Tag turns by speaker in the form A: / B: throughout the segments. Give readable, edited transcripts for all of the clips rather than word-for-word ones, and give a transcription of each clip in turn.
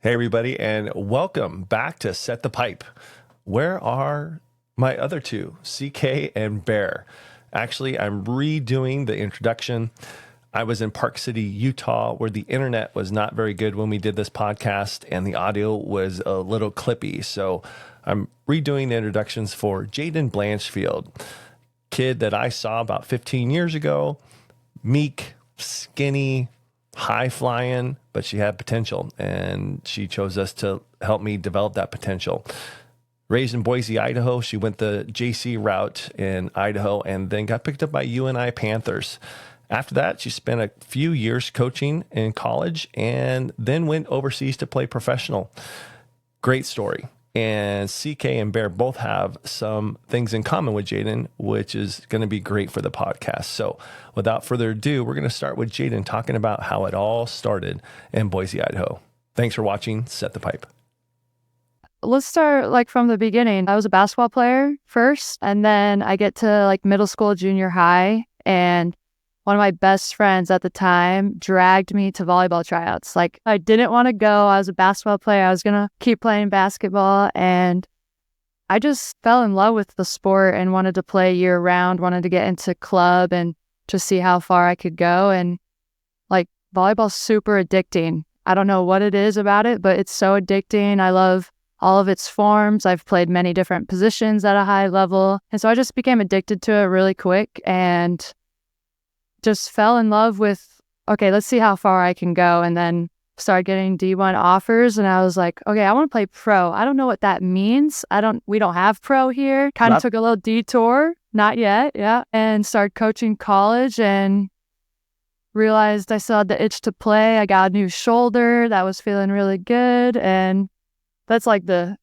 A: Hey, everybody, and welcome back to Set the Pipe. Where are my other two, CK and Bear? Actually, I'm redoing the introduction. I was in Park City, Utah, where the internet was not very good when we did this podcast, and the audio was a little clippy. So I'm redoing the introductions for Jaden Blanchfield, kid that I saw about 15 years ago, meek, skinny, high flying, but she had potential, and she chose us to help me develop that potential. Raised in Boise, Idaho, she went the JC route in Idaho and then got picked up by UNI Panthers. After that, she spent a few years coaching in college and then went overseas to play professional. Great story. And CK and Bear both have some things in common with Jaden, which is going to be great for the podcast. So without further ado, we're going to start with Jaden talking about how it all started in Boise, Idaho. Thanks for watching Set the Pipe.
B: Let's start from the beginning. I was a basketball player first, and then I get to middle school, junior high, and one of my best friends at the time dragged me to volleyball tryouts. I didn't want to go. I was a basketball player. I was going to keep playing basketball. And I just fell in love with the sport and wanted to play year round, wanted to get into club and just see how far I could go. And volleyball's super addicting. I don't know what it is about it, but it's so addicting. I love all of its forms. I've played many different positions at a high level. And so I just became addicted to it really quick and just fell in love with, okay, let's see how far I can go. And then started getting D1 offers. And I was like, okay, I want to play pro. I don't know what that means. We don't have pro here. Kind of took a little detour. Not yet. Yeah. And started coaching college and realized I still had the itch to play. I got a new shoulder that was feeling really good. And that's the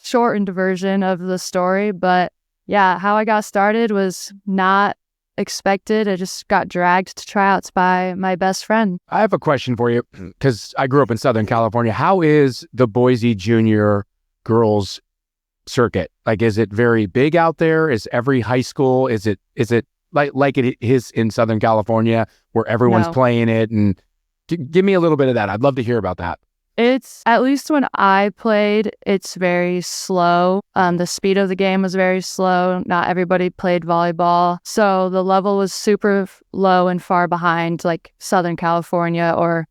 B: shortened version of the story. But yeah, how I got started was not expected. I just got dragged to tryouts by my best friend.
C: I have a question for you because I grew up in Southern California. How is the Boise junior girls circuit? Is it very big out there? Is every high school, is it like it is in Southern California where everyone's playing it? And give me a little bit of that. I'd love to hear about that.
B: It's, at least when I played, it's very slow. The speed of the game was very slow. Not everybody played volleyball. So the level was super low and far behind Southern California or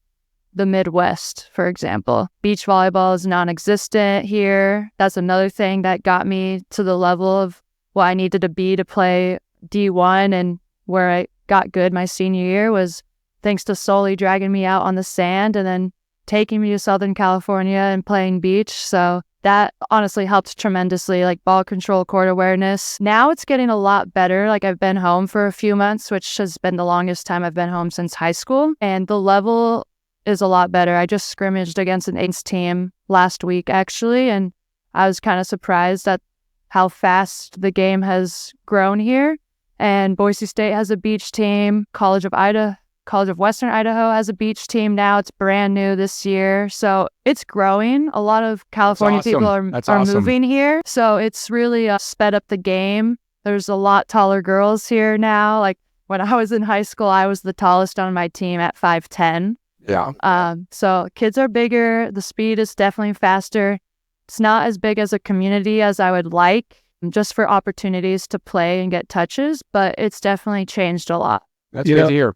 B: the Midwest, for example. Beach volleyball is non-existent here. That's another thing that got me to the level of what I needed to be to play D1, and where I got good my senior year was thanks to Sully dragging me out on the sand and then taking me to Southern California and playing beach. So that honestly helped tremendously, ball control, court awareness. Now it's getting a lot better. I've been home for a few months, which has been the longest time I've been home since high school. And the level is a lot better. I just scrimmaged against an A's team last week, actually. And I was kind of surprised at how fast the game has grown here. And Boise State has a beach team. College of Western Idaho has a beach team now. It's brand new this year. So it's growing. A lot of California people are moving here. So it's really sped up the game. There's a lot taller girls here now. When I was in high school, I was the tallest on my team at 5'10".
C: Yeah.
B: So kids are bigger. The speed is definitely faster. It's not as big as a community as I would like, just for opportunities to play and get touches, but it's definitely changed a lot.
C: That's good to hear.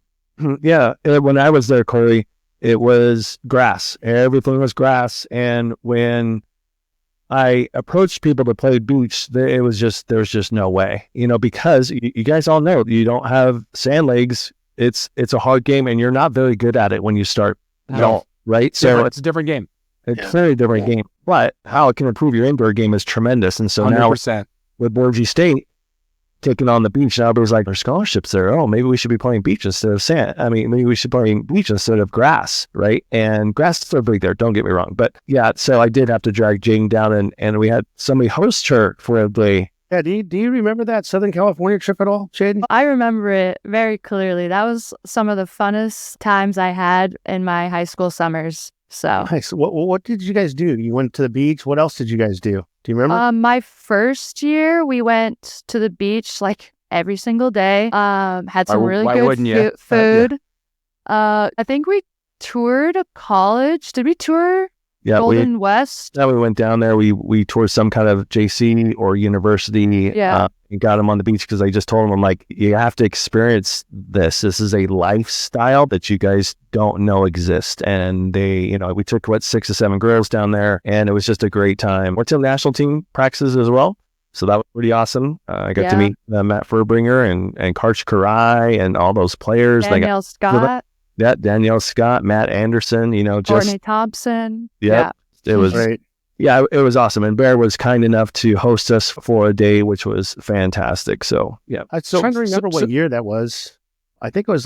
D: Yeah, when I was there, Corey, it was grass. Everything was grass. And when I approached people to play beach, there was just no way, because you guys all know you don't have sand legs. It's a hard game, and you're not very good at it when you start.
C: No,
D: right?
C: So it's a different game.
D: It's a very different game. But how it can improve your indoor game is tremendous. And so
C: 100%.
D: Now with Boise State taking on the beach, now everybody's like, there's scholarships there. Oh, maybe we should be playing beach instead of sand. I mean, maybe we should play beach instead of grass, right? And grass is so big there, don't get me wrong. But yeah, so I did have to drag Jane down, and we had somebody host her for a day.
E: Yeah, do you remember that Southern California trip at all, Jaden?
B: I remember it very clearly. That was some of the funnest times I had in my high school summers. So
E: nice. What did you guys do? You went to the beach. What else did you guys do? Do you remember?
B: My first year, we went to the beach every single day. Had some really good food. I think we toured a college. Did we tour
D: Yeah,
B: Golden West.
D: we went down there. We toured some kind of JC or university.
B: Yeah.
D: And got them on the beach because I just told them, I'm like, you have to experience this. This is a lifestyle that you guys don't know exists. And they, we took 6 or 7 girls down there, and it was just a great time. Went to the national team practices as well. So that was pretty awesome. I got to meet Matt Furbringer and Karch Karai and all those players.
B: Danielle Scott.
D: Yeah, Danielle Scott, Matt Anderson,
B: Courtney Thompson.
D: Yeah. It was great. Yeah, it was awesome. And Bear was kind enough to host us for a day, which was fantastic. So, yeah.
E: I'm trying to remember what year that was. I think it was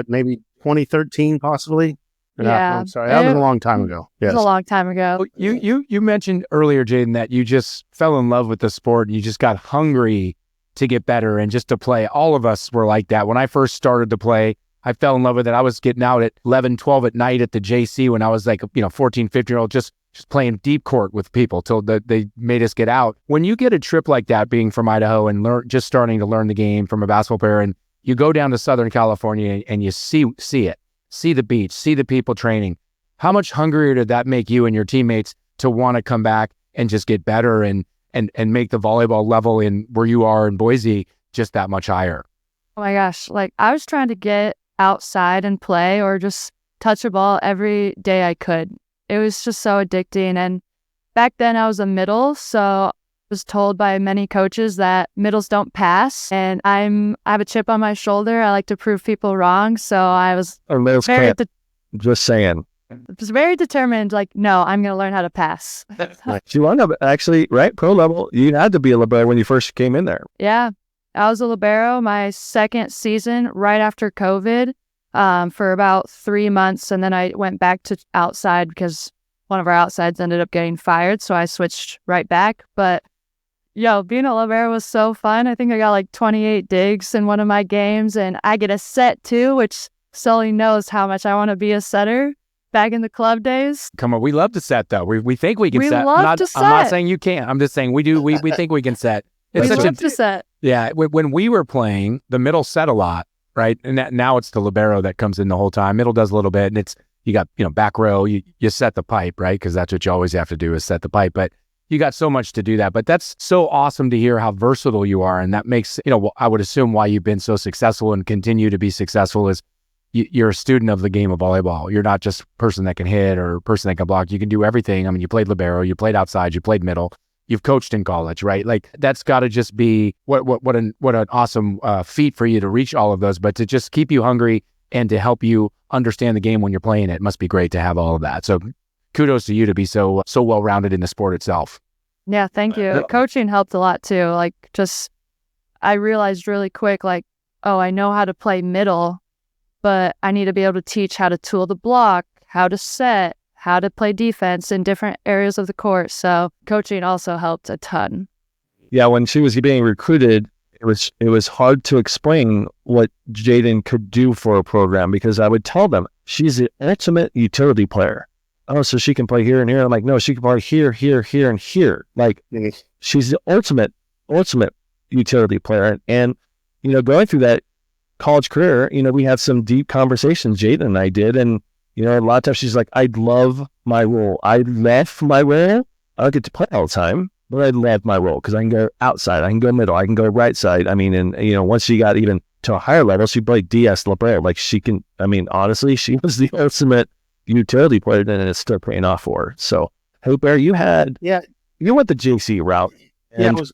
E: maybe 2013 possibly?
B: Yeah.
E: I'm sorry. That was a long time ago.
B: Yes. It was a long time ago.
C: You mentioned earlier, Jaden, that you just fell in love with the sport and you just got hungry to get better and just to play. All of us were like that. When I first started to play, I fell in love with it. I was getting out at 11, 12 at night at the JC when I was 14, 15-year-old, just playing deep court with people till they made us get out. When you get a trip like that, being from Idaho and just starting to learn the game from a basketball player, and you go down to Southern California and you see it, see the beach, see the people training, how much hungrier did that make you and your teammates to want to come back and just get better and make the volleyball level in where you are in Boise just that much higher?
B: Oh my gosh. I was trying to get outside and play or just touch a ball every day I could. It was just so addicting. And back then I was a middle, so I was told by many coaches that middles don't pass. And I have a chip on my shoulder. I like to prove people wrong. So I was
D: just saying.
B: Was very determined, no, I'm going to learn how to pass.
D: You wound up actually, right? Pro level, you had to be a libero when you first came in there.
B: Yeah. I was a libero my second season right after COVID. For about 3 months, and then I went back to outside because one of our outsides ended up getting fired, so I switched right back. But being a libero was so fun. I think I got 28 digs in one of my games, and I get a set too, which Sully knows how much I want to be a setter back in the club days.
C: Come on, we love to set though. We think we can set.
B: Love to set.
C: I'm not saying you can't. I'm just saying we do. We think we can set.
B: We love to set.
C: Yeah, when we were playing, the middle set a lot. Right. And now it's the libero that comes in the whole time. Middle does a little bit, and it's, you got, back row, you set the pipe, right? Because that's what you always have to do is set the pipe. But you got so much to do that. But that's so awesome to hear how versatile you are. And that makes, I would assume why you've been so successful and continue to be successful is you're a student of the game of volleyball. You're not just a person that can hit or a person that can block. You can do everything. I mean, you played libero, you played outside, you played middle. You've coached in college, right? That's got to just be what an awesome feat for you to reach all of those, but to just keep you hungry and to help you understand the game when you're playing it must be great to have all of that. So kudos to you to be so well-rounded in the sport itself.
B: Yeah, thank you. The coaching helped a lot too. I realized really quick, oh, I know how to play middle, but I need to be able to teach how to tool the block, how to set, how to play defense in different areas of the court. So coaching also helped a ton.
D: Yeah, when she was being recruited, it was hard to explain what Jaden could do for a program because I would tell them she's the ultimate utility player. Oh, so she can play here and here. I'm like, no, she can play here, here, here, and here. She's the ultimate utility player. And going through that college career, we had some deep conversations, Jaden and I did, and a lot of times she's like, I love my role. I left my role. I don't get to play all the time, but I love my role because I can go outside, I can go middle, I can go right side. I mean, and once she got even to a higher level, she played DS libero. She can. I mean, honestly, she was the ultimate utility player, and it's still paying off for her. So, hey, Bear, you went the JC route. And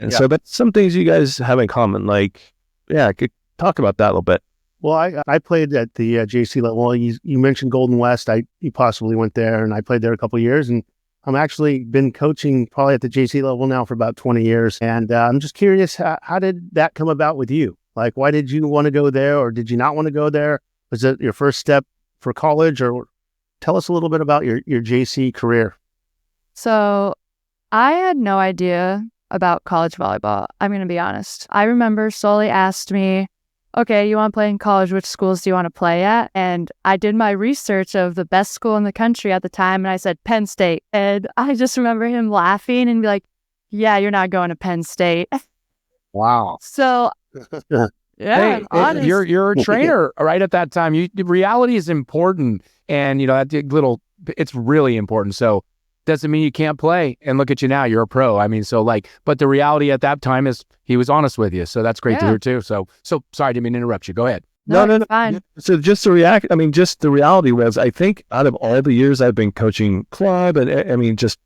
D: so that's some things you guys have in common. Could talk about that a little bit.
E: Well, I played at the JC level. You mentioned Golden West. You possibly went there, and I played there a couple of years. And I'm actually been coaching probably at the JC level now for about 20 years. And I'm just curious, how did that come about with you? Why did you want to go there, or did you not want to go there? Was it your first step for college, or tell us a little bit about your JC career?
B: So I had no idea about college volleyball. I'm going to be honest. I remember Sully asked me, okay, you want to play in college, which schools do you want to play at? And I did my research of the best school in the country at the time, and I said Penn State. And I just remember him laughing and be like, yeah, you're not going to Penn State.
C: Wow.
B: So, yeah,
C: you're a trainer right at that time. Reality is important. And, that little it's really important. So doesn't mean you can't play. And look at you now, you're a pro. I mean, so like, but the reality at that time is he was honest with you. So that's great to
B: Yeah.
C: hear too. So sorry, I didn't mean to interrupt you. Go ahead.
D: No, no, no.
B: Fine.
D: So just to react, I mean, just the reality was, I think out of all the years I've been coaching club and I mean, just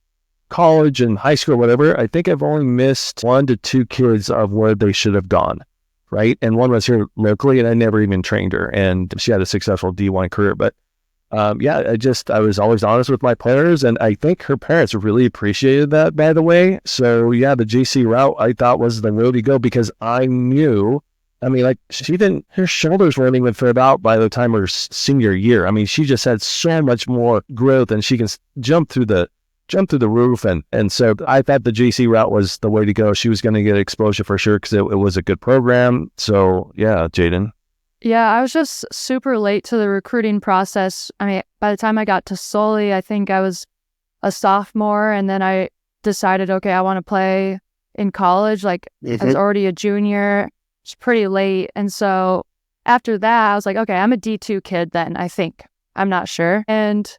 D: college and high school, whatever, I think I've only missed 1 to 2 kids of where they should have gone. Right. And one was here locally and I never even trained her and she had a successful D1 career. But yeah, I was always honest with my players and I think her parents really appreciated that, by the way. So yeah, the JC route I thought was the road to go because I knew, I mean, like her shoulders weren't even filled out by the time her senior year. I mean, she just had so much more growth and she can jump through the roof. And so I thought the JC route was the way to go. She was going to get exposure for sure because it was a good program. So yeah, Jaden.
B: Yeah, I was just super late to the recruiting process. I mean, by the time I got to Sully, I think I was a sophomore, and then I decided, okay, I want to play in college. Like, I was already a junior. It's pretty late. And so after that, I was like, okay, I'm a D2 kid then, I think. I'm not sure. And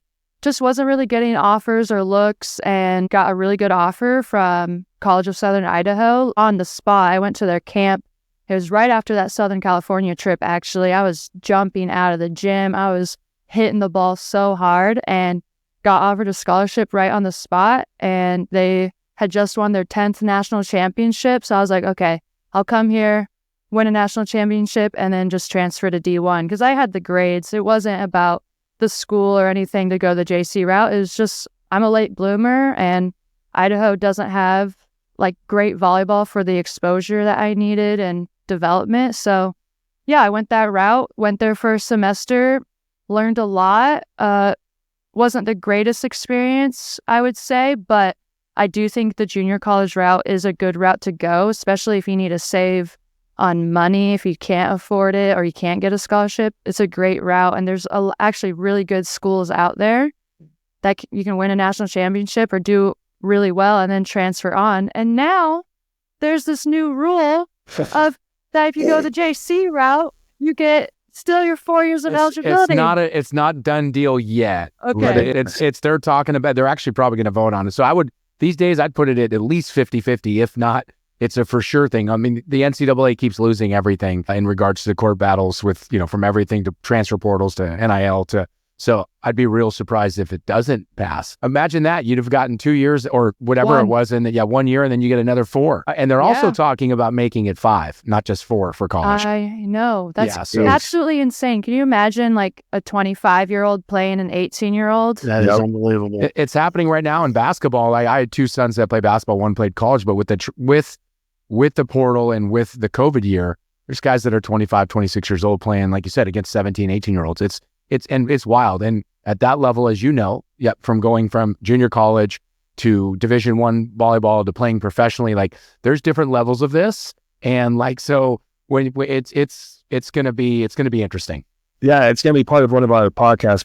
B: just wasn't really getting offers or looks, and got a really good offer from College of Southern Idaho on the spot. I went to their camp. It was right after that Southern California trip, actually. I was jumping out of the gym. I was hitting the ball so hard and got offered a scholarship right on the spot. And they had just won their 10th national championship. So I was like, okay, I'll come here, win a national championship, and then just transfer to D1. Because I had the grades. It wasn't about the school or anything to go the JC route. It was just, I'm a late bloomer, and Idaho doesn't have like great volleyball for the exposure that I needed and development. So yeah, I went that route, went there for a semester, learned a lot. Wasn't the greatest experience, I would say, but I do think the junior college route is a good route to go, especially if you need to save on money, if you can't afford it or you can't get a scholarship. It's a great route, and there's actually really good schools out there that you can win a national championship or do really well and then transfer on. And now there's this new rule of that if you go the JC route, you get still your 4 years of eligibility.
C: It's not done deal yet.
B: Okay.
C: But it's they're talking about, they're actually probably going to vote on it. So these days I'd put it at least 50-50. If not, it's a for sure thing. I mean, the NCAA keeps losing everything in regards to the court battles with, from everything to transfer portals to NIL so I'd be real surprised if it doesn't pass. Imagine that. You'd have gotten 2 years or whatever it was, and 1 year, and then you get another 4. And they're also talking about making it 5, not just 4 for college.
B: I know. That's absolutely insane. Can you imagine like a 25-year-old playing an 18-year-old?
E: That is unbelievable.
C: It's happening right now in basketball. I had 2 sons that play basketball. One played college, but with the portal and with the COVID year, there's guys that are 25, 26 years old playing, like you said, against 17, 18-year-olds. It's wild. And at that level, as you know, from going from junior college to Division I volleyball to playing professionally, like there's different levels of this. And like, so when it's going to be interesting.
D: Yeah, it's going to be part of one of our podcasts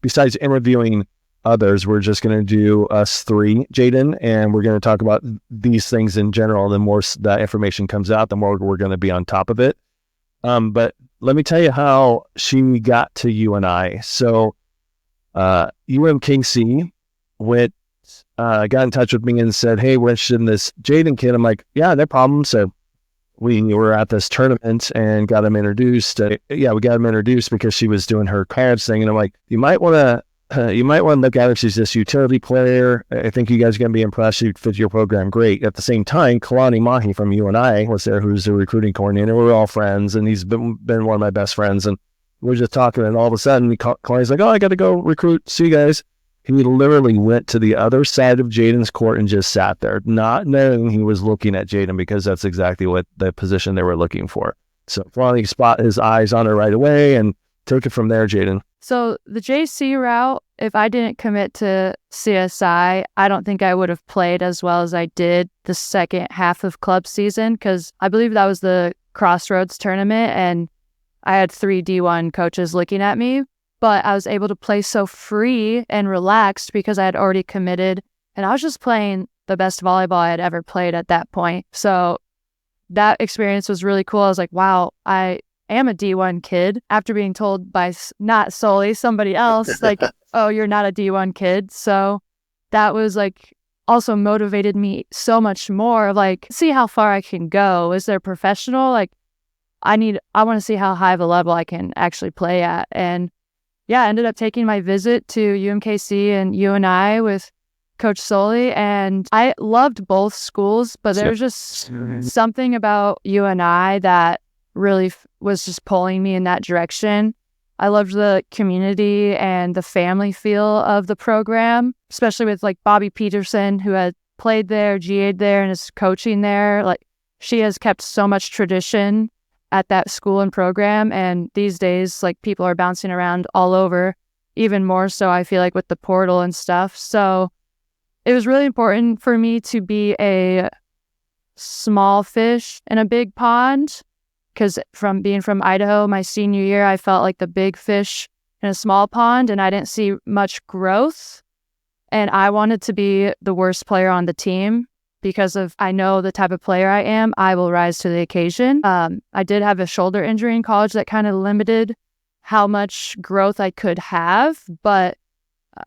D: besides interviewing others. We're just going to do us 3, Jaden, and we're going to talk about these things in general. The more that information comes out, the more we're going to be on top of it. But let me tell you how she got to UNI. So UMKC got in touch with me and said, hey, we're interested in this Jaden kid. I'm like, yeah, no problem. So we were at this tournament and got him introduced. We got him introduced because she was doing her parents thing. And I'm like, you might want to look at her. She's this utility player. I think you guys are going to be impressed. She fits your program great. At the same time, Kalani Mahi from UNI was there, who's the recruiting coordinator. We're all friends, and he's been one of my best friends. And we're just talking, and all of a sudden, Kalani's like, oh, I got to go recruit. See you guys. He literally went to the other side of Jaden's court and just sat there, not knowing he was looking at Jaden, because that's exactly what the position they were looking for. So Kalani spot his eyes on her right away and took it from there, Jaden.
B: So the JC route, if I didn't commit to CSI, I don't think I would have played as well as I did the second half of club season, because I believe that was the Crossroads tournament and I had 3 D1 coaches looking at me, but I was able to play so free and relaxed because I had already committed and I was just playing the best volleyball I had ever played at that point. So that experience was really cool. I was like, wow, I am a D1 kid after being told by not solely somebody else, like, oh, you're not a D1 kid. So that was like also motivated me so much more, like, see how far I can go. Is there professional? Like, I want to see how high of a level I can actually play at. And yeah, I ended up taking my visit to UMKC and UNI with Coach Soley, and I loved both schools, but there was just something about UNI that really was just pulling me in that direction. I loved the community and the family feel of the program, especially with like Bobby Peterson, who had played there, GA'd there, and is coaching there. Like, she has kept so much tradition at that school and program, and these days, like, people are bouncing around all over, even more so, I feel like, with the portal and stuff. So it was really important for me to be a small fish in a big pond, because from being from Idaho, my senior year, I felt like the big fish in a small pond, and I didn't see much growth. And I wanted to be the worst player on the team because I know the type of player I am. I will rise to the occasion. I did have a shoulder injury in college that kind of limited how much growth I could have, but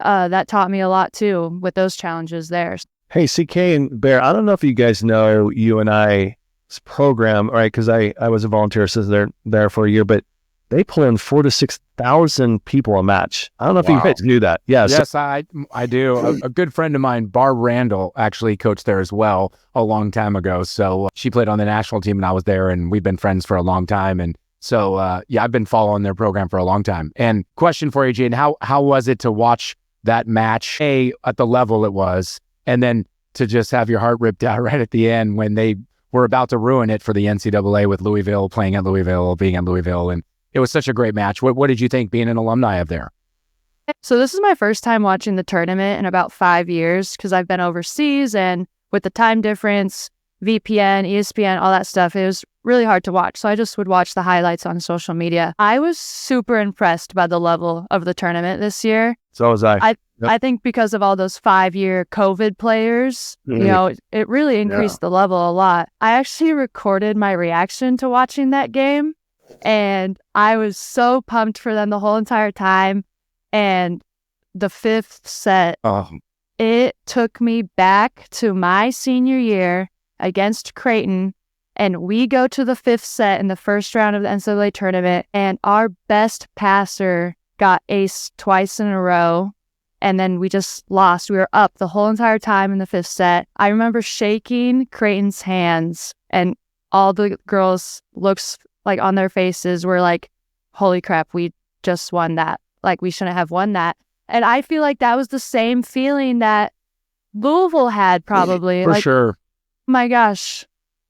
B: that taught me a lot too with those challenges there.
D: Hey, CK and Bear, I don't know if you guys know UNI's program, right? Because I was a volunteer assistant there for a year, but they pull in 4,000 to 6,000 people a match. I don't know if you guys knew that. Yeah,
C: yes, I do. A good friend of mine, Barb Randall, actually coached there as well a long time ago. So she played on the national team and I was there, and we've been friends for a long time. And so, I've been following their program for a long time. And question for you, Jaden, how was it to watch that match, at the level it was, and then to just have your heart ripped out right at the end when they were about to ruin it for the NCAA with Louisville, playing at Louisville, being at Louisville, and it was such a great match. What did you think being an alumni of there?
B: So this is my first time watching the tournament in about 5 years, because I've been overseas, and with the time difference, VPN, ESPN, all that stuff, it was really hard to watch. So I just would watch the highlights on social media. I was super impressed by the level of the tournament this year.
D: So was I.
B: I think because of all those 5-year COVID players, it really increased the level a lot. I actually recorded my reaction to watching that game, and I was so pumped for them the whole entire time. And the fifth set, it took me back to my senior year against Creighton, and we go to the fifth set in the first round of the NCAA tournament, and our best passer got ace twice in a row, and then we just lost. We were up the whole entire time in the fifth set. I remember shaking Creighton's hands, and all the girls' looks like on their faces were like, holy crap, we just won that. Like, we shouldn't have won that. And I feel like that was the same feeling that Louisville had, probably.
C: For sure.
B: My gosh,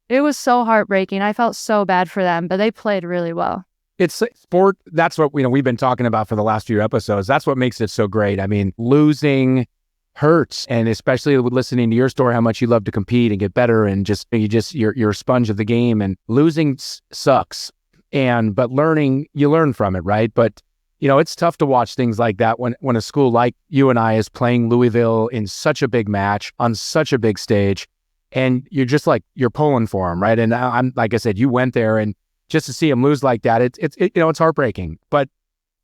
B: it was so heartbreaking. I felt so bad for them, but they played really well.
C: It's sport. That's what we've been talking about for the last few episodes. That's what makes it so great. I mean, losing hurts, and especially with listening to your story, how much you love to compete and get better, and you're a sponge of the game. And losing sucks, but learning, you learn from it, right? But it's tough to watch things like that when a school like UNI is playing Louisville in such a big match on such a big stage, and you're just like, you're pulling for them, right? And I'm like I said, you went there, and just to see them lose like that, it's heartbreaking. But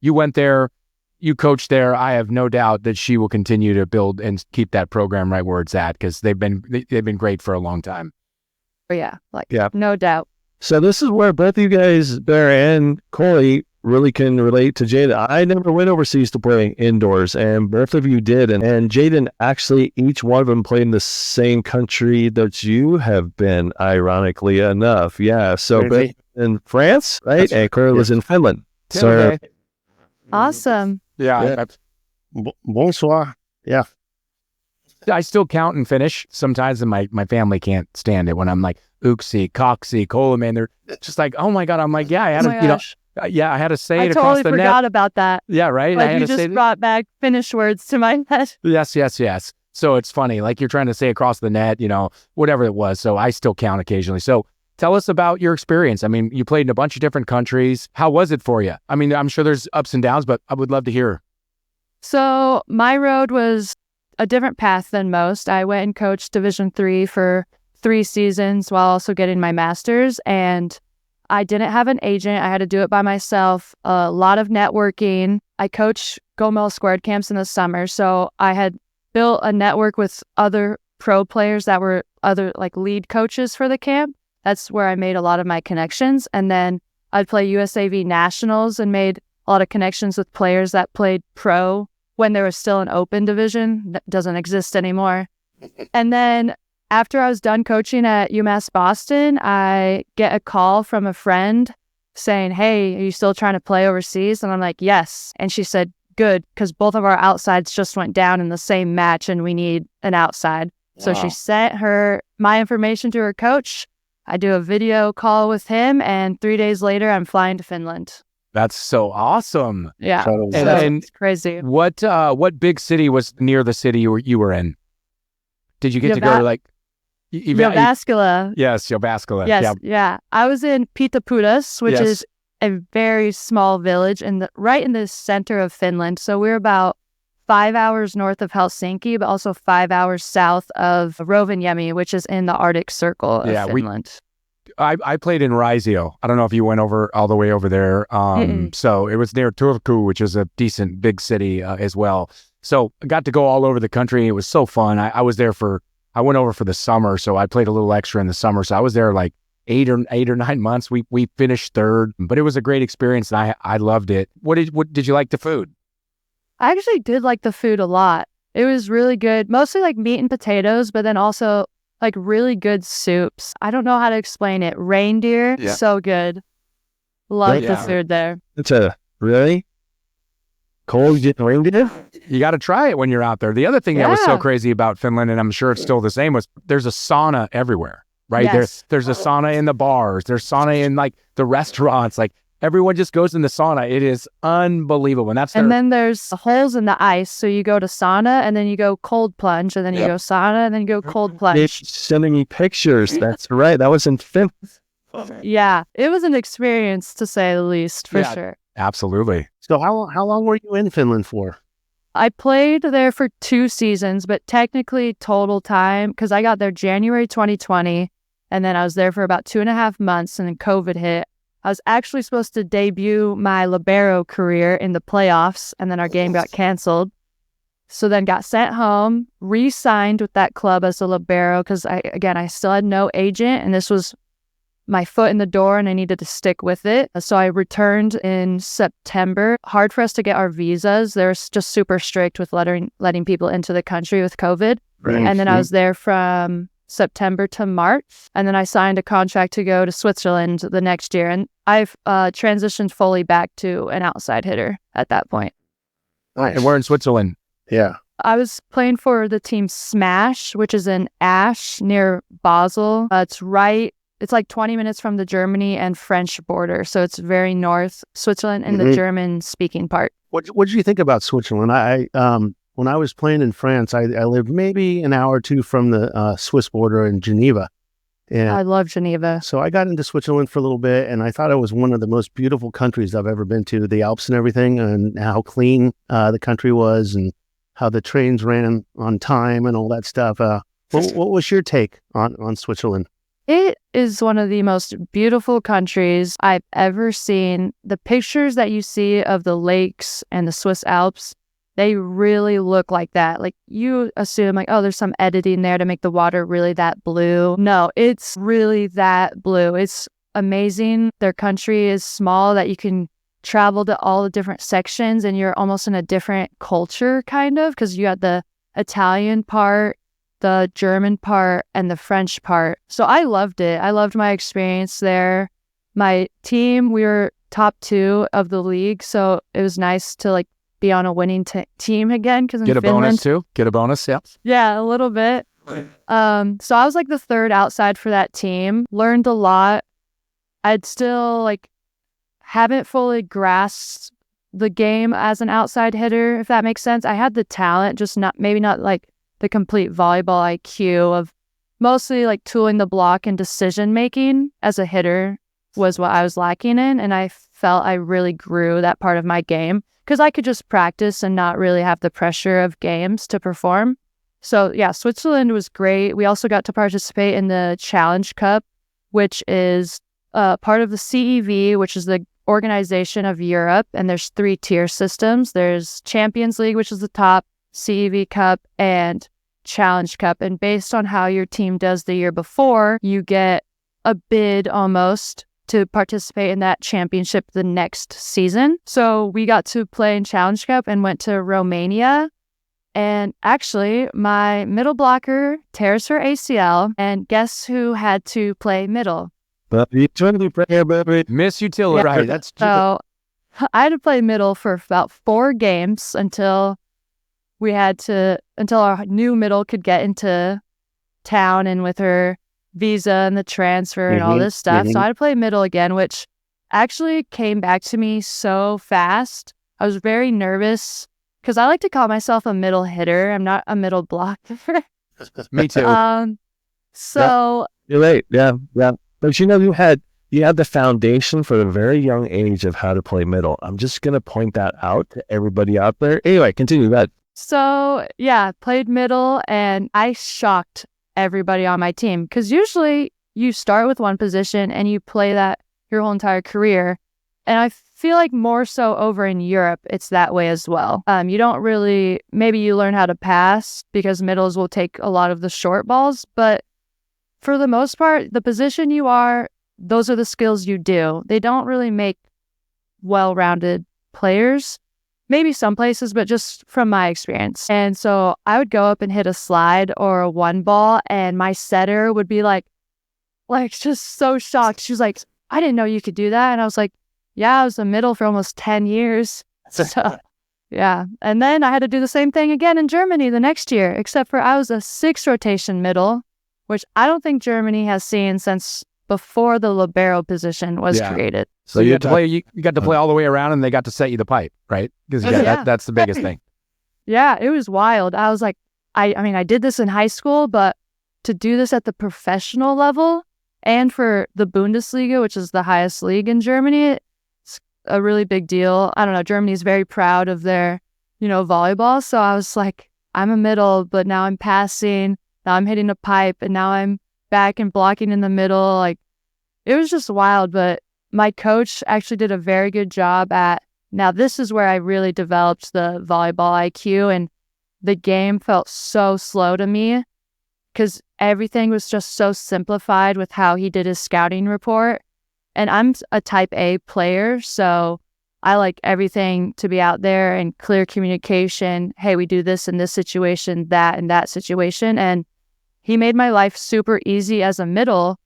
C: you went there, you coached there. I have no doubt that she will continue to build and keep that program right where it's at, because they've been great for a long time.
B: Yeah, no doubt.
D: So this is where both you guys, Bear and Corey, really can relate to Jaden. I never went overseas to play indoors, and both of you did. And Jaden, actually, each one of them played in the same country that you have been, ironically enough. Yeah. So Beth in France, right? And Corey was in Finland.
C: Yeah,
D: So
C: okay.
B: Awesome.
C: Yeah.
E: Bonsoir. Yeah.
C: I still count and finish sometimes, and my family can't stand it when I'm like Uxie, Coxie, Coleman. They're just like, oh my God. I'm like, yeah, I had I had to say it across the net.
B: I totally forgot about that.
C: Yeah, right.
B: Like, you just brought back Finnish words to my head.
C: Yes. So it's funny, like you're trying to say across the net, whatever it was. So I still count occasionally. So tell us about your experience. I mean, you played in a bunch of different countries. How was it for you? I mean, I'm sure there's ups and downs, but I would love to hear.
B: So my road was a different path than most. I went and coached Division III for 3 seasons while also getting my master's. And I didn't have an agent. I had to do it by myself. A lot of networking. I coach Go Mel Squared camps in the summer. So I had built a network with other pro players that were other like lead coaches for the camp. That's where I made a lot of my connections. And then I'd play USAV Nationals and made a lot of connections with players that played pro when there was still an open division that doesn't exist anymore. And then after I was done coaching at UMass Boston, I get a call from a friend saying, "Hey, are you still trying to play overseas?" And I'm like, "Yes." And she said, "Good, because both of our outsides just went down in the same match and we need an outside." So she sent my information to her coach. I do a video call with him, and 3 days later, I'm flying to Finland.
C: That's so awesome.
B: Yeah,
C: And
B: it's crazy.
C: what big city was near the city you were in? Did you get to go to like
B: Jyväskylä?
C: Yes, Jyväskylä.
B: Yes, yeah. I was in Pitapudas, which is a very small village right in the center of Finland. So we're about 5 hours north of Helsinki, but also 5 hours south of Rovaniemi, which is in the Arctic Circle of Finland.
C: I played in Raisio. I don't know if you went all the way over there. So it was near Turku, which is a decent big city as well. So I got to go all over the country. It was so fun. I went over for the summer, so I played a little extra in the summer. So I was there like 8 or 9 months. We finished third, but it was a great experience, and I loved it. What did you like the food?
B: I actually did like the food a lot. It was really good, mostly like meat and potatoes, but then also like really good soups. I don't know how to explain it. Reindeer, so good. Love the food there.
D: It's a really cold reindeer.
C: You got to try it when you're out there. The other thing that was so crazy about Finland, and I'm sure it's still the same, was there's a sauna everywhere, right?
B: Yes.
C: There's a sauna in the bars. There's sauna in like the restaurants. Like everyone just goes in the sauna. It is unbelievable.
B: And then there's holes in the ice. So you go to sauna and then you go cold plunge and then you go sauna and then you go cold plunge.
D: Sending me pictures. That's right. That was in Finland.
B: Yeah, it was an experience to say the least, for sure.
C: Absolutely.
E: So how long were you in Finland for?
B: I played there for 2 seasons, but technically total time, because I got there January 2020, and then I was there for about 2.5 months, and then COVID hit. I was actually supposed to debut my libero career in the playoffs, and then our game got canceled. So then got sent home, re-signed with that club as a libero, because I still had no agent, and this was my foot in the door and I needed to stick with it. So I returned in September. Hard for us to get our visas. They're just super strict with letting people into the country with COVID.
D: Right.
B: And then I was there from September to March. And then I signed a contract to go to Switzerland the next year. And I've transitioned fully back to an outside hitter at that point.
E: Nice.
C: And we're in Switzerland.
E: Yeah.
B: I was playing for the team Smash, which is in Asch near Basel. It's like 20 minutes from the Germany and French border. So it's very north Switzerland in the German-speaking part.
E: What did you think about Switzerland? When I was playing in France, I lived maybe an hour or two from the Swiss border in Geneva. And
B: I love Geneva.
E: so I got into Switzerland for a little bit, and I thought it was one of the most beautiful countries I've ever been to, the Alps and everything, and how clean the country was and how the trains ran on time and all that stuff. What was your take on Switzerland?
B: It is one of the most beautiful countries I've ever seen. The pictures that you see of the lakes and the Swiss Alps, they really look like that. Like you assume like, oh, there's some editing there to make the water really that blue. No, it's really that blue. It's amazing. Their country is small that you can travel to all the different sections and you're almost in a different culture kind of, because you had the Italian part, the German part, and the French part. So I loved it. I loved my experience there. My team, we were top 2 of the league, so it was nice to like be on a winning team again. Because
C: Get a bonus too? Get a bonus, yeah.
B: Yeah, a little bit. So I was like the 3rd outside for that team. Learned a lot. I'd still like haven't fully grasped the game as an outside hitter, if that makes sense. I had the talent, just maybe not like the complete volleyball IQ of mostly like tooling the block and decision making as a hitter was what I was lacking in. And I felt I really grew that part of my game because I could just practice and not really have the pressure of games to perform. So yeah, Switzerland was great. We also got to participate in the Challenge Cup, which is part of the CEV, which is the organization of Europe, and there's 3 tier systems. There's Champions League, which is the top, CEV Cup, and Challenge Cup. And based on how your team does the year before, you get a bid almost to participate in that championship the next season. So we got to play in Challenge Cup and went to Romania. And actually, my middle blocker tears her ACL, and guess who had to play middle?
C: Miss Utility. Right. That's
B: So I had to play middle for about 4 games until our new middle could get into town and with her visa and the transfer and all this stuff. So I had to play middle again, which actually came back to me so fast. I was very nervous because I like to call myself a middle hitter. I'm not a middle blocker.
C: me too.
B: So
D: You're right. Yeah. But you had the foundation for a very young age of how to play middle. I'm just gonna point that out to everybody out there. Anyway, continue that.
B: So yeah, played middle, and I shocked everybody on my team because usually you start with one position and you play that your whole entire career. And I feel like more so over in Europe, it's that way as well. You don't really, maybe you learn how to pass because middles will take a lot of the short balls, but for the most part, the position you are, those are the skills you do. They don't really make well-rounded players. Maybe some places, but just from my experience. And so I would go up and hit a slide or a 1 ball, and my setter would be like just so shocked. She was like, I didn't know you could do that. And I was like, yeah, I was a middle for almost 10 years. So yeah. And then I had to do the same thing again in Germany the next year, except for I was a 6 rotation middle, which I don't think Germany has seen since before the libero position was created.
C: So you got to play. You got to play all the way around, and they got to set you the pipe, right? Because that's the biggest thing.
B: Yeah, it was wild. I was like, I mean, I did this in high school, but to do this at the professional level and for the Bundesliga, which is the highest league in Germany, it's a really big deal. I don't know. Germany's very proud of their, volleyball. So I was like, I'm a middle, but now I'm passing. Now I'm hitting a pipe, and now I'm back and blocking in the middle. Like, it was just wild, but my coach actually did a very good job at, now this is where I really developed the volleyball IQ, and the game felt so slow to me because everything was just so simplified with how he did his scouting report. And I'm a type A player, so I like everything to be out there and clear communication. Hey, we do this in this situation, that in that situation. And he made my life super easy as a middle.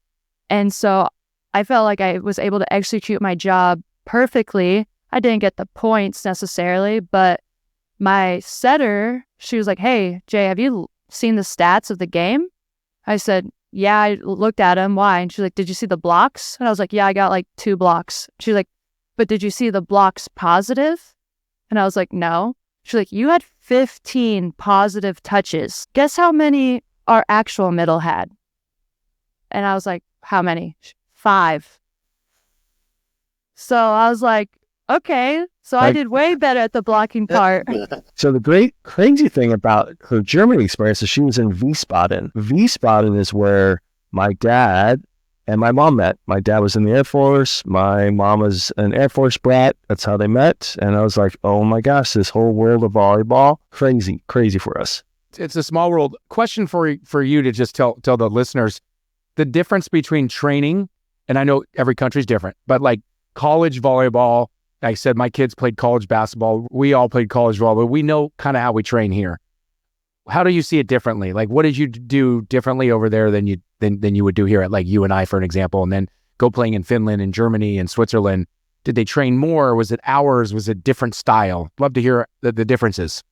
B: And so I felt like I was able to execute my job perfectly. I didn't get the points necessarily, but my setter, she was like, hey, Jay, have you seen the stats of the game? I said, yeah, I looked at them. Why? And she's like, did you see the blocks? And I was like, yeah, I got like 2 blocks. She's like, but did you see the blocks positive? And I was like, no. She's like, you had 15 positive touches. Guess how many our actual middle had? And I was like, how many? 5. So I was like, okay. So I did way better at the blocking part.
D: So the great crazy thing about her German experience is she was in Wiesbaden. Wiesbaden is where my dad and my mom met. My dad was in the Air Force. My mom was an Air Force brat. That's how they met. And I was like, oh my gosh, this whole world of volleyball, crazy for us.
C: It's a small world. Question for you to just tell the listeners the difference between training, and I know every country's different, but like college volleyball, like I said, my kids played college basketball. We all played college volleyball. We know kind of how we train here. How do you see it differently? Like, what did you do differently over there than you would do here at like you and I, for an example, and then go playing in Finland and Germany and Switzerland? Did they train more? Was it hours? Was it different style? Love to hear the differences.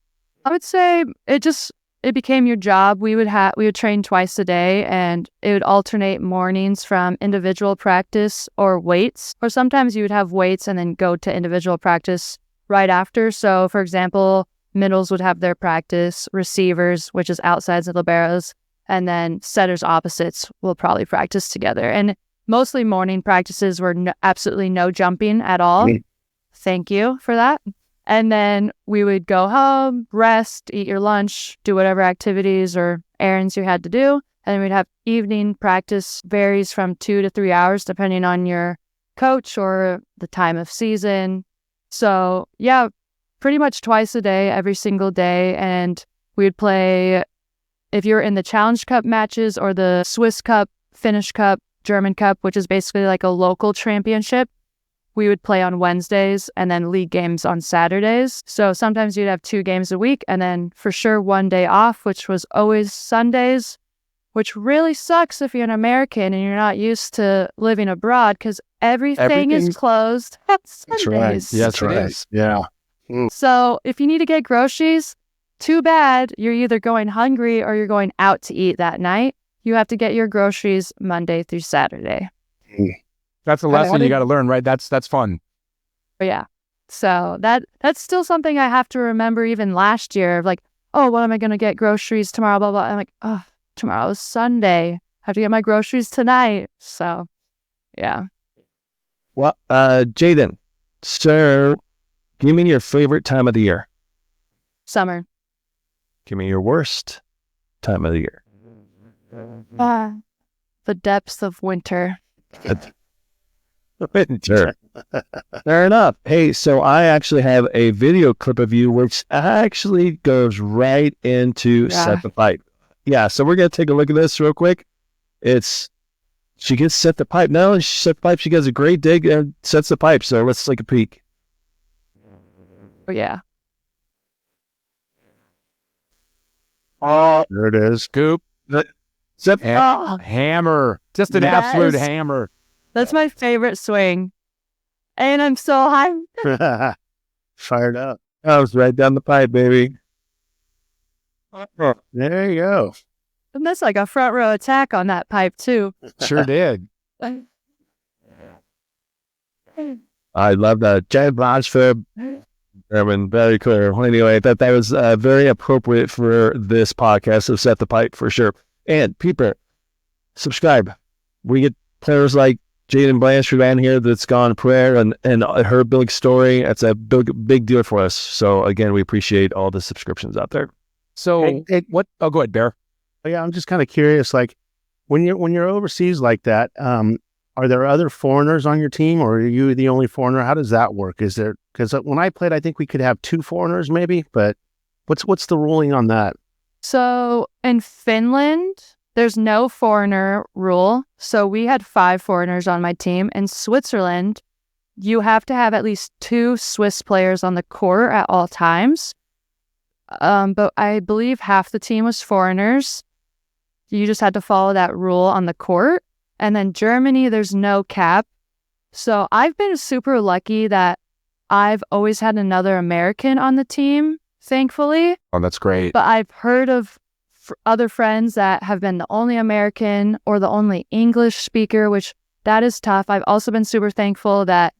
B: I would say it became your job. We would train twice a day, and it would alternate mornings from individual practice or weights, or sometimes you would have weights and then go to individual practice right after. So for example, middles would have their practice, receivers, which is outsides and liberos, and then setters opposites will probably practice together. And mostly morning practices were absolutely no jumping at all. Thank you for that. And then we would go home, rest, eat your lunch, do whatever activities or errands you had to do. And we'd have evening practice, varies from 2 to 3 hours depending on your coach or the time of season. So yeah, pretty much twice a day, every single day. And we'd play, if you're in the Challenge Cup matches or the Swiss Cup, Finnish Cup, German Cup, which is basically like a local championship, we would play on Wednesdays and then league games on Saturdays. So sometimes you'd have 2 games a week and then for sure 1 day off, which was always Sundays, which really sucks if you're an American and you're not used to living abroad because everything is closed on
E: That's
B: Sundays.
E: right.
C: Yes,
E: That's
C: it
E: right.
C: is.
E: Yeah.
B: So if you need to get groceries, too bad. You're either going hungry or you're going out to eat that night. You have to get your groceries Monday through Saturday.
C: That's a
E: How
C: lesson
E: did-
C: you got to learn, right? That's fun.
B: But yeah. So that's still something I have to remember even last year of like, oh, what am I going to get groceries tomorrow? Blah, blah. I'm like, oh, tomorrow's Sunday. I have to get my groceries tonight. So yeah.
D: Well, Jaden, sir, give me your favorite time of the year.
B: Summer.
D: Give me your worst time of the year.
B: The depths of winter.
D: Sure. Fair enough. Hey, so I actually have a video clip of you which actually goes right into Set the Pipe. Yeah, so we're going to take a look at this real quick. She gets Set the Pipe. Not only she set the pipe, she does a great dig and sets the pipe. So let's take a peek.
B: Oh, yeah.
E: Oh, there it is.
C: Scoop.
D: Set
B: Oh,
C: Hammer. Just an
B: Yes.
C: absolute hammer.
B: that's my favorite swing. And I'm so hyped.
E: Fired up.
D: I was right down the pipe, baby.
E: There you go.
B: And that's like a front row attack on that pipe, too.
C: Sure did.
D: I love that. Jed Blanchford. Very clear. Anyway, that was very appropriate for this podcast of Set the Pipe for sure. And people, subscribe. We get players like Jaden Blanchard on here that's gone prayer and her big story. That's a big deal for us. So again, we appreciate all the subscriptions out there.
C: So what? Oh, go ahead, Bear.
E: Yeah, I'm just kind of curious. Like, when you're overseas like that, are there other foreigners on your team, or are you the only foreigner? How does that work? Is there, because when I played, I think we could have 2 foreigners maybe, but what's the ruling on that?
B: So in Finland, there's no foreigner rule. So we had 5 foreigners on my team. In Switzerland, you have to have at least 2 Swiss players on the court at all times. But I believe half the team was foreigners. You just had to follow that rule on the court. And then Germany, there's no cap. So I've been super lucky that I've always had another American on the team, thankfully.
C: Oh, that's great.
B: But I've heard of other friends that have been the only American or the only English speaker, which that is tough. I've also been super thankful that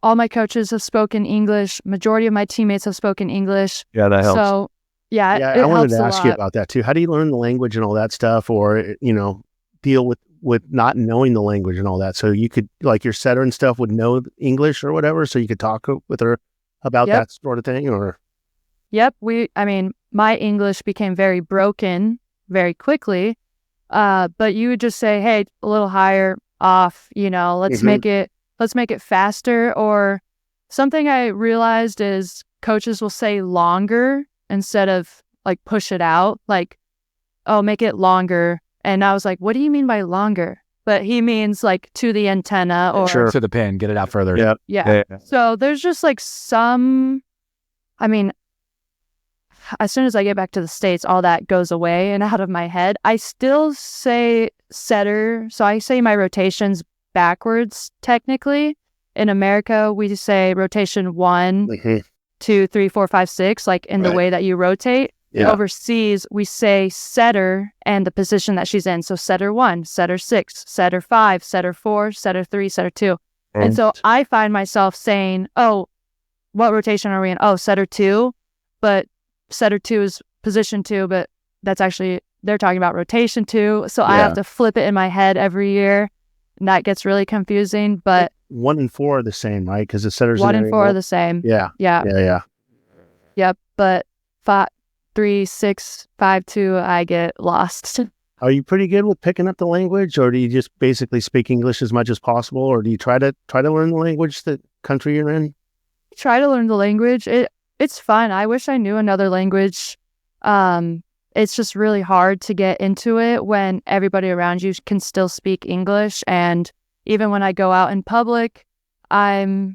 B: all my coaches have spoken English. Majority of my teammates have spoken English.
D: Yeah, that helps.
B: So yeah,
E: Yeah,
B: it
E: I wanted
B: helps
E: to
B: a
E: ask you
B: lot.
E: about that too. How do you learn the language and all that stuff, or deal with not knowing the language and all that? So you could, like, your setter and stuff would know English or whatever, so you could talk with her about
B: Yep.
E: that sort of thing, or
B: Yep, my English became very broken very quickly. But you would just say, hey, a little higher, off, let's
E: Mhm.
B: make it faster. Or something I realized is coaches will say longer instead of like push it out, like, oh, make it longer. And I was like, what do you mean by longer? But he means like to the antenna or
E: Sure.
C: To the pin, get it out further.
E: Yeah.
B: yeah. So there's just like as soon as I get back to the States, all that goes away and out of my head. I still say setter. So I say my rotations backwards, technically. In America, we say rotation 1,
E: Mhm.
B: 2, 3, 4, 5, 6, like in the
E: Right.
B: way that you rotate.
E: Yeah.
B: Overseas, we say setter and the position that she's in. So setter 1, setter 6, setter 5, setter 4, setter 3, setter 2. And so I find myself saying, oh, what rotation are we in? Oh, setter 2. But setter 2 is position 2, but that's actually, they're talking about rotation 2. So I have to flip it in my head every year. And that gets really confusing. But
E: 1 and 4 are the same, right? Because the setters
B: 1
E: in
B: and 4 are the same.
E: yeah,
B: Yeah.
E: yeah.
B: Yep. But 5, 3, 6, 5, 2, I get lost.
E: Are you pretty good with picking up the language, or do you just basically speak English as much as possible, or do you try to learn the language that country you're in?
B: Try to learn the language. It's fun. I wish I knew another language. It's just really hard to get into it when everybody around you can still speak English. And even when I go out in public, I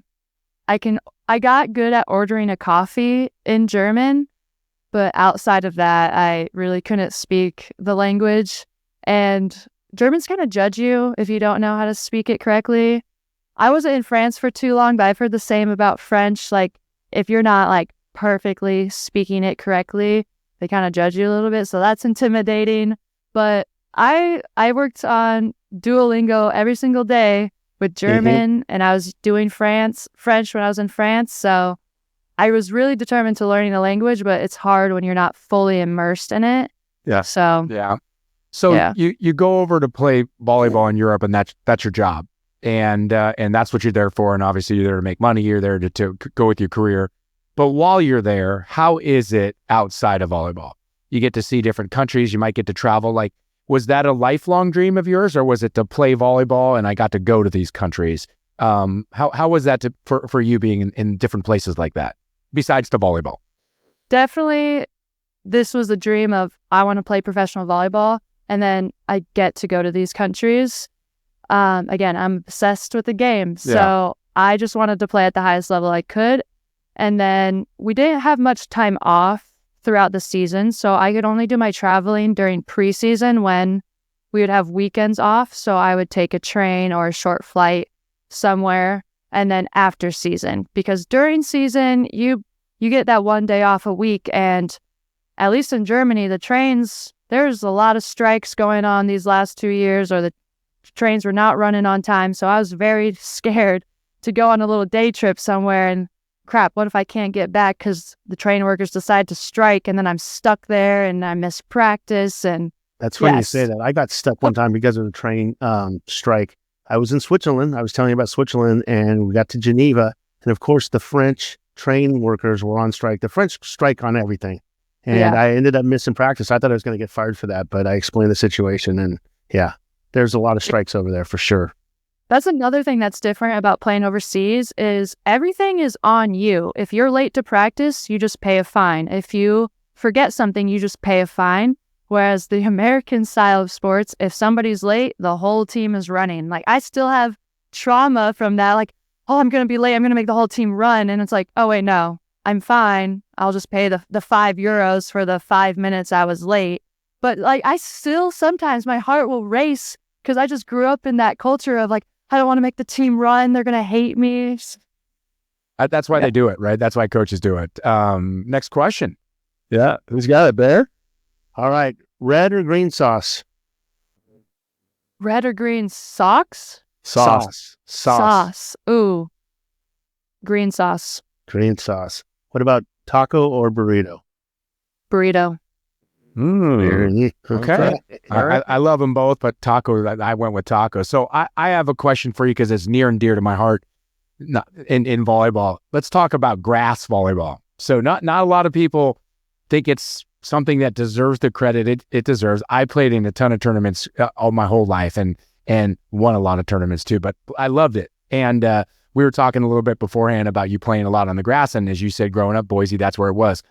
B: got good at ordering a coffee in German, but outside of that, I really couldn't speak the language. And Germans kind of judge you if you don't know how to speak it correctly. I wasn't in France for too long, but I've heard the same about French. Like, if you're not like perfectly speaking it correctly, they kind of judge you a little bit. So that's intimidating. But I worked on Duolingo every single day with German, and I was doing French when I was in France. So I was really determined to learning the language, but it's hard when you're not fully immersed in it.
D: Yeah.
B: So
C: So you go over to play volleyball in Europe, and that's your job, and that's what you're there for. And obviously, you're there to make money. You're there to go with your career. But while you're there, how is it outside of volleyball? You get to see different countries. You might get to travel. Like, was that a lifelong dream of yours, or was it to play volleyball and I got to go to these countries? How was that for you being in different places like that, besides the volleyball?
B: Definitely, this was a dream of, I want to play professional volleyball, and then I get to go to these countries. Again, I'm obsessed with the game, so I just wanted to play at the highest level I could. And then we didn't have much time off throughout the season, so I could only do my traveling during preseason when we would have weekends off. So I would take a train or a short flight somewhere, and then after season, because during season you get that one day off a week, and at least in Germany, the trains, there's a lot of strikes going on these last 2 years, or the trains were not running on time. So I was very scared to go on a little day trip somewhere and crap, what if I can't get back because the train workers decide to strike, and then I'm stuck there and I miss practice. And
E: that's funny you say that. I got stuck one time because of the train strike. I was in Switzerland. I was telling you about Switzerland, and we got to Geneva. And of course, the French train workers were on strike. The French strike on everything. And I ended up missing practice. I thought I was going to get fired for that, but I explained the situation. And there's a lot of strikes over there for sure.
B: That's another thing that's different about playing overseas is everything is on you. If you're late to practice, you just pay a fine. If you forget something, you just pay a fine. Whereas the American style of sports, if somebody's late, the whole team is running. Like, I still have trauma from that. Like, oh, I'm going to be late. I'm going to make the whole team run. And it's like, oh, wait, no, I'm fine. I'll just pay the €5 for the 5 minutes I was late. But like, I still, sometimes my heart will race because I just grew up in that culture of like, I don't want to make the team run. They're going to hate me.
C: That's why they do it, right? That's why coaches do it. Next question.
D: Yeah. Who's got it, Bear?
E: All right. Red or green sauce?
B: Red or green socks?
E: Sauce.
B: Ooh. Green sauce.
E: Green sauce. What about taco or burrito?
B: Burrito.
C: Okay. I love them both, but taco, I went with taco. So I have a question for you because it's near and dear to my heart in volleyball. Let's talk about grass volleyball. So not a lot of people think it's something that deserves the credit it deserves. I played in a ton of tournaments all my whole life and won a lot of tournaments too, but I loved it. And we were talking a little bit beforehand about you playing a lot on the grass. And as you said, growing up, Boise, that's where it was.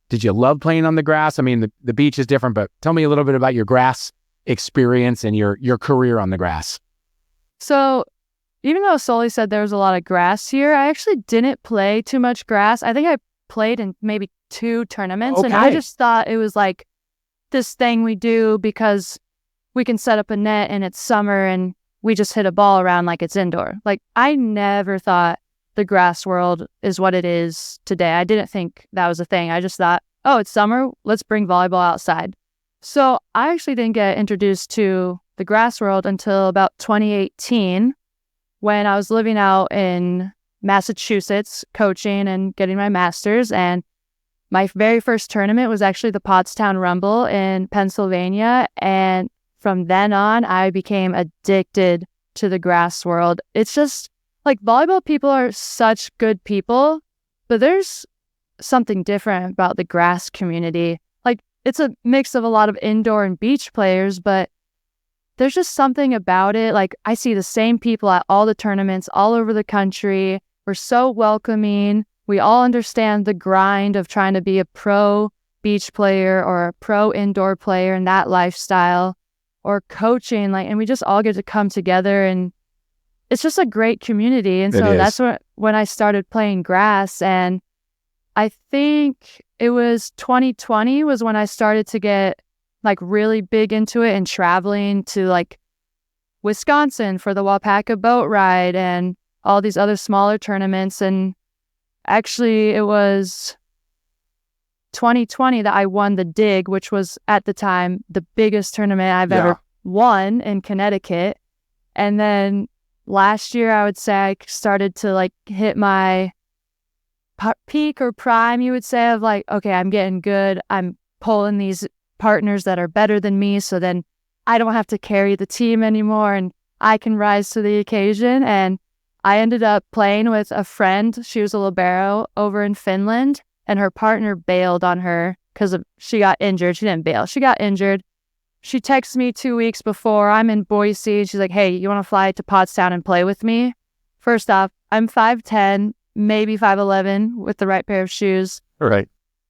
C: Did you love playing on the grass? I mean, the beach is different, but tell me a little bit about your grass experience and your career on the grass.
B: So even though Sully said there was a lot of grass here, I actually didn't play too much grass. I think I played in maybe 2 tournaments, and I just thought it was like this thing we do because we can set up a net and it's summer and we just hit a ball around like it's indoor. Like, I never thought the grass world is what it is today. I didn't think that was a thing. I just thought, oh, it's summer, let's bring volleyball outside. So I actually didn't get introduced to the grass world until about 2018 when I was living out in Massachusetts coaching and getting my master's. And my very first tournament was actually the Pottstown Rumble in Pennsylvania. And from then on, I became addicted to the grass world. It's just like, volleyball people are such good people, but there's something different about the grass community. Like, it's a mix of a lot of indoor and beach players, but there's just something about it. Like, I see the same people at all the tournaments all over the country. We're so welcoming. We all understand the grind of trying to be a pro beach player or a pro indoor player in that lifestyle, or coaching. Like, and we just all get to come together, and it's just a great community. And so that's when I started playing grass. And I think it was 2020 was when I started to get like really big into it and traveling to like Wisconsin for the Wapaka boat ride and all these other smaller tournaments. And actually it was 2020 that I won the Dig, which was at the time the biggest tournament I've ever won in Connecticut. And then last year, I would say I started to like hit my peak or prime, you would say, of like, okay, I'm getting good. I'm pulling these partners that are better than me. So then I don't have to carry the team anymore and I can rise to the occasion. And I ended up playing with a friend. She was a libero over in Finland, and her partner bailed on her because she got injured. She didn't bail. She got injured. She texts me 2 weeks before. I'm in Boise. She's like, hey, you want to fly to Pottstown and play with me? First off, I'm 5'10", maybe 5'11", with the right pair of shoes.
D: Right.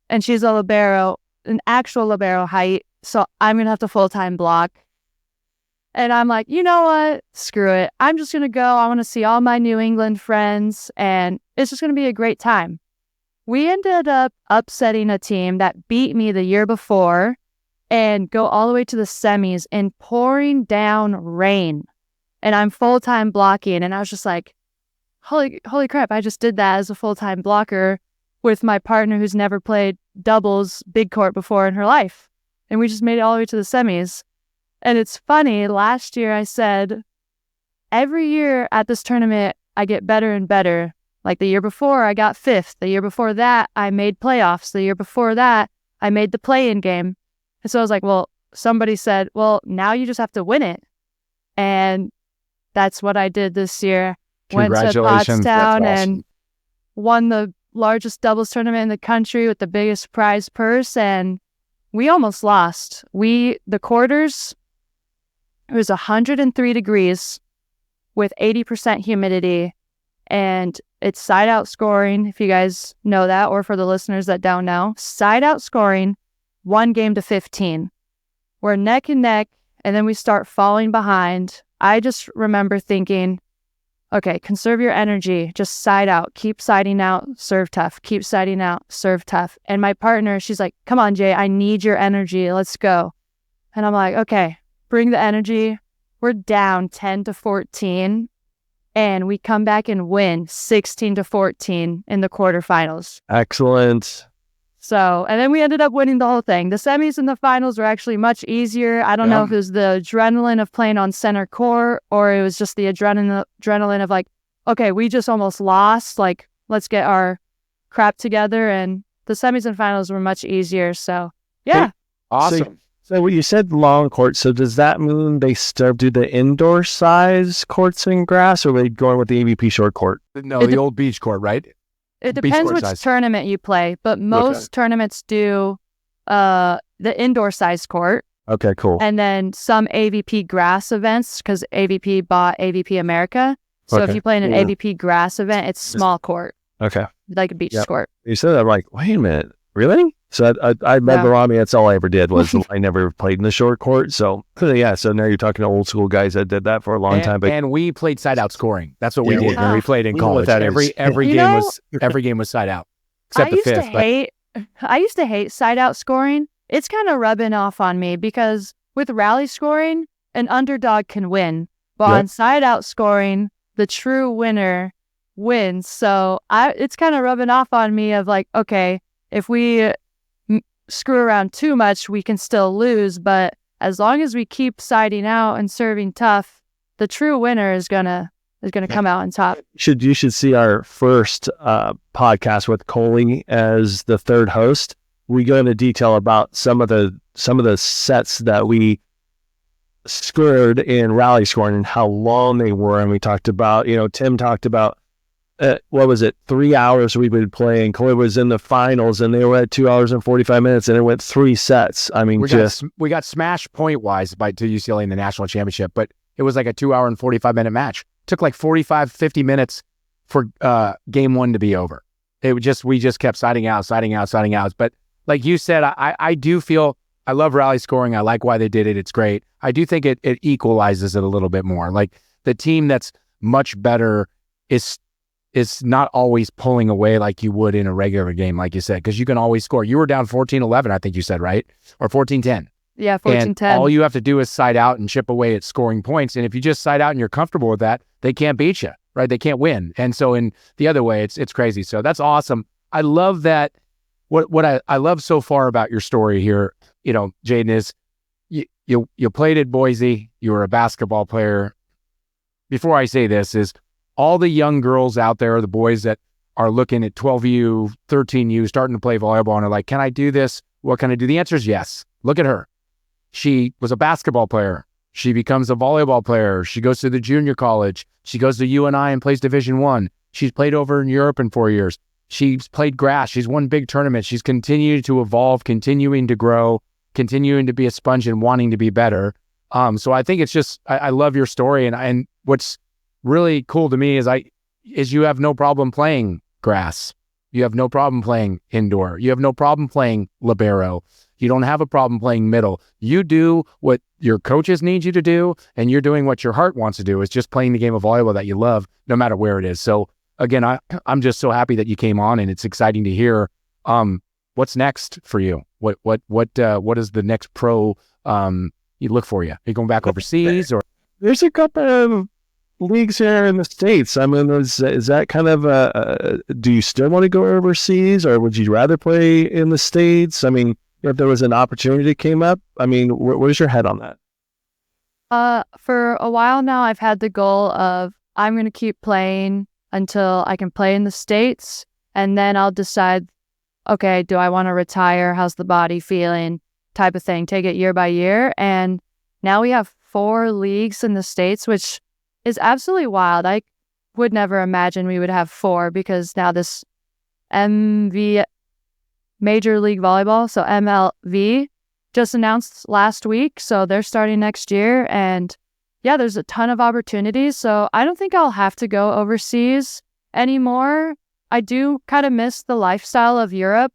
B: And she's a libero, an actual libero height. So I'm going to have to full-time block. And I'm like, you know what? Screw it. I'm just going to go. I want to see all my New England friends. And it's just going to be a great time. We ended up upsetting a team that beat me the year before and go all the way to the semis in pouring down rain. And I'm full-time blocking. And I was just like, holy crap, I just did that as a full-time blocker with my partner who's never played doubles big court before in her life. And we just made it all the way to the semis. And it's funny, last year I said, every year at this tournament, I get better and better. Like the year before, I got 5th. The year before that, I made playoffs. The year before that, I made the play-in game. And so I was like, well, somebody said, well, now you just have to win it. And that's what I did this year. Went to Pottstown and won the largest doubles tournament in the country with the biggest prize purse. And we almost lost. The quarters, it was 103 degrees with 80% humidity. And it's side-out scoring, if you guys know that, or for the listeners that don't know. Side-out scoring, 1-15. We're neck and neck, and then we start falling behind. I just remember thinking, okay, conserve your energy. Just side out. Keep siding out. Serve tough. Keep siding out. Serve tough. And my partner, she's like, come on, Jay, I need your energy. Let's go. And I'm like, okay, bring the energy. We're down 10-14. And we come back and win 16-14 in the quarterfinals.
D: Excellent.
B: So, and then we ended up winning the whole thing. The semis and the finals were actually much easier. I don't know if it was the adrenaline of playing on center court or it was just the adrenaline of like, okay, we just almost lost. Like, let's get our crap together. And the semis and finals were much easier. So, yeah.
C: Awesome.
D: So when you said long court, so does that mean they still do the indoor size courts in grass, or are they going with the AVP short court?
C: No, the old beach court, right?
B: It depends which tournament you play, but most tournaments do the indoor size court.
D: Okay, cool.
B: And then some AVP grass events, because AVP bought AVP America. So if you play in an AVP grass event, it's small court.
D: Okay.
B: Like a beach court.
D: You said that, I'm like, wait a minute, really? So I remember on me, that's all I ever did was I never played in the short court. So yeah, so now you're talking to old school guys that did that for a long time. But
C: and we played side out scoring. That's what we did when we played in college. Every game was side out, except the 5th.
B: I used to hate side out scoring. It's kind of rubbing off on me because with rally scoring, an underdog can win, but on side out scoring, the true winner wins. So it's kind of rubbing off on me of like, okay, if we screw around too much, we can still lose. But as long as we keep siding out and serving tough, the true winner is gonna come out on top.
D: You should see our first podcast with Coley as the third host. We go into detail about some of the sets that we scored in rally scoring and how long they were, and we talked about, Tim talked about what was it, 3 hours we've been playing. Corey was in the finals, and they were at 2 hours and 45 minutes, and it went 3 sets. I mean,
C: we got smashed point wise to UCLA in the national championship, but it was like a 2 hour and 45-minute match. Took like 45, 50 minutes for game one to be over. We just kept siding out. But like you said, I do feel, I love rally scoring. I like why they did it. It's great. I do think it equalizes it a little bit more. Like the team that's much better is not always pulling away like you would in a regular game, like you said, because you can always score. You were down 14-11, I think you said, right? Or 14-10.
B: Yeah, 14-10.
C: And all you have to do is side out and chip away at scoring points. And if you just side out and you're comfortable with that, they can't beat you, right? They can't win. And so in the other way, it's crazy. So that's awesome. I love that. What I love so far about your story here, Jaden, is you played at Boise. You were a basketball player. Before I say this, is all the young girls out there, the boys that are looking at 12U, 13U, starting to play volleyball and are like, can I do this? What can I do? The answer is yes. Look at her. She was a basketball player. She becomes a volleyball player. She goes to the junior college. She goes to UNI and plays Division I. She's played over in Europe in 4 years. She's played grass. She's won big tournaments. She's continued to evolve, continuing to grow, continuing to be a sponge and wanting to be better. So I think it's just, I love your story. And what's really cool to me is you have no problem playing grass. You have no problem playing indoor. You have no problem playing libero. You don't have a problem playing middle. You do what your coaches need you to do, and you're doing what your heart wants to do, is just playing the game of volleyball that you love, no matter where it is. So again, I'm just so happy that you came on, and it's exciting to hear what's next for you. What is the next pro you look for you? Are you going back overseas, or?
D: There's a couple of leagues here in the States. I mean, is that kind of do you still want to go overseas, or would you rather play in the States? I mean, if there was an opportunity that came up, I mean, where's your head on that?
B: For a while now, I've had the goal of I'm going to keep playing until I can play in the States, and then I'll decide, okay, do I want to retire? How's the body feeling? Type of thing. Take it year by year. And now we have 4 leagues in the States, which is absolutely wild. I would never imagine we would have 4, because now this MV, Major League Volleyball, so MLV, just announced last week. So they're starting next year. And yeah, there's a ton of opportunities. So I don't think I'll have to go overseas anymore. I do kind of miss the lifestyle of Europe.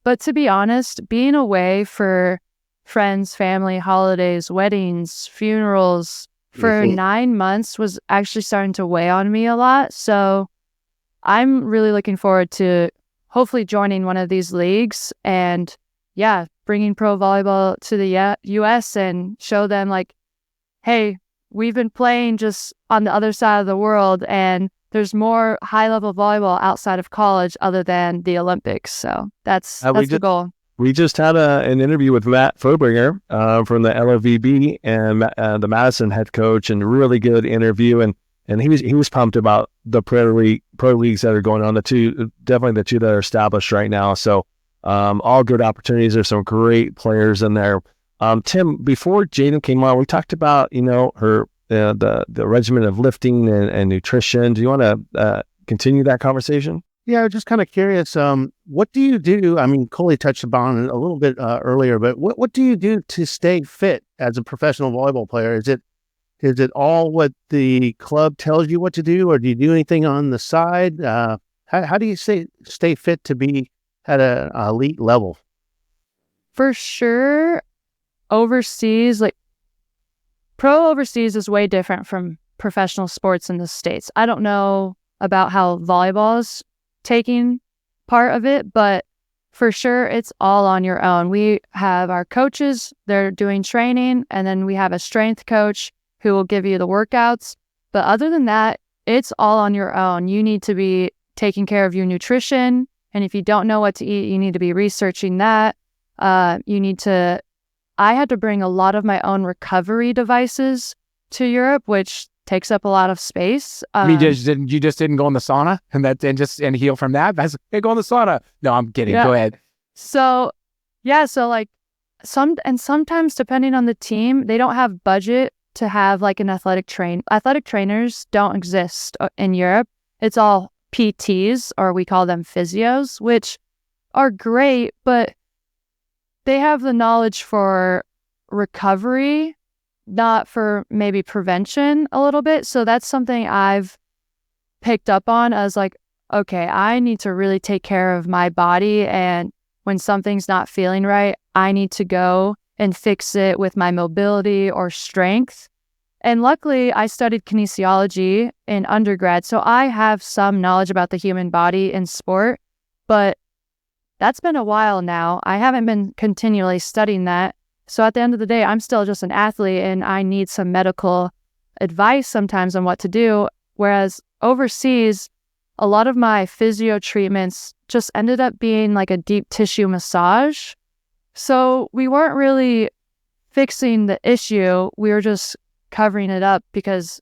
B: But to be honest, being away for friends, family, holidays, weddings, funerals for 9 months was actually starting to weigh on me a lot. So I'm really looking forward to hopefully joining one of these leagues and, yeah, bringing pro volleyball to the U.S. and show them, like, hey, we've been playing just on the other side of the world, and there's more high-level volleyball outside of college other than the Olympics. So that's the goal.
D: We just had an interview with Matt Fobringer from the LOVB and the Madison head coach, and really good interview. And he was pumped about the pro leagues that are going on, definitely the 2 that are established right now. So all good opportunities. There's some great players in there. Tim, before Jaden came on, we talked about her the regimen of lifting and nutrition. Do you want to continue that conversation?
E: Yeah, I'm just kind of curious. What do you do? I mean, Coley touched upon it a little bit earlier, but what do you do to stay fit as a professional volleyball player? Is it all what the club tells you what to do, or do you do anything on the side? How do you stay fit to be at an elite level?
B: For sure, overseas, like pro overseas is way different from professional sports in the States. I don't know about how volleyball is taking part of it, but for sure it's all on your own. We have our coaches, they're doing training, and then we have a strength coach who will give you the workouts. But other than that, it's all on your own. You need to be taking care of your nutrition, and if you don't know what to eat, you need to be researching that. I had to bring a lot of my own recovery devices to Europe, which takes up a lot of space.
C: You just didn't go in the sauna and heal from that? Hey, go in the sauna. No, I'm kidding.
B: Yeah.
C: Go ahead.
B: So like sometimes depending on the team, they don't have budget to have like an athletic trainers don't exist in Europe. It's all PTs, or we call them physios, which are great, but they have the knowledge for recovery, not for maybe prevention a little bit. So that's something I've picked up on as like, okay, I need to really take care of my body. And when something's not feeling right, I need to go and fix it with my mobility or strength. And luckily, I studied kinesiology in undergrad, so I have some knowledge about the human body in sport, but that's been a while now. I haven't been continually studying that. So at the end of the day, I'm still just an athlete and I need some medical advice sometimes on what to do. Whereas overseas, a lot of my physio treatments just ended up being like a deep tissue massage. So we weren't really fixing the issue. We were just covering it up because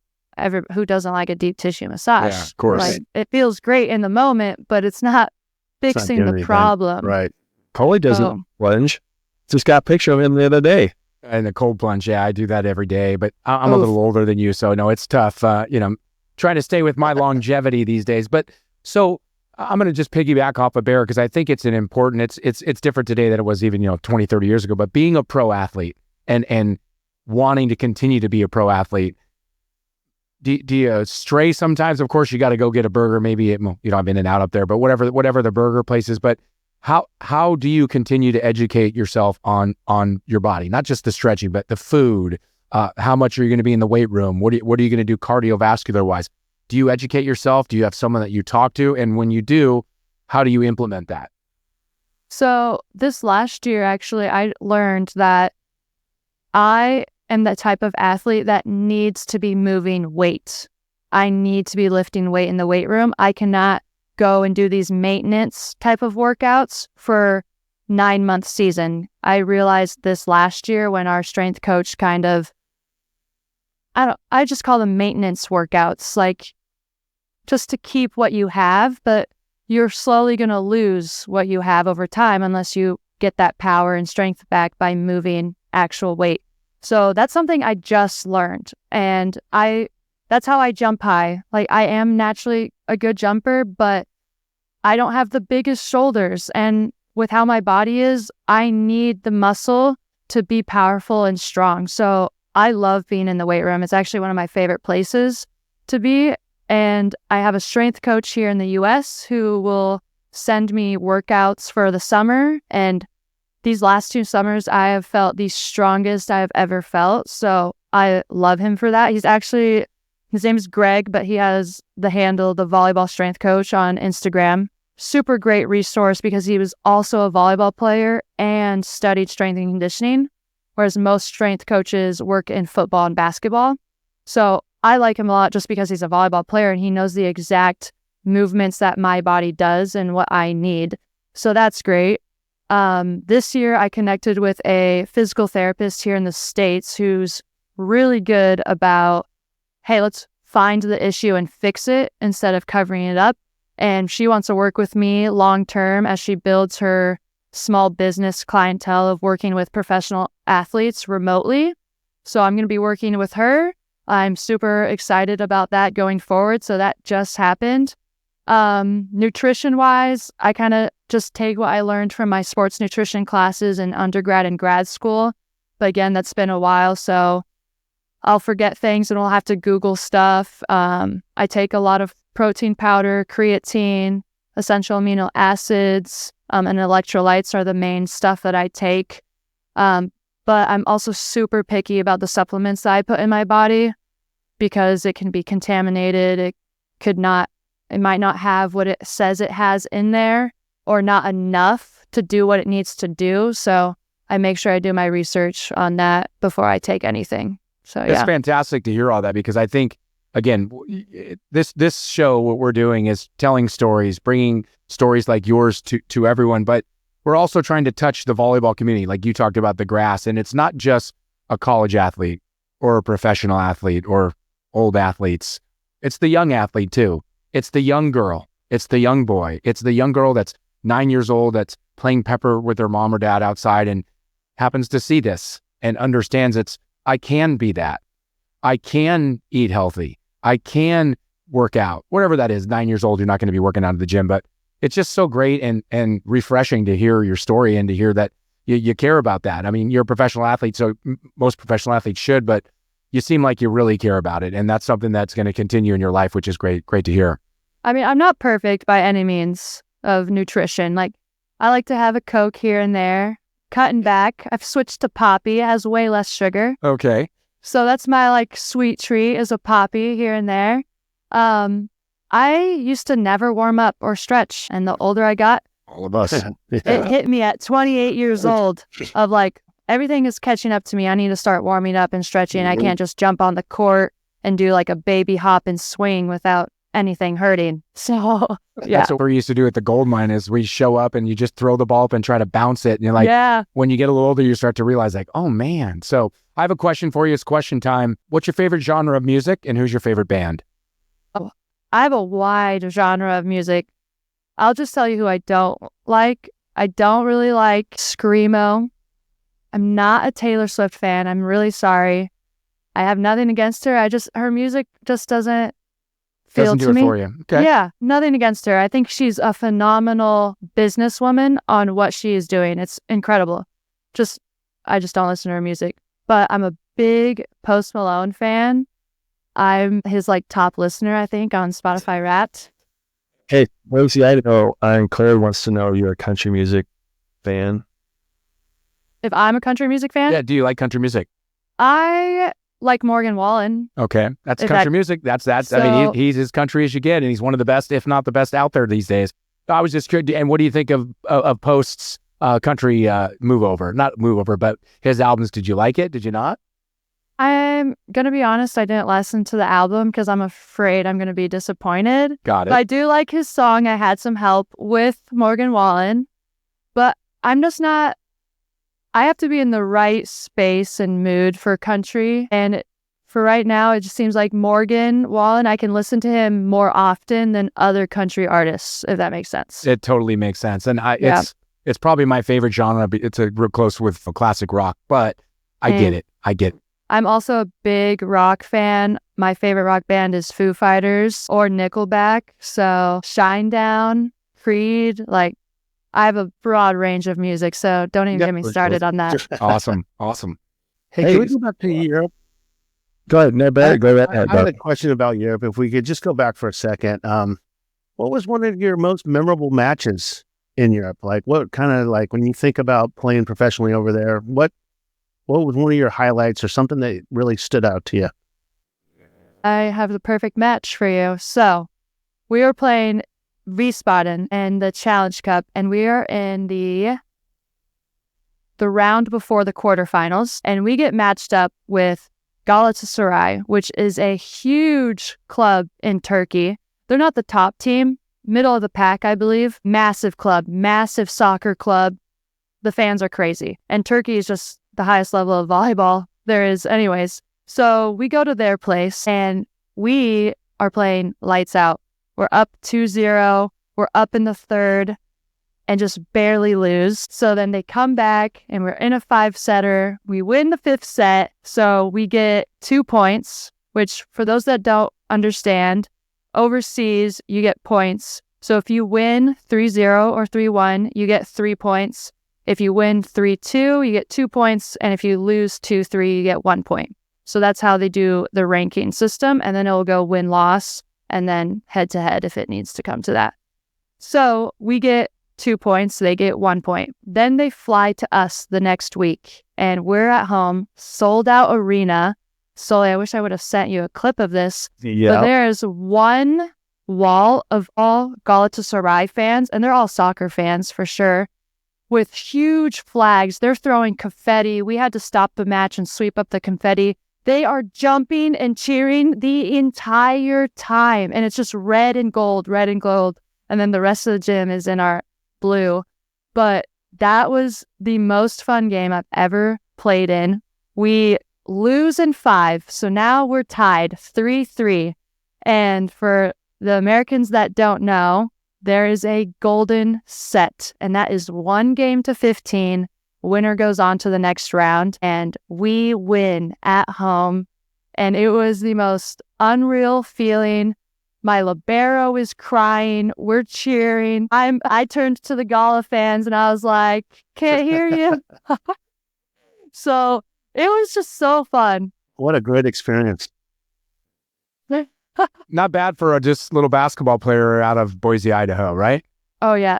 B: who doesn't like a deep tissue massage?
C: Yeah, of course.
B: Like, it feels great in the moment, but it's not fixing
E: doing
B: the
E: anything.
B: problem.
E: Right.
D: Coley doesn't
B: Oh.
D: plunge. Just got a picture of him the other day.
C: And the cold plunge, yeah, I do that every day. But I'm a
B: Oof.
C: little older than you, so no, it's tough. Trying to stay with my longevity these days. But so I'm going to just piggyback off of Bear because I think it's an important. It's different today than it was even 20, 30 years ago. But being a pro athlete and wanting to continue to be a pro athlete, do you stray sometimes? Of course, you got to go get a burger. Maybe I'm in and out up there, but whatever the burger place is. But how do you continue to educate yourself on your body, not just the stretching, but the food? How much are you going to be in the weight room? What are you going to do cardiovascular wise? Do you educate yourself? Do you have someone that you talk to? And when you do, how do you implement that?
B: So this last year, actually, I learned that I am the type of athlete that needs to be moving weight. I need to be lifting weight in the weight room. I cannot go and do these maintenance type of workouts for 9-month season. I realized this last year when our strength coach I just call them maintenance workouts, like just to keep what you have, but you're slowly going to lose what you have over time unless you get that power and strength back by moving actual weight. So that's something I just learned. And that's how I jump high. Like, I am naturally a good jumper, but I don't have the biggest shoulders. And with how my body is, I need the muscle to be powerful and strong. So I love being in the weight room. It's actually one of my favorite places to be. And I have a strength coach here in the US who will send me workouts for the summer. And these last 2 summers, I have felt the strongest I have ever felt. So I love him for that. His name is Greg, but he has the handle, the volleyball strength coach on Instagram. Super great resource because he was also a volleyball player and studied strength and conditioning, whereas most strength coaches work in football and basketball. So I like him a lot just because he's a volleyball player and he knows the exact movements that my body does and what I need. So that's great. This year I connected with a physical therapist here in the States who's really good about, hey, let's find the issue and fix it instead of covering it up. And she wants to work with me long term as she builds her small business clientele of working with professional athletes remotely. So I'm going to be working with her. I'm super excited about that going forward. So that just happened. Nutrition wise, I kind of just take what I learned from my sports nutrition classes in undergrad and grad school. But again, that's been a while. So I'll forget things and we'll have to Google stuff. I take a lot of protein powder, creatine, essential amino acids, and electrolytes are the main stuff that I take. But I'm also super picky about the supplements that I put in my body because it can be contaminated. It might not have what it says it has in there or not enough to do what it needs to do. So I make sure I do my research on that before I take anything. So
C: It's
B: yeah.
C: fantastic to hear all that because I think, again, this show, what we're doing is telling stories, bringing stories like yours to everyone, but we're also trying to touch the volleyball community. Like you talked about the grass, and it's not just a college athlete or a professional athlete or old athletes. It's the young athlete too. It's the young girl. It's the young boy. It's the young girl that's 9 years old that's playing pepper with her mom or dad outside and happens to see this and understands I can be that. I can eat healthy. I can work out, whatever that is. 9 years old, you're not going to be working out at the gym, but it's just so great and refreshing to hear your story and to hear that you care about that. I mean, you're a professional athlete, so most professional athletes should, but you seem like you really care about it. And that's something that's going to continue in your life, which is great to hear.
B: I mean, I'm not perfect by any means of nutrition. Like, I like to have a Coke here and there. Cutting back. I've switched to Poppy. It has way less sugar.
C: Okay.
B: So that's my like sweet treat is a Poppy here and there. I used to never warm up or stretch. And the older I got,
C: All of us.
B: it hit me at 28 years old of like, everything is catching up to me. I need to start warming up and stretching. I can't just jump on the court and do like a baby hop and swing without anything hurting. So yeah.
C: That's what we used to do at the gold mine is we show up and you just throw the ball up and try to bounce it. And you're like,
B: yeah.
C: When you get a little older, you start to realize like, oh man. So I have a question for you. It's question time. What's your favorite genre of music and who's your favorite band?
B: Oh, I have a wide genre of music. I'll just tell you who I don't like. I don't really like Screamo. I'm not a Taylor Swift fan. I'm really sorry. I have nothing against her. Her music just doesn't feel
C: Doesn't do
B: to
C: it
B: me.
C: for you. Okay.
B: Yeah, nothing against her. I think she's a phenomenal businesswoman on what she is doing. It's incredible. I just don't listen to her music. But I'm a big Post Malone fan. I'm his like top listener, I think, on Spotify Wrapped.
D: Hey, Rosie, I know, and Claire wants to know you're a country music fan.
B: If I'm a country music fan,
C: Yeah. Do you like country music?
B: I like Morgan Wallen.
C: Okay. That's
B: If
C: country
B: that-
C: music. That's that. I
B: So-
C: mean, he's as country as you get, and he's one of the best, if not the best out there these days. I was just curious. And what do you think of Post's country move over? Not move over, but his albums. Did you like it? Did you not?
B: I'm going to be honest, I didn't listen to the album because I'm afraid I'm going to be disappointed.
C: Got it.
B: But I do like his song, I Had Some Help, with Morgan Wallen. But I'm just not, I have to be in the right space and mood for country. And for right now, it just seems like Morgan Wallen, I can listen to him more often than other country artists, if that makes sense.
C: It totally makes sense, and
B: Yeah.
C: it's probably my favorite genre. But it's a real close with classic rock, but I get it. I get it.
B: I'm also a big rock fan. My favorite rock band is Foo Fighters or Nickelback. So Shinedown, Creed, like I have a broad range of music. So don't even
E: Yeah,
B: get me
E: for
B: started
E: sure.
B: on that.
C: Awesome.
E: Hey, can we go back to Europe?
D: Go ahead, Ned. Go
E: I
D: ahead.
E: had a question about Europe. If we could just go back for a second. What was one of your most memorable matches in Europe? Like what kind of like when you think about playing professionally over there, what was one of your highlights or something that really stood out to you?
B: I have the perfect match for you. So we were playing Wiesbaden in the Challenge Cup, and we are in the round before the quarterfinals, and we get matched up with Galatasaray, which is a huge club in Turkey. They're not the top team, middle of the pack, I believe. Massive club, massive soccer club. The fans are crazy. And Turkey is just the highest level of volleyball there is anyways. So we go to their place and we are playing lights out. We're up 2-0. We're up in the third and just barely lose. So then they come back and we're in a 5-setter. We win the 5th set. So we get 2 points, which for those that don't understand, overseas, you get points. So if you win 3-0 or 3-1, you get 3 points. If you win 3-2, you get 2 points. And if you lose 2-3, you get 1 point. So that's how they do the ranking system. And then it'll go win-loss and then head-to-head if it needs to come to that. So we get 2 points. They get 1 point. Then they fly to us the next week. And we're at home, sold out arena. Sully, I wish I would have sent you a clip of this.
D: Yeah.
B: But there's one wall of all Galatasaray fans, and they're all soccer fans for sure, with huge flags. They're throwing confetti. We had to stop the match and sweep up the confetti. They are jumping and cheering the entire time. And it's just red and gold. And then the rest of the gym is in our blue. But that was the most fun game I've ever played in. We lose in 5. So now we're tied 3-3. And for the Americans that don't know, there is a golden set, and that is 1 game to 15. Winner goes on to the next round, and we win at home. And it was the most unreal feeling. My libero is crying. We're cheering. I turned to the Gala fans and I was like, can't hear you. So it was just so fun.
E: What a great experience.
C: Not bad for a just little basketball player out of Boise, Idaho, right?
B: Oh yeah.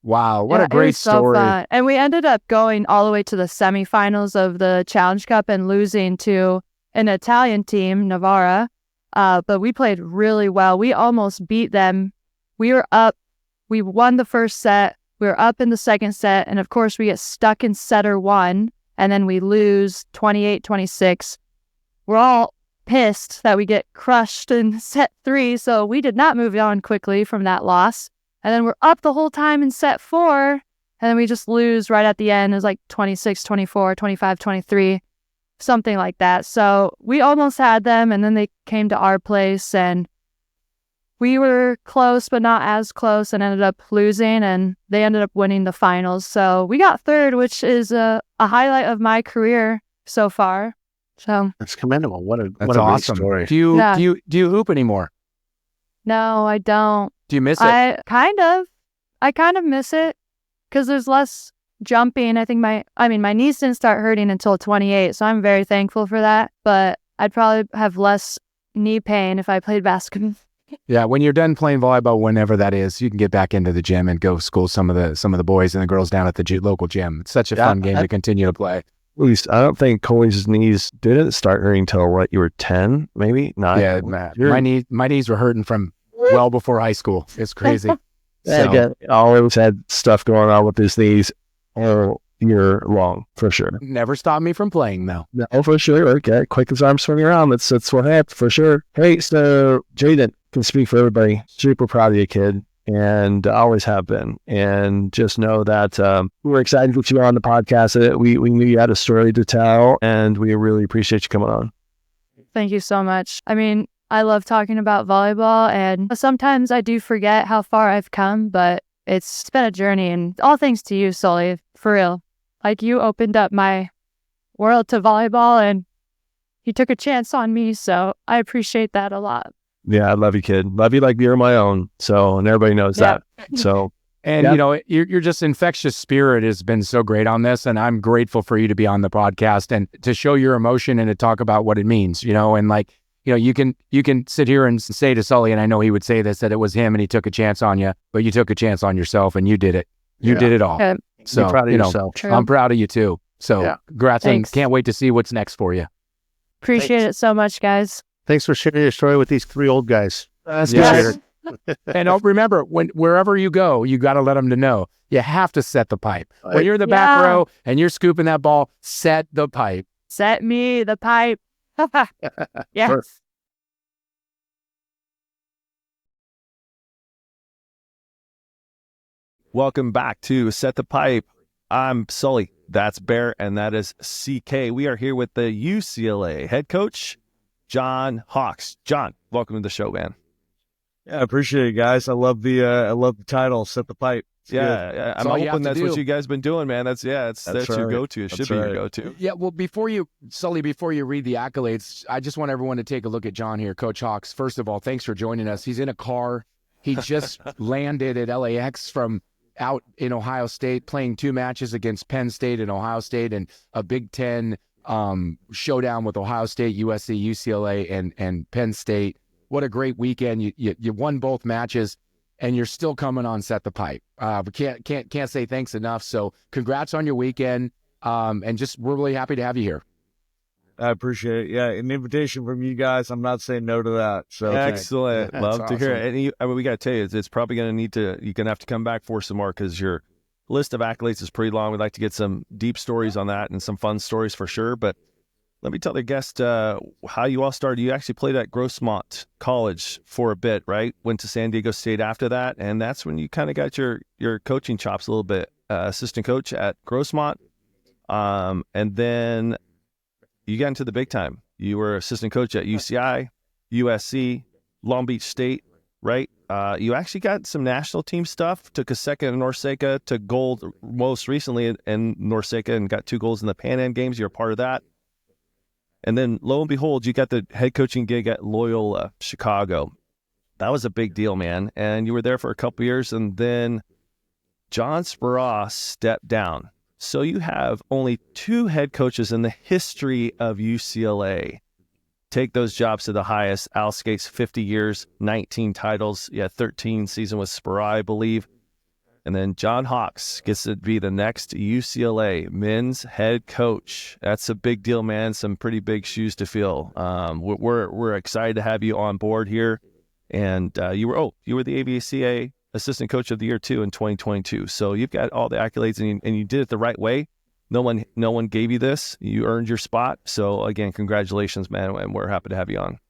C: Wow, what
B: Yeah,
C: a great
B: it was
C: story.
B: So fun. And we ended up going all the way to the semifinals of the Challenge Cup and losing to an Italian team, Novara. But we played really well. We almost beat them. We were up. We won the first set. We were up in the second set. And of course, we get stuck in setter one. And then we lose 28-26. We're all pissed that we get crushed in set three. So we did not move on quickly from that loss. And then we're up the whole time in set four. And then we just lose right at the end. It was like 26-24, 25-23. Something like that. So we almost had them, and then they came to our place, and we were close, but not as close, and ended up losing, and they ended up winning the finals. So we got third, which is a highlight of my career so far. So
E: That's commendable. What a
C: Awesome.
E: great story.
C: Do you
B: Yeah.
C: do you hoop anymore?
B: no, I don't.
C: Do you miss it?
B: I kind of miss it because there's less jumping. I think my knees didn't start hurting until 28, so I'm very thankful for that. But I'd probably have less knee pain if I played basketball.
C: Yeah, when you're done playing volleyball, whenever that is, you can get back into the gym and go school some of the boys and the girls down at the local gym. It's such a fun game to continue to play.
D: At least I don't think Coley's knees didn't start hurting until what, you were 10, maybe 9.
C: Yeah, my knees were hurting from well before high school. It's crazy.
D: Again, always had stuff going on with his knees all year long, for sure.
C: Never stopped me from playing though.
D: No, for sure. Okay, quick as arms swinging around. That's what happened for sure. Hey, so Jaden can speak for everybody. Super proud of you, kid, and always have been. And just know that we were excited to get you on the podcast. We knew you had a story to tell, and we really appreciate you coming on.
B: Thank you so much. I mean, I love talking about volleyball, and sometimes I do forget how far I've come, but it's been a journey, and all thanks to you, Sully, for real. Like, you opened up my world to volleyball, and you took a chance on me, so I appreciate that a lot.
D: Yeah, I love you, kid. Love you like you're my own. So, and everybody knows that. So,
C: and you know, you're just infectious spirit has been so great on this, and I'm grateful for you to be on the podcast and to show your emotion and to talk about what it means, you know, and like, you know, you can sit here and say to Sully, and I know he would say this, that it was him and he took a chance on you, but you took a chance on yourself and you did it. You did it all.
B: Yeah.
C: So,
E: Be proud of yourself.
B: True.
C: I'm proud of you too. So congrats, and
B: Thanks.
C: can't wait to see what's next for you.
B: Appreciate it so much, guys.
E: Thanks for sharing your story with these three old guys.
C: That's
B: Yes.
C: And remember, wherever you go, you got to let them to know you have to set the pipe. When you're in the back
B: Yeah.
C: row and you're scooping that ball, set the pipe.
B: Set me the pipe. Yes.
E: Perfect.
A: Welcome back to Set the Pipe. I'm Sully. That's Bear, and that is CK. We are here with the UCLA head coach, John Hawks. John, welcome to the show, man.
F: Yeah, I appreciate it, guys. I love the title, Set the Pipe. It's good.
A: Yeah, I'm
C: all you have
A: hoping
C: to
A: that's
C: do.
A: what you guys been doing, man. That's your
F: right.
A: go-to. It should
F: That's
A: be your
F: right.
A: go-to.
C: Yeah, well, before you read the accolades, I just want everyone to take a look at John here, Coach Hawks. First of all, thanks for joining us. He's in a car. He just landed at LAX from out in Ohio State, playing 2 matches against Penn State and Ohio State, and a Big Ten showdown with Ohio State, USC, UCLA, and Penn State. What a great weekend! You won both matches, and you're still coming on Set the Pipe. We can't say thanks enough. So congrats on your weekend, and just we're really happy to have you here.
F: I appreciate it. Yeah, an invitation from you guys. I'm not saying no to that. So
A: Excellent.
F: That's
A: Love to hear
F: awesome.
A: it. And we got to tell you, it's probably going to you're going to have to come back for some more because your list of accolades is pretty long. We'd like to get some deep stories on that and some fun stories for sure. But let me tell the guest how you all started. You actually played at Grossmont College for a bit, right? Went to San Diego State after that. And that's when you kind of got your coaching chops a little bit. Assistant coach at Grossmont. And then you got into the big time. You were assistant coach at UCI, USC, Long Beach State, right? You actually got some national team stuff, took a second in NORCECA, took gold most recently in NORCECA and got 2 golds in the Pan Am Games. You're a part of that. And then lo and behold, you got the head coaching gig at Loyola Chicago. That was a big deal, man. And you were there for a couple years, and then John Speraw stepped down. So you have only 2 head coaches in the history of UCLA take those jobs to the highest. Al Skate's 50 years, 19 titles. 13 season with Speraw, I believe. And then John Hawks gets to be the next UCLA men's head coach. That's a big deal, man. Some pretty big shoes to fill. We're excited to have you on board here. And you were the ABCA Assistant Coach of the Year too in 2022. So you've got all the accolades, and you did it the right way. No one gave you this. You earned your spot. So again, congratulations, man. And we're happy to have you on.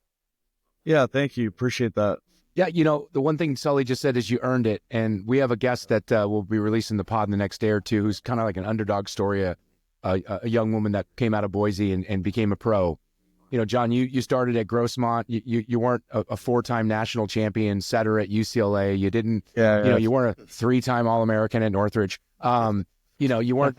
F: Yeah, thank you. Appreciate that.
C: Yeah, the one thing Sully just said is you earned it. And we have a guest that will be releasing the pod in the next day or two who's kind of like an underdog story, a young woman that came out of Boise and became a pro. John, you started at Grossmont. You weren't a 4-time national champion setter at UCLA. You didn't, you weren't a 3-time All-American at Northridge. You weren't,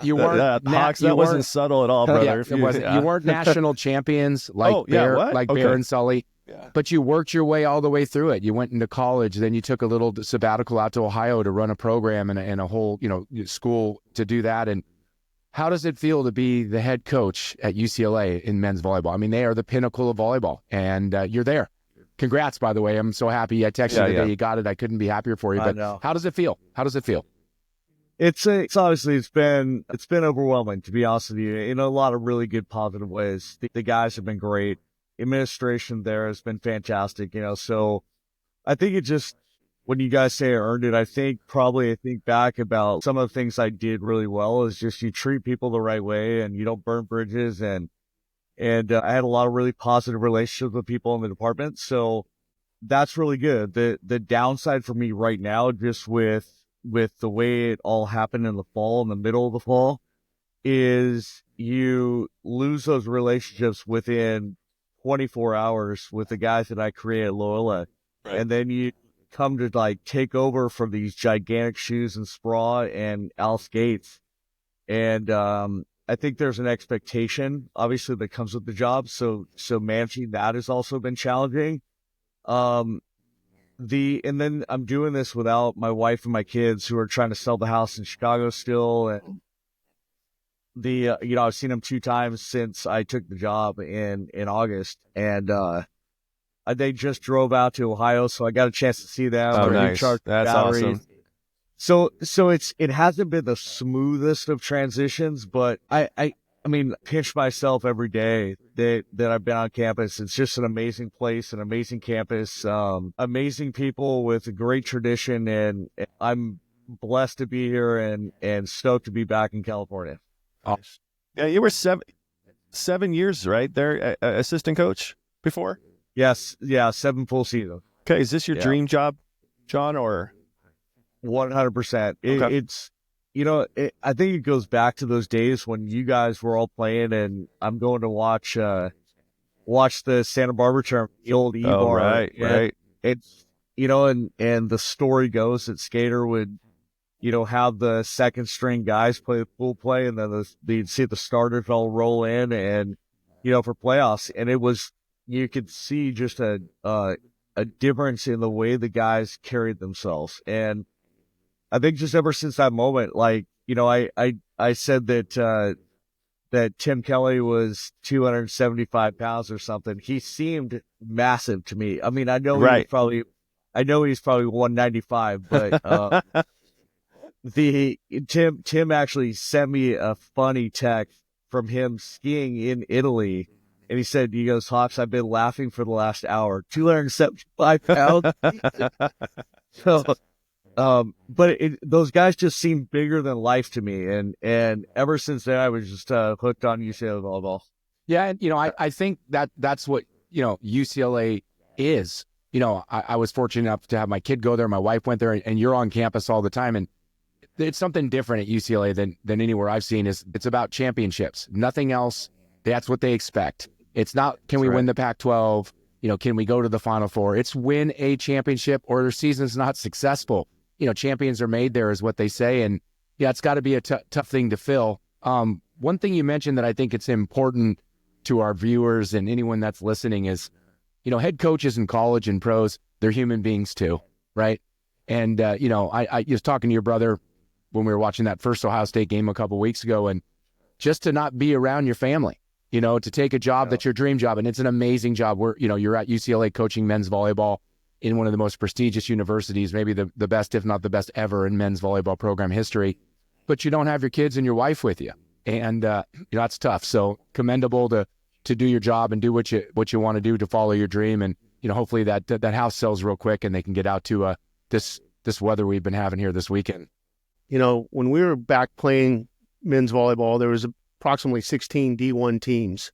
C: you weren't,
A: Hawks, that wasn't subtle at all, brother.
C: Yeah, it wasn't. You weren't national champions like Bear and Sully. Yeah. But you worked your way all the way through it. You went into college, then you took a little sabbatical out to Ohio to run a program and a whole, school to do that. And how does it feel to be the head coach at UCLA in men's volleyball? I mean, they are the pinnacle of volleyball, and you're there. Congrats, by the way. I'm so happy. I texted you the day you got it. I couldn't be happier for you. But how does it feel? How does it feel?
F: It's obviously it's been overwhelming, to be honest with you, in a lot of really good positive ways. The guys have been great. Administration there has been fantastic, so I think it just, when you guys say I earned it, I think back about some of the things I did really well is just you treat people the right way and you don't burn bridges, and I had a lot of really positive relationships with people in the department, so that's really good. The downside for me right now, just with the way it all happened in the middle of the fall, is you lose those relationships within 24 hours with the guys that I created at Loyola. Right. And then you come to take over from these gigantic shoes and Speraw and Al Skates. And I think there's an expectation, obviously, that comes with the job. So managing that has also been challenging. And then I'm doing this without my wife and my kids, who are trying to sell the house in Chicago still. And I've seen them 2 times since I took the job in August, and they just drove out to Ohio, so I got a chance to see them.
A: Oh, nice. That's batteries. Awesome.
F: So it hasn't been the smoothest of transitions, but I mean, pinch myself every day that I've been on campus. It's just an amazing place, an amazing campus, amazing people with a great tradition, and I'm blessed to be here and stoked to be back in California.
A: Oh. Yeah, you were 7 years, right? There, assistant coach before?
F: Yes. Yeah, 7 full seasons.
A: Okay, is this your dream job, John, or?
F: 100%.
A: Okay.
F: It's, I think it goes back to those days when you guys were all playing, and I'm going to watch the Santa Barbara term, the old E-bar.
A: Oh, right.
F: It's, and the story goes that Skater would, have the second string guys play the full play, and then you'd see the starters all roll in and, for playoffs. And you could see just a difference in the way the guys carried themselves. And I think just ever since that moment, I said that Tim Kelly was 275 pounds or something. He seemed massive to me. I mean, I know he's probably 195, but, Tim actually sent me a funny text from him skiing in Italy, and he goes, Hawks, I've been laughing for the last hour. 275 pounds. So, but those guys just seem bigger than life to me, and ever since then I was just hooked on UCLA volleyball.
C: Yeah, and I think that's what UCLA is. I was fortunate enough to have my kid go there. My wife went there, and you're on campus all the time, and it's something different at UCLA than anywhere I've seen. It's about championships. Nothing else. That's what they expect. It's not, can we win the Pac-12? Can we go to the Final Four? It's win a championship, or their season's not successful. Champions are made there, is what they say. And yeah, it's got to be a tough thing to fill. One thing you mentioned that I think it's important to our viewers and anyone that's listening is, head coaches in college and pros, they're human beings too, right? And, I was talking to your brother when we were watching that first Ohio State game a couple weeks ago, and just to not be around your family, to take a job that's your dream job. And it's an amazing job where, you're at UCLA coaching men's volleyball in one of the most prestigious universities, maybe the best, if not the best ever in men's volleyball program history, but you don't have your kids and your wife with you. And, that's tough. So commendable to do your job and do what you want to do to follow your dream. And, hopefully that house sells real quick and they can get out to this weather we've been having here this weekend.
E: When we were back playing men's volleyball, there was approximately 16 D1 teams.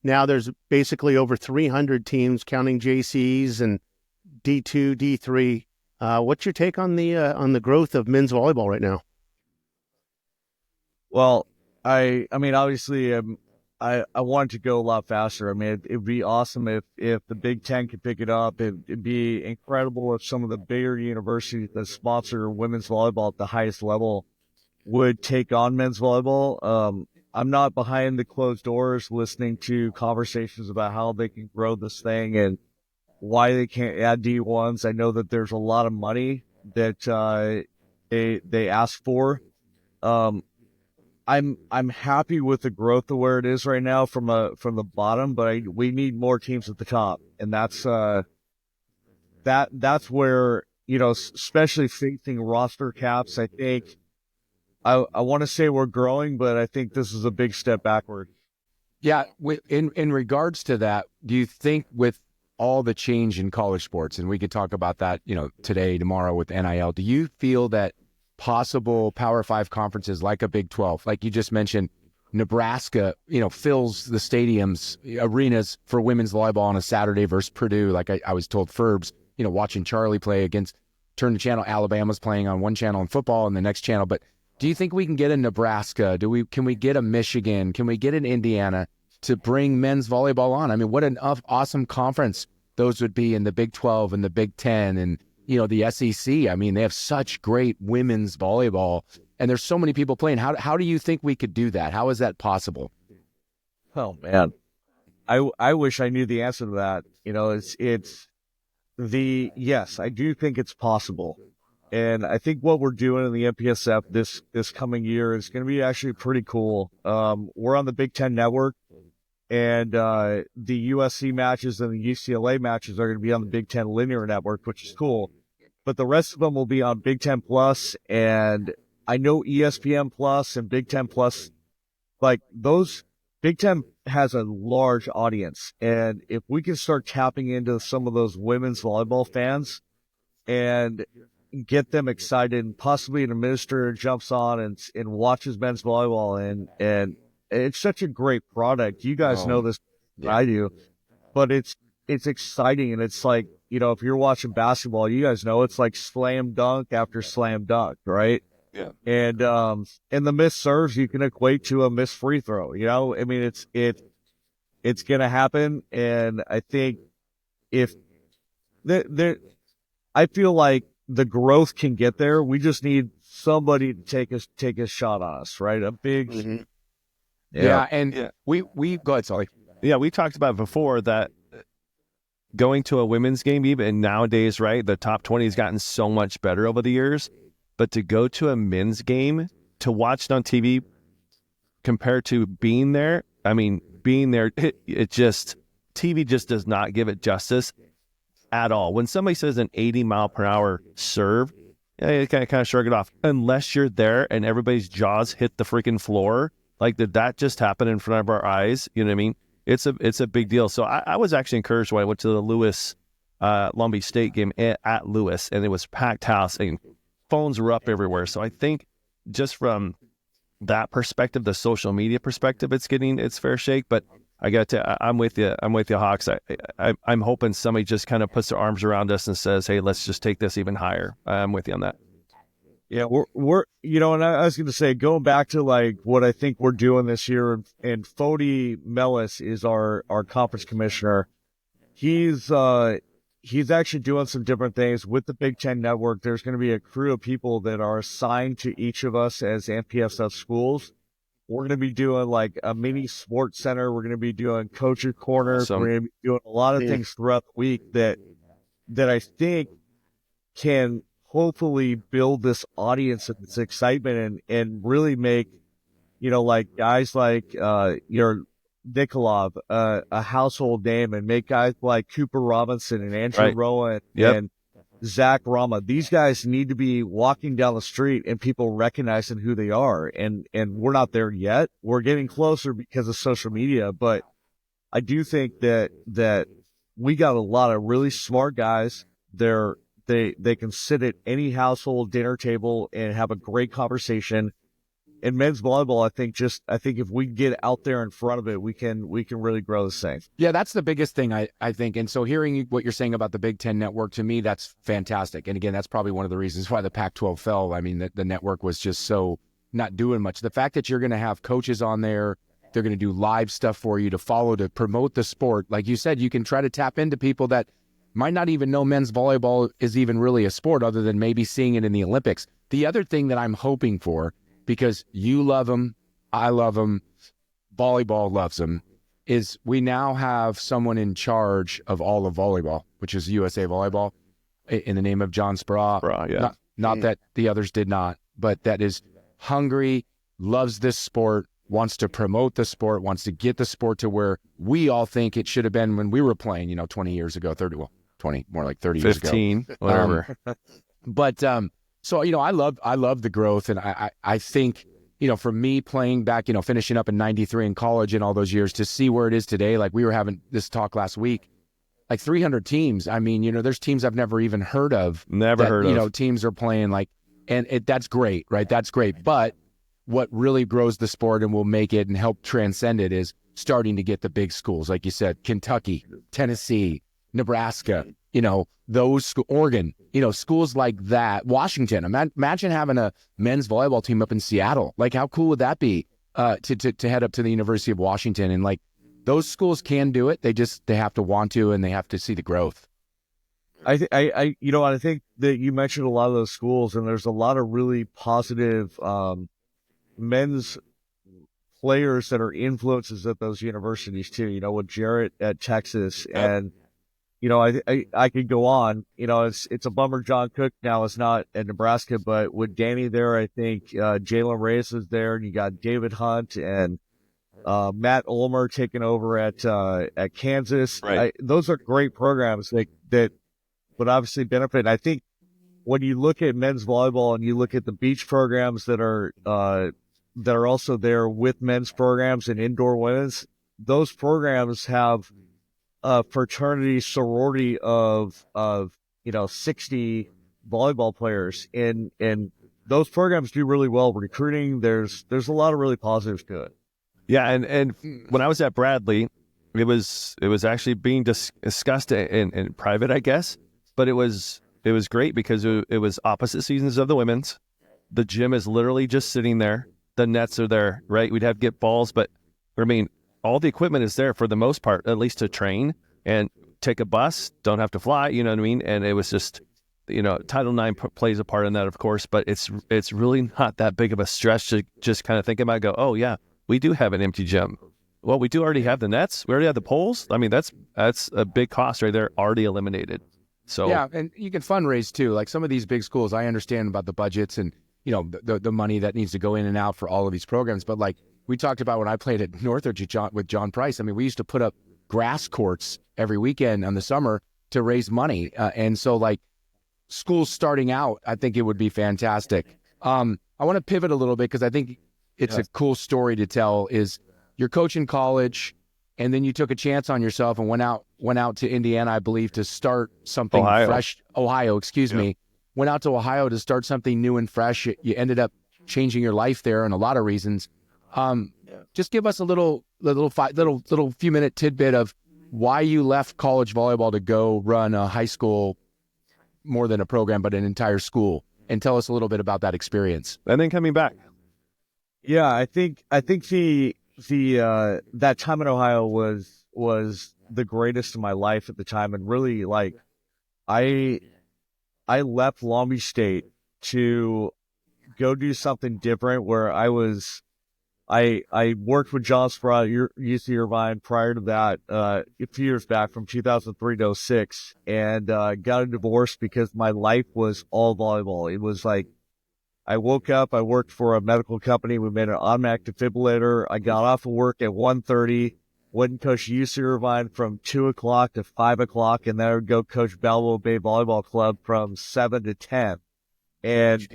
E: Now there's basically over 300 teams, counting JCs and D2, D3. What's your take on the growth of men's volleyball right now?
F: Well, I mean, obviously, I want it to go a lot faster. I mean, it'd be awesome if the Big Ten could pick it up. It'd be incredible if some of the bigger universities that sponsor women's volleyball at the highest level would take on men's volleyball. I'm not behind the closed doors listening to conversations about how they can grow this thing and why they can't add D1s. I know that there's a lot of money that they ask for. I'm happy with the growth of where it is right now from the bottom, but we need more teams at the top, and that's where, especially facing roster caps. I think I want to say we're growing, but I think this is a big step backward.
C: Yeah, in regards to that, do you think with all the change in college sports, and we could talk about that, today, tomorrow with NIL, do you feel that possible Power 5 conferences like a Big 12, like you just mentioned, Nebraska, fills the stadiums, arenas for women's volleyball on a Saturday versus Purdue, like I was told Ferbs, watching Charlie play against, turn the channel, Alabama's playing on one channel in football and the next channel. But do you think we can get a Nebraska? Can we get a Michigan? Can we get an Indiana to bring men's volleyball on? I mean, what an awesome conference those would be in the Big 12 and the Big 10 and the SEC. I mean, they have such great women's volleyball, and there's so many people playing. How do you think we could do that? How is that possible?
F: Oh man, I wish I knew the answer to that. Yes, I do think it's possible, and I think what we're doing in the MPSF this coming year is going to be actually pretty cool. We're on the Big Ten Network, and the USC matches and the UCLA matches are going to be on the Big Ten Linear Network, which is cool. But the rest of them will be on Big Ten Plus, and I know ESPN Plus and Big Ten Plus, like those. Big Ten has a large audience, and if we can start tapping into some of those women's volleyball fans and get them excited, and possibly an administrator jumps on and watches men's volleyball, and it's such a great product. You guys know this, yeah. I do, but it's exciting, and it's like, if you're watching basketball, you guys know it's like slam dunk after slam dunk, right?
A: Yeah.
F: And the missed serves you can equate to a missed free throw. I mean, it's gonna happen, and I think if I feel like the growth can get there. We just need somebody to take a shot on us, right? A big,
A: Mm-hmm.
C: We go ahead, Sully.
A: Yeah, we talked about before that going to a women's game, even nowadays, right? The top 20 has gotten so much better over the years. But to go to a men's game, to watch it on TV compared to being there, I mean, being there, TV just does not give it justice at all. When somebody says an 80-mile-per-hour serve, you kind of shrug it off. Unless you're there and everybody's jaws hit the freaking floor, like did that just happen in front of our eyes? You know what I mean? It's a big deal. So I was actually encouraged when I went to the Lewis Long Beach State game at Lewis, and it was packed house and phones were up everywhere. So I think just from that perspective, the social media perspective, it's getting its fair shake. But I'm with you. I'm with you, Hawks. I'm hoping somebody just kind of puts their arms around us and says, "Hey, let's just take this even higher." I'm with you on that.
F: Yeah, we're and I was going to say, going back to like what I think we're doing this year, and Fody Mellis is our conference commissioner. He's actually doing some different things with the Big Ten Network. There's going to be a crew of people that are assigned to each of us as MPSF schools, We're going to be doing like a mini sports center. We're going to be doing coaches corner.
A: Awesome.
F: We're going to be doing a lot of things throughout the week that I think can hopefully build this audience and this excitement and really make, like guys like your Nikolov a household name, and make guys like Cooper Robinson and Andrew
A: Right.
F: Rowan
A: Yep.
F: and Zach Rama. These guys need to be walking down the street and people recognizing who they are. And we're not there yet. We're getting closer because of social media, but I do think that we got a lot of really smart guys. They can sit at any household dinner table and have a great conversation. In men's volleyball, I think if we get out there in front of it, we can really grow this thing.
C: Yeah, that's the biggest thing, I think. And so hearing what you're saying about the Big Ten network, to me, that's fantastic. And again, that's probably one of the reasons why the Pac-12 fell. I mean, the network was just so not doing much. The fact that you're going to have coaches on there, they're going to do live stuff for you to follow, to promote the sport. Like you said, you can try to tap into people that might not even know men's volleyball is even really a sport other than maybe seeing it in the Olympics. The other thing that I'm hoping for, because you love them, I love them, volleyball loves them, is we now have someone in charge of all of volleyball, which is USA Volleyball, in the name of John Speraw.
A: Yeah.
C: Not that the others did not, but that is hungry, loves this sport, wants to promote the sport, wants to get the sport to where we all think it should have been when we were playing, 20 years ago, 20, more like 30 years ago.
A: 15, whatever.
C: But so, I love the growth. And I think, for me playing back, finishing up in 93 in college and all those years, to see where it is today, like we were having this talk last week, like 300 teams. I mean, there's teams I've never even heard of.
A: Never heard of.
C: Teams are playing and that's great, right? That's great. But what really grows the sport and will make it and help transcend it is starting to get the big schools. Like you said, Kentucky, Tennessee, Nebraska, Oregon, schools like that, Washington. Imagine having a men's volleyball team up in Seattle. Like, how cool would that be to head up to the University of Washington? And like, those schools can do it. They have to want to, and they have to see the growth.
F: I think that you mentioned a lot of those schools, and there's a lot of really positive men's players that are influences at those universities too. With Jarrett at Texas, and I could go on. It's a bummer John Cook now is not at Nebraska, but with Danny there, I think Jalen Reyes is there, and you got David Hunt and Matt Ulmer taking over at Kansas.
A: Right.
F: Those are great programs that would obviously benefit. And I think when you look at men's volleyball and you look at the beach programs that are also there with men's programs and indoor women's, those programs have a fraternity sorority of 60 volleyball players, and those programs do really well recruiting. There's a lot of really positives to it.
A: Yeah, and when I was at Bradley, it was actually being discussed in private, I guess, but it was great because it was opposite seasons of the women's. The gym is literally just sitting there. The nets are there, right? We'd have to get balls, but I mean, all the equipment is there for the most part, at least to train and take a bus, don't have to fly, you know what I mean? And it was just, Title IX plays a part in that, of course, but it's really not that big of a stretch to just kind of think about, go, oh yeah, we do have an empty gym. Well, we do already have the nets. We already have the poles. I mean, that's a big cost right there, already eliminated. So
C: yeah, and you can fundraise too. Like some of these big schools, I understand about the budgets and the money that needs to go in and out for all of these programs. But like we talked about when I played at Northridge with John Price, I mean, we used to put up grass courts every weekend in the summer to raise money. And so like schools starting out, I think it would be fantastic. I want to pivot a little bit because I think it's a cool story to tell. Is you're coaching college, and then you took a chance on yourself and went out to Indiana, I believe, to start something fresh. Ohio, excuse me. Went out to Ohio to start something new and fresh. You ended up changing your life there, and a lot of reasons. Just give us a little few minute tidbit of why you left college volleyball to go run a high school, more than a program, but an entire school, and tell us a little bit about that experience.
A: And then coming back.
F: Yeah, I think the that time in Ohio was the greatest of my life at the time, and really like I left Long Beach State to go do something different where I was I worked with John Sprout at UC Irvine prior to that, a few years back from 2003 to '06, and got a divorce because my life was all volleyball. It was like I woke up, I worked for a medical company. We made an automatic defibrillator. I got off of work at 1:30, went and coached UC Irvine from 2 o'clock to 5 o'clock, and then I would go coach Balboa Bay Volleyball Club from 7 to 10. And,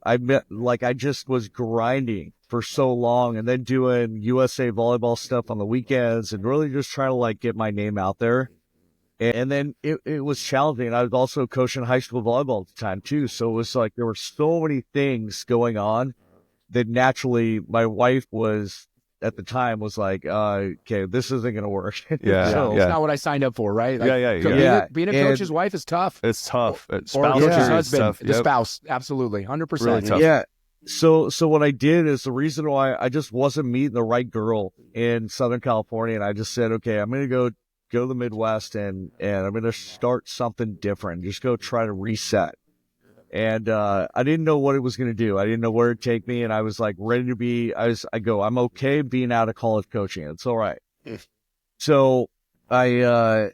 F: I just was grinding for so long and then doing USA volleyball stuff on the weekends and really just trying to get my name out there. And then it was challenging. I was also coaching high school volleyball at the time too. So it was there were so many things going on that naturally my wife was at the time was like, okay, this isn't going to work.
A: Yeah.
F: So,
C: It's not what I signed up for, right? Being a coach's wife is tough.
A: It's tough.
C: Or
A: Spouse
C: coach's
A: is
C: husband,
A: tough.
C: the spouse. Absolutely. 100%.
A: Really tough.
F: yeah. So what I did is the reason why I just wasn't meeting the right girl in Southern California. And I just said, okay, I'm going to go to the Midwest and I'm going to start something different. Just go try to reset. And, I didn't know what it was going to do. I didn't know where it'd take me. And I was ready to be, I'm okay being out of college coaching. It's all right. So I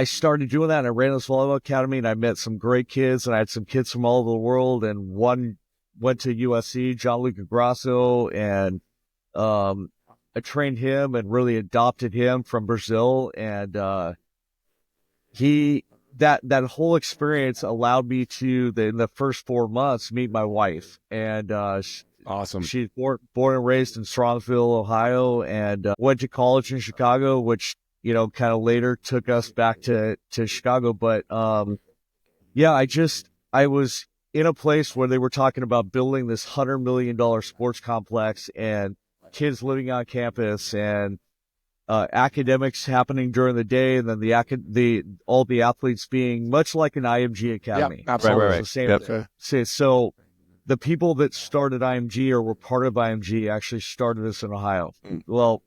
F: started doing that and I ran this volleyball academy and I met some great kids and I had some kids from all over the world and one went to USC, Gianluca Grasso, and, I trained him and really adopted him from Brazil. And, that whole experience allowed me to, in the first 4 months, meet my wife. And,
C: Awesome.
F: she's born and raised in Strongsville, Ohio, and, went to college in Chicago, which, kind of later took us back to Chicago. But, I was in a place where they were talking about building this $100 million sports complex and kids living on campus and academics happening during the day, and then all the athletes being much like an IMG academy.
C: Yep, absolutely.
F: Right. The same. So the people that started IMG or were part of IMG actually started this in Ohio. Well,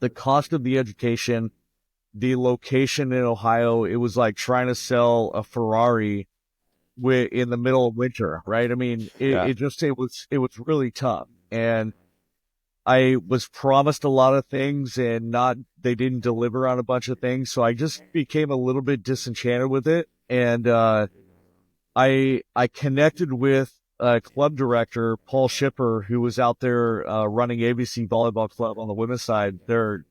F: the cost of the education, the location in Ohio, it was like trying to sell a Ferrari in the middle of winter, right? I mean, it was really tough. And I was promised a lot of things and they didn't deliver on a bunch of things. So I just became a little bit disenchanted with it. And, I connected with a club director, Paul Schipper, who was out there, running ABC Volleyball Club on the women's side. They're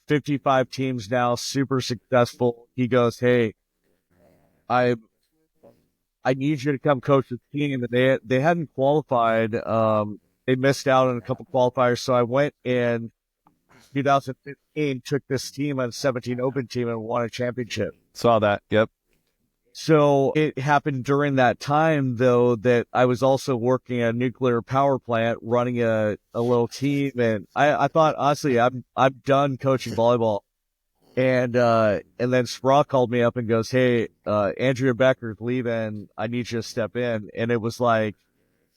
F: 55 teams now, super successful. He goes, "Hey, I need you to come coach the team." And they hadn't qualified. They missed out on a couple qualifiers. So I went in 2015, took this team on 17 Open team and won a championship.
A: Saw that. Yep.
F: So it happened during that time, though, that I was also working at a nuclear power plant, running a little team. And I thought, honestly, I'm done coaching volleyball. And then Sprout called me up and goes, "Hey, Andrea Becker's leaving. I need you to step in." And it was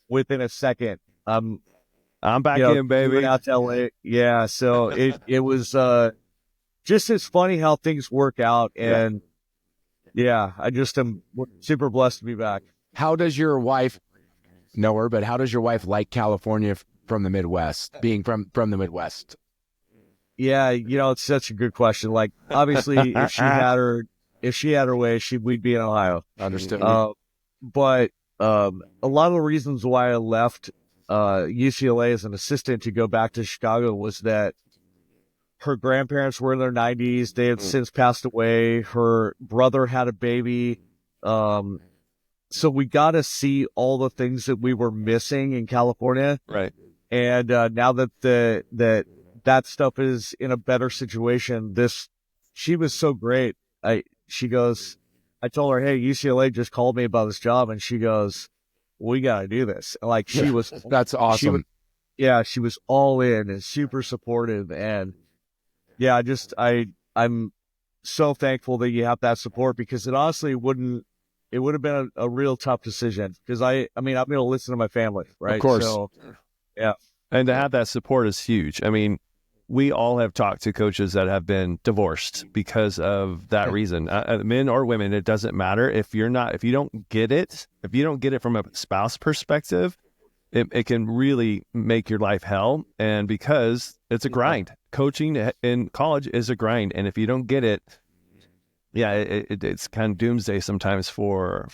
F: within a second, I'm
A: back in, baby.
F: moving out to LA. Yeah. So it was, just as funny how things work out. And I just am super blessed to be back.
C: How does your wife know her, but how does your wife like California from the Midwest, being from the Midwest?
F: Yeah. it's such a good question. Obviously if she had her way, we'd be in Ohio.
C: Understood.
F: But, a lot of the reasons why I left, UCLA as an assistant to go back to Chicago was that her grandparents were in their 90s. They had since passed away. Her brother had a baby. So we got to see all the things that we were missing in California.
A: Right.
F: And, now that that stuff is in a better situation, she was so great. I told her, "Hey, UCLA just called me about this job." And she goes, "We got to do this." She was,
C: that's awesome.
F: She was all in and super supportive. And I'm so thankful that you have that support, because it honestly would have been a real tough decision, because I'm going to listen to my family, right?
C: Of course.
F: So, yeah.
A: And to have that support is huge. I mean, we all have talked to coaches that have been divorced because of that reason. Men or women, it doesn't matter. If you don't get it from a spouse perspective, it can really make your life hell. And because it's a grind, coaching in college is a grind. And if you don't get it, yeah, it's kind of doomsday sometimes for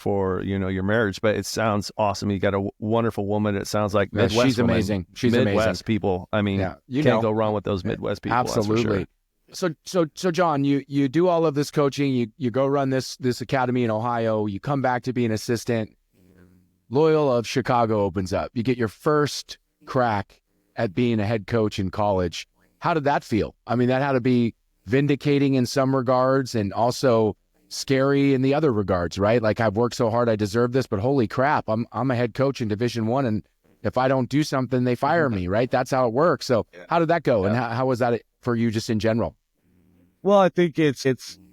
A: your marriage. But it sounds awesome. You got a wonderful woman. It sounds like
C: Yeah,
A: Midwest
C: she's
A: woman.
C: amazing. She's
A: Midwest
C: amazing.
A: people. I mean,
C: Yeah,
A: can't go wrong with those Midwest people.
C: Absolutely.
A: That's for
C: So John, you do all of this coaching. You go run this academy in Ohio. You come back to be an assistant. Loyola of Chicago opens up. You get your first crack at being a head coach in college. How did that feel? I mean, that had to be vindicating in some regards and also scary in the other regards, right? Like, I've worked so hard, I deserve this, but holy crap, I'm a head coach in Division I, and if I don't do something, they fire me, right? That's how it works. So how did that go? And how was that for you just in general?
F: Well, I think it's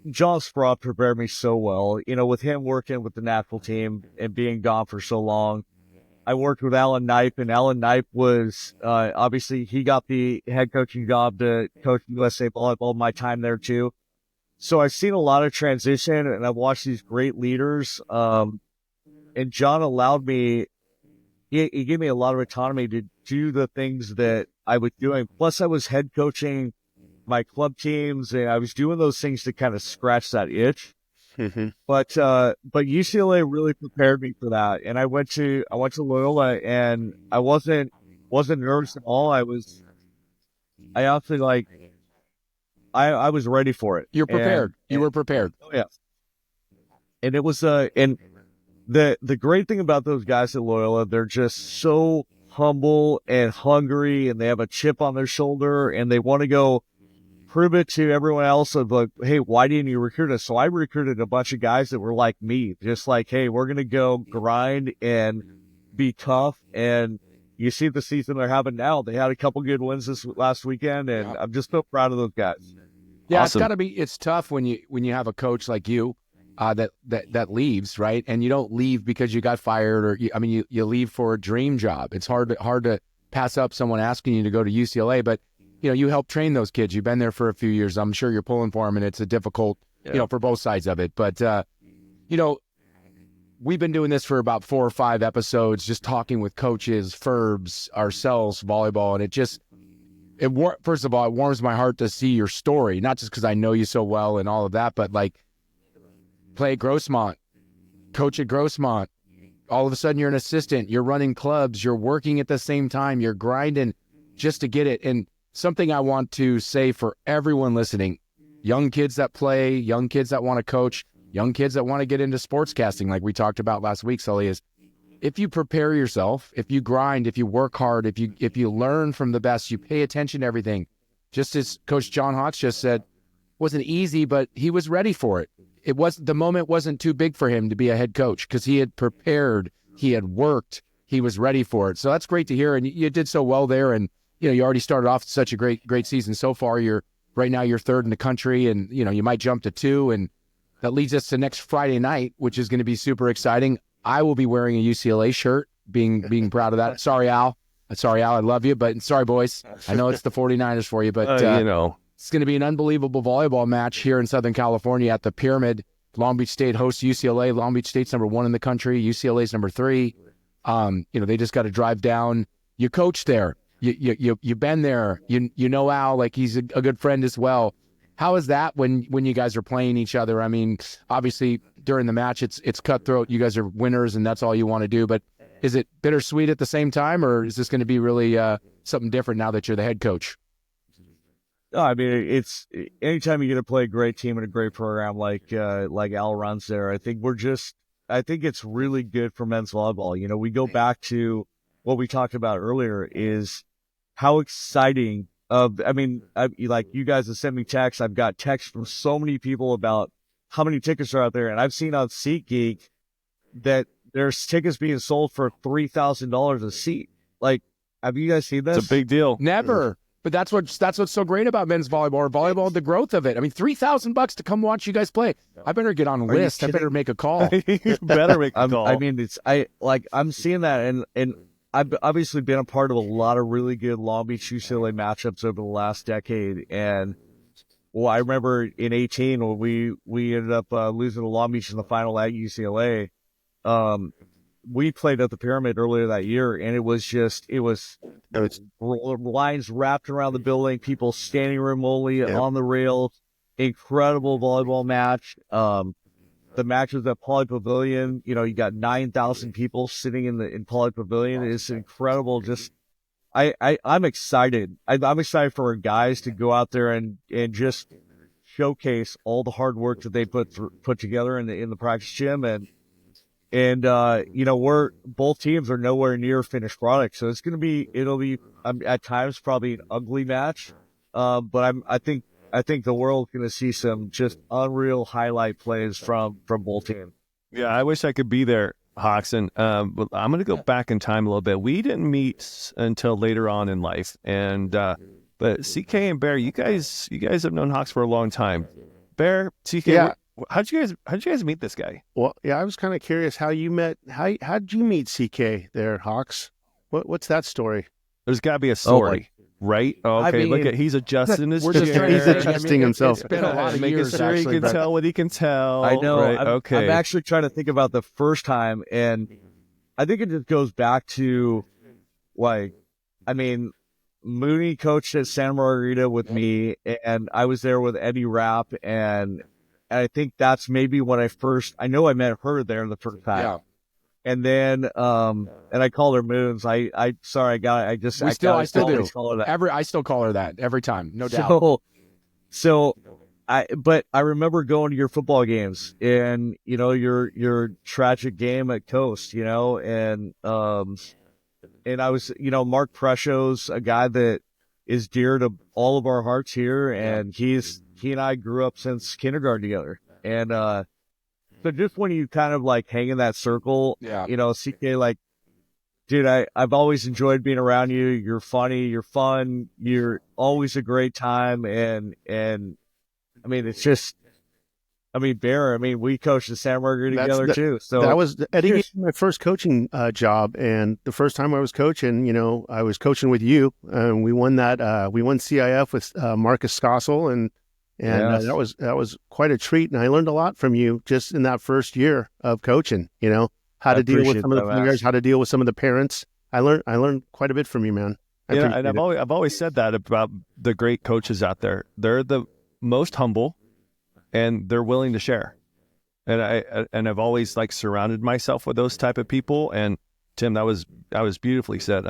F: John Sprott prepared me so well. With him working with the national team and being gone for so long, I worked with Alan Knipe, and Alan Knipe was obviously he got the head coaching job to coach USA volleyball my time there too. So I've seen a lot of transition, and I've watched these great leaders. And John allowed me, he gave me a lot of autonomy to do the things that I was doing. Plus, I was head coaching my club teams, and I was doing those things to kind of scratch that itch. But UCLA really prepared me for that, and I went to Loyola, and I wasn't nervous at all. I actually I was ready for it.
C: You're prepared. You were prepared.
F: Oh yeah. And it was and the great thing about those guys at Loyola, they're just so humble and hungry, and they have a chip on their shoulder, and they want to go prove it to everyone else of like, hey, why didn't you recruit us? So I recruited a bunch of guys that were like me, just like, hey, we're going to go grind and be tough. And you see the season they're having now. They had a couple good wins this last weekend, and I'm just so proud of those guys.
C: Yeah,
A: Awesome.
C: it's tough when you have a coach like you that leaves, right? And you don't leave because you got fired, or you leave for a dream job. It's hard to pass up someone asking you to go to UCLA, but you help train those kids. You've been there for a few years. I'm sure you're pulling for them, and it's a difficult, for both sides of it. But, we've been doing this for about 4 or 5 episodes, just talking with coaches, Furbs, ourselves, volleyball. And first of all, it warms my heart to see your story, not just because I know you so well and all of that, but like play at Grossmont, coach at Grossmont. All of a sudden you're an assistant, you're running clubs, you're working at the same time, you're grinding just to get it. And something I want to say for everyone listening, young kids that play, young kids that want to coach, young kids that want to get into sportscasting, like we talked about last week, Sully, is if you prepare yourself, if you grind, if you work hard, if you learn from the best, you pay attention to everything, just as Coach John Hotz just said, wasn't easy, but he was ready for it. The moment wasn't too big for him to be a head coach because he had prepared, he had worked, he was ready for it. So that's great to hear. And you did so well there. And you already started off such a great season so far. Right now you're 3rd in the country, and you might jump to 2, and that leads us to next Friday night, which is going to be super exciting. I will be wearing a UCLA shirt, being proud of that. Sorry, Al, I love you, but sorry, boys. I know it's the 49ers for you, but it's going to be an unbelievable volleyball match here in Southern California at the Pyramid. Long Beach State hosts UCLA. Long Beach State's number 1 in the country. UCLA's number 3. They just got to drive down. You coach there. You've been there. You know Al, like he's a good friend as well. How is that when you guys are playing each other? I mean, obviously during the match it's cutthroat. You guys are winners, and that's all you want to do. But is it bittersweet at the same time, or is this going to be really something different now that you're the head coach?
F: I mean, it's anytime you get to play a great team and a great program like Al runs there. I think it's really good for men's volleyball. We go back to what we talked about earlier is how exciting like you guys have sent me texts. I've got texts from so many people about how many tickets are out there. And I've seen on SeatGeek that there's tickets being sold for $3,000 a seat. Like, have you guys seen this?
A: It's a big deal.
C: Never. But that's what's so great about men's volleyball or volleyball, the growth of it. I mean, $3,000 to come watch you guys play. I better get on a list. I better make a call.
A: You better make a call.
F: I mean, I'm seeing that, and I've obviously been a part of a lot of really good Long Beach UCLA matchups over the last decade. And I remember in 2018 when we ended up losing to Long Beach in the final at UCLA. we played at the Pyramid earlier that year, and it was lines wrapped around the building, people standing room only on the rails, incredible volleyball match. The match was at Poly Pavilion. You got 9,000 people sitting in Poly Pavilion. It's incredible. Just I'm excited. I'm excited for our guys to go out there and just showcase all the hard work that they put together in the practice gym, and we're both teams are nowhere near finished product, so it'll be at times probably an ugly match, but I think the world's going to see some just unreal highlight plays from both teams.
A: Yeah, I wish I could be there, Hawks, and but I'm going to go back in time a little bit. We didn't meet until later on in life, and but CK and Bear, you guys have known Hawks for a long time. Bear, CK, how'd you guys meet this guy?
E: Well, yeah, I was kind of curious how you met. How'd you meet CK there, Hawks? What's that story?
A: There's got to be a story, right? Oh, okay, look at he's adjusting his chair.
E: He's adjusting himself.
C: It's been a lot of
A: making
C: years,
A: sure he
C: actually,
A: can tell what he can tell.
F: I know.
A: Right?
F: I'm actually trying to think about the first time, and I think it just goes back to, Mooney coached at Santa Margarita with me, and I was there with Eddie Rapp, and I think that's maybe when I know I met her there the first time.
C: Yeah.
F: And then, and I called her Moons. I still do. Call her that.
C: I still call her that every time, no doubt.
F: But I remember going to your football games and, your tragic game at Coast, and I was, Mark Presho's a guy that is dear to all of our hearts here. And he and I grew up since kindergarten together. And, so just when you kind of hang in that circle, CK, dude, I've always enjoyed being around you. You're funny, you're fun, you're always a great time. And I mean, it's just, Bear, we coached at Santa Margarita together too. So
E: that was Eddie gave me my first coaching job. And the first time I was coaching, I was coaching with you, and we won CIF with Marcus Stossel, and
F: yes.
E: that was quite a treat, and I learned a lot from you just in that first year of coaching. How to deal with some of the players, how to deal with some of the parents. I learned quite a bit from you, man.
A: I've always said that about the great coaches out there. They're the most humble, and they're willing to share. And I've always surrounded myself with those type of people. And Tim, that was beautifully said.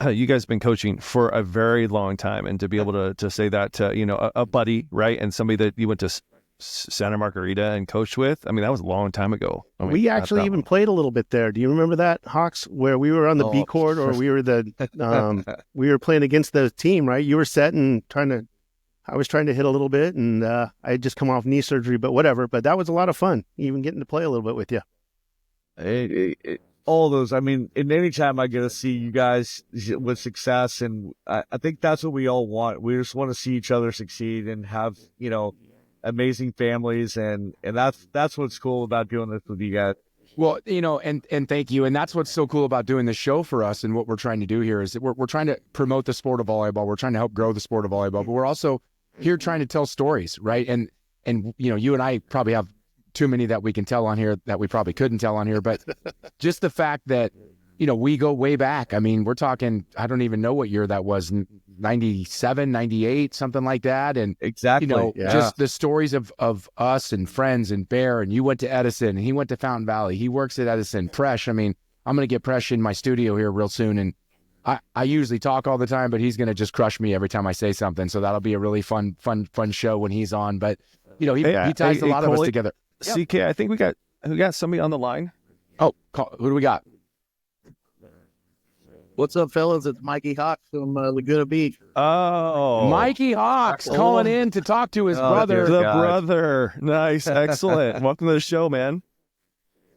A: You guys have been coaching for a very long time, and to be able to say that to, a buddy, right? And somebody that you went to Santa Margarita and coached with, that was a long time ago.
E: We actually even played a little bit there. Do you remember that, Hawks, where we were on the B court, or we were we were playing against the team, right? You were set and I was trying to hit a little bit, and I had just come off knee surgery, but whatever. But that was a lot of fun, even getting to play a little bit with you.
F: All those, and anytime I get to see you guys with success, and I think that's what we all want. We just want to see each other succeed and have, amazing families, and that's what's cool about doing this with you guys.
C: Well, and thank you. And that's what's so cool about doing this show for us, and what we're trying to do here is that we're trying to promote the sport of volleyball. We're trying to help grow the sport of volleyball, but we're also here trying to tell stories, right? And you and I probably have too many that we can tell on here that we probably couldn't tell on here, but just the fact that, we go way back. We're talking, I don't even know what year that was, 97, 98, something like that. And
F: exactly,
C: just the stories of us and friends and Bear, and you went to Edison and he went to Fountain Valley. He works at Edison. Presh, I'm going to get Presh in my studio here real soon. And I usually talk all the time, but he's going to just crush me every time I say something. So that'll be a really fun show when he's on. But, he ties a lot of us together.
A: CK, I think we got somebody on the line.
C: Oh, who do we got?
G: What's up, fellas? It's Mikey Hawks from Laguna Beach.
A: Oh,
C: Mikey Hawks calling in to talk to his brother.
A: The brother. Nice. Excellent. Welcome to the show, man.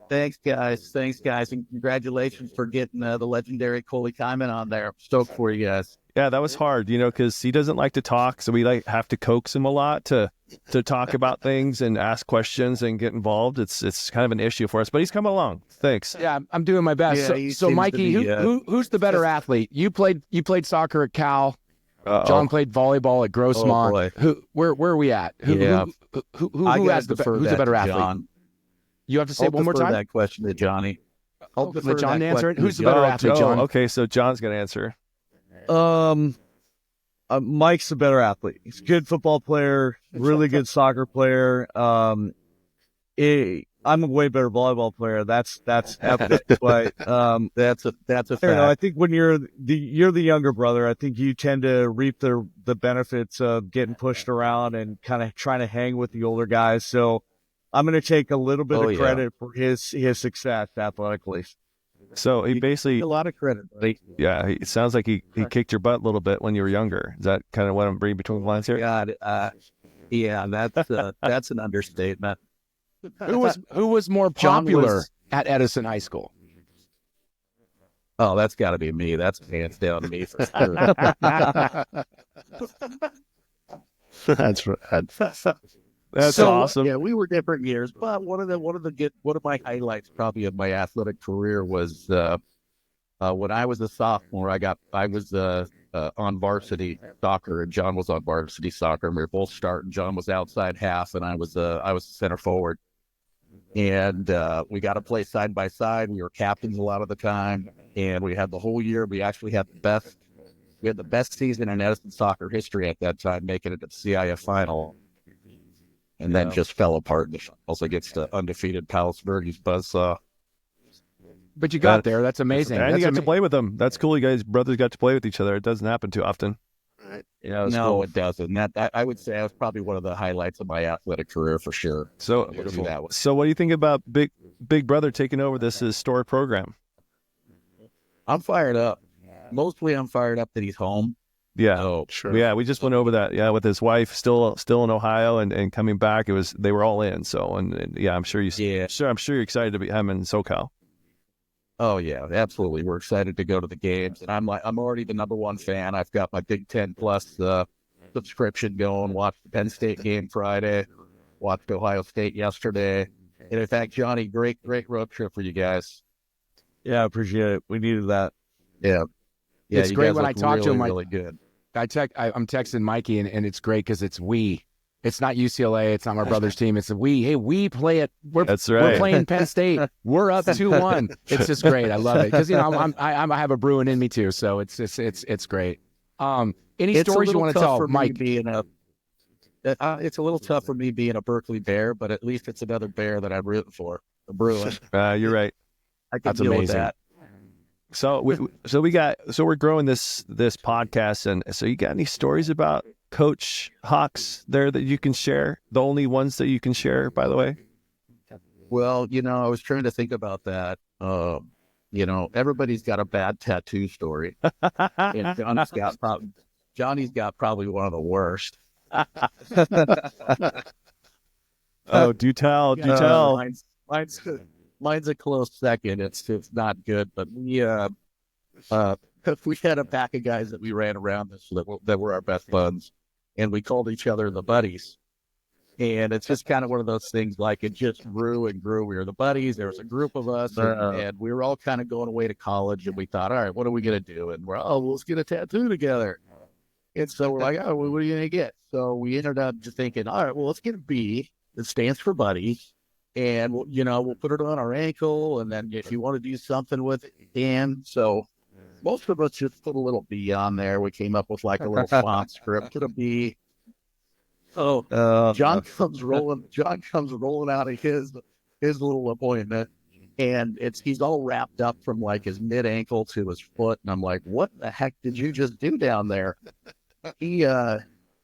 G: Thanks, guys. And congratulations for getting the legendary Coley Kyman on there. Stoked for you guys.
A: Yeah, that was hard, because he doesn't like to talk, so we have to coax him a lot to talk about things and ask questions and get involved. It's kind of an issue for us, but he's coming along. Thanks.
C: Yeah, I'm doing my best.
G: Yeah,
C: so Mikey, who's the better athlete? You played soccer at Cal.
A: Uh-oh.
C: John played volleyball at Grossmont.
G: Oh,
C: where are we at? Who has who's the better athlete?
G: John.
C: You have to say it one more time.
G: That question to Johnny. I'll
C: Let
G: defer
C: John
G: that
C: answer it.
G: question
C: Who's
G: to
C: the better
A: Oh,
C: athlete, John?
A: okay, so John's gonna answer.
F: Mike's a better athlete. He's a good football player, really good soccer player. I'm a way better volleyball player. That's evident. But
G: That's a
F: I don't know. I
G: fact.
F: think when you're the younger brother, I think you tend to reap the benefits of getting pushed around and kind of trying to hang with the older guys. So I'm going to take a little bit
G: Oh,
F: of
G: yeah.
F: credit for his success athletically.
A: So he basically,
G: A lot of credit, buddy.
A: yeah, it sounds like he kicked your butt a little bit when you were younger. Is that kind of what I'm reading between the lines here?
G: God, yeah, that's an understatement.
C: Who was more
G: John
C: popular
G: was-
C: at Edison High School?
G: Oh, that's got to be me. That's hands down me for sure.
E: That's right.
A: That's
G: So,
A: awesome.
G: Yeah, we were different years, but one of my highlights probably of my athletic career was when I was a sophomore. I was on varsity soccer, and John was on varsity soccer. And we were both starting. John was outside half, and I was center forward. And we got to play side by side. We were captains a lot of the time, and we had the whole year. We actually had the best season in Edison soccer history at that time, making it to the CIF final. And then just fell apart in the finals against the undefeated Palos Verdes Buzzsaw.
C: But you got
A: That-
C: there. That's amazing.
A: And you
C: That's
A: got to play with them. That's cool. You guys, brothers, got to play with each other. It doesn't happen too often.
F: Yeah, it was
G: No,
F: cool.
G: it doesn't. That I would say that was probably one of the highlights of my athletic career for sure.
A: So,
G: We'll do that one.
A: so what do you think about Big Brother taking over this historic program?
G: I'm fired up. Mostly, I'm fired up that he's home.
A: Yeah.
G: Oh,
E: Sure.
A: Yeah, we just went over that. Yeah, with his wife still in Ohio and coming back. They were all in. So and yeah, I'm sure
G: Yeah.
A: I'm sure you're excited to be him in SoCal.
G: Oh yeah, absolutely. We're excited to go to the games, and I'm already the number one fan. I've got my Big Ten Plus subscription going. Watched the Penn State game Friday. Watched Ohio State yesterday. And in fact, Johnny, great road trip for you guys.
F: Yeah, I appreciate it. We needed that.
G: Yeah,
C: It's
G: you
C: great
G: guys
C: when I
G: look
C: talk to
G: really,
C: him,
G: really good.
C: I'm texting Mikey, and it's great because it's we. It's not UCLA. It's not my brother's team. It's we. Hey, we play it.
A: That's
C: We're
A: right.
C: playing Penn State. We're up 2-1. It's just great. I love it because I have a Bruin in me too. So it's great. Any
G: It's a
C: stories you
G: little
C: want to
G: tough
C: tell,
G: for me
C: Mike?
G: being it's a little tough for me being a Berkeley Bear, but at least it's another Bear that I'm rooting for. The Bruin.
A: You're right.
G: I can
C: That's
G: deal with
C: amazing.
G: that.
A: So we're growing this podcast, and so you got any stories about Coach Hawks there that you can share? The only ones that you can share, by the way.
G: Well, I was trying to think about that. Everybody's got a bad tattoo story, and Johnny's got probably one of the worst.
A: Oh, do tell.
G: Mine's a close second. It's not good, but we had a pack of guys that we ran around that were our best buds, and we called each other the buddies. And it's just kind of one of those things, like it just grew and grew. We were the buddies. There was a group of us, and we were all kind of going away to college, and we thought, all right, what are we going to do? And let's get a tattoo together. And so we're like, oh, what are you going to get? So we ended up just thinking, all right, well, let's get a B that stands for buddies. And, we'll put it on our ankle. And then if you want to do something with it, you can. So most of us just put a little B on there. We came up with like a little font script, put a B. Oh, John comes rolling out of his little appointment. And he's all wrapped up from like his mid ankle to his foot. And I'm like, what the heck did you just do down there?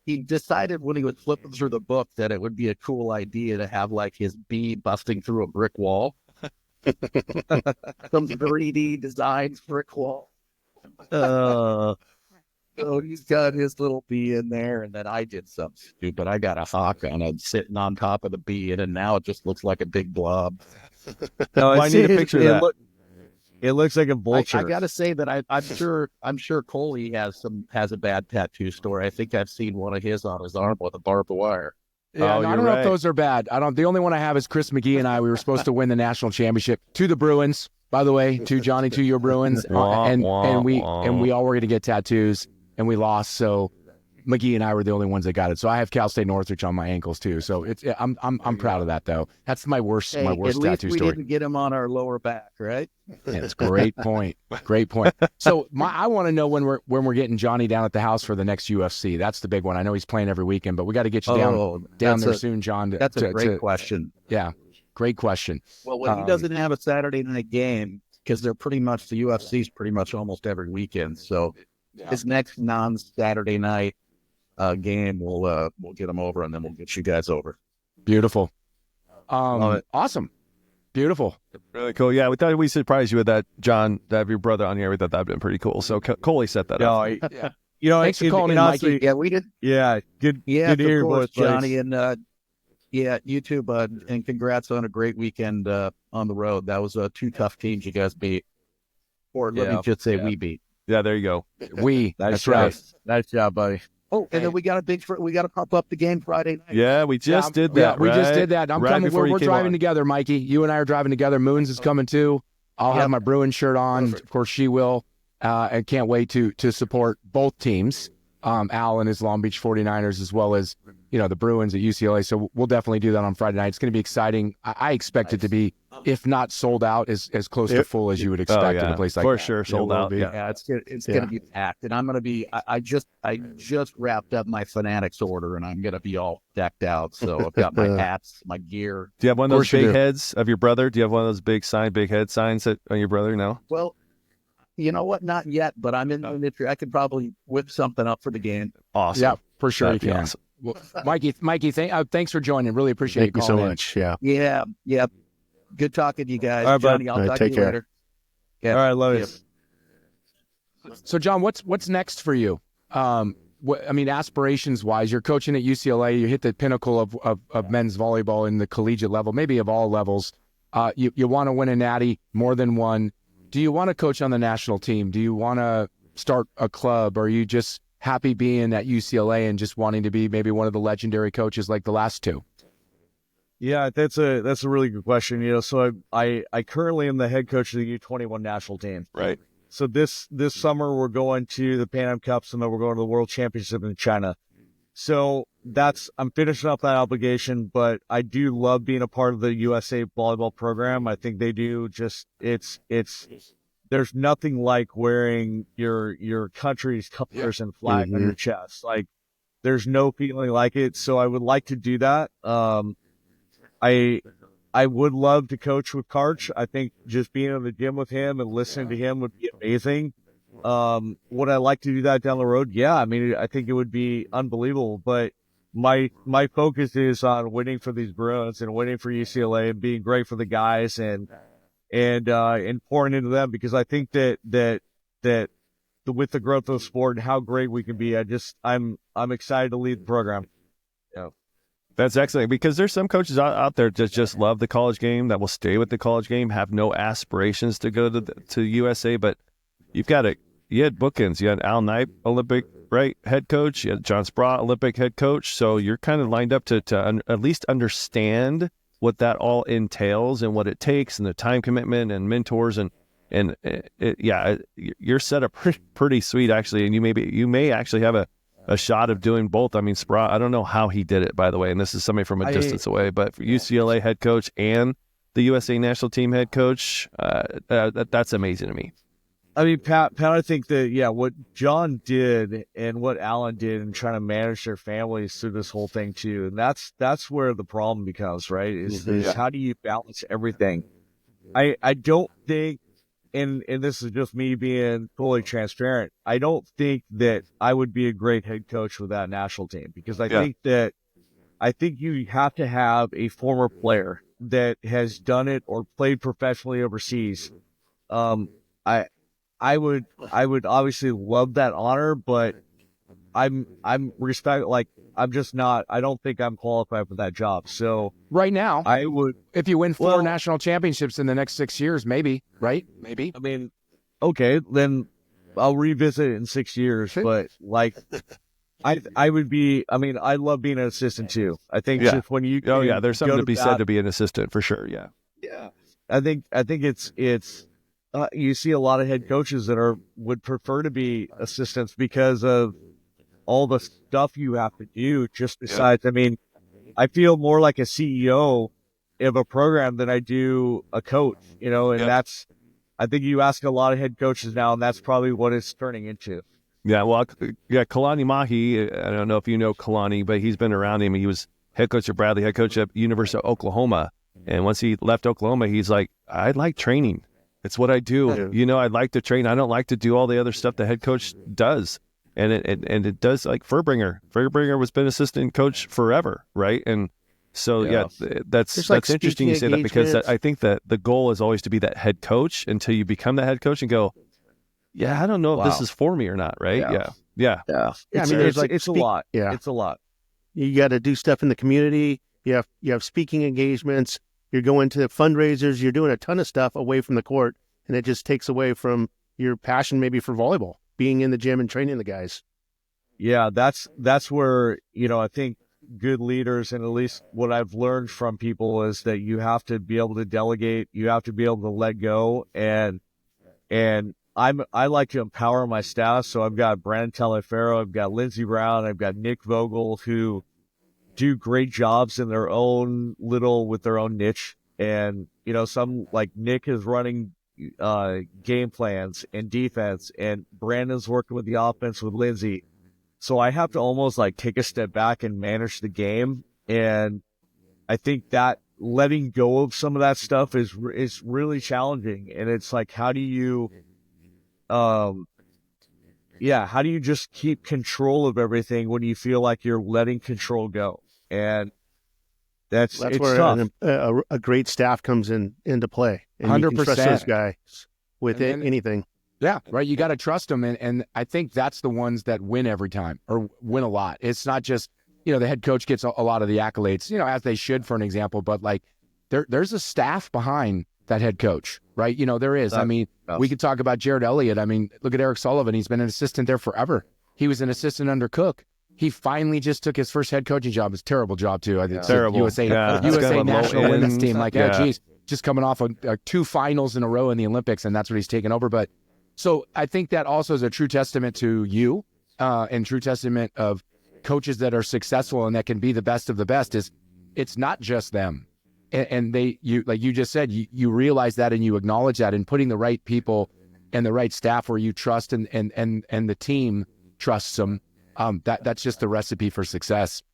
G: He decided when he was flipping through the book that it would be a cool idea to have like his bee busting through a brick wall. Some 3D designs brick wall. So he's got his little bee in there, and then I did something stupid. I got a hawk on it sitting on top of the bee, and now it just looks like a big blob.
F: No,
A: I need a picture of that.
F: It looks like a vulture.
G: I gotta say that I'm sure Coley has a bad tattoo story. I think I've seen one of his on his arm with a barbed wire.
C: Yeah,
A: Oh,
C: no, I
A: you're
C: don't know
A: right.
C: if those are bad. The only one I have is Chris McGee and I. We were supposed to win the national championship to the Bruins, by the way, to Johnny, to your Bruins,
A: Wah,
C: and
A: wah,
C: we
A: wah.
C: and we all were going to get tattoos, and we lost. So McGee and I were the only ones that got it. So I have Cal State Northridge on my ankles too. So I'm proud of that though. That's my worst
G: Hey, at least
C: tattoo
G: we
C: story.
G: didn't get him on our lower back, right?
C: That's a great point. Great point. So I want to know when we're getting Johnny down at the house for the next UFC. That's the big one. I know he's playing every weekend, but we got to get you down there soon, John.
G: That's a great question.
C: Yeah, great question.
G: Well, when he doesn't have a Saturday night game, because they're pretty much the UFC's pretty much almost every weekend. So his next non-Saturday night game, we'll get him over, and then we'll get you guys over.
C: Beautiful. Awesome. Beautiful.
A: Really cool. Yeah, we thought we'd surprise you with that, John, to have your brother on here. We thought that'd been pretty cool. So Coley set that up.
F: Yeah. You know,
C: Thanks for calling in,
F: honestly,
C: Mikey.
G: Yeah, we did.
F: Yeah, good.
G: Yeah,
F: good to hear
G: of course,
F: both, buddies.
G: Johnny, and you too, bud. And congrats on a great weekend on the road. That was 2 tough teams you guys beat, or let me just say we beat.
A: Yeah, there you go.
C: That's right.
F: Nice job, buddy.
G: Oh, and then we got to pop up the game Friday night.
A: Yeah, we just did that.
C: Yeah, we just
A: right?
C: did that. I'm
A: Right
C: coming.
A: before you
C: We're
A: came
C: driving
A: on.
C: together, Mikey. You and I are driving together. Moons is coming too. I'll have my Bruins shirt on.
G: Perfect.
C: Of course, she will. And can't wait to support both teams. Al and his Long Beach 49ers, as well as, the Bruins at UCLA. So we'll definitely do that on Friday night. It's going to be exciting. I expect it to be, if not sold out, as close to full as you would expect in a place like
A: for
C: that.
A: sure, sold out. Yeah.
G: Yeah, it's gonna be packed, and I'm gonna be. I just wrapped up my Fanatics order, and I'm gonna be all decked out. So I've got my hats, my gear.
A: Do you have one of those
C: course you
A: big
C: do.
A: heads of your brother? Do you have one of those big head signs on your brother? No.
G: Well, you know what? Not yet, but I'm in. I could probably whip something up for the game.
A: Awesome.
C: Yeah, for sure
A: That'd
C: you
A: be
C: can.
A: awesome.
C: Well, Mikey, thanks for joining. Really appreciate
E: Thank you so
C: calling in.
E: much. Yeah.
G: Yeah. Good talking to you guys,
F: All right, bud.
G: Johnny. I'll
E: All right,
G: talk to
E: take
G: you
E: care.
G: later. Yeah.
F: All right, love you.
C: So, John, what's next for you? Aspirations wise, you're coaching at UCLA. You hit the pinnacle of men's volleyball in the collegiate level, maybe of all levels. You want to win a natty, more than one. Do you want to coach on the national team? Do you want to start a club? Or are you just happy being at UCLA and just wanting to be maybe one of the legendary coaches like the last two?
F: Yeah, that's a really good question. So I currently am the head coach of the U21 national team.
A: Right.
F: So this summer we're going to the Pan Am Cups, and then we're going to the World Championship in China. So I'm finishing up that obligation, but I do love being a part of the USA volleyball program. I think they do there's nothing like wearing your country's colors and flag on your chest. Like, there's no feeling like it. So I would like to do that. I would love to coach with Karch. I think just being in the gym with him and listening to him would be amazing. Would I like to do that down the road? Yeah. I think it would be unbelievable, but my focus is on winning for these Bruins and winning for UCLA and being great for the guys and pouring into them, because I think that with the growth of the sport and how great we can be, I'm excited to lead the program. Yeah.
A: That's excellent, because there's some coaches out there that just love the college game, that will stay with the college game, have no aspirations to go to USA. But you had bookends. You had Al Knipe, Olympic head coach. You had John Sprott, Olympic head coach. So you're kind of lined up to at least understand what that all entails and what it takes, and the time commitment and mentors you're set up pretty sweet actually. And you may actually have a shot of doing both. Sprott, I don't know how he did it, by the way, and this is somebody from a distance away, but for UCLA head coach and the USA national team head coach, that's amazing to me.
F: Pat, I think that, what John did and what Alan did in trying to manage their families through this whole thing too. And that's where the problem becomes, right? Is how do you balance everything? I don't think, and this is just me being fully transparent, I don't think that I would be a great head coach with that national team, because I think you have to have a former player that has done it or played professionally overseas. I would obviously love that honor, but I'm just not. I don't think I'm qualified for that job. So
C: right now,
F: I would.
C: If you win 4 national championships in the next 6 years, maybe, right? Maybe.
F: Okay, then I'll revisit it in 6 years. But I would be. I love being an assistant too. I think just when you.
A: There's something to be said to be an assistant for sure. Yeah.
F: Yeah. I think it's. You see a lot of head coaches that would prefer to be assistants because of all the stuff you have to do just besides, I mean, I feel more like a CEO of a program than I do a coach, and that's, I think you ask a lot of head coaches now, and that's probably what it's turning into.
A: Yeah, well, Kalani Mahi, I don't know if you know Kalani, but he's been around him. He was head coach at Bradley, head coach at University of Oklahoma. And once he left Oklahoma, he's like, I like training. It's what I do. I'd like to train. I don't like to do all the other stuff the head coach does. And it does, like Furbringer. Furbringer was been assistant coach forever, right? And so, that's interesting you say that, because I think that the goal is always to be that head coach until you become the head coach and go, I don't know if this is for me or not, right? Yeah.
E: I mean,
F: It's a lot.
E: Yeah,
F: it's a lot.
E: You got to do stuff in the community. You have speaking engagements. You're going to fundraisers. You're doing a ton of stuff away from the court, and it just takes away from your passion maybe for volleyball, being in the gym and training the guys.
F: Yeah, that's where, I think good leaders, and at least what I've learned from people, is that you have to be able to delegate. You have to be able to let go, and I like to empower my staff. So I've got Brandon Taliaferro, I've got Lindsey Brown, I've got Nick Vogel, who do great jobs in their own with their own niche. And, some, like Nick is running game plans and defense, and Brandon's working with the offense with Lindsey. So I have to almost like take a step back and manage the game. And I think that letting go of some of that stuff is really challenging. And it's like, how do you just keep control of everything when you feel like you're letting control go? And that's
E: where
F: tough.
E: A great staff comes into play. And
C: 100%.
E: you can trust those guys with anything.
C: Yeah, right. You got to trust them. And I think that's the ones that win every time, or win a lot. It's not just, the head coach gets a lot of the accolades, as they should, for an example, but like there's a staff behind that head coach, right? There is. We could talk about Jared Elliott. Look at Eric Sullivan. He's been an assistant there forever. He was an assistant under Cook. He finally just took his first head coaching job. It's a terrible job too. I think
A: terrible.
C: USA national women's team. Just coming off of 2 finals in a row in the Olympics, and that's what he's taken over. But so I think that also is a true testament to you, and true testament of coaches that are successful and that can be the best of the best. Is it's not just them, and you like you just said, you realize that and you acknowledge that, and putting the right people and the right staff where you trust and the team trusts them. That's just the recipe for success.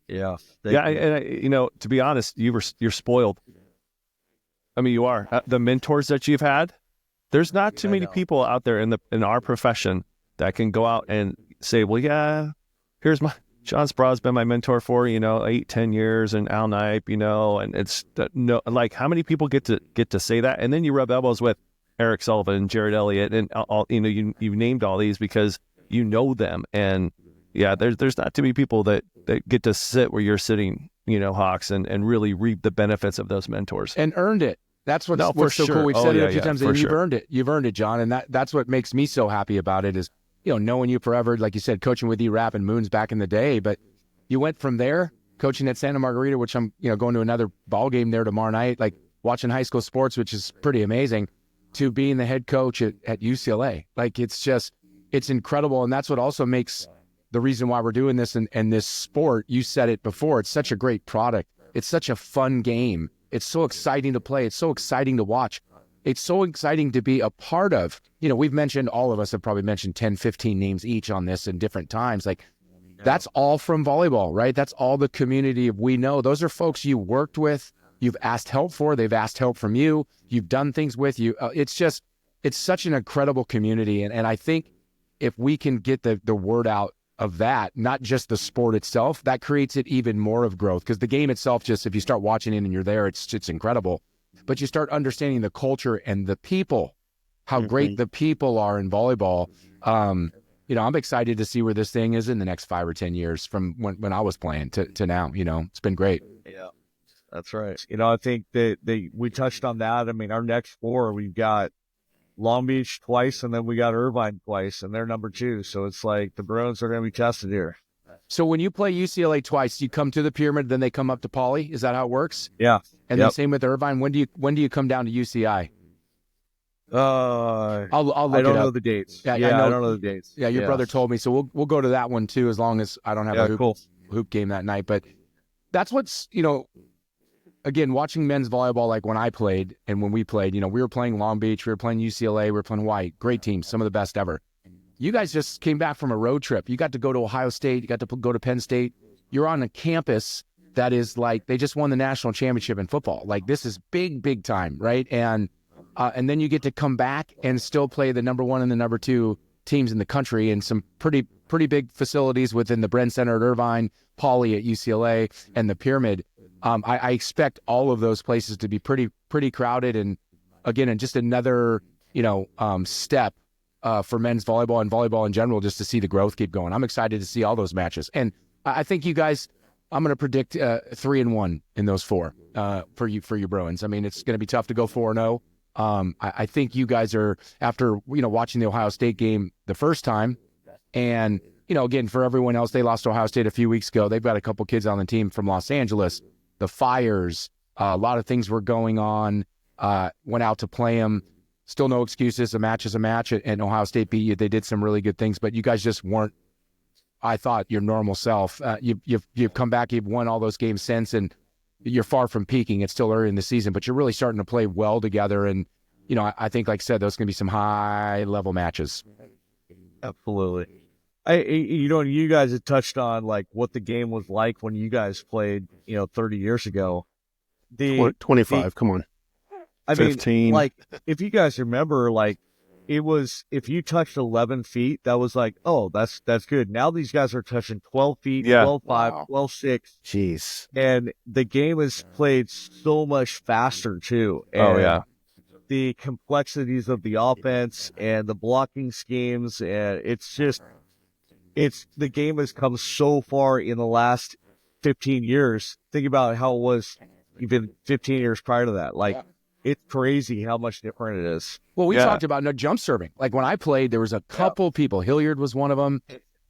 F: Yeah.
A: To be honest, you're spoiled. You are. The mentors that you've had, there's not too many people out there in our profession that can go out and say, well, here's John Spraw's been my mentor for, 8-10 years, and Al Knipe, and it's like, how many people get to say that? And then you rub elbows with Eric Sullivan and Jared Elliott, and all, you named all these because you know them. And there's not too many people that get to sit where you're sitting, Hawks, and really reap the benefits of those mentors.
C: And earned it. That's what's so cool. We've said it a few times, and you've earned it. You've earned it, John. And that's what makes me so happy about it is, knowing you forever, like you said, coaching with E-Rap and Moons back in the day. But you went from there, coaching at Santa Margarita, which I'm, going to another ball game there tomorrow night, like watching high school sports, which is pretty amazing, to being the head coach at UCLA. Like, it's incredible. And that's what also makes the reason why we're doing this and this sport. You said it before, it's such a great product. It's such a fun game. It's so exciting to play. It's so exciting to watch. It's so exciting to be a part of. We've mentioned, all of us have probably mentioned 10, 15 names each on this in different times. Like, that's all from volleyball, right? That's all the community we know. Those are folks you worked with, you've asked help for, they've asked help from you, you've done things with you. It's such an incredible community. And I think if we can get the word out of that, not just the sport itself, that creates it even more of growth. Because the game itself, just if you start watching it and you're there, it's incredible. But you start understanding the culture and the people, how great the people are in volleyball. I'm excited to see where this thing is in the next 5 or 10 years from when I was playing to now. It's been great.
F: Yeah, that's right. I think that we touched on that. Our next 4, we've got Long Beach twice, and then we got Irvine twice, and they're number 2. So it's like the Bruins are going to be tested here.
C: So when you play UCLA twice, you come to the Pyramid, then they come up to Poly. Is that how it works?
F: Yeah.
C: And then same with Irvine. When do you come down to UCI? I'll look
F: I don't
C: it
F: know
C: up.
F: the dates.
C: Yeah,
F: Yeah,
C: I know-
F: I don't know the dates.
C: Yeah, your brother told me, so we'll go to that one too, as long as I don't have a hoop game that night. But that's what's again, watching men's volleyball, like when I played and when we played, we were playing Long Beach, we were playing UCLA, we were playing Hawaii, great teams, some of the best ever. You guys just came back from a road trip. You got to go to Ohio State, you got to go to Penn State. You're on a campus that is like they just won the national championship in football. Like this is big time, right? And then you get to come back and still play the number one and the number two teams in the country in some pretty big facilities within the Bren Center at Irvine, Pauley at UCLA, and the Pyramid. I expect all of those places to be pretty crowded, and again, and just another step for men's volleyball and volleyball in general, just to see the growth keep going. I'm excited to see all those matches, and I think you guys. I'm going to predict 3-1 in those 4 for you Bruins. I mean, it's going to be tough to go 4-0. I think you guys are, after watching the Ohio State game the first time, and again, for everyone else, they lost to Ohio State a few weeks ago. They've got a couple kids on the team from Los Angeles. The fires, a lot of things were going on. Went out to play them. Still no excuses. A match is a match, and Ohio State beat you. They did some really good things, but you guys just weren't, I thought, your normal self. You've come back, you've won all those games since, and you're far from peaking. It's still early in the season, but you're really starting to play well together. And, I think, like I said, those can be some high-level matches.
F: Absolutely. You guys had touched on, like, what the game was like when you guys played, 30 years ago.
E: 25, come on.
F: I
D: 15.
F: mean, like, if you guys remember, like, it was, if you touched 11 feet, that was like, oh, that's good. Now these guys are touching 12 feet,
D: Yeah.
F: 12.5, 12.6.
E: Jeez.
F: And the game is played so much faster, too. And
D: Oh, yeah.
F: the complexities of the offense and the blocking schemes, and the game has come so far in the last 15 years. Think about how it was even 15 years prior to that. Like, it's crazy how much different it is.
C: Well, we talked about jump serving. Like when I played, there was a couple people. Hilliard was one of them.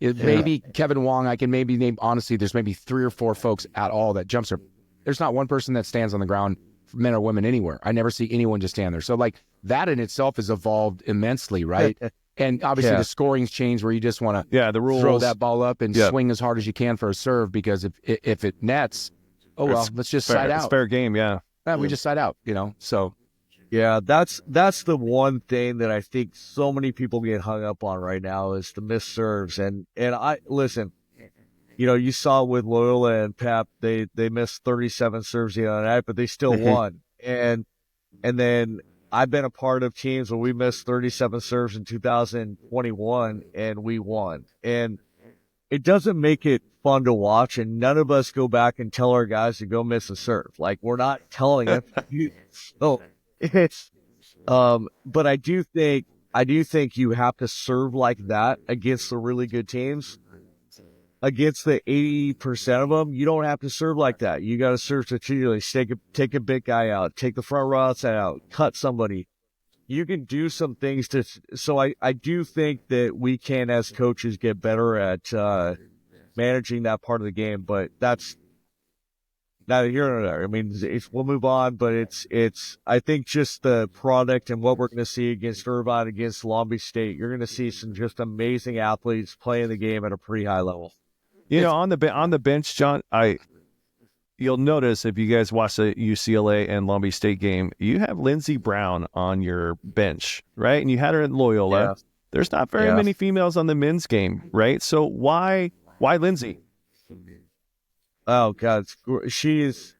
C: Maybe Kevin Wong. I can maybe name, honestly, there's maybe 3 or 4 folks at all that jump serve. There's not one person that stands on the ground, men or women, anywhere. I never see anyone just stand there. So like that in itself has evolved immensely, right? And obviously the scoring's changed where you just want to
D: the rules.
C: throw that ball up and swing as hard as you can for a serve, because if it nets, let's just side out.
D: It's fair game, yeah.
C: We just side out, so.
F: Yeah, that's the one thing that I think so many people get hung up on right now is the missed serves. And I listen, you saw with Loyola and Pep, they missed 37 serves the other night, but they still won. And then I've been a part of teams where we missed 37 serves in 2021 and we won. And it doesn't make it fun to watch, and none of us go back and tell our guys to go miss a serve. Like, we're not telling them. So it's, but I do think you have to serve like that against the really good teams. Against the 80% of them, you don't have to serve like that. You got to serve strategically. Take a big guy out. Take the front row outside out. Cut somebody. You can do some things to. So I do think that we can, as coaches, get better at managing that part of the game. But that's neither here nor there. I mean, we'll move on, but it's. I think just the product and what we're going to see against Irvine, against Long Beach State, you're going to see some just amazing athletes playing the game at a pretty high level.
A: On the bench, John, you'll notice if you guys watch the UCLA and Long Beach State game, you have Lindsey Brown on your bench, right? And you had her at Loyola.
F: Yeah.
A: There's not very many females on the men's game, right? So why Lindsey?
F: Oh God, she is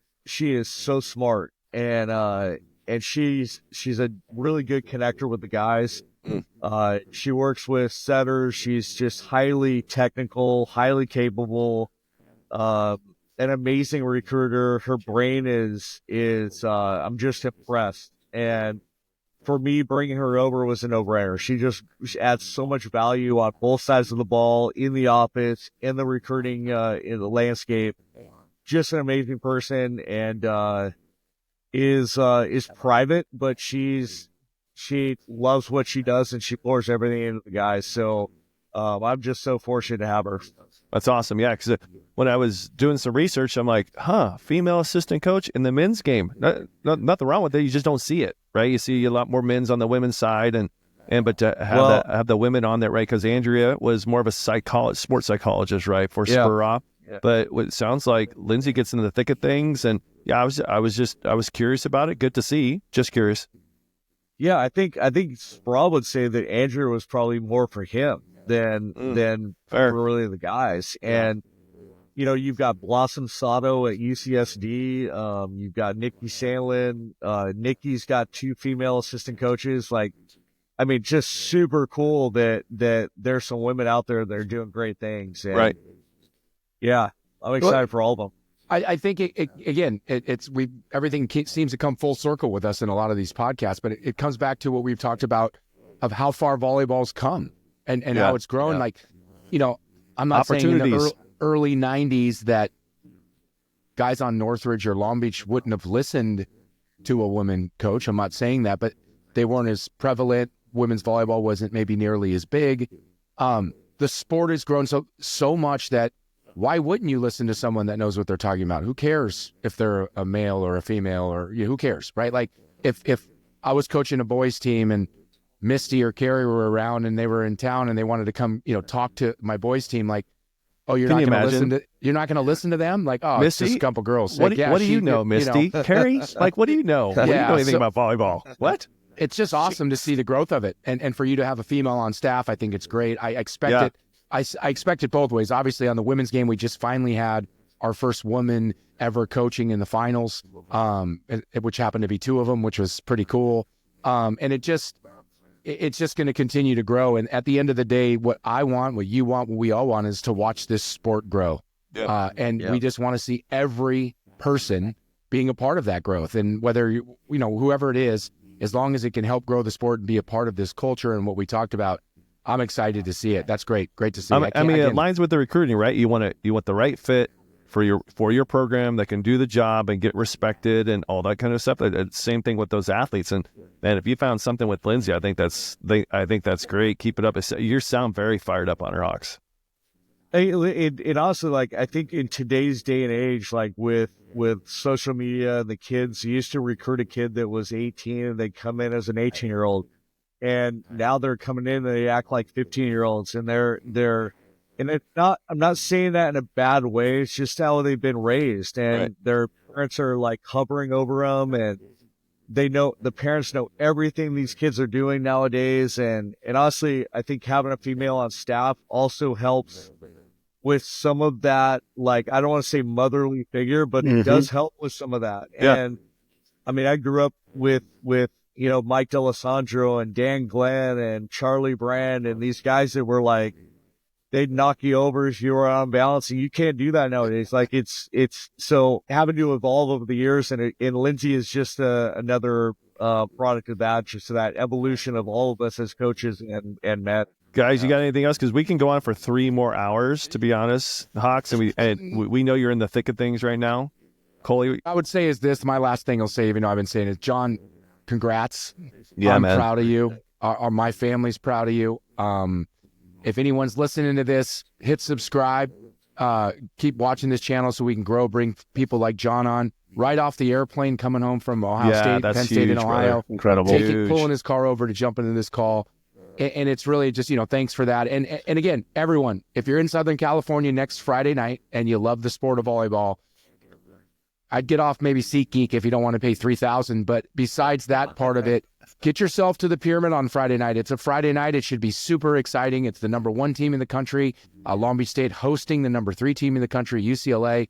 F: so smart, and she's a really good connector with the guys. She works with setters. She's just highly technical, highly capable, an amazing recruiter. Her brain is I'm just impressed. And for me, bringing her over was a no-brainer. She adds so much value on both sides of the ball, in the office, in the recruiting, in the landscape. Just an amazing person, and is private, but she loves what she does, and she pours everything into the guys. So I'm just so fortunate to have her.
A: That's awesome. Yeah, because when I was doing some research, I'm like, female assistant coach in the men's game. Nothing wrong with it. You just don't see it, right? You see a lot more men's on the women's side, but to have the women on there, right? Because Andrea was more of a sports psychologist, right, for Spur Off.
F: Yeah.
A: But it sounds like Lindsay gets into the thick of things, and yeah, I was curious about it. Good to see. Just curious.
F: Yeah, I think Sproul would say that Andrew was probably more for him than
A: Fair.
F: really the guys. And you know, you've got Blossom Sato at UCSD. You've got Nikki Sandlin. Nikki's got 2 female assistant coaches. Like, I mean, just super cool that there's some women out there that are doing great things. And,
A: right.
F: Yeah, I'm excited for all of them.
C: I think everything seems to come full circle with us in a lot of these podcasts, but it comes back to what we've talked about of how far volleyball's come and how it's grown.
F: Yeah.
C: Like, you know, I'm not saying in the early 90s that guys on Northridge or Long Beach wouldn't have listened to a woman coach. I'm not saying that, but they weren't as prevalent. Women's volleyball wasn't maybe nearly as big. The sport has grown so much that why wouldn't you listen to someone that knows what they're talking about? Who cares if they're a male or a female or who cares, right? Like if I was coaching a boys team and Misty or Carrie were around and they were in town and they wanted to come, talk to my boys team, like, oh, you're not going to listen to them? Like, oh,
A: Misty?
C: it's just a couple girls.
A: What
C: like,
A: do you know, Misty? Carrie? Like, what do you know? What do you know anything about volleyball? What?
C: It's just awesome to see the growth of it. And for you to have a female on staff, I think it's great. I expect it. I expect it both ways. Obviously, on the women's game, we just finally had our first woman ever coaching in the finals, which happened to be 2 of them, which was pretty cool. And it's just going to continue to grow. And at the end of the day, what I want, what you want, what we all want is to watch this sport grow. We just want to see every person being a part of that growth. And whether, whoever it is, as long as it can help grow the sport and be a part of this culture and what we talked about, I'm excited to see it. That's great. Great to see.
A: It aligns with the recruiting, right? You want the right fit for your program that can do the job and get respected and all that kind of stuff. Same thing with those athletes. And if you found something with Lindsay, I think that's great. Keep it up. You sound very fired up on her, Hawks.
F: It also, like, I think in today's day and age, like with social media and the kids, you used to recruit a kid that was 18 and they'd come in as an 18-year-old. And now they're coming in and they act like 15-year-olds, and and it's not, I'm not saying that in a bad way. It's just how they've been raised, and their parents are like hovering over them, and the parents know everything these kids are doing nowadays. And honestly, I think having a female on staff also helps with some of that. Like, I don't want to say motherly figure, but it does help with some of that.
A: Yeah.
F: And I mean, I grew up with Mike D'Alessandro and Dan Glenn and Charlie Brand and these guys that were like, they'd knock you over if you were on balance, and you can't do that nowadays. Like, it's so having to evolve over the years, and Lindsay is just another product of that, just that evolution of all of us as coaches and Matt.
A: Guys, you got anything else? Because we can go on for 3 more hours, to be honest, Hawks, and we know you're in the thick of things right now. Coley,
C: I would say is this, my last thing I'll say, even though I've been saying it, John, congrats.
A: Yeah,
C: I'm
A: man.
C: proud of you. My family's proud of you. If anyone's listening to this, hit subscribe. Keep watching this channel so we can grow, bring people like John on. Right off the airplane coming home from Ohio State, Penn State, and Ohio.
A: Brother. Incredible.
C: Pulling his car over to jump into this call. And it's really just, thanks for that. And again, everyone, if you're in Southern California next Friday night and you love the sport of volleyball, I'd get off maybe SeatGeek if you don't want to pay $3,000. But besides that part of it, get yourself to the Pyramid on Friday night. It's a Friday night. It should be super exciting. It's the number 1 team in the country. Long Beach State hosting the number 3 team in the country, UCLA.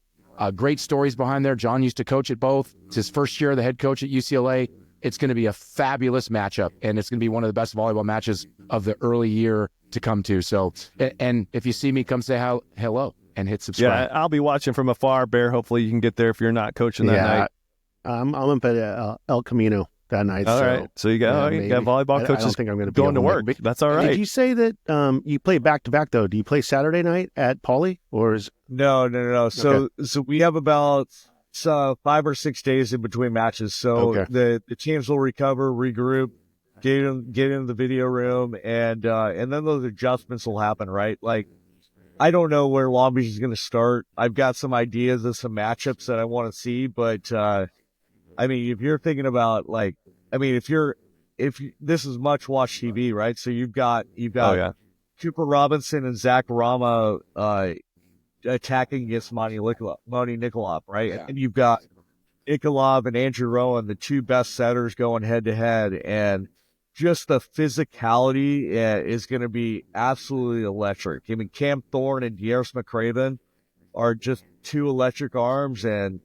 C: Great stories behind there. John used to coach at both. It's his first year, the head coach at UCLA. It's going to be a fabulous matchup, and it's going to be one of the best volleyball matches of the early year to come to. So, and if you see me, come say hello and hit subscribe.
A: Yeah, I'll be watching from afar, Bear. Hopefully you can get there if you're not coaching that night.
E: I'm up at El Camino that night.
A: All right. So you got volleyball coaches
E: I don't think I'm going to be
A: going to work. That's all right.
E: Did you say that you play back-to-back, though? Do you play Saturday night at Pauley? Or is...
F: No. So we have about 5 or 6 days in between matches. So the teams will recover, regroup, get in the video room, and then those adjustments will happen, right? Like, I don't know where Long Beach is going to start. I've got some ideas of some matchups that I want to see, but I mean, if you're thinking about like, I mean, if this is much watch TV, right? So you've got
A: Oh yeah.
F: Cooper Robinson and Zach Rama attacking against Monty Nikolov, right?
C: Yeah.
F: And you've got Nikolov and Andrew Rowan, the two best setters going head to head, and just the physicality is going to be absolutely electric. I mean, Cam Thorne and Dieris McCraven are just two electric arms, and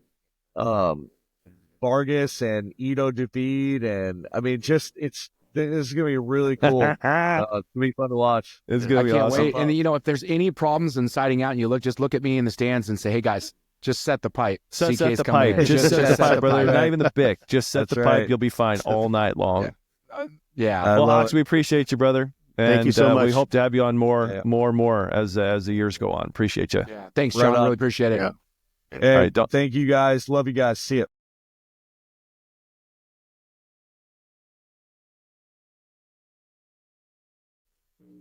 F: Vargas and Ito David, and I mean, this is going to be really cool. It's going to be fun to watch.
A: It's gonna
C: I
A: be
C: can't
A: awesome.
C: wait. And if there's any problems in siding out, and you just look at me in the stands and say, "Hey guys, just set the pipe.
A: Set
C: CK's
A: the
C: coming
A: pipe.
C: in.
A: Just set the pipe, brother.
C: pipe."
A: Not even the bic. Just set
F: That's
A: the
F: right.
A: pipe. You'll be fine all night long.
C: Yeah.
F: I
A: Well,
F: love
A: Hawks, we appreciate you, brother.
E: Thank you
A: And,
E: so
A: We
E: much.
A: hope to have you on more
F: Yeah.
A: as the years go on. Appreciate you.
C: Yeah. Thanks,
F: Right
C: Sean.
F: on.
C: Really appreciate it.
E: Yeah.
F: Hey,
A: All right, don't-
F: thank you guys. Love you guys. See ya.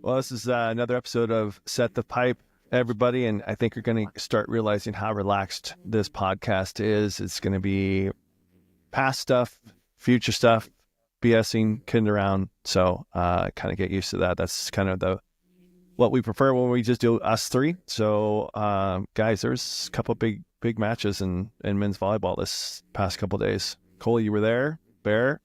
A: Well, this is another episode of Set the Pipe, everybody, and I think you're going to start realizing how relaxed this podcast is. It's going to be past stuff, future stuff, BSing, kidding around. So kind of get used to that. That's kind of what we prefer when we just do us three. So guys, there's a couple of big matches in men's volleyball this past couple of days. Cole, you were there. Bear,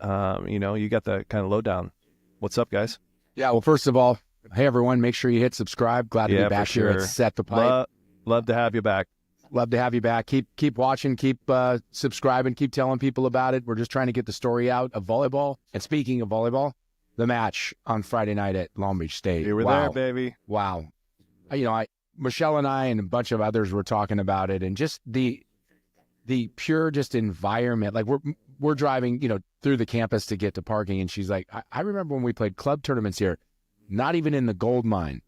A: you got the kind of lowdown. What's up, guys?
C: Yeah. Well, first of all, hey everyone, make sure you hit subscribe. Glad to
A: Yeah,
C: be back
A: for
C: here
A: sure.
C: at Set the Pipe.
A: Love to have you back.
C: Love to have you back. Keep watching, keep subscribing, keep telling people about it. We're just trying to get the story out of volleyball. And speaking of volleyball, the match on Friday night at Long Beach State.
A: You were there, baby.
C: Wow. Michelle and I and a bunch of others were talking about it, and just the pure just environment. Like we're driving, through the campus to get to parking, and she's like, I remember when we played club tournaments here, not even in the gold mine,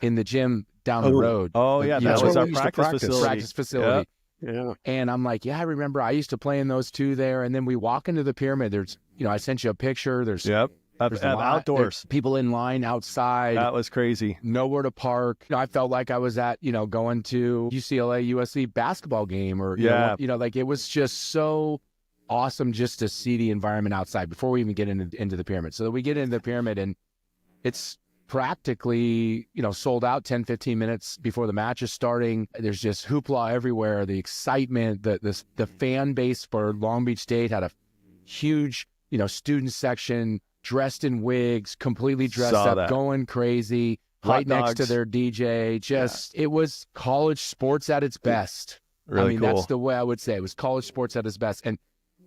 C: in the gym down the road.
A: Oh yeah,
C: You
A: that
C: know,
A: was
C: where
A: our
C: we used to
A: practice facility.
E: Yeah.
C: And I'm like, yeah, I remember I used to play in those two there. And then we walk into the pyramid. There's, I sent you a picture. There's
A: Yep.
C: there's a lot-
A: Outdoors.
C: there's people in line outside.
A: That was crazy.
C: Nowhere to park. I felt like I was at, going to UCLA USC basketball game or, like it was just so awesome just to see the environment outside before we even get into the pyramid. So we get into the pyramid and it's practically, sold out 10, 15 minutes before the match is starting. There's just hoopla everywhere. The excitement, the fan base for Long Beach State had a huge, student section, dressed in wigs, completely dressed
A: Saw
C: up,
A: that.
C: going crazy,
A: Hot
C: right next to
A: dogs.
C: their DJ. It was college sports at its best.
A: Really cool.
C: That's the way I would say it was college sports at its best. And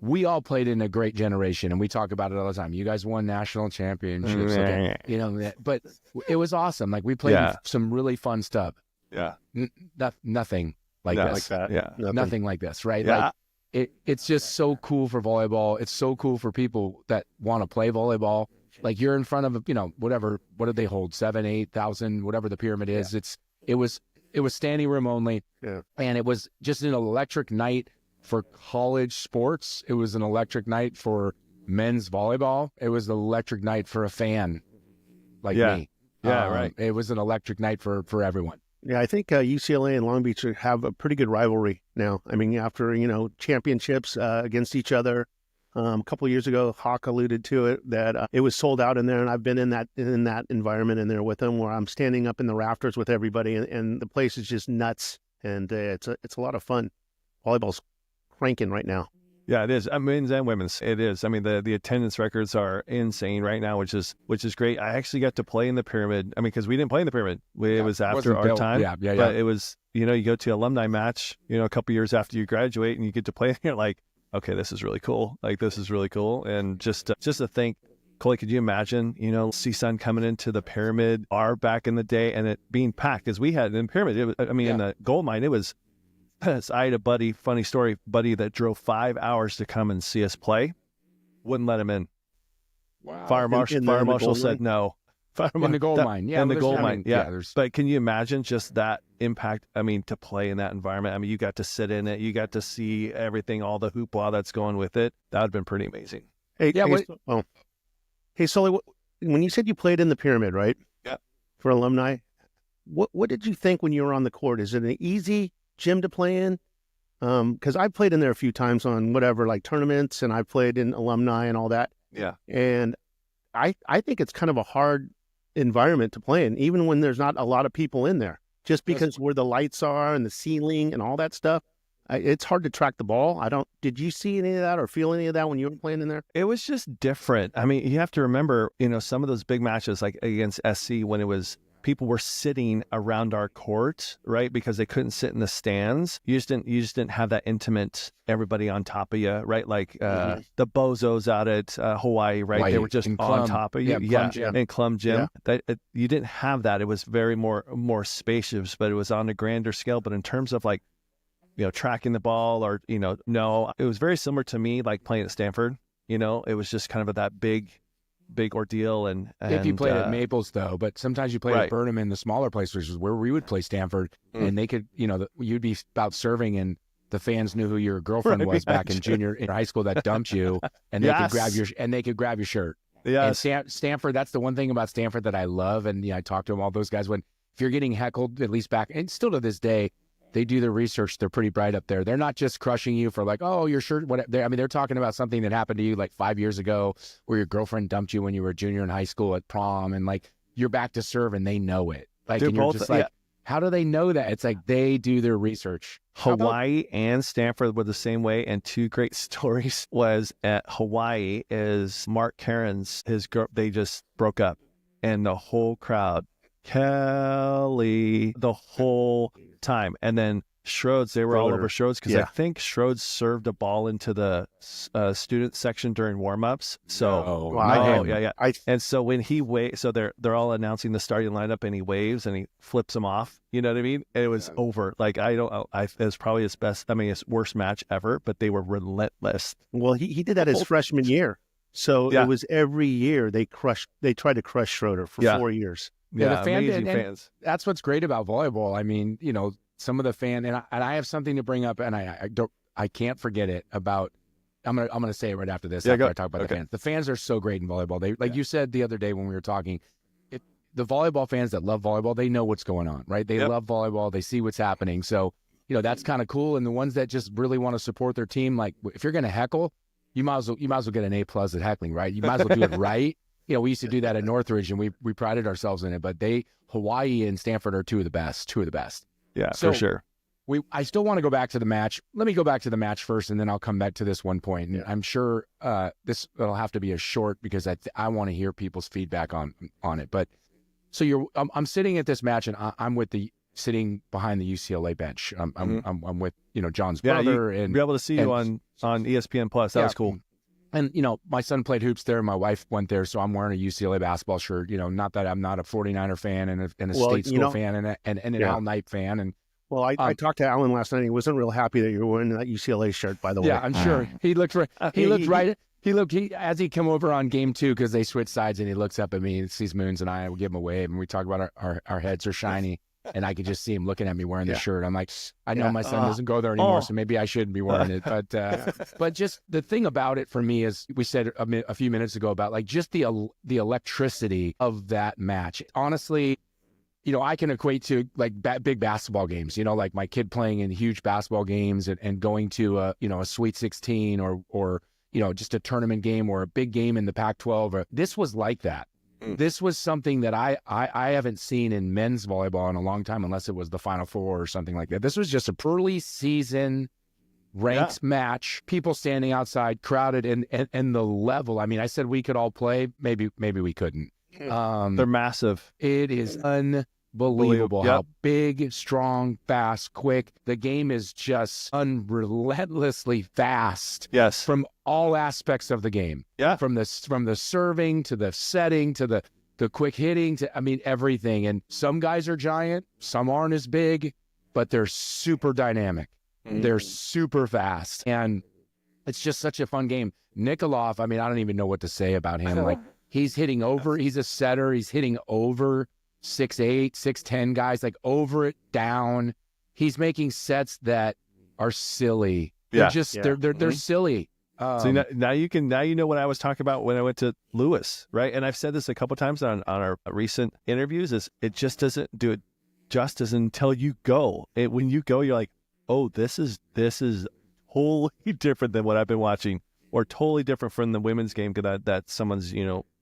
C: we all played in a great generation, and we talk about it all the time. You guys won national championships, but it was awesome. Like we played in some really fun stuff.
A: Yeah.
C: Nothing like
A: Yeah.
C: this.
E: Like that.
A: Yeah.
C: Nothing like this, right?
A: Yeah.
C: Like it's just so cool for volleyball. It's so cool for people that want to play volleyball. Like you're in front of, whatever, what did they hold? 7,000, 8,000, whatever the pyramid is. It was standing room only.
E: Yeah.
C: And it was just an electric night for college sports. It was an electric night for men's volleyball. It was an electric night for a fan like me.
A: Yeah, right.
C: It was an electric night for everyone.
E: Yeah, I think UCLA and Long Beach have a pretty good rivalry now. I mean, after, championships against each other. A couple of years ago, Hawk alluded to it, that it was sold out in there, and I've been in that environment in there with them, where I'm standing up in the rafters with everybody, and the place is just nuts, and it's a lot of fun. Volleyball's cranking right now.
A: Yeah, it is. Men's and women's. It is. I mean, the attendance records are insane right now, which is great. I actually got to play in the pyramid. I mean, because we didn't play in the pyramid. It was after
C: wasn't
A: our
C: built.
A: time.
C: Yeah.
A: But it was, you go to alumni match, a couple years after you graduate, and you get to play, and you're like, okay, this is really cool. Like, this is really cool. And just to think, Coley, could you imagine, CSUN coming into the pyramid, back in the day, and it being packed? Because we had in the pyramid, in the gold mine, it was. I had a funny story, buddy that drove 5 hours to come and see us play. Wouldn't let him in.
C: Wow.
A: Fire marshal
E: gold
A: said no.
C: In the gold mine. Yeah.
A: In the
C: there's-
A: gold
C: I
A: mine.
C: mean,
A: Yeah.
C: there's
A: But can you imagine just that impact? I mean, to play in that environment. I mean, you got to sit in it. You got to see everything, all the hoopla that's going with it. That would have been pretty amazing.
E: Hey,
C: Yeah,
E: hey, Hey, Sully, when you said you played in the pyramid, right?
A: Yeah.
E: For alumni, what did you think when you were on the court? Is it an easy gym to play in? Because I've played in there a few times on whatever, like tournaments, and I've played in alumni and all that.
A: Yeah.
E: And I think it's kind of a hard environment to play in, even when there's not a lot of people in there, just because where the lights are and the ceiling and all that stuff. It's hard to track the ball. Did you see any of that or feel any of that when you were playing in there?
A: It was just different. I mean, you have to remember, some of those big matches like against SC when it was people were sitting around our court, right? Because they couldn't sit in the stands. You just didn't have that intimate everybody on top of you, right? Like the bozos out at Hawaii, right? They were just on top of you. In Clum Gym. You didn't have that. It was very more spacious, but it was on a grander scale. But in terms of like, tracking the ball or, no, it was very similar to me, like playing at Stanford, it was just kind of that big ordeal. And
C: if you played at Maples though, but sometimes you played at Burnham in the smaller place, which is where we would play Stanford, and they could, you'd be out serving and the fans knew who your girlfriend was back in high school that dumped you, and they could grab your shirt. Yeah. And Stanford, that's the one thing about Stanford that I love. And I talked to them, all those guys, if you're getting heckled, at least back, and still to this day, they do their research. They're pretty bright up there. They're not just crushing you for like, oh, your shirt. They're talking about something that happened to you like 5 years ago where your girlfriend dumped you when you were a junior in high school at prom, and like you're back to serve and they know it. Like, and you're just like, how do they know that? It's like they do their research.
A: Hawaii and Stanford were the same way. And two great stories was at Hawaii is Mark Caron's, his girl, they just broke up and the whole crowd, Kelly, the whole time. And then Schroeds, they were all over Schroeds because I think Schroeds served a ball into the student section during warmups. So and so when he so they're all announcing the starting lineup and he waves and he flips them off. You know what I mean? And it was over. Like it was probably his worst match ever. But they were relentless.
E: Well, he did that his freshman year. So it was every year they tried to crush Schroeder for 4 years.
C: Yeah, amazing fans. That's what's great about volleyball. I mean, some of the and I have something to bring up, and I can't forget it about. I'm gonna say it right after this. After I talk about the fans. The fans are so great in volleyball. They you said the other day when we were talking. The volleyball fans that love volleyball, they know what's going on, right? They love volleyball. They see what's happening. So that's kind of cool. And the ones that just really want to support their team, like if you're gonna heckle, you might as well get an A+ at heckling, right? You might as well do it right. We used to do that at Northridge, and we prided ourselves in it. But Hawaii and Stanford are two of the best.
A: Yeah, so for sure.
C: I still want to go back to the match. Let me go back to the match first, and then I'll come back to this one point. And I'm sure it'll have to be a short because I want to hear people's feedback on it. But so I'm sitting at this match, and I'm sitting behind the UCLA bench. I'm with John's brother, and
A: be able to see you on ESPN Plus. That was cool.
C: And, my son played hoops there. My wife went there. So I'm wearing a UCLA basketball shirt. Not that I'm not a 49er fan and a state school fan and an Al Knight fan. And
E: I talked to Alan last night. He wasn't real happy that you were wearing that UCLA shirt, by the way.
C: Yeah, I'm sure. He looked right. As he come over on game 2, because they switched sides, and he looks up at me and sees Moons and I give him a wave, and we talk about our heads are shiny. And I could just see him looking at me wearing the shirt. I'm like, I know my son doesn't go there anymore, so maybe I shouldn't be wearing it. But just the thing about it for me is, we said a few minutes ago about like just the electricity of that match. Honestly, I can equate to like big basketball games. Like my kid playing in huge basketball games and going to a Sweet 16 or just a tournament game or a big game in the Pac-12. This was like that. This was something that I haven't seen in men's volleyball in a long time, unless it was the Final Four or something like that. This was just a early season ranked match, people standing outside, crowded, and the level. I mean, I said we could all play. Maybe we couldn't.
A: They're massive.
C: It is unbelievable how big, strong, fast, quick. The game is just unrelentlessly fast.
A: Yes.
C: From all aspects of the game.
A: Yeah.
C: From the serving to the setting to the quick hitting to everything. And some guys are giant, some aren't as big, but they're super dynamic. They're super fast. And it's just such a fun game. Nikolov, I don't even know what to say about him. Like, he's hitting over, he's a setter, he's hitting over 6'8", 6'10" guys, like over it, down. He's making sets that are silly. They're just they're silly.
A: So now you know what I was talking about when I went to Lewis, right? And I've said this a couple times on our recent interviews. Is it just doesn't do it justice until you go. When you go, you're like, oh, this is wholly different than what I've been watching, or totally different from the women's game that someone's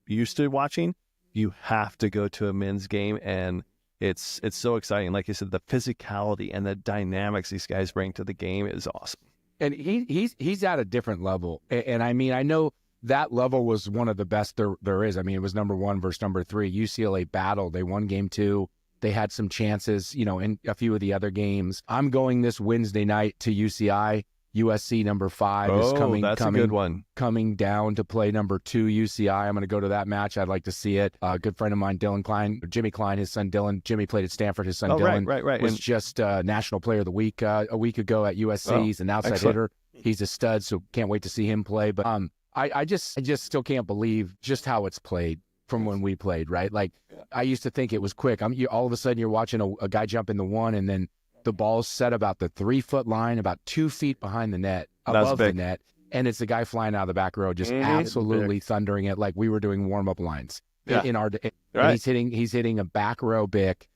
A: used to watching. You have to go to a men's game, and it's so exciting. Like you said, the physicality and the dynamics these guys bring to the game is awesome.
C: And he's at a different level. And I mean, I know that level was one of the best there is. I mean, it was number 1 versus number 3. UCLA battled. They won game 2. They had some chances, in a few of the other games. I'm going this Wednesday night to UCI. USC number 5 is coming.
A: That's a good one.
C: Coming down to play number 2 UCI. I'm going to go to that match. I'd like to see it. A good friend of mine, Jimmy Klein, his son Dylan. Jimmy played at Stanford. His son Dylan
A: right.
C: was just National Player of the Week a week ago at USC. He's an outside hitter. He's a stud, so can't wait to see him play. But I just still can't believe just how it's played from when we played, right? Like, I used to think it was quick. All of a sudden you're watching a guy jump in the 1, and then the ball's set about the 3-foot line, about 2 feet behind the net, above the net, and it's the guy flying out of the back row, just absolutely thundering it like we were doing warm-up lines. In our, right. He's hitting a back row bick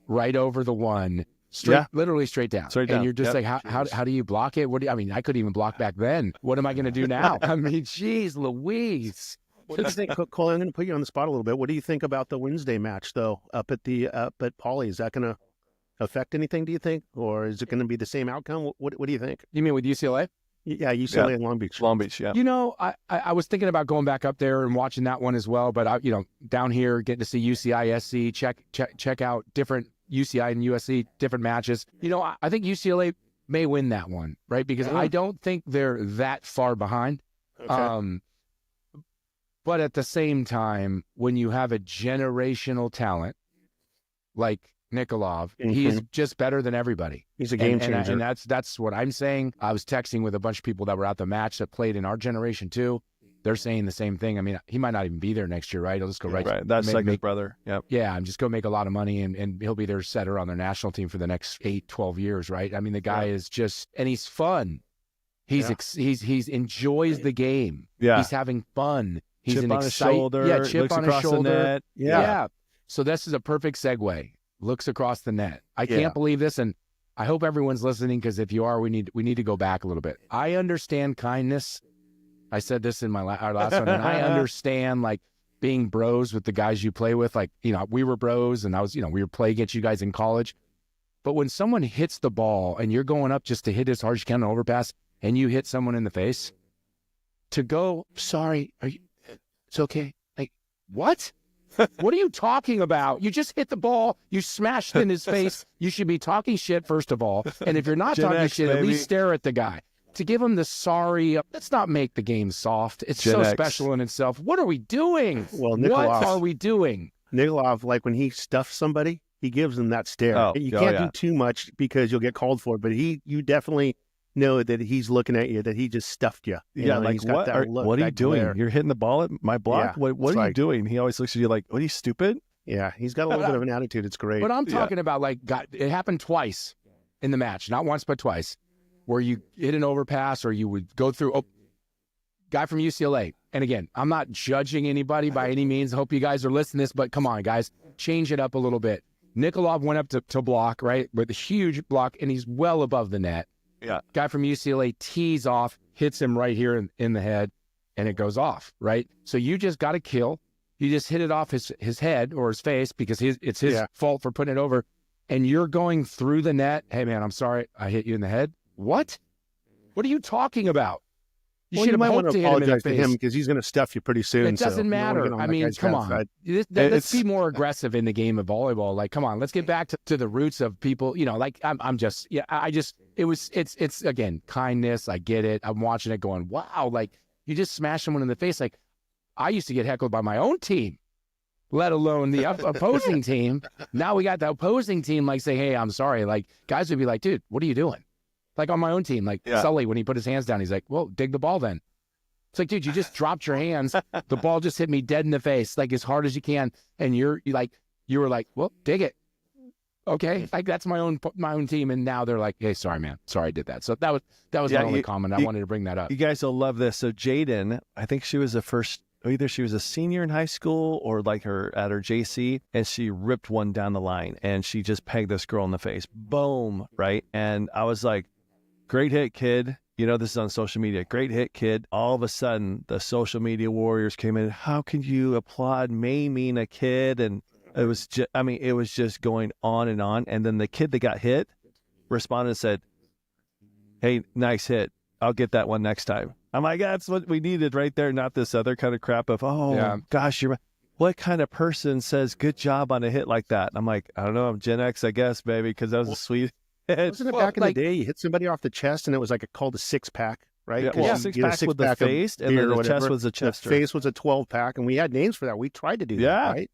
C: right over the 1, literally straight down. And you're just like, how do you block it? I couldn't even block back then. What am I going to do now? I mean, geez, Louise.
E: What do you think, Cole? I'm going to put you on the spot a little bit. What do you think about the Wednesday match, though, up at Pauley? Is that going to affect anything, do you think? Or is it going to be the same outcome? What do you think?
C: You mean with UCLA?
E: Yeah, UCLA and Long Beach.
A: Long Beach, yeah.
C: I was thinking about going back up there and watching that one as well, but down here, getting to see UCI, SC, check out different UCI and USC, different matches. I think UCLA may win that one, right? Because I don't think they're that far behind.
E: Okay.
C: But at the same time, when you have a generational talent like Nikolov, he's just better than everybody.
E: He's a game changer.
C: And that's what I'm saying. I was texting with a bunch of people that were at the match that played in our generation too. They're saying the same thing. I mean, he might not even be there next year, right? He'll just go right.
A: That's like his brother. Yep.
C: Yeah, and just go make a lot of money, and he'll be their setter on their national team for the next 8, 12 years, right? I mean, the guy is just, and he's fun. He's enjoys the game. Yeah. He's having fun. He's
A: chip on his shoulder.
C: Yeah, chip on his shoulder.
A: The net.
C: Yeah. So this is a perfect segue. Looks across the net. I can't believe this, and I hope everyone's listening, because if you are, we need to go back a little bit. I understand kindness. I said this in our last one, and I understand like being bros with the guys you play with. Like, we were bros, and we were playing against you guys in college. But when someone hits the ball and you're going up just to hit as hard as you can, an overpass, and you hit someone in the face, to go, sorry, it's okay. Like, what? What are you talking about? You just hit the ball. You smashed in his face. You should be talking shit, first of all. And if you're not talking shit, at least stare at the guy. To give him the sorry, let's not make the game soft. It's so special in itself. What are we doing?
E: Well, Nikolov,
C: what are we doing?
E: Nikolov, like when he stuffs somebody, he gives them that stare. You can't do too much because you'll get called for it. But you definitely know that he's looking at you, that he just stuffed you.
A: Like, what are you doing?
E: Glare.
A: You're hitting the ball at my block?
E: Yeah,
A: what are you doing? He always looks at you like, what are you, stupid?
E: Yeah, he's got a little bit of an attitude. It's great.
C: But I'm talking about, like, it happened twice in the match. Not once, but twice. Where you hit an overpass, or you would go through, guy from UCLA. And again, I'm not judging anybody by any means. I hope you guys are listening to this, but come on, guys, change it up a little bit. Nikolov went up to block, right, with a huge block, and he's well above the net.
A: Yeah.
C: Guy from UCLA tees off, hits him right here in the head, and it goes off, right? So you just got a kill. You just hit it off his head or his face, because it's his fault for putting it over, and you're going through the net. Hey, man, I'm sorry, I hit you in the head. What? What are you talking about?
E: You might want to apologize to him, because he's going to stuff you pretty soon.
C: It doesn't matter. I mean, come on. Let's be more aggressive in the game of volleyball. Like, come on, let's get back to the roots of people. Like it's again, kindness. I get it. I'm watching it going, wow, like you just smashed someone in the face. Like, I used to get heckled by my own team, let alone the opposing team. Now we got the opposing team like saying, hey, I'm sorry. Like, guys would be like, dude, what are you doing? Like on my own team, like Sully, when he put his hands down, he's like, well, dig the ball then. It's like, dude, you just dropped your hands. The ball just hit me dead in the face, like as hard as you can. And you were like, well, dig it. Okay, like that's my own team, and now they're like, "Hey, sorry, man, sorry I did that." So that was
A: Yeah,
C: my only comment. I wanted to bring that up.
A: You guys will love this. So Jaden, I think she was the first, either she was a senior in high school or like at her JC, and she ripped one down the line and she just pegged this girl in the face. Boom, right? And I was like, great hit, kid. You know, this is on social media. Great hit, kid. All of a sudden, the social media warriors came in. How can you applaud maiming a kid? And it was just, I mean, it was just going on and on. And then the kid that got hit responded and said, hey, nice hit. I'll get that one next time. I'm like, that's what we needed right there. Not this other kind of crap of, gosh, what kind of person says good job on a hit like that? I'm like, I don't know. I'm Gen X, I guess, baby, because that was a sweet hit.
E: Wasn't it back in the day you hit somebody off the chest and it was like called a 6-pack, right?
A: Yeah, well, 6-pack with the face, and then the chest was a chester.
E: The face was a 12-pack, and we had names for that. We tried to do that, right?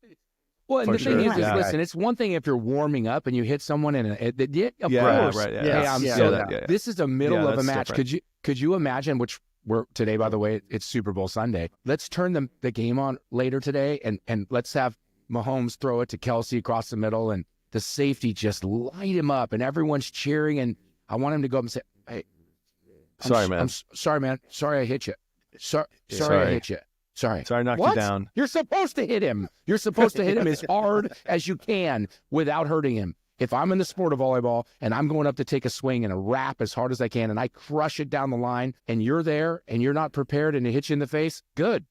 C: Well, and the thing is, listen, it's one thing if you're warming up and you hit someone in of course.
A: Right,
C: This is the middle of a match.
A: Different.
C: Could you imagine, which we're today, by the way, it's Super Bowl Sunday. Let's turn the game on later today and let's have Mahomes throw it to Kelsey across the middle and the safety just light him up and everyone's cheering. And I want him to go up and say, hey,
A: sorry, man.
C: I'm sorry, man. Sorry I hit you. Sorry I hit you. Sorry
A: I knocked you down.
C: You're supposed to hit him. You're supposed to hit him as hard as you can without hurting him. If I'm in the sport of volleyball and I'm going up to take a swing and a wrap as hard as I can and I crush it down the line and you're there and you're not prepared and it hits you in the face, good.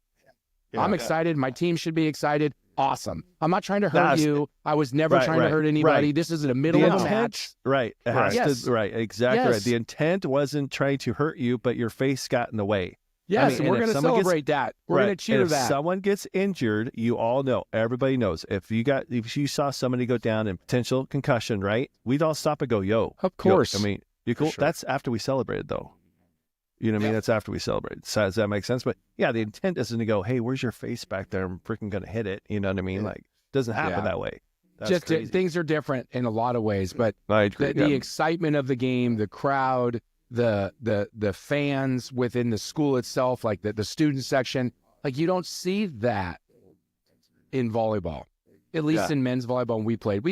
C: Yeah, I'm excited. My team should be excited. Awesome. I'm not trying to hurt you. I was never trying to hurt anybody. This is in the middle of a match.
A: Right. Exactly right. The intent wasn't trying to hurt you, but your face got in the way.
C: Yes, and we're going to celebrate that. We're going to cheer that.
A: If someone gets injured, you all know, everybody knows. If you saw somebody go down in potential concussion, right? We'd all stop and go, yo.
C: Of course.
A: Yo. I mean, you cool? Sure. That's after we celebrated, though. You know what I mean? That's after we celebrated. So does that make sense? But yeah, the intent isn't to go, hey, where's your face back there? I'm freaking going to hit it. You know what I mean? Like, it doesn't happen that way. That's
C: just
A: crazy.
C: Things are different in a lot of ways, but
A: I agree,
C: the excitement of the game, the crowd, the fans within the school itself, like the student section, like you don't see that in volleyball, at least in men's volleyball. When we played,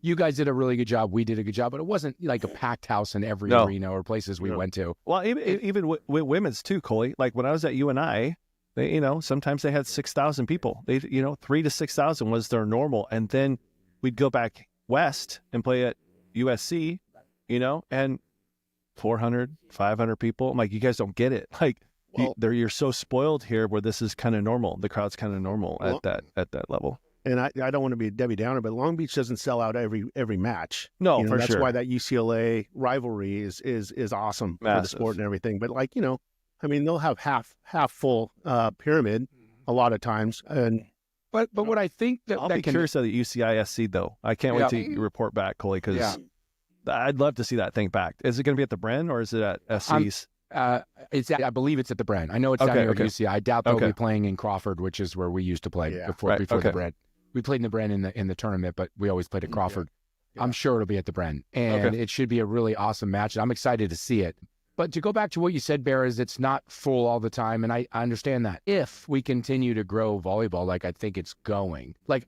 C: you guys did a really good job. We did a good job, but it wasn't like a packed house in every arena or places we went to.
A: Well, even with women's too, Coley. Like when I was at UNI, they, sometimes they had 6,000 people. They, 3,000 to 6,000 was their normal. And then we'd go back west and play at USC, and 400, 500 people. I'm like, you guys don't get it. Like, you're so spoiled here where this is kind of normal. The crowd's kind of normal at that level.
E: And I don't want to be a Debbie Downer, but Long Beach doesn't sell out every match.
A: No, for
E: that's
A: sure.
E: That's why that UCLA rivalry is awesome for the sport and everything. But they'll have half full pyramid a lot of times. And
C: but what I think
A: I'll be curious of the UCISC though. I can't wait till you report back, Coley, because I'd love to see that thing back. Is it going to be at the Bren or is it at SC's?
C: I believe it's at the Bren. I know it's down here at UCI. I doubt they'll be playing in Crawford, which is where we used to play before the Bren. We played in the Bren in the tournament, but we always played at Crawford. Yeah. I'm sure it'll be at the Bren, and it should be a really awesome match. I'm excited to see it. But to go back to what you said, Bear, is it's not full all the time, and I understand that. If we continue to grow volleyball like I think it's going, like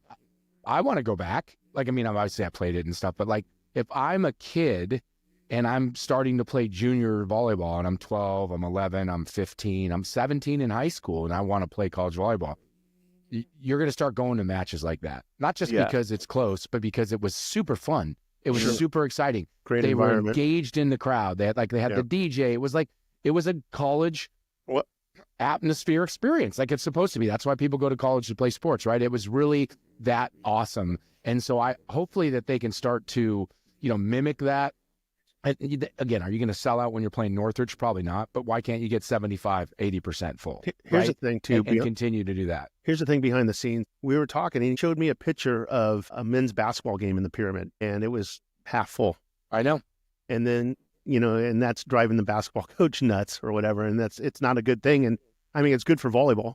C: I want to go back. Like, obviously I played it and stuff, but like if I'm a kid and I'm starting to play junior volleyball and I'm 12, I'm 11, I'm 15, I'm 17 in high school and I want to play college volleyball, you're going to start going to matches like that. Not just because it's close, but because it was super fun. It was super exciting.
E: Great
C: they
E: environment.
C: Were engaged in the crowd. They had the DJ. It was a college atmosphere experience like it's supposed to be. That's why people go to college to play sports, right? It was really that awesome. And so hopefully that they can start to, mimic that. And again, are you going to sell out when you're playing Northridge? Probably not. But why can't you get 75, 80% full?
E: Here's the thing, too.
C: And continue to do that.
E: Here's the thing behind the scenes. We were talking, and he showed me a picture of a men's basketball game in the Pyramid, and it was half full.
C: I know.
E: And then, and that's driving the basketball coach nuts or whatever, and it's not a good thing. And, it's good for volleyball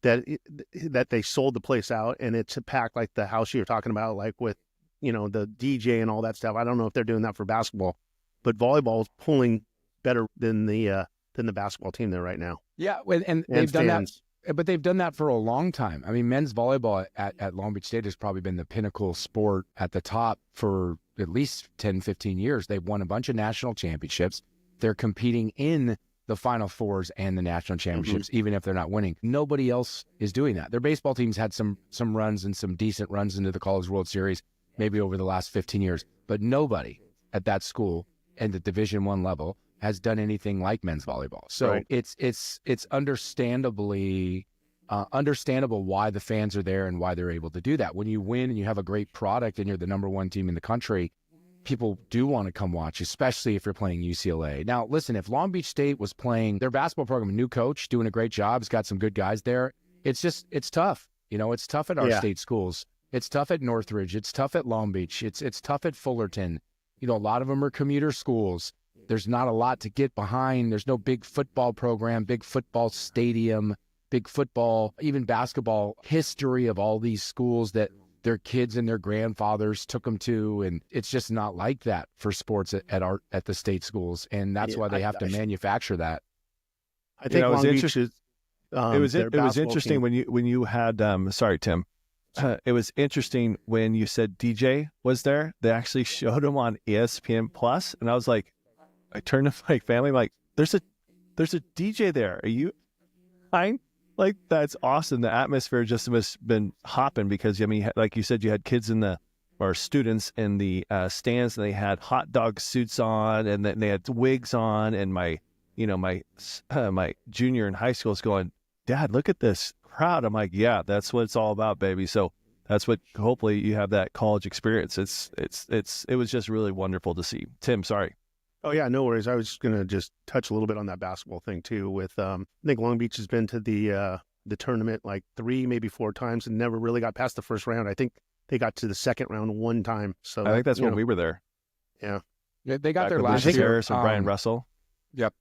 E: that they sold the place out, and it's packed like the house you're talking about, like with, the DJ and all that stuff. I don't know if they're doing that for basketball. But volleyball is pulling better than the basketball team there right now.
C: Yeah, and they've done that. but they've done that for a long time. I mean, men's volleyball at Long Beach State has probably been the pinnacle sport at the top for at least 10, 15 years. They've won a bunch of national championships. They're competing in the Final Fours and the national championships, even if they're not winning. Nobody else is doing that. Their baseball teams had some runs and some decent runs into the College World Series, maybe over the last 15 years, but nobody at that school and the Division I level has done anything like men's volleyball. So it's understandably understandable why the fans are there and why they're able to do that. When you win and you have a great product and you're the number one team in the country, people do want to come watch, especially if you're playing UCLA. Now, listen, if Long Beach State was playing their basketball program, a new coach doing a great job, has got some good guys there, it's tough. You know, it's tough at our state schools. It's tough at Northridge. It's tough at Long Beach. It's tough at Fullerton. You know, a lot of them are commuter schools. There's not a lot to get behind. There's no big football program, big football stadium, big football, even basketball history of all these schools that their kids and their grandfathers took them to. And it's just not like that for sports at the state schools. And that's why they have to manufacture that.
E: I think Long Beach is,
A: it was interesting when you had sorry, Tim. It was interesting when you said DJ was there. They actually showed him on ESPN Plus, and I was like, I turned to my family, I'm like, there's a DJ there. Are you fine? Like, that's awesome. The atmosphere just has been hopping because, I mean, like you said, you had kids or students in the stands, and they had hot dog suits on, and then they had wigs on, and my junior in high school is going, Dad, look at this crowd. I'm like, yeah, that's what it's all about, baby. So that's what, hopefully you have that college experience. It was just really wonderful to see. Tim, sorry.
E: Oh yeah, no worries. I was going to just touch a little bit on that basketball thing too. With I think Long Beach has been to the tournament like 3, maybe 4 times and never really got past the first round. I think they got to the second round 1 time. So
A: I think that's when we were there.
E: Yeah,
C: they got
A: back
C: there
A: with
C: last
A: Lucius
C: year.
A: Harris and Brian Russell.
C: Yep.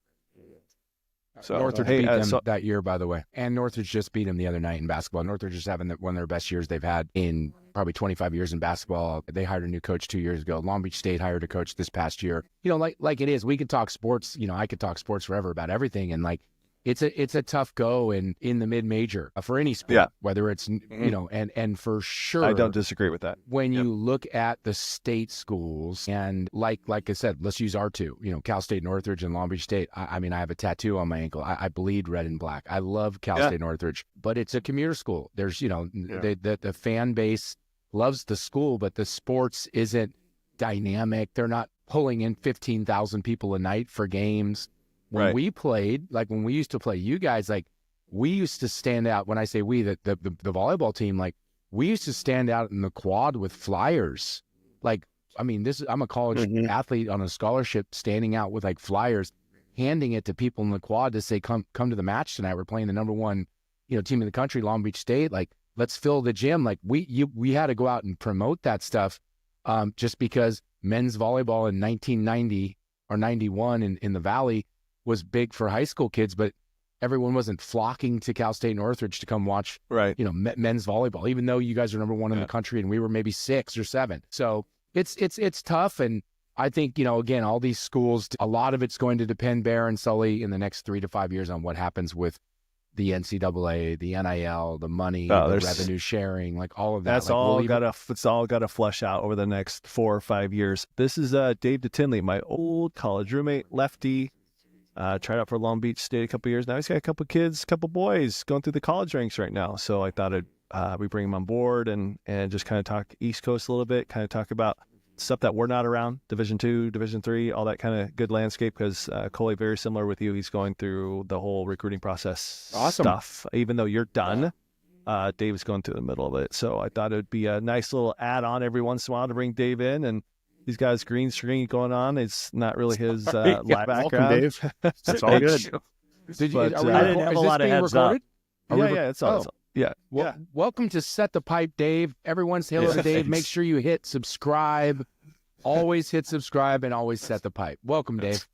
A: So
C: Northridge beat them that year, by the way. And Northridge just beat them the other night in basketball. Northridge is having one of their best years they've had in probably 25 years in basketball. They hired a new coach 2 years ago. Long Beach State hired a coach this past year. You know, like it is. We could talk sports. You know, I could talk sports forever about everything. And like, it's a tough go in the mid-major for any sport, whether it's, you know, and for sure.
A: I don't disagree with that.
C: When you look at the state schools and like I said, let's use our two, you know, Cal State Northridge and Long Beach State. I mean, I have a tattoo on my ankle. I bleed red and black. I love Cal State Northridge, but it's a commuter school. There's, you know, the fan base loves the school, but the sports isn't dynamic. They're not pulling in 15,000 people a night for games. When we played, like when we used to play you guys, like we used to stand out. When I say we, the volleyball team, like we used to stand out in the quad with flyers. Like, I mean, I'm a college athlete on a scholarship, standing out with like flyers, handing it to people in the quad to say, come to the match tonight. We're playing the number 1, you know, team in the country, Long Beach State. Like, let's fill the gym. Like we had to go out and promote that stuff, just because men's volleyball in 1990 or 91 in the Valley was big for high school kids, but everyone wasn't flocking to Cal State Northridge to come watch, you know, men's volleyball, even though you guys are number 1 in the country and we were maybe 6 or 7. So it's tough. And I think, you know, again, all these schools, a lot of it's going to depend, Bear and Sully, in the next 3 to 5 years on what happens with the NCAA, the NIL, the money, the revenue sharing, like all of that.
A: That's like, it's all got to flush out over the next 4 or 5 years. This is Dave DeTinley, my old college roommate, lefty. Tried out for Long Beach State a couple years now. He's got a couple kids, couple boys going through the college ranks right now. So I thought we bring him on board and just kind of talk East Coast a little bit, kind of talk about stuff that we're not around, Division II, Division III, all that kind of good landscape. Because Coley, very similar with you, he's going through the whole recruiting process stuff. Even though you're done, Dave is going through the middle of it. So I thought it would be a nice little add-on every once in a while to bring Dave in. And he's got his green screen going on. It's not really his live background.
E: Welcome, Dave. That's all good.
C: I didn't
D: have a lot of heads up.
A: It's all.
C: Welcome to Set the Pipe, Dave. Everyone say hello to Dave. Make sure you hit subscribe. Always hit subscribe and always set the pipe. Welcome, Dave.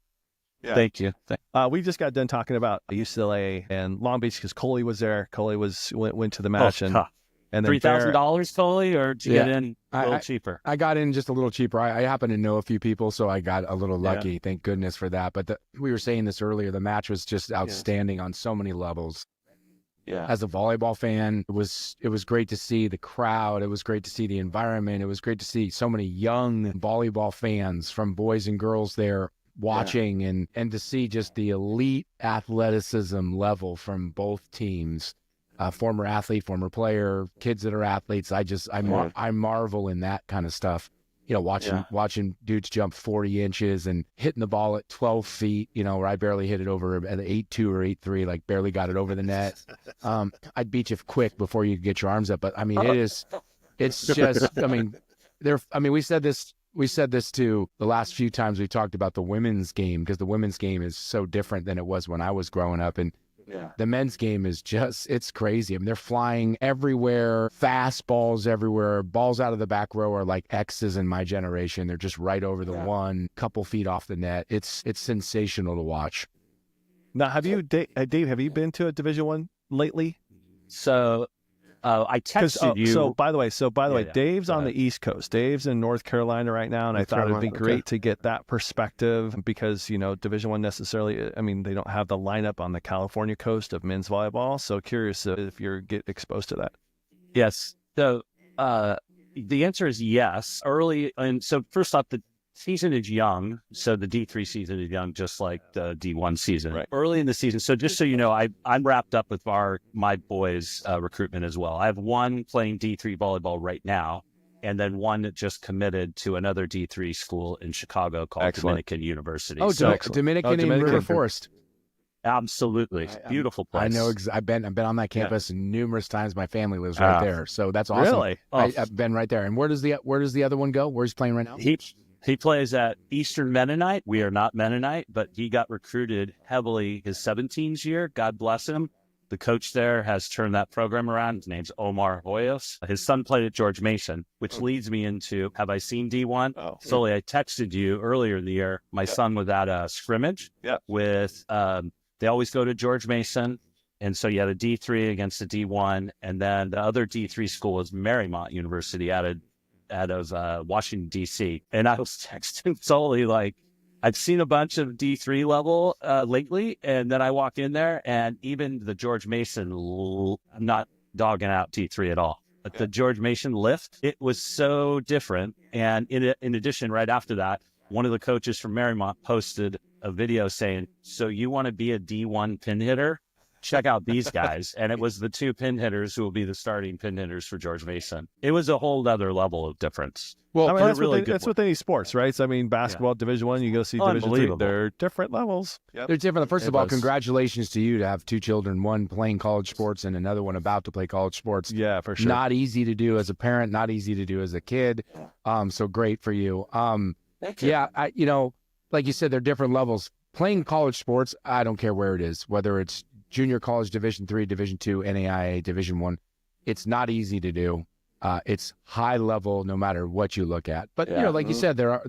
D: Yeah. Thank you.
A: We just got done talking about UCLA and Long Beach because Coley was there. Coley went to the match and then
D: $3,000 Coley, or to get in a little cheaper.
C: I got in just a little cheaper. I happen to know a few people, so I got a little lucky. Yeah. Thank goodness for that. But we were saying this earlier. The match was just outstanding on so many levels. as a volleyball fan. It was great to see the crowd. It was great to see the environment. It was great to see so many young volleyball fans from boys and girls there watching and to see just the elite athleticism level from both teams. Former athlete, former player, kids that are athletes. I marvel in that kind of stuff. Watching dudes jump 40 inches and hitting the ball at 12 feet, where I barely hit it over at 8-2 or 8-3, like barely got it over the net. I'd beat you quick before you could get your arms up. But I mean, it's just, we said this too the last few times we talked about the women's game, because the women's game is so different than it was when I was growing up. And the men's game is it's crazy. I mean, they're flying everywhere, fast balls everywhere. Balls out of the back row are like X's in my generation. They're just right over the one, couple feet off the net. It's sensational to watch.
A: Now, have you, Dave, have you been to a Division I lately?
H: So I texted you.
A: So by the way,
H: Yeah.
A: Dave's on the East Coast. Dave's in North Carolina right now, and I thought it'd be great to get that perspective because, Division I necessarily, I mean, they don't have the lineup on the California coast of men's volleyball. So curious if you get exposed to that.
H: Yes. So the answer is yes. Early, and so first off, the season is young. So the D3 season is young, just like the D1 season.
A: Right.
H: Early in the season. So just so you know, I'm wrapped up with my boys' recruitment as well. I have one playing D3 volleyball right now, and then one that just committed to another D3 school in Chicago called Dominican University.
C: Oh,
H: so,
C: Dominican in River Forest.
H: Absolutely. Beautiful place.
C: I know. I've been on that campus numerous times. My family lives right there, so that's awesome.
A: Really?
C: I've been right there. And where does the other one go? Where's he playing right now?
H: He plays at Eastern Mennonite. We are not Mennonite, but he got recruited heavily his 17s year. God bless him. The coach there has turned that program around. His name's Omar Hoyos. His son played at George Mason, which leads me into, have I seen D1?
A: Oh.
H: Sully, I texted you earlier in the year. My son was at a scrimmage with, they always go to George Mason. And so you had a D3 against a D1. And then the other D3 school was Marymount University out of Washington, D.C. And I was texting Sully, like, I've seen a bunch of D3 level lately. And then I walk in there and even the George Mason, I'm not dogging out D3 at all. But the George Mason lift, it was so different. And in addition, right after that, one of the coaches from Marymount posted a video saying, so you want to be a D1 pin hitter? Check out these guys. And it was the two pin hitters who will be the starting pin hitters for George Mason. It was a whole other level of difference.
A: Well,
H: I mean,
A: that's with any sports, right? So, I mean, basketball, Division I, you go see Division III. They're different levels. Yep.
C: They're different. First of all, congratulations to you to have two children, one playing college sports and another one about to play college sports.
A: Yeah, for sure.
C: Not easy to do as a parent, not easy to do as a kid. So great for you.
H: Thank you.
C: Yeah, like you said, they're different levels. Playing college sports, I don't care where it is, whether it's junior college, Division III, Division II, NAIA, Division I. It's not easy to do. It's high level no matter what you look at. But like you said, there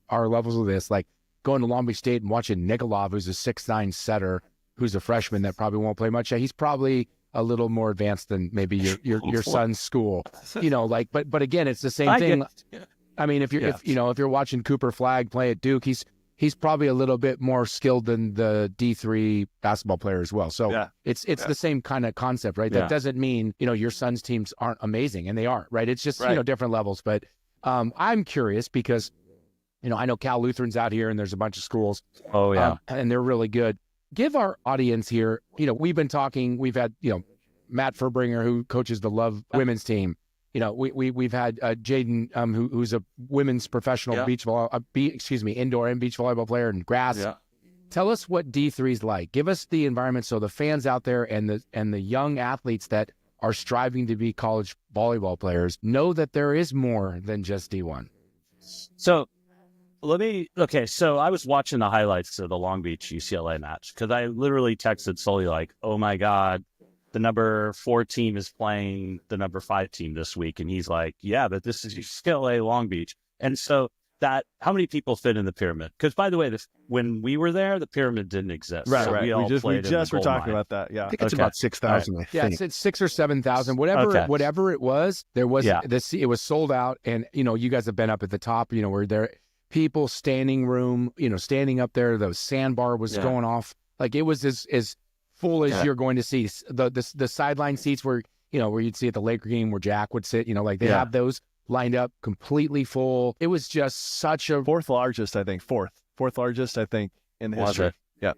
C: are levels of this, like going to Long Beach State and watching Nikolov, who's a 6'9" setter, who's a freshman that probably won't play much. He's probably a little more advanced than maybe your son's school. But again, it's the same thing. I mean, if you're watching Cooper Flagg play at Duke, he's probably a little bit more skilled than the D3 basketball player as well. So it's the same kind of concept, right? That doesn't mean, your son's teams aren't amazing, and they aren't, right? It's just, different levels. But I'm curious because, I know Cal Lutheran's out here and there's a bunch of schools.
H: Oh, yeah.
C: And they're really good. Give our audience here, we've been talking, we've had, Matt Furbringer, who coaches the Love women's team. We've had Jaden, who's a women's professional indoor and beach volleyball player in grass. Yeah. Tell us what D3 is like. Give us the environment so the fans out there and the young athletes that are striving to be college volleyball players know that there is more than just D1.
H: So so I was watching the highlights of the Long Beach UCLA match because I literally texted Sully like, oh my God, the number 4 team is playing the number 5 team this week. And he's like, yeah, but this is UCLA Long Beach. And so how many people fit in the pyramid? Because by the way, when we were there, the pyramid didn't exist.
A: Right,
H: so
A: right. We just were talking about that. Yeah.
E: I think it's about 6,000.
H: Right.
C: Yeah, it's 6,000 or 7,000, whatever it was. There was it was sold out, and you guys have been up at the top. Where there people standing room, standing up there. The sandbar was going off. Like it was as full as you're going to see. The sideline seats where you'd see at the Laker game where Jack would sit. Like they have those lined up completely full. It was just such a
A: fourth largest, I think. Fourth largest, I think, in the history. Yeah.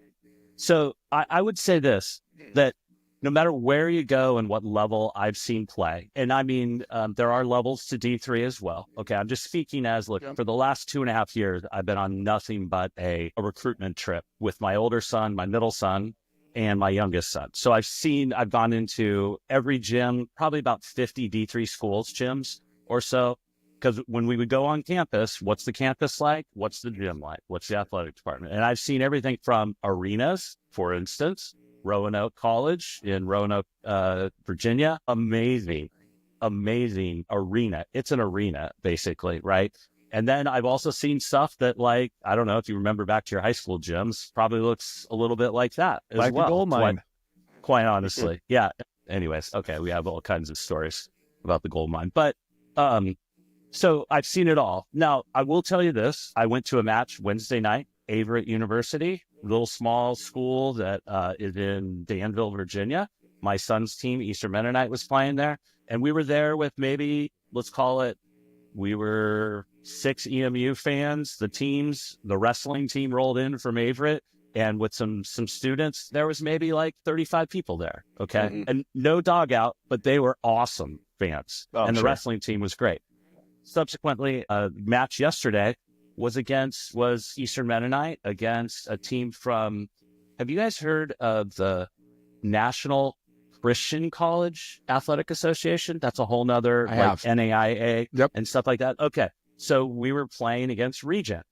H: So I would say this, that no matter where you go and what level I've seen play, and I mean, there are levels to D3 as well. Okay, I'm just speaking as, look, for the last 2.5 years, I've been on nothing but a recruitment trip with my older son, my middle son, and my youngest son. So I've gone into every gym, probably about 50 D3 schools gyms or so. Because when we would go on campus, what's the campus like? What's the gym like? What's the athletic department? And I've seen everything from arenas, for instance, Roanoke College in Roanoke, Virginia. Amazing arena. It's an arena, basically, right? And then I've also seen stuff that, like, I don't know if you remember back to your high school gyms, probably looks a little bit like that as
A: like
H: well.
A: The gold mine.
H: Quite honestly. Yeah. Anyways, okay, we have all kinds of stories about the gold mine. But so I've seen it all. Now, I will tell you this. I went to a match Wednesday night, Averett University, little small school that is in Danville, Virginia. My son's team, Eastern Mennonite, was playing there. And we were there with maybe, let's call it, we were 6 EMU fans. The wrestling team rolled in from Averett. And with some students, there was maybe like 35 people there. Okay. And no dog out, but they were awesome fans. And the wrestling team was great. Subsequently, a match yesterday was Eastern Mennonite against a team from, have you guys heard of the National Christian College Athletic Association? That's a whole nother NAIA and stuff like that. Okay. So we were playing against Regent.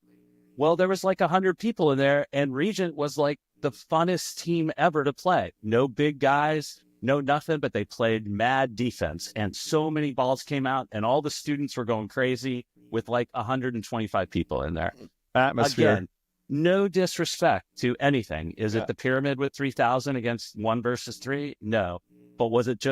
H: Well, there was like 100 people in there, and Regent was like the funnest team ever to play. No big guys, no nothing, but they played mad defense, and so many balls came out, and all the students were going crazy with like 125 people in there.
A: Atmosphere.
H: Again, no disrespect to anything. Is it the pyramid with 3,000 against 1 versus 3? No. But was it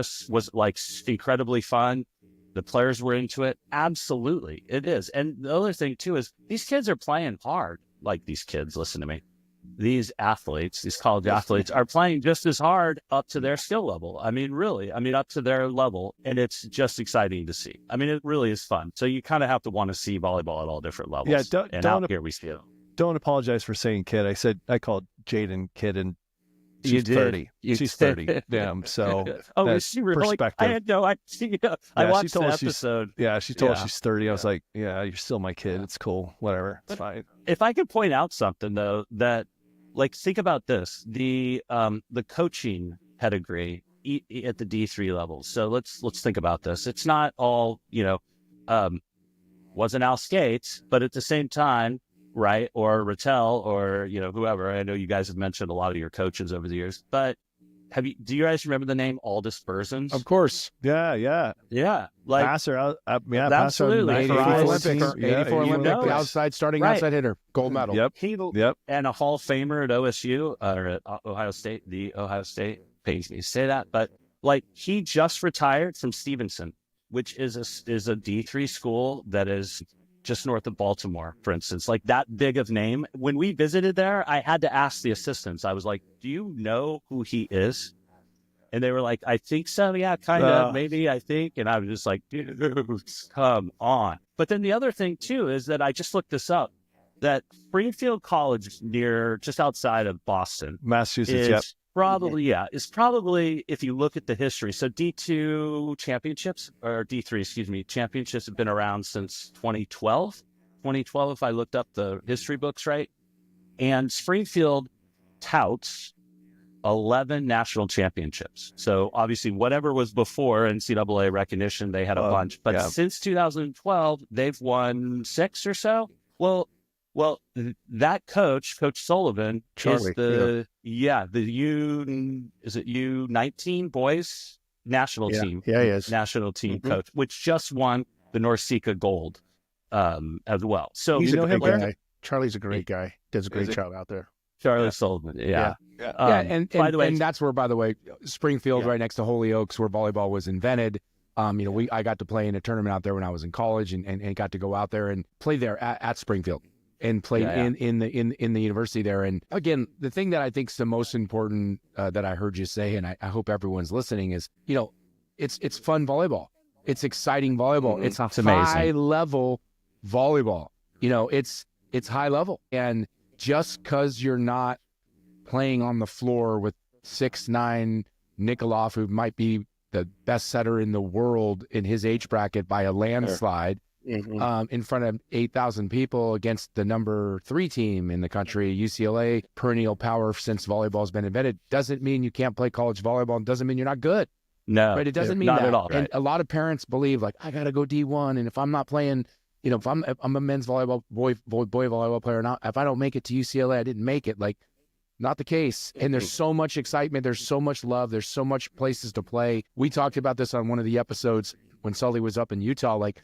H: like incredibly fun? The players were into it. Absolutely. It is. And the other thing too is these kids are playing hard. Like these kids, listen to me. These athletes, these college athletes are playing just as hard up to their skill level. I mean, really, up to their level. And it's just exciting to see. I mean, it really is fun. So you kind of have to want to see volleyball at all different levels.
A: Yeah.
H: Out here we see it.
A: Don't apologize for saying kid. I called Jaden kid, and she's
H: you
A: 30. She's 30. Damn. So
H: is she really?
A: Perspective.
H: I had no idea. I watched the episode.
A: She told us she's 30. I was like, yeah, you're still my kid. It's cool. Whatever. It's fine.
H: If I could point out something though, that like, think about this, the coaching pedigree at the D3 level. So let's think about this. It's not all, wasn't Al Skates, but at the same time, right? Or Rattel or, whoever. I know you guys have mentioned a lot of your coaches over the years, but do you guys remember the name Aldous Berzins?
C: Of course.
A: Yeah.
H: Like
A: passer.
H: Absolutely.
C: 84 Olympics. 84 Olympics. Outside hitter. Gold medal.
A: Yep.
H: And a Hall of Famer at OSU or at Ohio State. The Ohio State pains me to say that, but like he just retired from Stevenson, which is a D3 school that is just north of Baltimore, for instance, like that big of name. When we visited there, I had to ask the assistants. I was like, do you know who he is? And they were like, I think so. Yeah, kind of, maybe, I think. And I was just like, dude, come on. But then the other thing too, is that I just looked this up, that Springfield College just outside of Boston,
A: Massachusetts,
H: is probably, if you look at the history, so D2 championships, or D3, championships have been around since 2012, if I looked up the history books right. And Springfield touts 11 national championships. So obviously whatever was before NCAA recognition, they had a bunch. But since 2012, they've won 6 or so. Well, that Coach Sullivan,
E: Charlie,
H: is the U19 boys national team.
E: Yeah, he is.
H: National team coach, which just won the NORCECA gold as well. So
E: he's a great guy. Charlie's a great guy. Does a great job out there.
H: Charlie Sullivan. Yeah.
C: And by the way, and that's where, by the way, Springfield, right next to Holyoke, where volleyball was invented. I got to play in a tournament out there when I was in college and got to go out there and play there at Springfield. and played
H: Yeah, yeah.
C: in the university there. And again, the thing that I think is the most important that I heard you say, and I hope everyone's listening, is it's fun volleyball. It's exciting volleyball. It's a
H: It's amazing.
C: high level volleyball. It's high level, and just because you're not playing on the floor with 6'9" Nikolov, who might be the best setter in the world in his age bracket by a landslide, in front of 8,000 people against the number 3 team in the country, UCLA, perennial power since volleyball's been invented, doesn't mean you can't play college volleyball, and doesn't mean you're not good.
H: No,
C: Right? It doesn't mean
H: not
C: that
H: at all.
C: And a lot of parents believe, like, I got to go D1, and if I'm not playing, if I'm a men's volleyball boy volleyball player, not if I don't make it to UCLA, I didn't make it. Like, not the case. And there's so much excitement. There's so much love. There's so much places to play. We talked about this on one of the episodes when Sully was up in Utah. Like,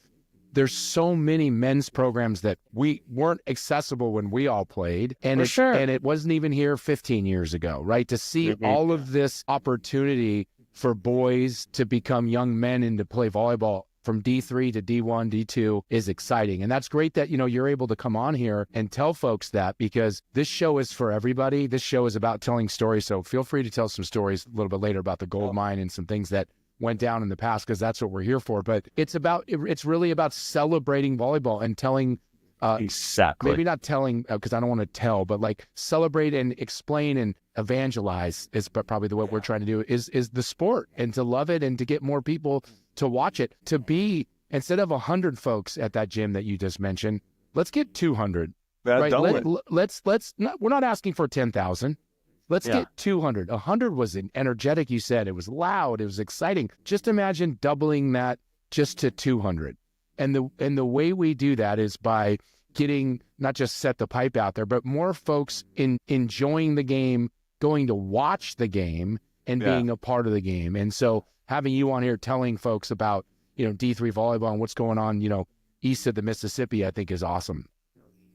C: there's so many men's programs that we weren't accessible when we all played. And and it wasn't even here 15 years ago, right? To see all of this opportunity for boys to become young men and to play volleyball from D3 to D1, D2 is exciting. And that's great that, you're able to come on here and tell folks that, because this show is for everybody. This show is about telling stories. So feel free to tell some stories a little bit later about the gold mine and some things that went down in the past, because that's what we're here for. But it's really about celebrating volleyball and telling,
H: Exactly.
C: maybe not telling, because I don't want to tell, but like celebrate and explain and evangelize is probably the what we're trying to do is the sport, and to love it and to get more people to watch it, to be, instead of 100 folks at that gym that you just mentioned, let's get 200. Right? Let's not, we're not asking for 10,000. Let's get 200. 100 was energetic. You said it was loud. It was exciting. Just imagine doubling that just to 200. And the way we do that is by getting not just Set the Pipe out there, but more folks enjoying the game, going to watch the game, and being a part of the game. And so having you on here telling folks about, D3 volleyball and what's going on, east of the Mississippi, I think is awesome.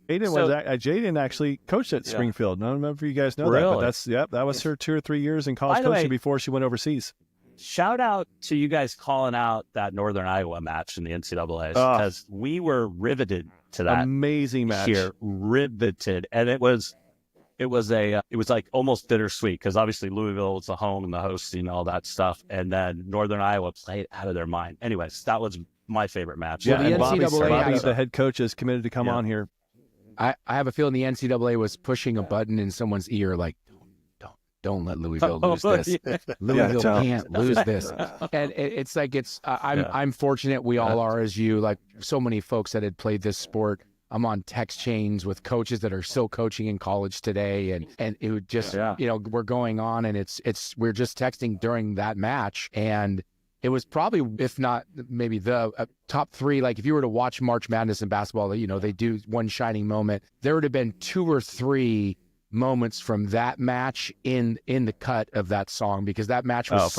A: Jaden actually coached at Springfield. I don't know if you guys know that, but that was her 2 or 3 years in college coaching before she went overseas.
H: Shout out to you guys calling out that Northern Iowa match in the NCAA, because we were riveted to that
A: amazing match
H: here, riveted, and it was like almost bittersweet, because obviously Louisville was the home and the host and all that stuff, and then Northern Iowa played out of their mind. Anyways, that was my favorite match.
C: Yeah,
A: and Bobby, the head coach, is committed to come on here.
C: I have a feeling the NCAA was pushing a button in someone's ear, like, don't let Louisville lose this. Louisville can't lose this. And it's like, I'm fortunate, we all are, as you, like so many folks that had played this sport. I'm on text chains with coaches that are still coaching in college today, and it would just, we're going on, and we're just texting during that match, and it was probably, if not maybe the top 3, like if you were to watch March Madness in basketball, they do one shining moment. There would have been 2 or 3 moments from that match in the cut of that song, because that match was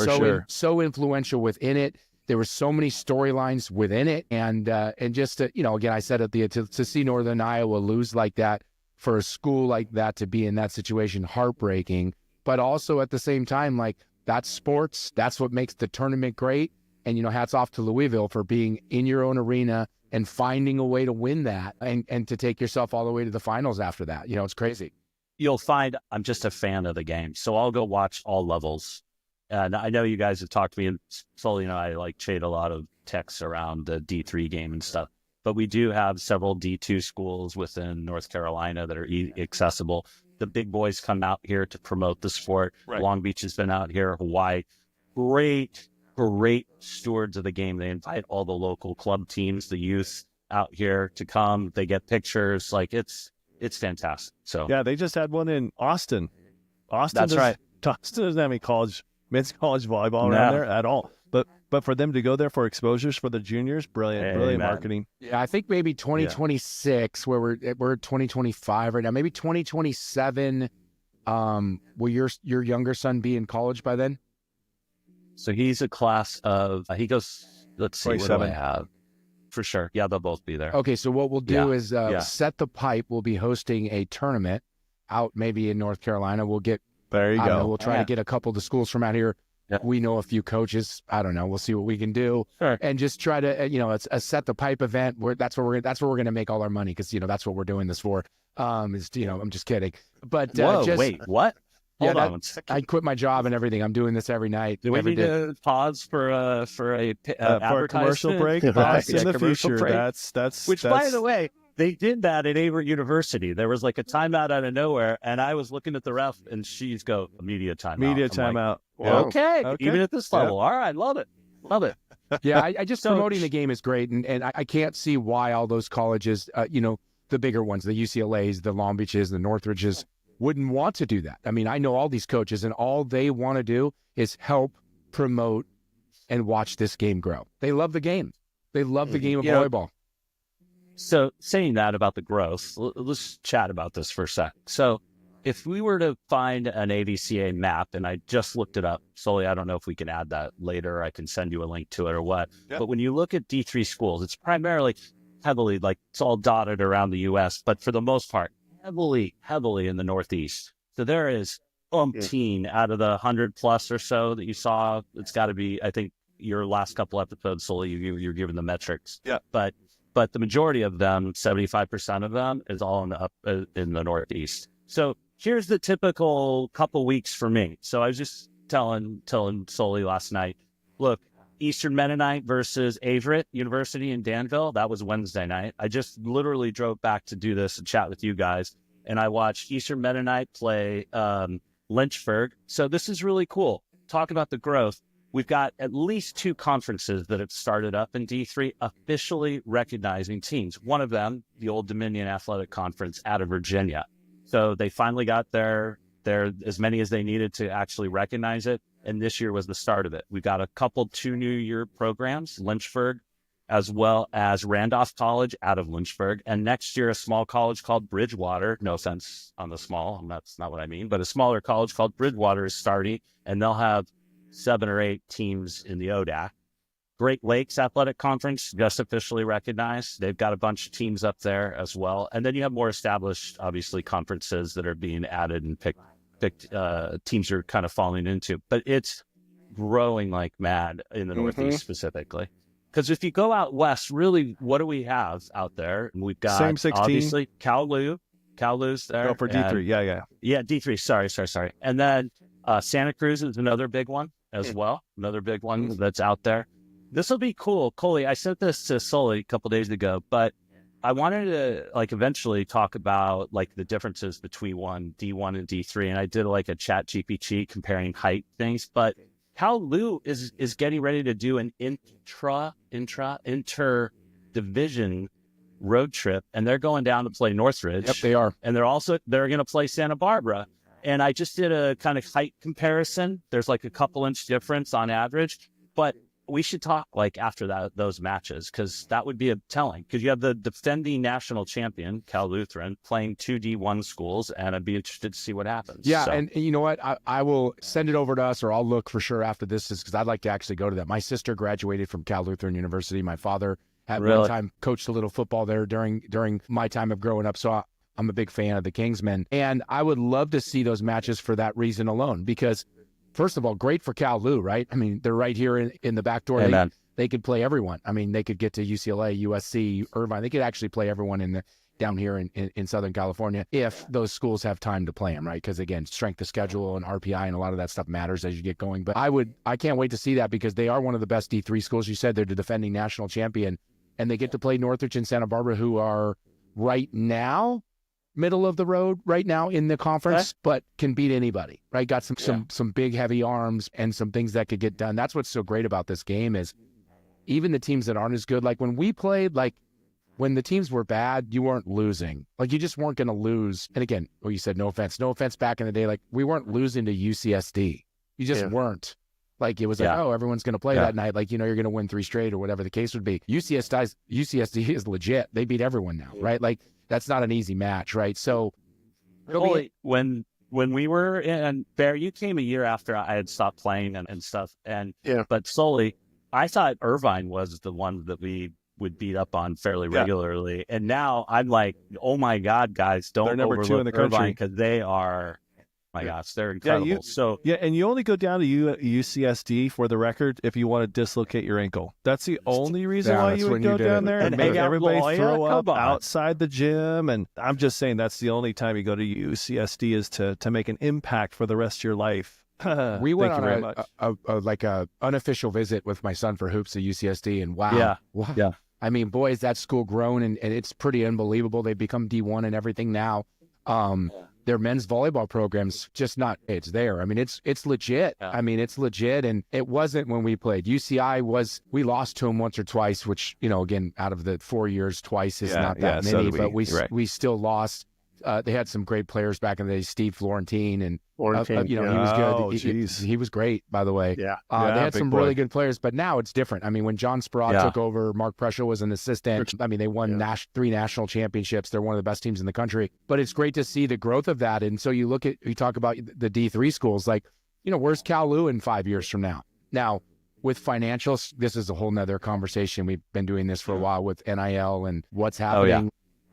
C: so influential within it. There were so many storylines within it, and just to, again, I said to see Northern Iowa lose like that, for a school like that to be in that situation, heartbreaking. But also at the same time, like, that's sports. That's what makes the tournament great. And hats off to Louisville for being in your own arena and finding a way to win that, and to take yourself all the way to the finals after that. It's crazy.
H: You'll find I'm just a fan of the game, so I'll go watch all levels. And I know you guys have talked to me, and Sully and I trade a lot of texts around the D3 game and stuff. But we do have several D2 schools within North Carolina that are accessible. The big boys come out here to promote the sport. Right. Long Beach has been out here. Hawaii, great stewards of the game. They invite all the local club teams, the youth out here to come. They get pictures. Like, it's fantastic. So
A: they just had one in Austin.
H: That's right.
A: Austin doesn't have any men's college volleyball around there at all. But for them to go there for exposures for the juniors, brilliant marketing.
C: Yeah, I think maybe 2026, where we're 2025 right now. Maybe 2027. Will your younger son be in college by then?
H: So he's a class of he goes. Let's see, 27. What do I have? For sure. Yeah, they'll both be there.
C: Okay, so what we'll do is Set the Pipe will be hosting a tournament out maybe in North Carolina. We'll get
A: there. You go.
C: We'll try to get a couple of the schools from out here We know a few coaches. I don't know. We'll see what we can do, and just try to, it's a set the pipe event. That's where we're going to make all our money because that's what we're doing this for. I'm just kidding. But
H: wait, what? Hold on one second.
C: I quit my job and everything. I'm doing this every night.
H: Do we need to pause for a
A: commercial break?
H: Pause
A: in the future.
H: Break.
A: That's
H: By the way, they did that at Averett University. There was like a timeout out of nowhere, and I was looking at the ref, and she's go media timeout.
A: Media timeout.
H: Like, okay, even at this level. All right, love it.
C: Yeah, I just promoting the game is great, and I can't see why all those colleges, the bigger ones, the UCLAs, the Long Beaches, the Northridges, wouldn't want to do that. I mean, I know all these coaches, and all they want to do is help promote and watch this game grow. They love the game. They love the game of volleyball.
H: So saying that about the growth, let's chat about this for a sec. So if we were to find an AVCA map, and I just looked it up, Sully, I don't know if we can add that later. I can send you a link to it or what. Yep. But when you look at D3 schools, it's primarily heavily, like it's all dotted around the U.S., but for the most part, heavily in the Northeast. So there is umpteen out of the 100 plus or so that you saw. It's got to be, I think, your last couple episodes, Sully, you're giving the metrics.
A: Yeah.
H: But the majority of them, 75% of them, is all in the Northeast. So here's the typical couple weeks for me. So I was just telling Sully last night, look, Eastern Mennonite versus Averett University in Danville, that was Wednesday night. I just literally drove back to do this and chat with you guys, and I watched Eastern Mennonite play Lynchburg. So this is really cool. Talk about the growth. We've got at least 2 conferences that have started up in D3 officially recognizing teams. One of them, the Old Dominion Athletic Conference out of Virginia. So they finally got their as many as they needed to actually recognize it. And this year was the start of it. We've got a couple 2 new year programs, Lynchburg, as well as Randolph College out of Lynchburg. And next year, a small college called Bridgewater. No offense on the small, that's not what I mean, but a smaller college called Bridgewater is starting, and they'll have 7 or 8 teams in the ODAC. Great Lakes Athletic Conference just officially recognized. They've got a bunch of teams up there as well. And then you have more established, obviously, conferences that are being added and picked teams are kind of falling into. But it's growing like mad in the Northeast specifically. Because if you go out west, really, what do we have out there? We've got,
A: same 16.
H: Obviously, Cal-Lu's there.
A: Oh, for D3,
H: Yeah, D3, sorry. And then Santa Cruz is another big one as well, another big one that's out there. This will be cool. Coley, I sent this to Sully a couple days ago, but I wanted to eventually talk about the differences between D1 and D3. And I did a chat GPT comparing height things, but Cal-Lu is getting ready to do an inter-division road trip, and they're going down to play Northridge.
C: Yep, they are.
H: And they're going to play Santa Barbara. And I just did a kind of height comparison. There's a couple inch difference on average, but we should talk after those matches, because that would be a telling, because you have the defending national champion, Cal Lutheran, playing 2 D1 schools, and I'd be interested to see what happens.
C: Yeah, and you know what? I will send it over to us, or I'll look for sure after this, because I'd like to actually go to that. My sister graduated from Cal Lutheran University. My father at one time coached a little football there during my time of growing up, so I'm a big fan of the Kingsmen, and I would love to see those matches for that reason alone, because first of all, great for Cal-Lu, right? I mean, they're right here in the back door. They could play everyone. I mean, they could get to UCLA, USC, Irvine. They could actually play everyone down here in Southern California if those schools have time to play them, right? Because again, strength of schedule and RPI and a lot of that stuff matters as you get going. But I can't wait to see that, because they are one of the best D3 schools. You said they're the defending national champion, and they get to play Northridge and Santa Barbara, who are right now middle of the road right now in the conference, but can beat anybody, right? Got some big, heavy arms and some things that could get done. That's what's so great about this game, is even the teams that aren't as good, when we played, when the teams were bad, you weren't losing. You just weren't going to lose. And again, you said no offense back in the day, we weren't losing to UCSD. You just weren't. It was everyone's going to play that night. You're going to win 3 straight or whatever the case would be. UCSD is legit. They beat everyone now, right? That's not an easy match, right? So,
H: when we were in Bear, you came a year after I had stopped playing and stuff. But solely, I thought Irvine was the one that we would beat up on fairly regularly. And now I'm like, oh my God, guys, don't
A: They're number 2 in the country,
H: Irvine, because they are my gosh, they're incredible.
A: Yeah, and you only go down to UCSD for the record if you want to dislocate your ankle. That's the only reason why you would go down there and make everybody throw up outside the gym. And I'm just saying that's the only time you go to UCSD is to make an impact for the rest of your life.
C: We went on a unofficial visit with my son for hoops at UCSD, and wow. I mean, boy, is that school grown, and it's pretty unbelievable. They've become D1 and everything now. Their men's volleyball program's just not, it's there. I mean, it's legit.
H: Yeah.
C: I mean, it's legit. And it wasn't when we played. UCI we lost to them once or twice, which, again, out of the 4 years, twice is not that many, but we still lost. They had some great players back in the day, Steve Florentine, and he was good. He was great, by the way.
E: Yeah.
C: They had some really good players, but now it's different. I mean, when John Sprout took over, Mark Pressure was an assistant. I mean, they won 3 national championships. They're one of the best teams in the country. But it's great to see the growth of that. And so you talk about the D3 schools, like, where's Kowloon in 5 years from now? Now, with financials, this is a whole nother conversation. We've been doing this for a while with NIL and what's happening.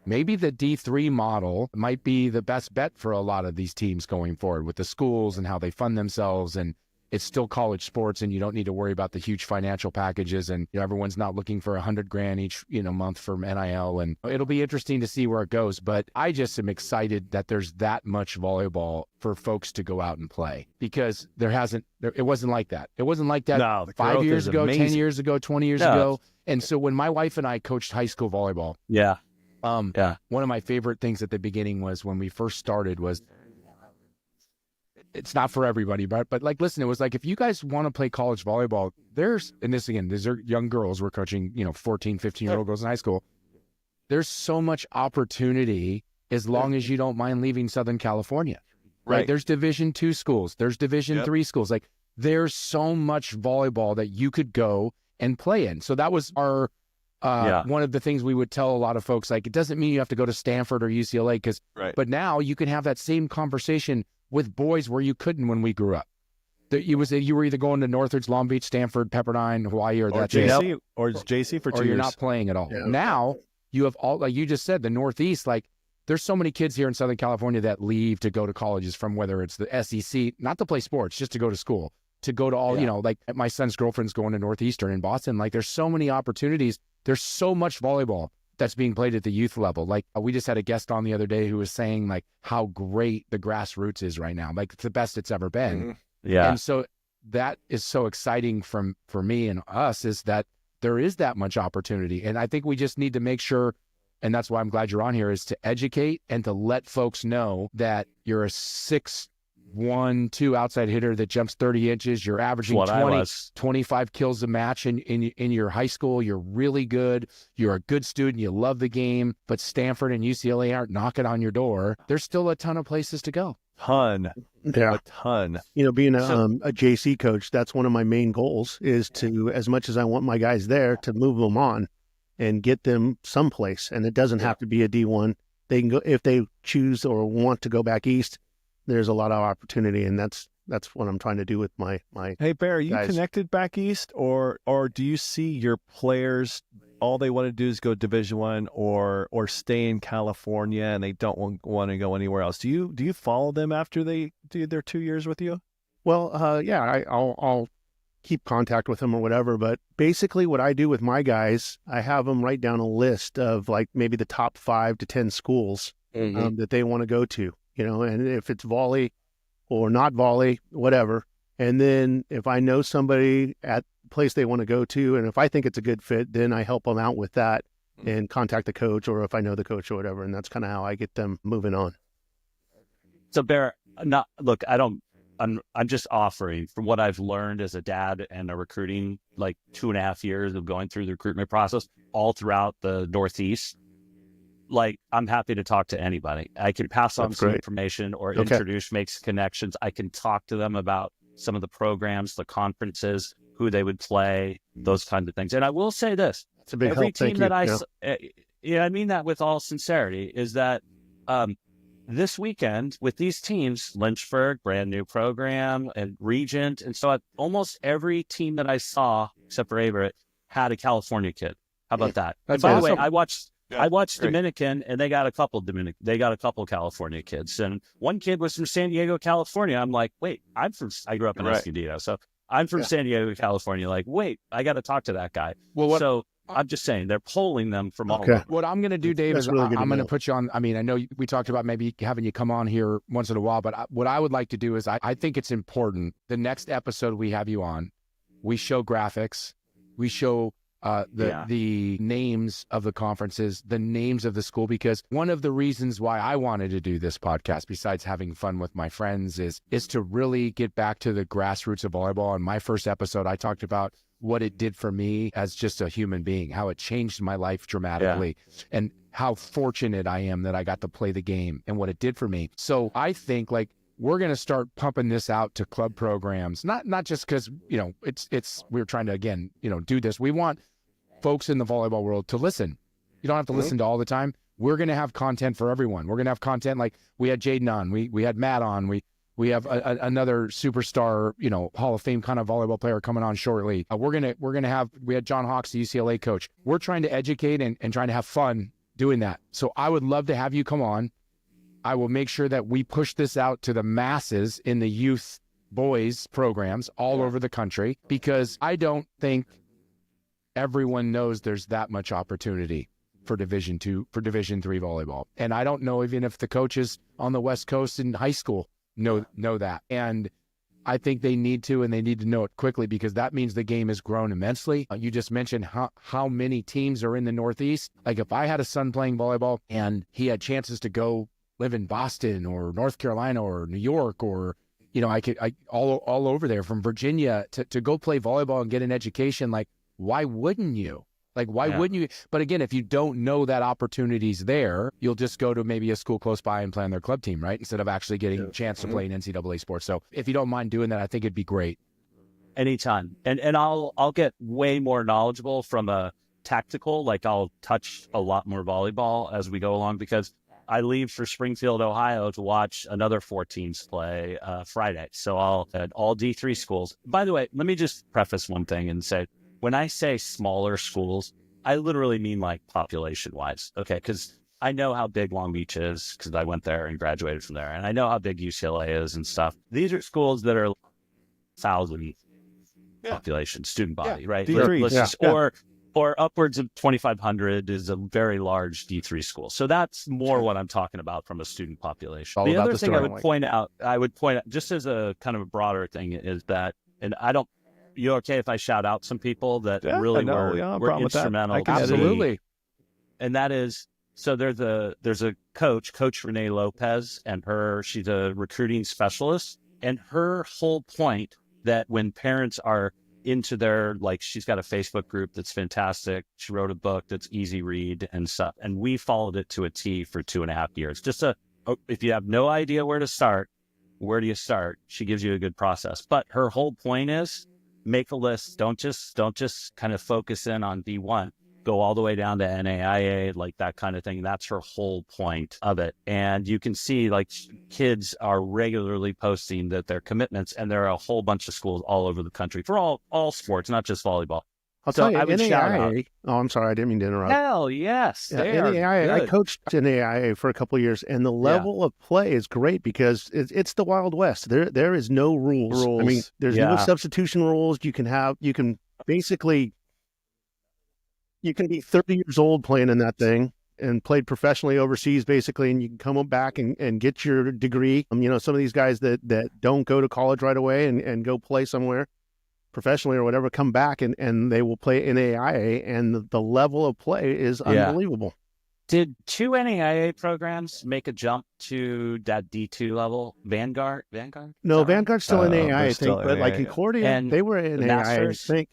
C: Maybe the D3 model might be the best bet for a lot of these teams going forward with the schools and how they fund themselves. And it's still college sports, and you don't need to worry about the huge financial packages. And everyone's not looking for $100,000 each month from NIL. And it'll be interesting to see where it goes. But I just am excited that there's that much volleyball for folks to go out and play, because it wasn't like that. It wasn't like that 5 years ago, amazing. 10 years ago, 20 years ago. And so when my wife and I coached high school volleyball, one of my favorite things at the beginning was when we first started was, it's not for everybody, but like, listen, it was like, if you guys want to play college volleyball, these are young girls, we're coaching, 14, 15-year-old girls in high school. There's so much opportunity as long as you don't mind leaving Southern California, right? There's Division II schools. There's Division III schools. Like, there's so much volleyball that you could go and play in. So that was our, one of the things we would tell a lot of folks, like, it doesn't mean you have to go to Stanford or UCLA, but now you can have that same conversation with boys where you couldn't when we grew up. You were either going to Northridge, Long Beach, Stanford, Pepperdine, Hawaii, or that
A: JC, or JC for 2 years.
C: Or you're not playing at all. Yeah. Now you have all, like you just said, the Northeast. Like, there's so many kids here in Southern California that leave to go to colleges from whether it's the SEC, not to play sports, just to go to school, to go to all, like my son's girlfriend's going to Northeastern in Boston. Like, there's so many opportunities. There's so much volleyball that's being played at the youth level. Like, we just had a guest on the other day who was saying, like, how great the grassroots is right now. Like, it's the best it's ever been.
H: Mm-hmm. Yeah.
C: And so that is so exciting for me and us, is that there is that much opportunity. And I think we just need to make sure, and that's why I'm glad you're on here, is to educate and to let folks know that you're a 6'1", 2 outside hitter that jumps 30 inches. You're averaging 25 kills a match in your high school. You're really good. You're a good student. You love the game. But Stanford and UCLA aren't knocking on your door. There's still a ton of places to go.
A: A ton.
E: Being a JC coach, that's one of my main goals, is to, as much as I want my guys there, to move them on and get them someplace. And it doesn't have to be a D1. They can go, if they choose or want to go back east, there's a lot of opportunity, and that's what I'm trying to do with my
A: Hey, Bear, are you
E: guys.
A: Connected back east, or do you see your players, all they want to do is go Division I or stay in California, and they don't want to go anywhere else? Do you follow them after they do their 2 years with you?
E: Well, I'll keep contact with them or whatever, but basically what I do with my guys, I have them write down a list of, like, maybe the top 5 to 10 schools that they want to go to. And if it's volley or not volley, whatever. And then if I know somebody at the place they want to go to, and if I think it's a good fit, then I help them out with that and contact the coach, or if I know the coach or whatever. And that's kind of how I get them moving on.
H: So Bear, I'm just offering from what I've learned as a dad and a recruiting, like 2.5 years of going through the recruitment process all throughout the Northeast. Like, I'm happy to talk to anybody. I can pass on some information or introduce, make connections. I can talk to them about some of the programs, the conferences, who they would play, those kinds of things. And I will say this:
E: it's a big
H: every
E: help.
H: team that I mean that with all sincerity, is that this weekend with these teams, Lynchburg, brand new program, and Regent, and so almost every team that I saw, except for Averett, had a California kid. How about that?
C: That's
H: By
C: awesome.
H: the way, I watched
A: great.
H: Dominican, and they got a couple California kids, and one kid was from San Diego, California. I'm like, wait, I grew up in Escondido, so I'm from San Diego, California. Like, wait, I got to talk to that guy. So I'm just saying they're polling them from all over.
C: What I'm going to do, Dave, is
E: really good
C: I'm
E: to
C: going to
E: know.
C: put you on. I mean, I know we talked about maybe having you come on here once in a while, but what I would like to do is I think it's important. The next episode we have you on, we show graphics, we show the names of the conferences, the names of the school, because one of the reasons why I wanted to do this podcast, besides having fun with my friends, is to really get back to the grassroots of volleyball. In my first episode, I talked about what it did for me as just a human being, how it changed my life dramatically, and how fortunate I am that I got to play the game and what it did for me. So I think like we're going to start pumping this out to club programs, not just because, we're trying to, again, do this. We want folks in the volleyball world to listen. You don't have to listen to all the time. We're going to have content for everyone. We're going to have content like we had Jaden on, we had Matt on, we have another superstar, Hall of Fame kind of volleyball player coming on shortly. We had John Hawks, the UCLA coach. We're trying to educate and trying to have fun doing that. So I would love to have you come on. I will make sure that we push this out to the masses in the youth boys programs all over the country, because I don't think everyone knows there's that much opportunity for Division II, for Division III volleyball. And I don't know even if the coaches on the West Coast in high school know that. And I think they need to, and they need to know it quickly, because that means the game has grown immensely. You just mentioned how many teams are in the Northeast. Like if I had a son playing volleyball and he had chances to go live in Boston or North Carolina or New York, or all over there, from Virginia, to go play volleyball and get an education, like why wouldn't you? Like, why wouldn't you? But again, if you don't know that opportunity's there, you'll just go to maybe a school close by and play on their club team, right? Instead of actually getting a chance to play in NCAA sports. So if you don't mind doing that, I think it'd be great.
H: Anytime. And I'll get way more knowledgeable from a tactical, like I'll touch a lot more volleyball as we go along, because I leave for Springfield, Ohio to watch another 4 teams play Friday. So I'll at all D3 schools. By the way, let me just preface one thing and say, when I say smaller schools, I literally mean like population-wise, okay? Because I know how big Long Beach is, because I went there and graduated from there, and I know how big UCLA is and stuff. These are schools that are 1,000 population, student body, right?
A: D3s,
H: or upwards of 2,500 is a very large D3 school. So that's more what I'm talking about from a student population. The other thing I would point out, just as a kind of a broader thing, is that, and you okay if I shout out some people that really were instrumental?
C: Absolutely.
H: And that is, so there's a coach Renee Lopez, and she's a recruiting specialist, and her whole point that when parents are into she's got a Facebook group that's fantastic. She wrote a book that's easy read and stuff. And we followed it to a T for 2.5 years. If you have no idea where to start, where do you start? She gives you a good process. But her whole point is, make a list. Don't just kind of focus in on D1. Go all the way down to NAIA, like that kind of thing. That's her whole point of it. And you can see like kids are regularly posting that their commitments, and there are a whole bunch of schools all over the country for all sports, not just volleyball.
E: I'll tell you, NAIA. Oh, I'm sorry, I didn't mean to interrupt.
H: Hell yes,
E: NAIA. I coached NAIA for a couple of years, and the level of play is great because it's the Wild West. There is no rules. I mean, there's no substitution rules. You can basically. You can be 30 years old playing in that thing and played professionally overseas, basically, and you can come back and get your degree. Some of these guys that don't go to college right away and go play somewhere professionally or whatever, come back and they will play NAIA, and the level of play is unbelievable.
H: Did 2 NAIA programs make a jump to that D2 level? Vanguard?
E: No, Vanguard's still NAIA, I think, but like Concordia, they were in NAIA, I think,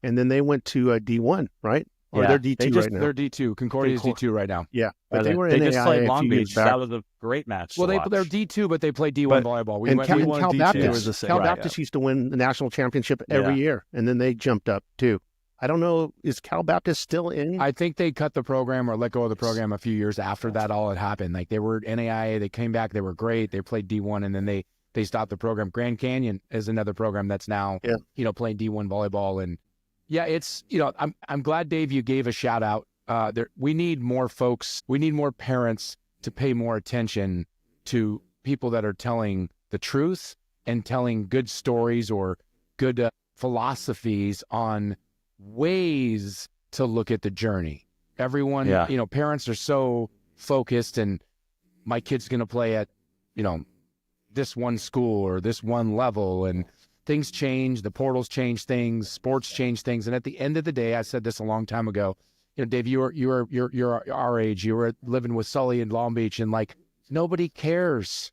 E: and then they went to D1, right? Or they're D2 right now.
C: They're D2. Concordia's D2 right now.
E: Yeah. But they were
H: in
E: NAIA
H: just played Long Beach.
E: Back.
H: That was a great match.
C: Well, they're D2, but they play D1 volleyball.
E: Cal Baptist used to win the national championship every year, and then they jumped up too. I don't know, is Cal Baptist still in?
C: I think they cut the program or let go of the program a few years after that all had happened. Like they were NAIA, they came back, they were great. They played D1, and then they stopped the program. Grand Canyon is another program that's now playing D1 volleyball. And yeah, it's I'm glad, Dave, you gave a shout out we need more folks. We need more parents to pay more attention to people that are telling the truth and telling good stories or good philosophies on ways to look at the journey. Everyone, parents are so focused, and my kid's going to play at, this one school or this one level, and things change. The portals change things, sports change things. And at the end of the day, I said this a long time ago, Dave, you're our age. You were living with Sully in Long Beach, and like nobody cares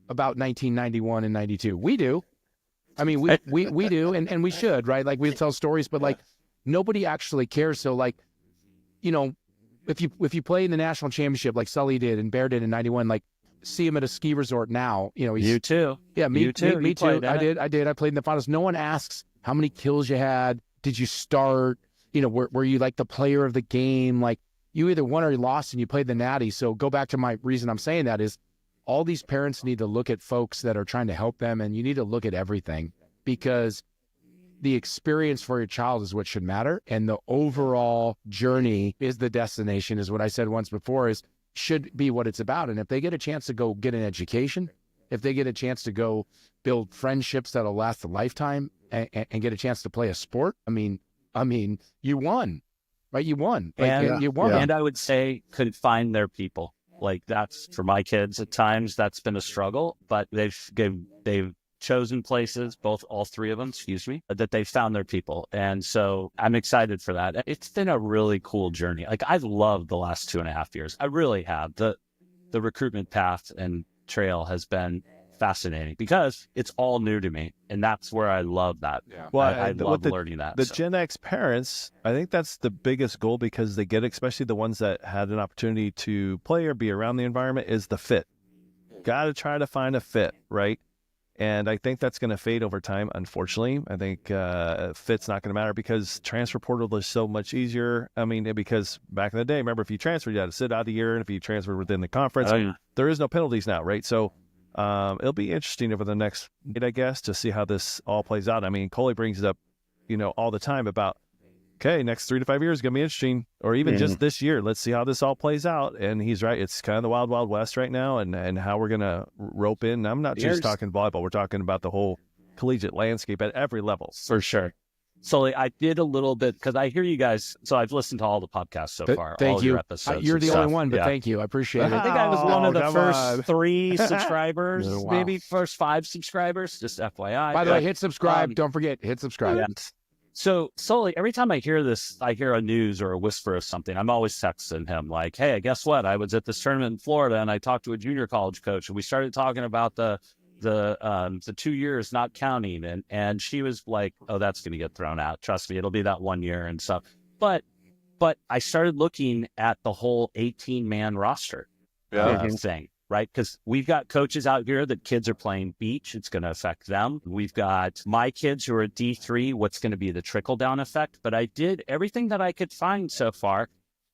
C: about 1991 and 92. We do. I mean, we do, and we should, right? Like we tell stories, but like nobody actually cares. So like, if you play in the national championship like Sully did and Bear did in 91, like see him at a ski resort now,
H: you too.
C: Yeah, me too. I did. I played in the finals. No one asks how many kills you had. Did you start? Were you like the player of the game? Like you either won or you lost and you played the natty. So go back to my reason I'm saying that is all these parents need to look at folks that are trying to help them, and you need to look at everything, because the experience for your child is what should matter. And the overall journey is the destination, is what I said once before, should be what it's about. And if they get a chance to go get an education, if they get a chance to go build friendships that'll last a lifetime and get a chance to play a sport, I mean, you won, right? You won. You won.
H: And I would say could find their people. Like that's for my kids at times, that's been a struggle, but they've chosen places, all three of them, that they found their people. And so I'm excited for that. It's been a really cool journey. Like I've loved the last 2.5 years. I really have. The recruitment path and trail has been fascinating because it's all new to me. And that's where I love that. Yeah. Well, I love learning that.
A: The Gen X parents, I think that's the biggest goal, because they get, especially the ones that had an opportunity to play or be around the environment, is the fit. Got to try to find a fit, right? And I think that's going to fade over time, unfortunately. I think fit's not going to matter because transfer portal is so much easier. I mean, because back in the day, remember, if you transferred, you had to sit out a year. And if you transferred within the conference, there is no penalties now, right? So it'll be interesting over the next, I guess, to see how this all plays out. I mean, Coley brings it up, all the time about, okay, next 3 to 5 years is going to be interesting, or even just this year. Let's see how this all plays out. And he's right. It's kind of the wild, wild west right now, and how we're going to rope in. I'm not just talking volleyball. We're talking about the whole collegiate landscape at every level.
H: For sure. So I did a little bit, because I hear you guys. So I've listened to all the podcasts so far.
C: Thank
H: all
C: you.
H: Your episodes
C: You're the only one, but thank you. I appreciate it.
H: I think I was one of the first 3 subscribers, maybe first 5 subscribers, just FYI.
C: By the way, hit subscribe. Don't forget, hit subscribe.
H: Yeah. So Sully, every time I hear this, I hear a news or a whisper of something, I'm always texting him like, hey, guess what? I was at this tournament in Florida and I talked to a junior college coach and we started talking about the 2 years not counting. And she was like, oh, that's going to get thrown out. Trust me, it'll be that 1 year and stuff. But I started looking at the whole 18-man roster thing. Right? Because we've got coaches out here that kids are playing beach. It's going to affect them. We've got my kids who are at D3. What's going to be the trickle down effect? But I did everything that I could find so far.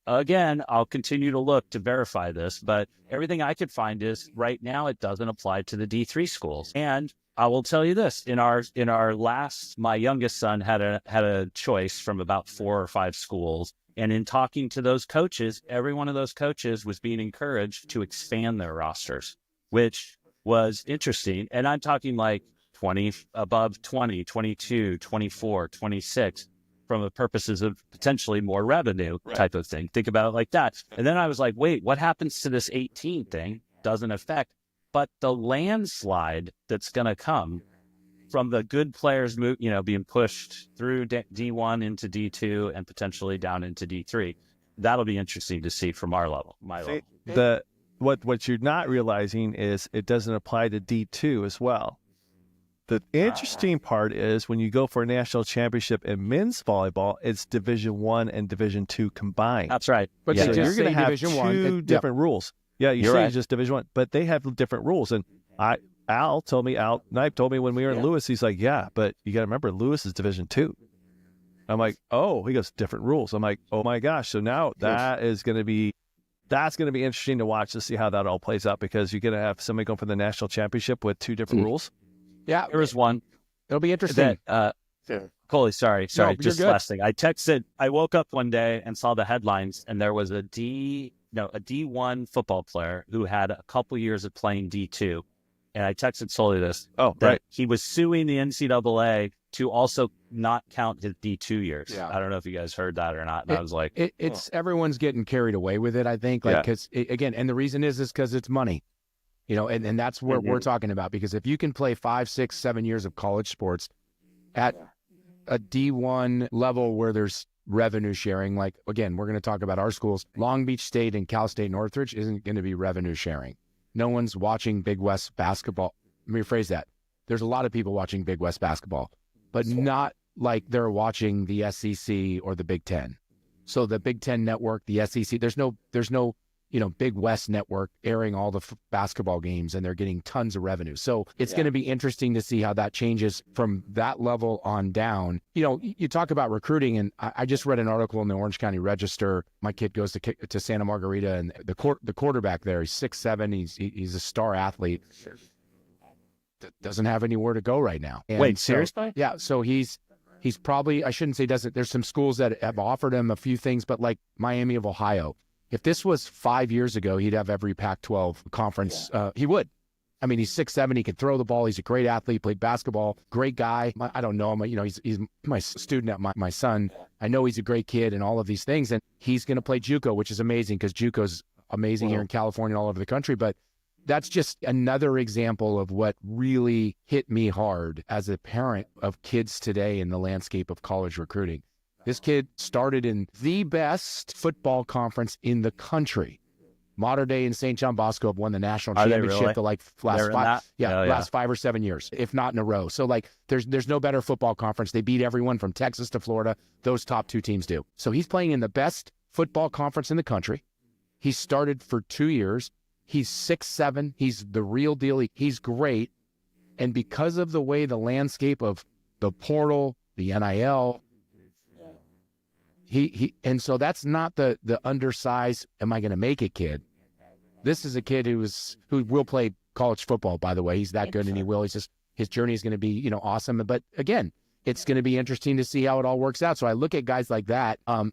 H: Again, I'll continue to look to verify this, but everything I could find is right now it doesn't apply to the D3 schools. And I will tell you this, in our last, my youngest son had a choice from about 4 or 5 schools. And in talking to those coaches, every one of those coaches was being encouraged to expand their rosters, which was interesting. And I'm talking like 20, above 20, 22, 24, 26, from the purposes of potentially more revenue type of thing. Think about it like that. And then I was like, wait, what happens to this 18 thing? Doesn't affect. But the landslide that's going to come from the good players being pushed through D1 into D2 and potentially down into D3. That'll be interesting to see from our level, level.
A: What you're not realizing is it doesn't apply to D2 as well. The interesting part is when you go for a national championship in men's volleyball, it's Division 1 and Division 2 combined.
H: That's right.
C: But
A: so you're going to have two different rules. Yeah, you say it's just Division 1, but they have different rules. And Al Knipe told me when we were in Lewis, he's like, yeah, but you got to remember, Lewis is Division 2. I'm like, oh, he goes, different rules. I'm like, oh my gosh. So now that's going to be interesting to watch to see how that all plays out, because you're going to have somebody going for the national championship with 2 different rules.
C: Yeah.
H: There was one.
C: It'll be interesting.
H: Coley, sorry.
C: you're
H: Just
C: good.
H: last thing. I woke up one day and saw the headlines, and there was a D1 football player who had a couple years of playing D2. And I texted Sully this.
A: Oh,
H: that
A: right.
H: He was suing the NCAA to also not count his D2 years.
C: Yeah.
H: I don't know if you guys heard that or not. And I was like,
C: it's everyone's getting carried away with it, I think. Like, because again, and the reason is because it's money, and that's what we're talking about. Because if you can play 5, 6, 7 years of college sports at a D1 level where there's revenue sharing, like, again, we're going to talk about our schools. Long Beach State and Cal State Northridge isn't going to be revenue sharing. No one's watching Big West basketball. Let me rephrase that. There's a lot of people watching Big West basketball, but not like they're watching the SEC or the Big Ten. So the Big Ten network, the SEC, there's no Big West network airing all the basketball games, and they're getting tons of revenue. So it's going to be interesting to see how that changes from that level on down. You talk about recruiting, and I just read an article in the Orange County Register. My kid goes to Santa Margarita, and the quarterback there, he's 6'7", he's a star athlete. Doesn't have anywhere to go right now. And
H: wait, seriously?
C: Yeah. So he's probably, I shouldn't say doesn't. There's some schools that have offered him a few things, but like Miami of Ohio. If this was 5 years ago, he'd have every Pac-12 conference. He would. I mean, he's 6'7". He can throw the ball. He's a great athlete, played basketball, great guy. I don't know him. He's my student at my son. I know he's a great kid and all of these things. And he's going to play JUCO, which is amazing because JUCO's amazing here in California and all over the country. But that's just another example of what really hit me hard as a parent of kids today in the landscape of college recruiting. This kid started in the best football conference in the country. Mater Dei and St. John Bosco have won the national championship the last 5 or 7 years, if not in a row. So there's no better football conference. They beat everyone from Texas to Florida. Those top 2 teams do. So he's playing in the best football conference in the country. He started for 2 years. He's 6'7". He's the real deal. He's great. And because of the way the landscape of the portal, the NIL, and so that's not the undersized, am I going to make it kid? This is a kid who will play college football, by the way. He's that good, and he will. His journey is going to be, awesome. But again, it's going to be interesting to see how it all works out. So I look at guys like that, and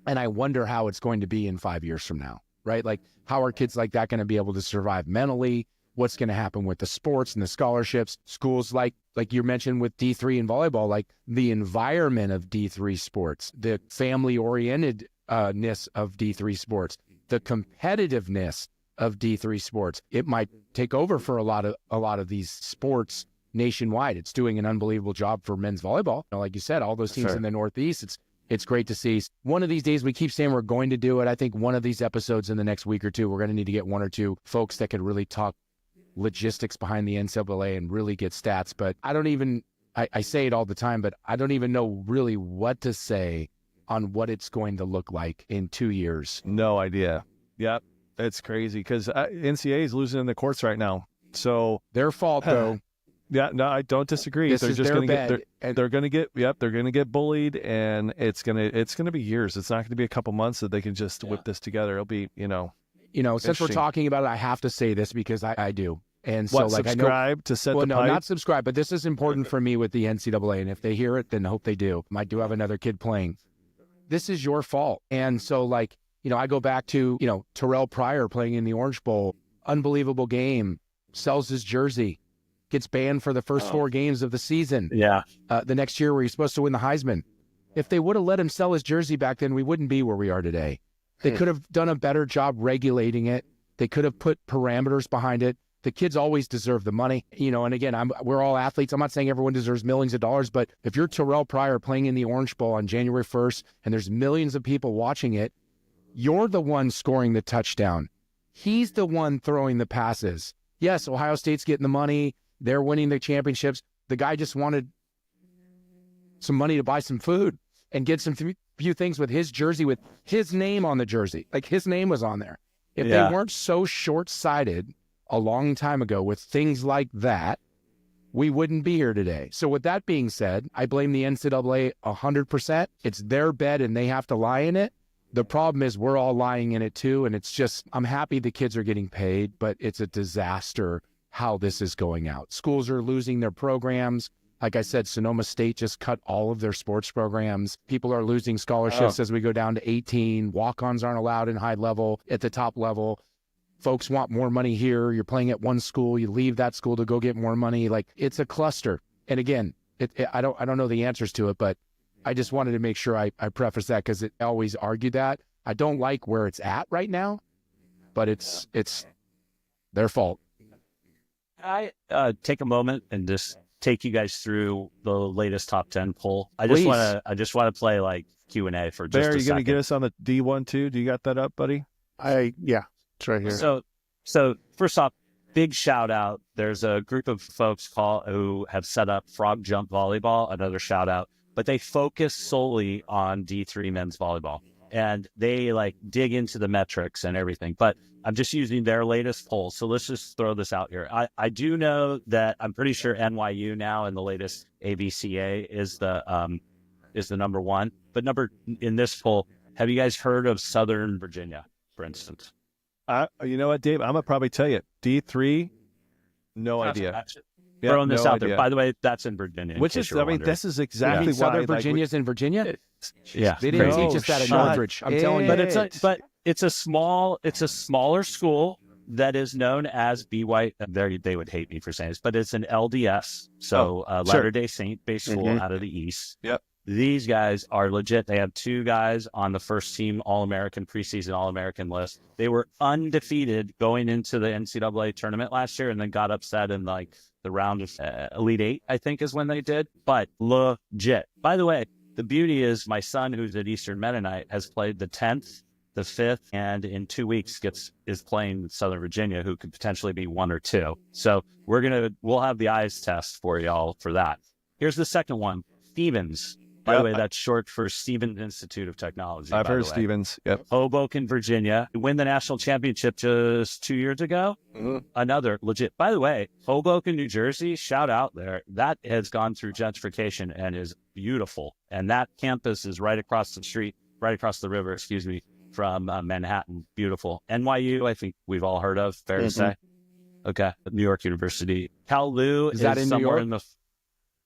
C: I wonder how it's going to be in 5 years from now, right? Like, how are kids like that going to be able to survive mentally? What's going to happen with the sports and the scholarships? Schools like you mentioned with D3 and volleyball, like the environment of D3 sports, the family-orientedness of D3 sports, the competitiveness of D3 sports. It might take over for a lot of these sports nationwide. It's doing an unbelievable job for men's volleyball. Like you said, all those teams in the Northeast, it's great to see. One of these days, we keep saying we're going to do it. I think one of these episodes in the next week or two, we're going to need to get 1 or 2 folks that could really talk logistics behind the NCAA and really get stats. But I say it all the time, but I don't even know really what to say on what it's going to look like in 2 years.
A: No idea. Yep. It's crazy because NCAA is losing in the courts right now. So
C: their fault, though.
A: Yeah, no, I don't disagree.
C: They're going
A: to get bullied, and it's gonna be years. It's not going to be a couple months that they can just whip this together. It'll be,
C: since we're talking about it, I have to say this because I do. And so,
A: subscribe to Set the Pipe?
C: No, not subscribe, but this is important for me with the NCAA. And if they hear it, then I hope they do. I do have another kid playing. This is your fault. And so, I go back to, Terrell Pryor playing in the Orange Bowl. Unbelievable game. Sells his jersey. Gets banned for the first 4 games of the season.
H: Yeah.
C: The next year where he's supposed to win the Heisman. If they would have let him sell his jersey back then, we wouldn't be where we are today. They could have done a better job regulating it. They could have put parameters behind it. The kids always deserve the money, and again, we're all athletes. I'm not saying everyone deserves millions of dollars, but if you're Terrell Pryor playing in the Orange Bowl on January 1st and there's millions of people watching it, you're the one scoring the touchdown. He's the one throwing the passes. Yes, Ohio State's getting the money. They're winning the championships. The guy just wanted some money to buy some food and get some few things with his jersey, with his name on the jersey. Like, his name was on there. If they weren't so short-sighted a long time ago with things like that, we wouldn't be here today. So with that being said, I blame the NCAA 100%. It's their bed and they have to lie in it. The problem is we're all lying in it too. And it's just, I'm happy the kids are getting paid, but it's a disaster how this is going out. Schools are losing their programs. Like I said, Sonoma State just cut all of their sports programs. People are losing scholarships as we go down to 18. Walk-ons aren't allowed in high level, at the top level. Folks want more money here. You're playing at one school. You leave that school to go get more money. Like, it's a cluster. And again, I don't know the answers to it, but I just wanted to make sure I preface that, because I always argue that. I don't like where it's at right now, but it's their fault.
H: I take a moment and just take you guys through the latest top 10 poll. I
C: Please.
H: just want to play like Q&A for just
A: Bear,
H: a
A: you going to
H: second.
A: get us on the D1 too? Do you got that up, buddy?
E: Yeah, it's right here.
H: So first off, big shout out. There's a group of folks who have set up Frog Jump Volleyball, another shout out, but they focus solely on D3 men's volleyball, and they like dig into the metrics and everything. But I'm just using their latest poll. So let's just throw this out here. I do know that I'm pretty sure NYU now in the latest ABCA is the number one, but in this poll, have you guys heard of Southern Virginia, for instance?
A: You know what, Dave? I'm gonna probably tell you D3. No idea. Yeah,
H: Throwing this
A: no
H: out there.
A: idea.
H: By the way, that's in Virginia.
A: Which is, I mean, this is exactly why.
C: Southern
A: like,
C: Virginia's in Virginia?
H: Yeah,
C: They didn't
A: crazy.
C: teach us that at
A: Shut
C: Northridge. I'm telling you.
H: but it's a smaller school that is known as BY. They would hate me for saying this, but it's an LDS, so
A: sure.
H: Latter-day Saint-based school out of the East.
A: Yep.
H: These guys are legit. They have 2 guys on the first team All-American preseason All-American list. They were undefeated going into the NCAA tournament last year, and then got upset in like the round of Elite 8, I think is when they did. But legit. By the way, the beauty is my son, who's at Eastern Mennonite, has played the 10th, the 5th, and in 2 weeks is playing Southern Virginia, who could potentially be 1 or 2. So we'll have the eyes test for y'all for that. Here's the second one, Stevens. By the way, that's short for Stevens Institute of Technology.
A: I've heard of Stevens. Yep.
H: Hoboken, Virginia, win the national championship just 2 years ago. Another legit. By the way, Hoboken, New Jersey, shout out there. That has gone through gentrification and is beautiful. And that campus is right across the river, from Manhattan. Beautiful. NYU, I think we've all heard of, fair to say. Okay. New York University. Cal Lu
C: Is that in New
H: somewhere
C: York?
H: in the...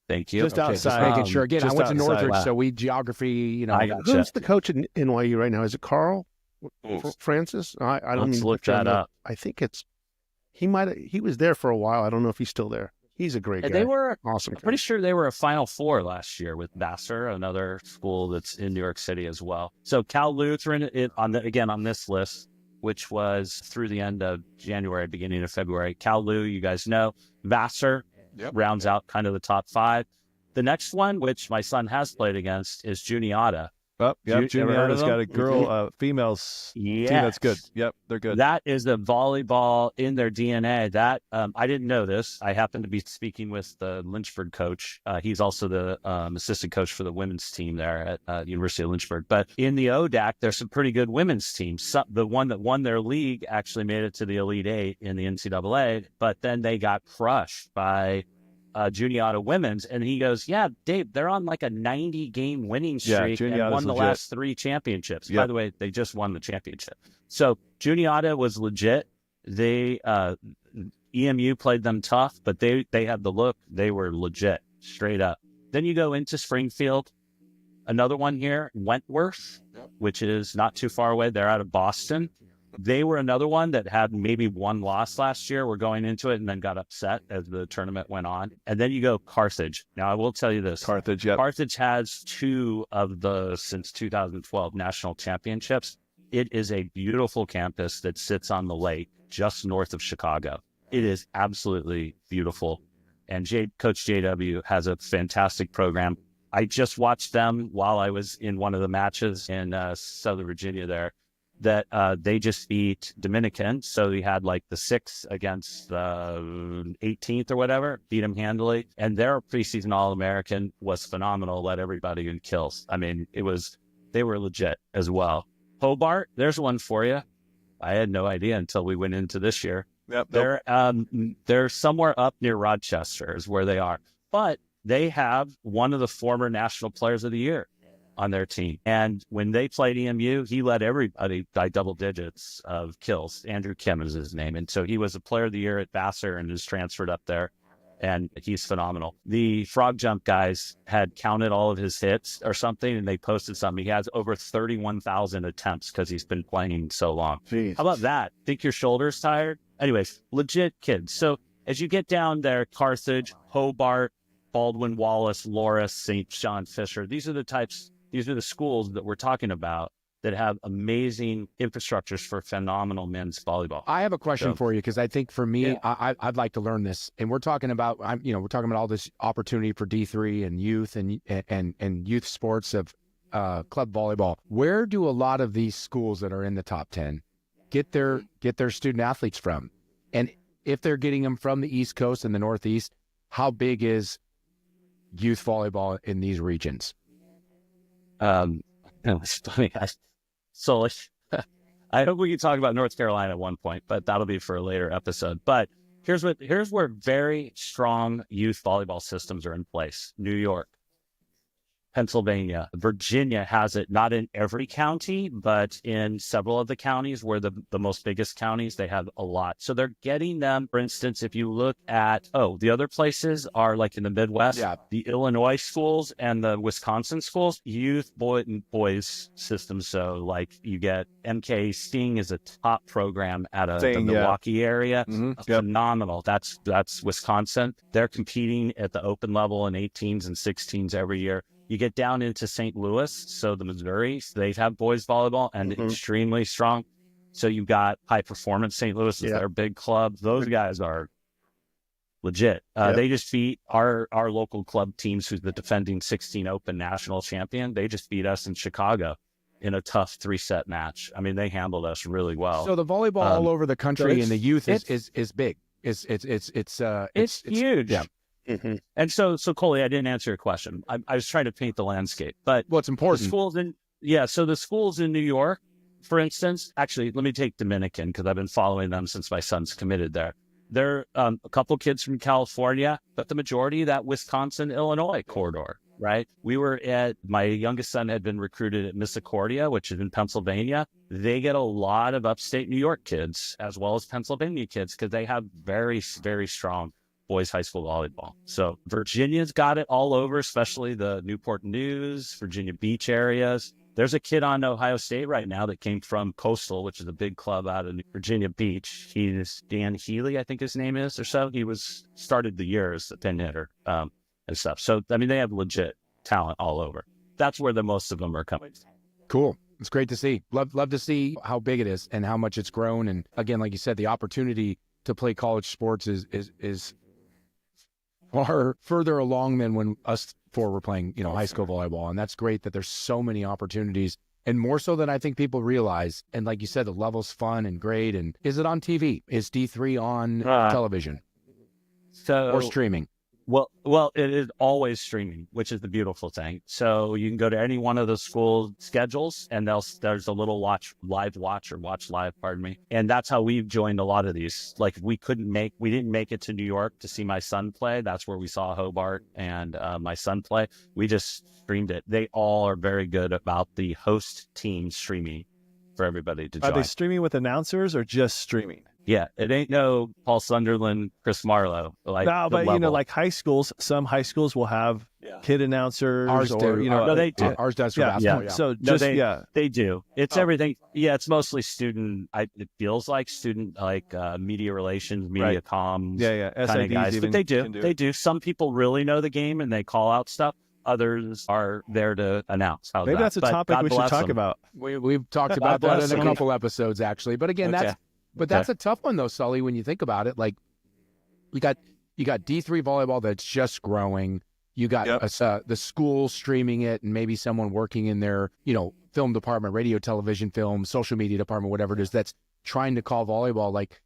H: Thank you.
A: Just outside.
C: Just making sure. Again, I
A: just
C: went to
A: outside.
C: Northridge,
H: Wow.
C: so we geography,
H: I got
E: Who's the coach at NYU right now? Is it Carl Francis? I don't
H: Let's
E: mean
H: look that up.
E: I think he was there for a while. I don't know if he's still there. He's a great guy.
H: They were
E: awesome.
H: I'm pretty sure they were a Final Four last year with Vassar, another school that's in New York City as well. So Cal Lutheran on this list, which was through the end of January, beginning of February. Cal Lu, you guys know. Vassar rounds out kind of the top 5. The next one, which my son has played against, is Juniata.
A: Oh, yep.
H: You ever heard of
A: Juniata's
H: them?
A: got a girl, females team that's good. Yep, they're good.
H: That is the volleyball in their DNA. That I didn't know this. I happened to be speaking with the Lynchburg coach. He's also the assistant coach for the women's team there at University of Lynchburg. But in the ODAC, there's some pretty good women's teams. The one that won their league actually made it to the Elite 8 in the NCAA, but then they got crushed by Juniata women's, and he goes, yeah, Dave, they're on like a 90-game winning streak and
A: Juniata's
H: won the
A: legit.
H: last 3 championships.
A: Yep.
H: By the way, they just won the championship. So Juniata was legit. They EMU played them tough, but they had the look. They were legit, straight up. Then you go into Springfield. Another one here, Wentworth, which is not too far away. They're out of Boston. They were another one that had maybe 1 loss last year. We're going into it and then got upset as the tournament went on. And then you go Carthage. Now, I will tell you this.
A: Carthage, yep.
H: Carthage has 2 of the, since 2012, national championships. It is a beautiful campus that sits on the lake just north of Chicago. It is absolutely beautiful. And Coach JW has a fantastic program. I just watched them while I was in one of the matches in Southern Virginia there. That they just beat Dominican. So we had like the 6th against the 18th or whatever, beat them handily. And their preseason All-American was phenomenal, led everybody in kills. I mean, they were legit as well. Hobart, there's one for you. I had no idea until we went into this year.
A: Yep.
H: They're somewhere up near Rochester is where they are. But they have one of the former National Players of the Year on their team. And when they played EMU, he led everybody by double digits of kills. Andrew Kim is his name. And so he was a player of the year at Vassar and is transferred up there. and he's phenomenal. The frog jump guys had counted all of his hits or something, and they posted something. He has over 31,000 attempts because he's been playing so long.
E: Jeez.
H: How about that? Think your shoulder's tired? Anyways, legit kids. So as you get down there, Carthage, Hobart, Baldwin Wallace, Loris, St. John Fisher, these are the schools that we're talking about that have amazing infrastructures for phenomenal men's volleyball.
C: I have a question for you, because I think for me,
H: Yeah.
C: I'd like to learn this. And we're talking about, we're talking about all this opportunity for D3 and youth and youth sports of club volleyball. Where do a lot of these schools that are in the top 10 get their student athletes from? And if they're getting them from the East Coast and the Northeast, how big is youth volleyball in these regions?
H: It's funny. I hope we can talk about North Carolina at one point, but that'll be for a later episode. But here's where very strong youth volleyball systems are in place. New York, Pennsylvania, Virginia has it, not in every county, but in several of the counties where the most biggest counties, they have a lot. So they're getting them. For instance, if you look at, the other places are like in the Midwest, the Illinois schools and the Wisconsin schools, youth boys systems. So like you get MK Sting is a top program at the Milwaukee area. Phenomenal. That's Wisconsin. They're competing at the open level in 18s and 16s every year. You get down into St. Louis, so the Missouri, they have boys volleyball and extremely strong. So you got High Performance St. Louis is their big club. Those guys are legit. They just beat our local club teams, who's the defending 16 Open national champion. They just beat us in Chicago in a tough 3-set match. I mean, they handled us really well.
C: So the volleyball all over the country and the youth is big. It's
H: huge.
C: Yeah.
H: Mm-hmm. And so Coley, I didn't answer your question. I was trying to paint the landscape, but
C: what's important?
H: So the schools in New York, for instance, actually, let me take Dominican because I've been following them since my son's committed there. There are a couple kids from California, but the majority of that Wisconsin, Illinois corridor, right? My youngest son had been recruited at Misericordia, which is in Pennsylvania. They get a lot of upstate New York kids as well as Pennsylvania kids because they have very, very strong boys high school volleyball. So Virginia's got it all over, especially the Newport News, Virginia Beach areas. There's a kid on Ohio State right now that came from Coastal, which is a big club out of Virginia Beach. He's Dan Healy, I think his name is, or so. He started the year as a pin hitter and stuff. So, I mean, they have legit talent all over. That's where the most of them are coming from.
C: Cool. It's great to see. Love to see how big it is and how much it's grown. And again, like you said, the opportunity to play college sports is far further along than when us four were playing, high school volleyball. And that's great that there's so many opportunities, and more so than I think people realize. And like you said, the level's fun and great. And is it on TV? Is D3 on television or streaming?
H: Well, it is always streaming, which is the beautiful thing. So you can go to any one of the school schedules, and there's a little watch live, pardon me. And that's how we've joined a lot of these. Like we didn't make it to New York to see my son play. That's where we saw Hobart and my son play. We just streamed it. They all are very good about the host team streaming for everybody to join.
A: Are they streaming with announcers or just streaming?
H: Yeah, it ain't no Paul Sunderland, Chris Marlowe.
A: No, but like high schools, some high schools will have kid announcers.
C: Ours do.
H: No, they do.
C: Ours does for basketball.
H: Yeah.
A: So
H: they do. It's everything. Yeah, it's mostly student. It feels like student, like media relations, media comms. kind of guys. But they do. They do. Some people really know the game and they call out stuff. Others are there to announce.
A: Maybe that's a topic we should talk about.
C: We've talked about that in a couple episodes, actually. But again, that's a tough one though, Sully, when you think about it. Like you got D3 volleyball that's just growing. You got the school streaming it, and maybe someone working in their, film department, radio, television, film, social media department, whatever it is, that's trying to call volleyball. Like,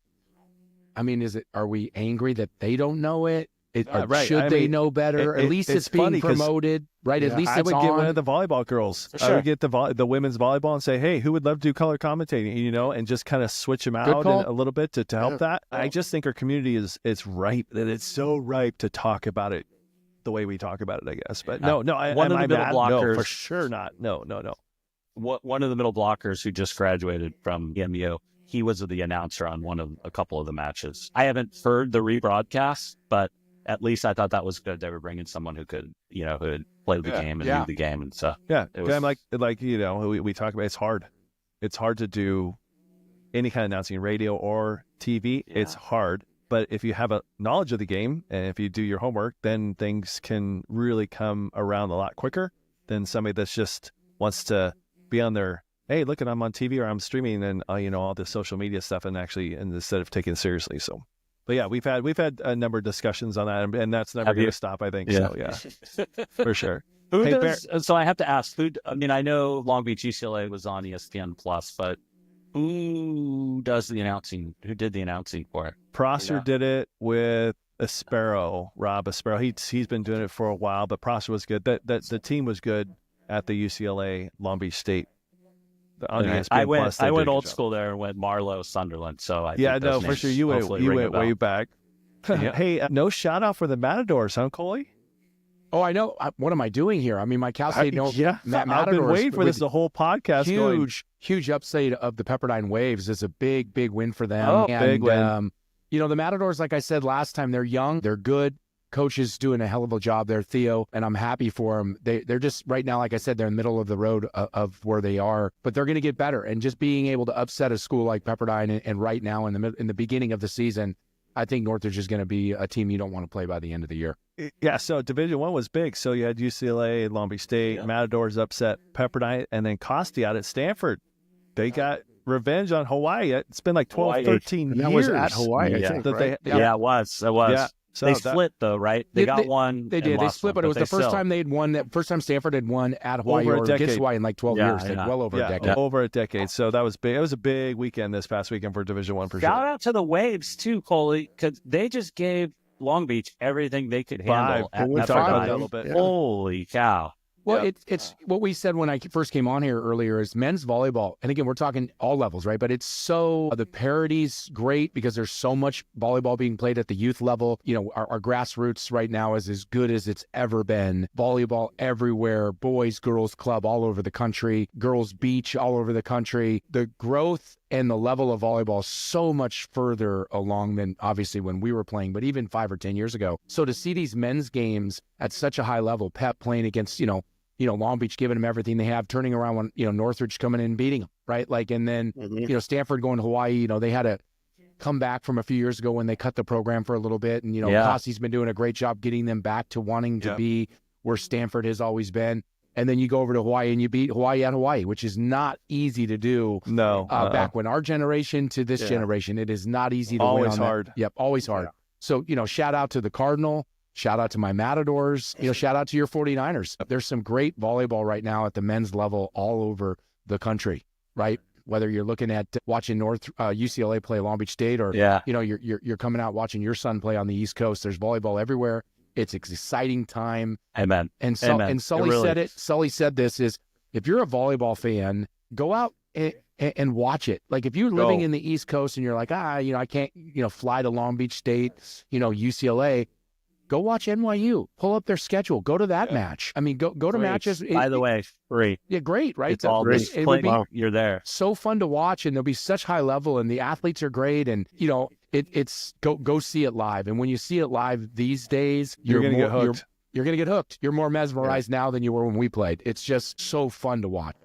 C: I mean, are we angry that they don't know it? Should they know better? At least it's being promoted, right? At least
A: I would
C: it's
A: get
C: on.
A: one of the volleyball girls.
H: Sure.
A: I would get the women's volleyball and say, hey, who would love to do color commentating, and just kind of switch them out a little bit to help that. I just think our community it's ripe, that it's so ripe to talk about it the way we talk about it, I guess. But no,
H: one of the middle blockers.
A: No, for sure not. No.
H: One of the middle blockers who just graduated from EMU, he was the announcer on a couple of the matches. I haven't heard the rebroadcast, but at least I thought that was good. They were bringing someone who could, who had played the game and knew the game and stuff.
A: Yeah.
H: It was,
A: I'm like, we talk about, it's hard. It's hard to do any kind of announcing, radio or TV.
H: Yeah.
A: It's hard. But if you have a knowledge of the game and if you do your homework, then things can really come around a lot quicker than somebody that's just wants to be on their, hey, look, I'm on TV or I'm streaming and all the social media stuff and instead of taking it seriously. So, but yeah, we've had a number of discussions on that, and that's never going to stop, I think.
H: Yeah.
A: So yeah, for sure.
H: So I have to ask, I know Long Beach UCLA was on ESPN Plus, but who does the announcing? Who did the announcing for it?
A: Prosser did it with Rob Asparo. He's been doing it for a while, but Prosser was good. The team was good at the UCLA Long Beach State. On ESPN
H: I went old school there and went Marlowe Sunderland. So I think
A: no, for sure. You went way back. Hey, no shout out for the Matadors, huh, Coley?
C: Oh, I know. What am I doing here? I mean, my Cal State
A: Matadors.
C: I've
A: been waiting for this the whole podcast.
C: Huge upside of the Pepperdine Waves is a big win for them.
A: Oh,
C: and,
A: big win.
C: The Matadors, like I said last time, they're young, they're good. Coach is doing a hell of a job there, Theo, and I'm happy for them. They're just right now, like I said, they're in the middle of the road of where they are, but they're going to get better. And just being able to upset a school like Pepperdine and right now in the beginning of the season, I think Northridge is going to be a team you don't want to play by the end of the year.
A: Yeah, so Division I was big. So you had UCLA, Long Beach State, Matadors upset Pepperdine, and then Costi out at Stanford. They got revenge on Hawaii. It's been like 12, 13 years.
E: That was at Hawaii, I think, right?
H: It was.
A: Yeah. So
H: they split though, right? They got one.
C: They did. They split, but it was the first time they had won. That first time Stanford had won at Hawaii or against Hawaii in like 12 years. Well over a decade.
A: Over a decade. So that was big. It was a big weekend this past weekend for Division I for sure.
H: Shout out to the Waves too, Coley, because they just gave Long Beach everything they could handle.
A: We talked about that a little bit.
H: Holy cow!
C: Well, it's what we said when I first came on here earlier is men's volleyball. And again, we're talking all levels, right? But it's so, the parity's great because there's so much volleyball being played at the youth level. Our grassroots right now is as good as it's ever been. Volleyball everywhere, boys, girls club all over the country, girls beach all over the country. The growth and the level of volleyball is so much further along than obviously when we were playing, but even 5 or 10 years ago. So to see these men's games at such a high level, Pep playing against, Long Beach giving them everything they have, turning around when, Northridge coming in and beating them, right? Like, and then, Stanford going to Hawaii, they had to come back from a few years ago when they cut the program for a little bit. And, Costi's been doing a great job getting them back to wanting to be where Stanford has always been. And then you go over to Hawaii and you beat Hawaii at Hawaii, which is not easy to do.
A: No.
C: Back when our generation to this generation, it is not easy to win.
A: Always hard.
C: Yep, always hard. So, shout out to the Cardinal. Shout out to my Matadors, shout out to your 49ers. There's some great volleyball right now at the men's level all over the country, right? Whether you're looking at watching UCLA play Long Beach State or, you're coming out watching your son play on the East Coast. There's volleyball everywhere. It's an exciting time.
H: Amen.
C: And Sully said it. Sully said this is, if you're a volleyball fan, go out and watch it. Like if you're living in the East Coast and you're like, I can't, fly to Long Beach State, UCLA, go watch NYU. Pull up their schedule. Go to that match. I mean, go to matches.
H: By the way, free.
C: Yeah, great, right?
H: It's all this. You're there.
C: So fun to watch, and there'll be such high level, and the athletes are great, and it's go see it live. And when you see it live these days,
A: you're gonna get hooked.
C: You're gonna get hooked. You're more mesmerized now than you were when we played. It's just so fun to watch.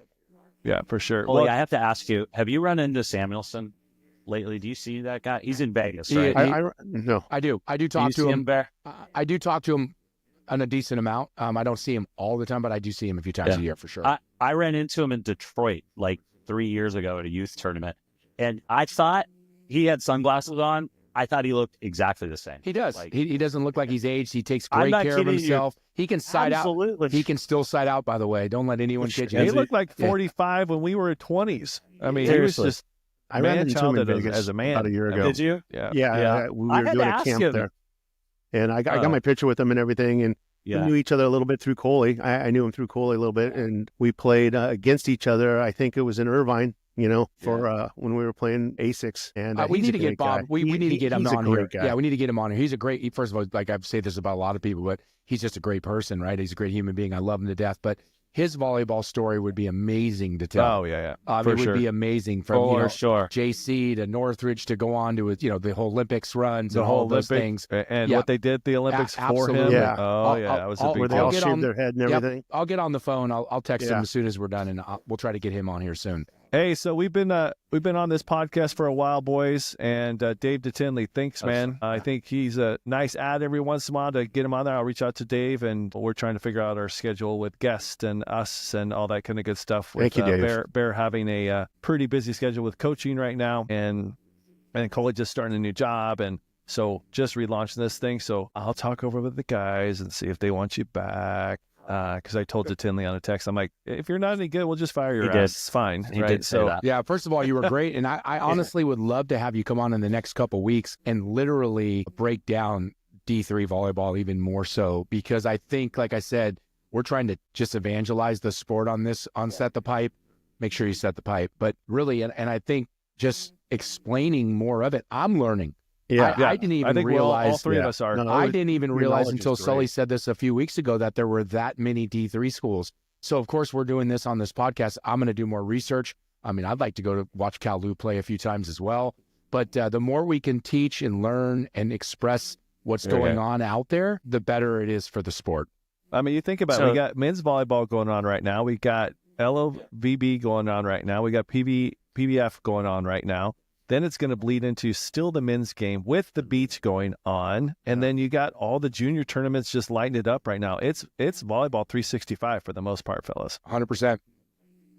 A: Yeah, for sure.
H: Well, I have to ask you: have you run into Samuelson lately? Do you see that guy? He's in Vegas, right?
E: No.
C: I do. I do talk to him. I do talk to him on a decent amount. I don't see him all the time, but I do see him a few times a year for sure.
H: I ran into him in Detroit like 3 years ago at a youth tournament, and I thought he had sunglasses on. I thought he looked exactly the same.
C: He does.
H: Like,
C: he doesn't look like he's aged. He takes great care of himself. He can side out. He can still side out, by the way. Don't let anyone kid you.
A: He looked like 45 when we were at 20s. I mean, he was just...
E: I ran into him in Vegas
A: as a man
E: about a year ago.
H: Did you?
E: Yeah. We were doing a camp there. And I got my picture with him and everything. And we knew each other a little bit through Coley. I knew him through Coley a little bit. And we played against each other. I think it was in Irvine, for when we were playing A6. And
C: we need to get Bob. We need to get him on here.
E: Guy.
C: Yeah, we need to get him on here. He's a great, first of all, like I say this about a lot of people, but he's just a great person, right? He's a great human being. I love him to death. But his volleyball story would be amazing to tell.
A: Oh yeah,
C: It
A: for
C: would
A: sure.
C: be amazing from
H: For sure.
C: JC to Northridge to go on to his, the whole Olympics runs
A: The
C: and
A: whole
C: all those
A: Olympic
C: things.
A: and
C: Yeah.
A: what they did at the Olympics for him.
C: Absolutely.
E: Yeah.
A: Oh yeah, that was a big
E: Where they
C: I'll
E: all
C: get
E: shaved
C: on-
E: their head and
C: Yep.
E: everything.
C: I'll get on the phone. I'll text him
E: Yeah.
C: as soon as we're done, and we'll try to get him on here soon.
A: Hey, so we've been on this podcast for a while, boys, and Dave DeTinley, thanks, man. I think he's a nice add every once in a while to get him on there. I'll reach out to Dave, and we're trying to figure out our schedule with guests and us and all that kind of good stuff. With,
E: Thank you, Dave.
A: Bear having a pretty busy schedule with coaching right now, and Coley just starting a new job, and so just relaunching this thing. So I'll talk over with the guys and see if they want you back. Because I told DeTinley on a text, I'm like, if you're not any good, we'll just fire your
H: He
A: ass.
H: did.
A: It's fine.
H: He
A: right?
H: did say that.
C: Yeah, first of all, you were great. And I honestly would love to have you come on in the next couple weeks and literally break down D3 volleyball even more so, because I think, like I said, we're trying to just evangelize the sport on Set the Pipe. Make sure you set the pipe. But really, and I think just explaining more of it, I'm learning.
E: Yeah.
C: I didn't even
A: I think
C: realize.
A: all three of us are.
E: No,
C: I didn't even
E: your
C: realize
E: knowledge
C: until
E: is great.
C: Sully said this a few weeks ago that there were that many D3 schools. So, of course, we're doing this on this podcast. I'm going to do more research. I mean, I'd like to go to watch Cal Lou play a few times as well. But the more we can teach and learn and express what's going on out there, the better it is for the sport.
A: I mean, you think about it. We got men's volleyball going on right now. We got LOVB going on right now. We got PBF going on right now. Then it's going to bleed into still the men's game with the beach going on. And then you got all the junior tournaments just lighting it up right now. It's volleyball 365 for the most part, fellas.
C: 100%.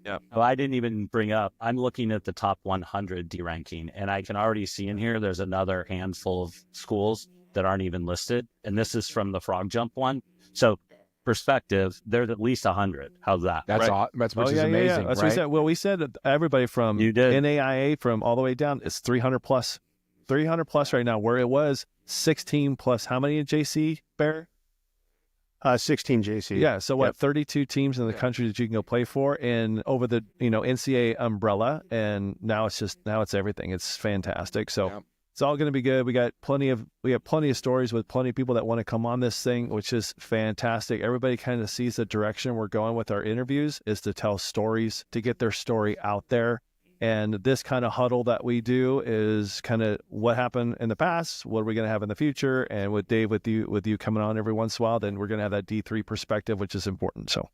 A: Yeah.
H: Oh, I didn't even bring up, I'm looking at the top 100 D ranking, and I can already see in here there's another handful of schools that aren't even listed. And this is from the frog jump one. So perspective, there's at least 100. How's that?
C: That's
A: Right.
C: which
A: Oh,
C: is
A: yeah,
C: amazing.
A: yeah. That's
C: right?
A: what we said. Well, we said that everybody from
H: You did.
A: NAIA from all the way down is 300 plus. 300 plus right now, where it was 16 plus. How many in JC, Bear?
E: 16 JC.
A: Yeah, so what?
E: Yep.
A: 32 teams in the country that you can go play for, and over the NCAA umbrella, and now it's everything. It's fantastic. So
C: Yeah.
A: it's all going to be good. We got plenty of stories with plenty of people that want to come on this thing, which is fantastic. Everybody kind of sees the direction we're going with our interviews is to tell stories, to get their story out there. And this kind of huddle that we do is kind of what happened in the past, what are we going to have in the future, and with Dave, with you coming on every once in a while, then we're going to have that D3 perspective, which is important. So,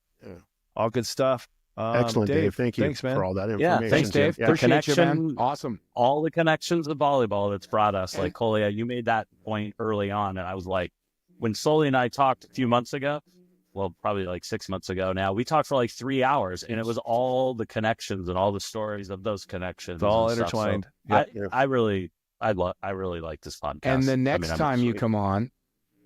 A: all good stuff.
E: Excellent, Dave. Thank you
A: Thanks, man.
E: for all that
H: Yeah,
E: information.
C: Thanks, Dave.
H: Yeah.
C: Appreciate you, man.
H: Connection-
C: Awesome.
H: All the connections of volleyball that's brought us. Like, Colia, you made that point early on, and I was like, when Sully and I talked a few months ago, well, probably like 6 months ago now, we talked for like 3 hours, and it was all the connections and all the stories of those connections.
A: It's all
H: and stuff. So
A: intertwined.
H: I really like this podcast.
C: And the
H: I mean,
C: next
H: I'm
C: time you
H: excited.
C: come on,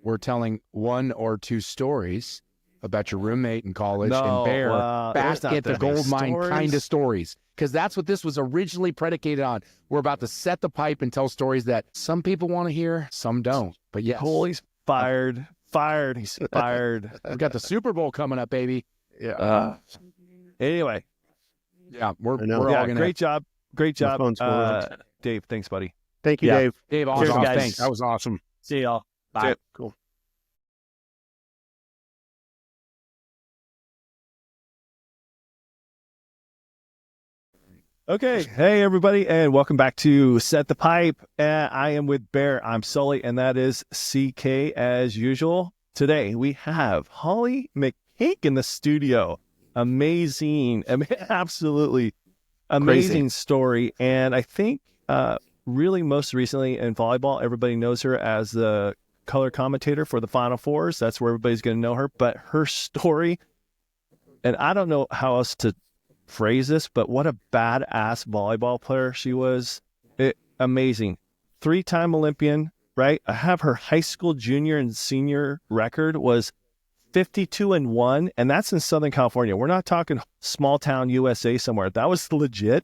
C: we're telling one or two stories about your roommate in college and Bear
A: there's
C: back
A: not
C: at the
A: that many
C: gold mine
A: stories.
C: kind of stories. Because that's what this was originally predicated on. We're about to set the pipe and tell stories that some people want to hear, some don't. But yes,
A: Coley's fired. He's fired.
C: we've got the Super Bowl coming up, baby.
E: Yeah.
A: Anyway,
C: Yeah, we're
E: I know.
C: all
A: yeah,
C: gonna.
A: great job. Great
E: My
A: job.
E: phone's going.
A: Dave, thanks, buddy.
E: Thank you,
H: Yeah.
E: Dave.
C: Dave,
H: Cheers,
C: awesome.
H: guys.
C: Thanks.
E: That was awesome.
H: See y'all. Bye.
E: Cool.
A: Okay. Hey, everybody, and welcome back to Set the Pipe. I am with Bear. I'm Sully, and that is CK as usual. Today, we have Holly McCake in the studio. Amazing. Absolutely amazing story. And I think really most recently in volleyball, everybody knows her as the color commentator for the Final Fours. That's where everybody's going to know her. But her story, and I don't know how else to phrase this, but what a badass volleyball player she was. Amazing. 3-time Olympian, right? I have her high school junior and senior record was 52-1, and that's in Southern California. We're not talking small town USA somewhere. That was legit.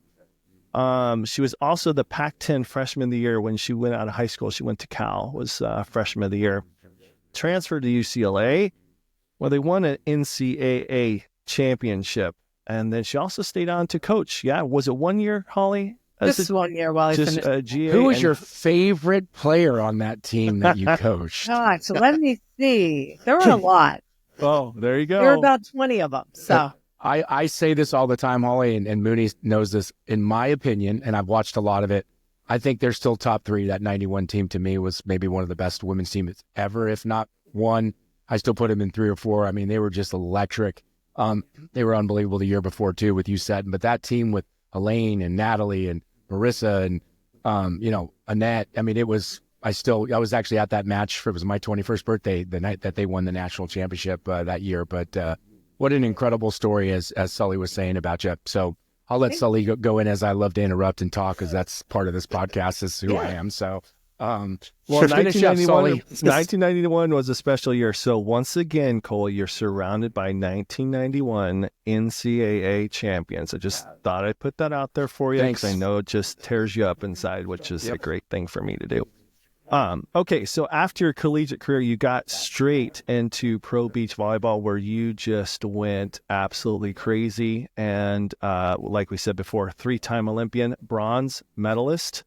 A: She was also the Pac-10 freshman of the year when she went out of high school. She went to Cal, was freshman of the year. Transferred to UCLA, where they won an NCAA championship. And then she also stayed on to coach. Yeah, was it 1 year, Holly?
I: Just 1 year while I
A: Just
I: finished.
A: GA.
C: Who was
A: and-
C: your favorite player on that team that you coached?
I: God, so let me see. There were a lot.
A: Oh, there you go.
I: There were about 20 of them. So
C: I say this all the time, Holly, and Mooney knows this. In my opinion, and I've watched a lot of it, I think they're still top three. That 91 team to me was maybe one of the best women's teams ever, if not one. I still put them in 3 or 4. I mean, they were just electric. They were unbelievable the year before too with you said, but that team with Elaine and Natalie and Marissa and Annette. I mean, I was actually at that match. It was my 21st birthday, the night that they won the national championship that year. But what an incredible story, as Sully was saying about you. So I'll let Sully go in, as I love to interrupt and talk, because that's part of this podcast is who I am. So,
A: well,
C: finish up, Sully.
A: 1991 was a special year. So once again, Cole, you're surrounded by 1991 NCAA champions. I just thought I'd put that out there for you, because I know it just tears you up inside, which is a great thing for me to do. Okay, so after your collegiate career, you got straight into pro beach volleyball, where you just went absolutely crazy. And like we said before, 3-time Olympian, bronze medalist.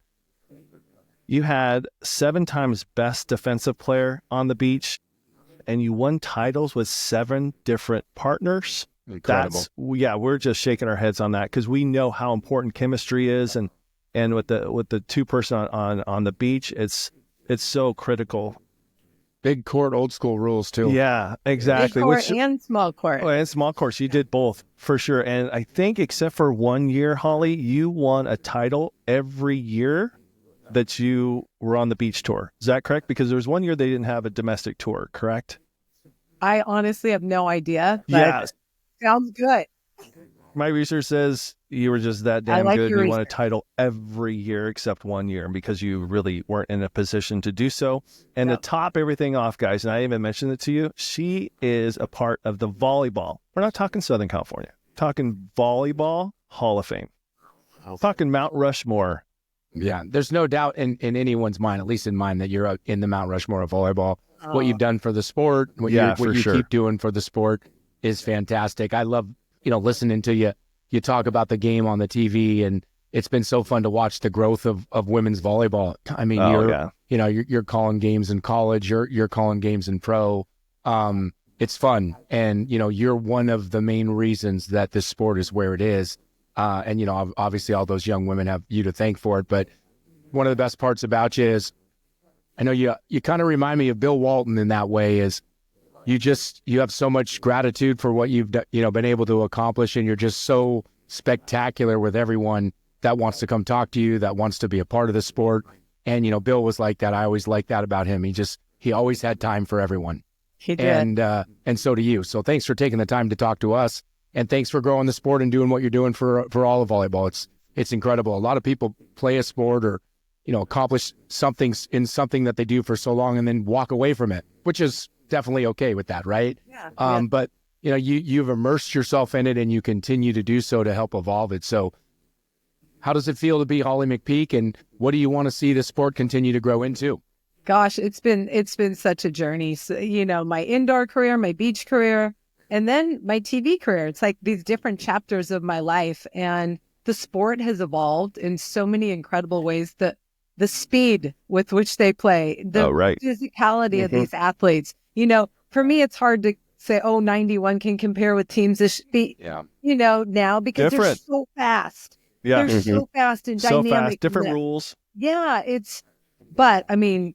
A: You had 7 times best defensive player on the beach, and you won titles with 7 different partners.
C: Incredible.
A: We're just shaking our heads on that, because we know how important chemistry is, and with the 2-person on the beach, it's so critical.
C: Big court, old school rules too.
A: Yeah, exactly.
I: Big court and small court.
A: Oh, and small courts. You did both for sure. And I think except for 1 year, Holly, you won a title every year that you were on the beach tour. Is that correct? Because there was 1 year they didn't have a domestic tour, correct?
I: I honestly have no idea. But sounds good.
A: My research says you were just that damn good. You won a title every year except 1 year, because you really weren't in a position to do so. And to top everything off, guys, and I even mentioned it to you, she is a part of the volleyball. We're not talking Southern California. We're talking volleyball Hall of Fame. We're talking Mount Rushmore.
C: Yeah, there's no doubt in anyone's mind, at least in mine, that you're in the Mount Rushmore of volleyball. What you've done for the sport, what you keep doing for the sport is fantastic. I love listening to you talk about the game on the TV, and it's been so fun to watch the growth of women's volleyball. I mean, you're calling games in college, you're calling games in pro. It's fun, and you're one of the main reasons that this sport is where it is. And obviously all those young women have you to thank for it. But one of the best parts about you is, I know you kind of remind me of Bill Walton in that way. Is you have so much gratitude for what you've been able to accomplish, and you're just so spectacular with everyone that wants to come talk to you, that wants to be a part of the sport. And Bill was like that. I always liked that about him. He always had time for everyone.
I: He did.
C: And so do you. So thanks for taking the time to talk to us, and thanks for growing the sport and doing what you're doing for all of volleyball. It's incredible. A lot of people play a sport or accomplish something that they do for so long and then walk away from it, which is definitely okay with that, right?
I: Yeah.
C: But you've immersed yourself in it, and you continue to do so to help evolve it. So how does it feel to be Holly McPeak, and what do you want to see the sport continue to grow into?
I: Gosh, it's been such a journey. So, my indoor career, my beach career, and then my TV career. It's like these different chapters of my life, and the sport has evolved in so many incredible ways. The speed with which they play, the physicality of these athletes. For me, it's hard to say, 91 can compare with teams this speed, now, because they're so fast.
A: Yeah.
I: They're so fast and dynamic.
A: So fast, different rules.
I: Yeah, but I mean,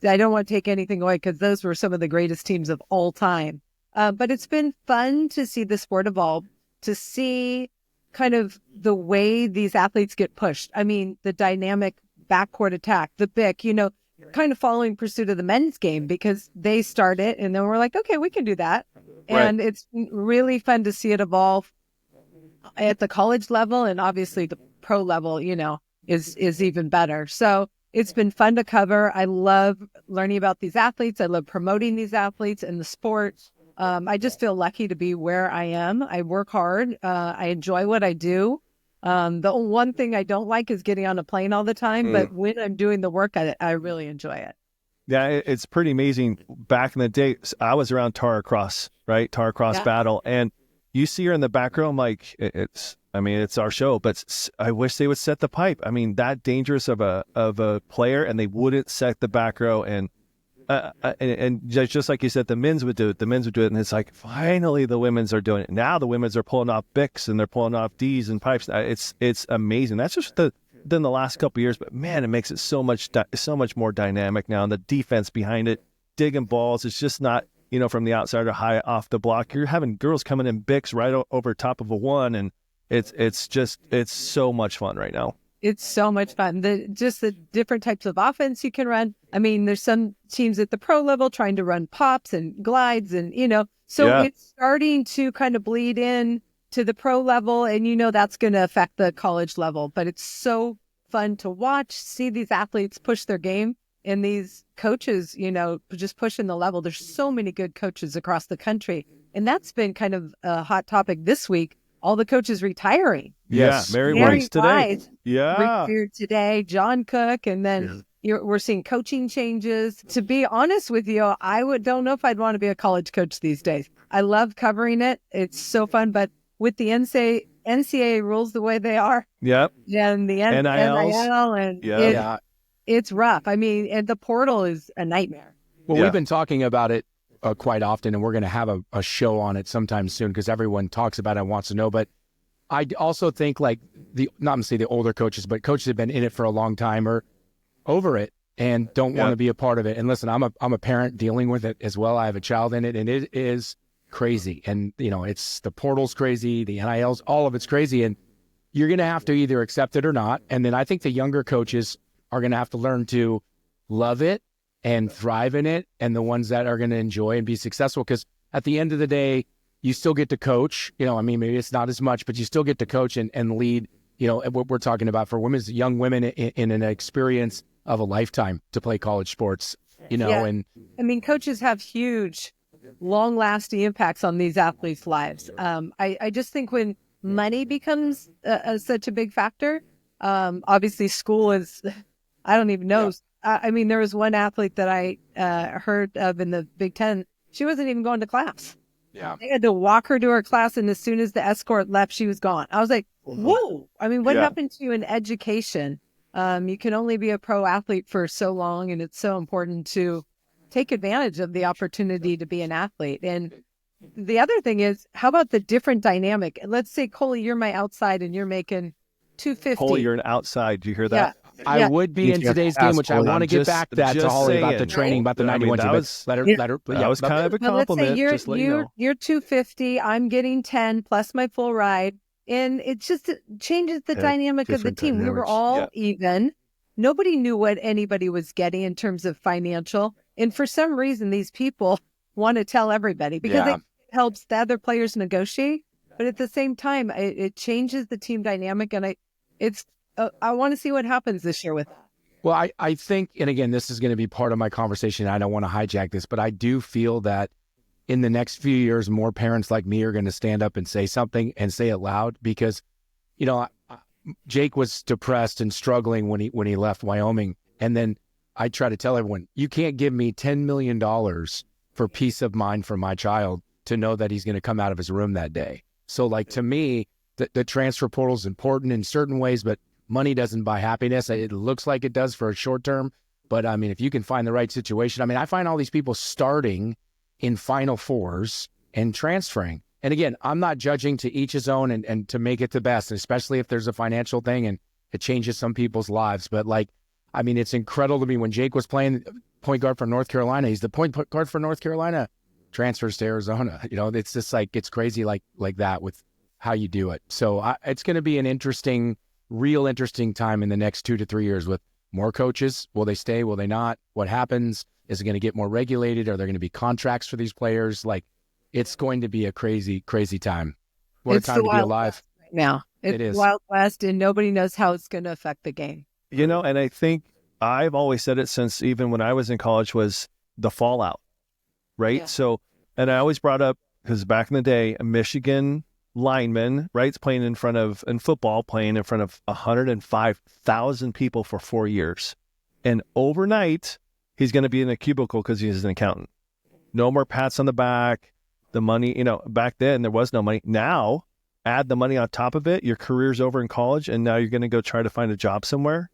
I: I don't want to take anything away, because those were some of the greatest teams of all time. But it's been fun to see the sport evolve, to see kind of the way these athletes get pushed. I mean, the dynamic backcourt attack, the BIC, kind of following pursuit of the men's game, because they start it and then we're like, okay, we can do that. Right. And it's really fun to see it evolve at the college level, and obviously the pro level, is even better. So it's been fun to cover. I love learning about these athletes. I love promoting these athletes in the sport. I just feel lucky to be where I am. I work hard. I enjoy what I do. The one thing I don't like is getting on a plane all the time, but when I'm doing the work, I really enjoy it.
A: Yeah, it's pretty amazing. Back in the day, I was around Tara Cross, right? Tara Cross Battle. And you see her in the back row. I'm like, it's our show, but I wish they would set the pipe. I mean, that dangerous of a player, and they wouldn't set the back row. And and just like you said, the men's would do it. The men's would do it, and it's like finally the women's are doing it. Now the women's are pulling off Bics and they're pulling off D's and pipes. It's amazing. That's just within the last couple of years, but man, it makes it so much more dynamic now. And the defense behind it, digging balls, it's just not from the outside or high off the block. You're having girls coming in Bics right over top of a one, and it's so much fun right now.
I: It's so much fun. The different types of offense you can run. I mean, there's some teams at the pro level trying to run pops and glides and, so it's starting to kind of bleed in to the pro level, and that's going to affect the college level. But it's so fun to watch, see these athletes push their game, and these coaches, just pushing the level. There's so many good coaches across the country, and that's been kind of a hot topic this week. All the coaches retiring.
A: Yes, Mary Weiss today.
I: Retired today. John Cook, and then we're seeing coaching changes. To be honest with you, don't know if I'd want to be a college coach these days. I love covering it. It's so fun, but with the NCAA rules the way they are, and the NIL, and it's rough. I mean, and the portal is a nightmare.
C: Well, we've been talking about it quite often, and we're going to have a show on it sometime soon because everyone talks about it and wants to know. But I also think not to say the older coaches, but coaches have been in it for a long time or over it and don't want to be a part of it. And listen, I'm a parent dealing with it as well. I have a child in it, and it is crazy. And it's the portal's crazy, the NILs, all of it's crazy, and you're going to have to either accept it or not. And then I think the younger coaches are going to have to learn to love it and thrive in it, and the ones that are going to enjoy and be successful. Because at the end of the day, you still get to coach. Maybe it's not as much, but you still get to coach and lead. What we're talking about for young women in an experience of a lifetime to play college sports. And
I: I mean, coaches have huge, long-lasting impacts on these athletes' lives. I just think when money becomes such a big factor, obviously school is. I don't even know. I mean, there was one athlete that I heard of in the Big Ten. She wasn't even going to class.
C: Yeah.
I: They had to walk her to her class, and as soon as the escort left, she was gone. I was like, whoa. I mean, what happened to you in education? You can only be a pro athlete for so long, and it's so important to take advantage of the opportunity to be an athlete. And the other thing is, how about the different dynamic? Let's say, Coley, you're my outside, and you're making $250.
A: Coley, you're an outside. Do you hear that?
C: I would be in today's game, which I want to get back to that to Holly about the training, about the 91.
A: That was kind of a compliment.
I: Let's say you're 250. I'm getting 10 plus my full ride, and it just changes the dynamic of the team. We were all even. Nobody knew what anybody was getting in terms of financial, and for some reason, these people want to tell everybody because it helps the other players negotiate. But at the same time, it changes the team dynamic, and I want to see what happens this year with that.
C: Well, I think, and again, this is going to be part of my conversation. I don't want to hijack this, but I do feel that in the next few years, more parents like me are going to stand up and say something and say it loud because, Jake was depressed and struggling when he left Wyoming. And then I try to tell everyone, you can't give me $10 million for peace of mind for my child to know that he's going to come out of his room that day. So to me, the transfer portal is important in certain ways, but money doesn't buy happiness. It looks like it does for a short term, but I mean, if you can find the right situation, I mean, I find all these people starting in Final Fours and transferring. And again, I'm not judging, to each his own, and to make it the best, especially if there's a financial thing and it changes some people's lives. But I mean, it's incredible to me when Jake was playing point guard for North Carolina. He's the point guard for North Carolina, transfers to Arizona. It's just it's crazy like that with how you do it. So it's going to be an real interesting time in the next 2 to 3 years with more coaches. Will they stay? Will they not? What happens? Is it going to get more regulated? Are there going to be contracts for these players? It's going to be a crazy, crazy time. What a time to be alive.
I: Right now. It is Wild West, and nobody knows how it's going to affect the game.
A: And I think I've always said it since even when I was in college was the fallout, right? Yeah. So, and I always brought up, because back in the day, a Michigan lineman, right, is playing in front of 105,000 people for 4 years. And overnight, he's going to be in a cubicle because he's an accountant. No more pats on the back. The money, back then there was no money. Now, add the money on top of it. Your career's over in college, and now you're going to go try to find a job somewhere.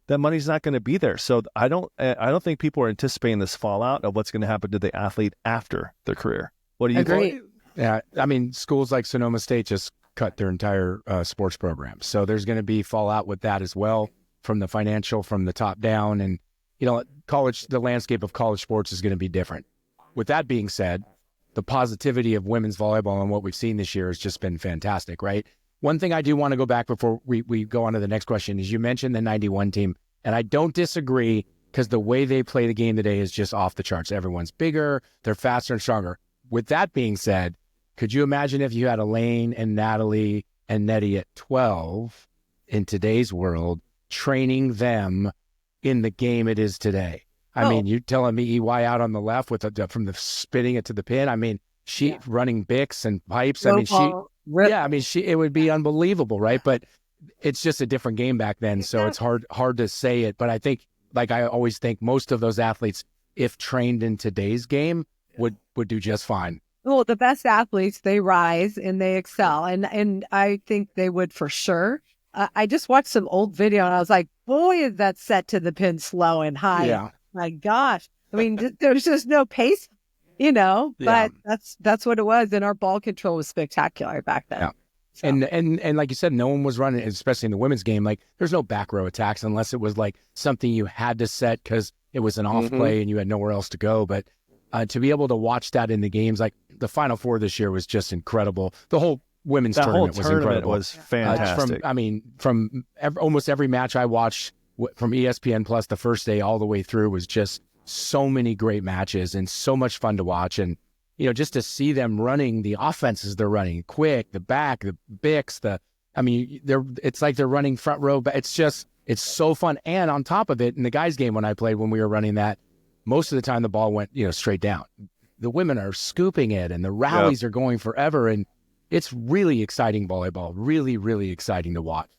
A: that money's not going to be there. So I don't think people are anticipating this fallout of what's going to happen to the athlete after their career. What do you think?
C: Yeah, I mean, schools like Sonoma State just cut their entire sports program. So there's going to be fallout with that as well, from the financial, from the top down. And, the landscape of college sports is going to be different. With that being said, the positivity of women's volleyball and what we've seen this year has just been fantastic, right? One thing I do want to go back before we go on to the next question is you mentioned the 91 team, and I don't disagree, because the way they play the game today is just off the charts. Everyone's bigger, they're faster and stronger. With that being said, could you imagine if you had Elaine and Natalie and Nettie at 12 in today's world, training them in the game it is today? I mean, you're telling me EY out on the left with from the spinning it to the pin. I mean, she running Bix and pipes. I mean, it would be unbelievable, right? But it's just a different game back then, so it's hard to say it. But I think, like I always think, most of those athletes, if trained in today's game, would do just fine.
I: Well, the best athletes, they rise and they excel, and I think they would for sure. I just watched some old video and I was like, boy, is that set to the pin slow and high.
C: Yeah.
I: My gosh. I mean, there's just no pace, but that's what it was. And our ball control was spectacular back then.
C: Yeah.
I: So.
C: And like you said, no one was running, especially in the women's game. Like, there's no back row attacks unless it was like something you had to set because it was an off play and you had nowhere else to go. But to be able to watch that in the games, like the Final Four this year was just incredible. The whole women's tournament was incredible.
A: Was fantastic.
C: From almost every match I watched from ESPN Plus the first day all the way through was just so many great matches and so much fun to watch. And, just to see them running the offenses they're running, quick, the back, the Bix, it's like they're running front row. But it's so fun. And on top of it, in the guys' game when I played, when we were running that, most of the time the ball went, straight down. The women are scooping it and the rallies are going forever. And it's really exciting volleyball, really, really exciting to watch.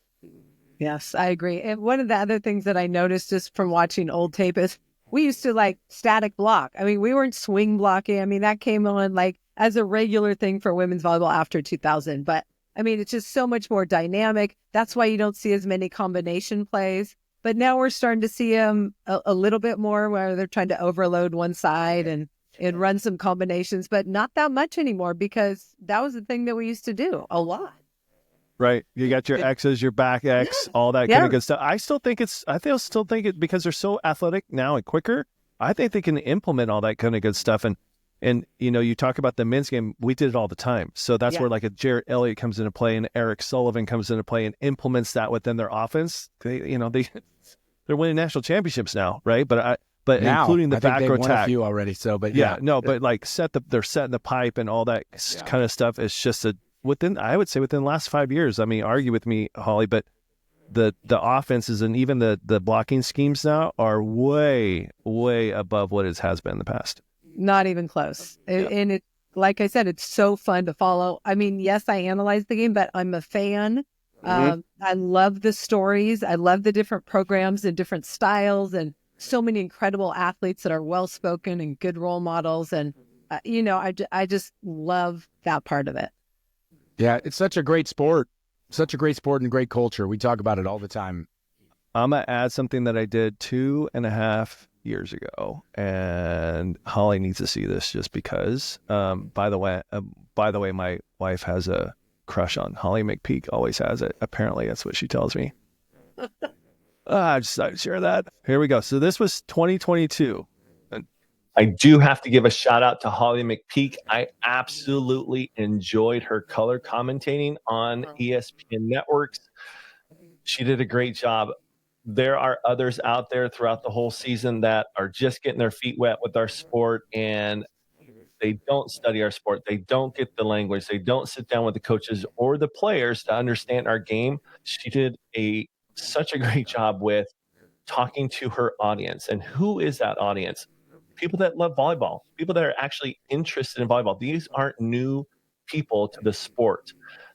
I: Yes, I agree. And one of the other things that I noticed just from watching old tape is we used to static block. I mean, we weren't swing blocking. I mean, that came on as a regular thing for women's volleyball after 2000. But I mean, it's just so much more dynamic. That's why you don't see as many combination plays. But now we're starting to see them a little bit more where they're trying to overload one side and run some combinations, but not that much anymore because that was the thing that we used to do a lot.
A: Right. You got your X's, your back X, all that kind of good stuff. I still think it because they're so athletic now and quicker. I think they can implement all that kind of good stuff. And you talk about the men's game, we did it all the time. So that's where a Jarrett Elliott comes into play and Eric Sullivan comes into play and implements that within their offense. They're winning national championships now, right? But now, including the back row attack,
C: a few already. So, but
A: they're setting the pipe and all that kind of stuff. It's just within the last 5 years. I mean, argue with me, Holly, but the offenses and even the blocking schemes now are way, way above what it has been in the past.
I: Not even close. And it, like I said, it's so fun to follow. I mean, yes, I analyze the game, but I'm a fan. I love the stories. I love the different programs and different styles and so many incredible athletes that are well-spoken and good role models. And, I just love that part of it.
C: Yeah, it's such a great sport and great culture. We talk about it all the time.
A: I'm going to add something that I did 2.5 years ago, and Holly needs to see this just because, by the way, my wife has a crush on Holly McPeak, always has it. Apparently that's what she tells me. I just thought I'd share that. Here we go. So this was 2022. I do have to give a shout out to Holly McPeak. I absolutely enjoyed her color commentating on ESPN networks. She did a great job. There are others out there throughout the whole season that are just getting their feet wet with our sport, and they don't study our sport. They don't get the language. They don't sit down with the coaches or the players to understand our game. She did such a great job with talking to her audience. And who is that audience? People that love volleyball, people that are actually interested in volleyball. These aren't new people to the sport.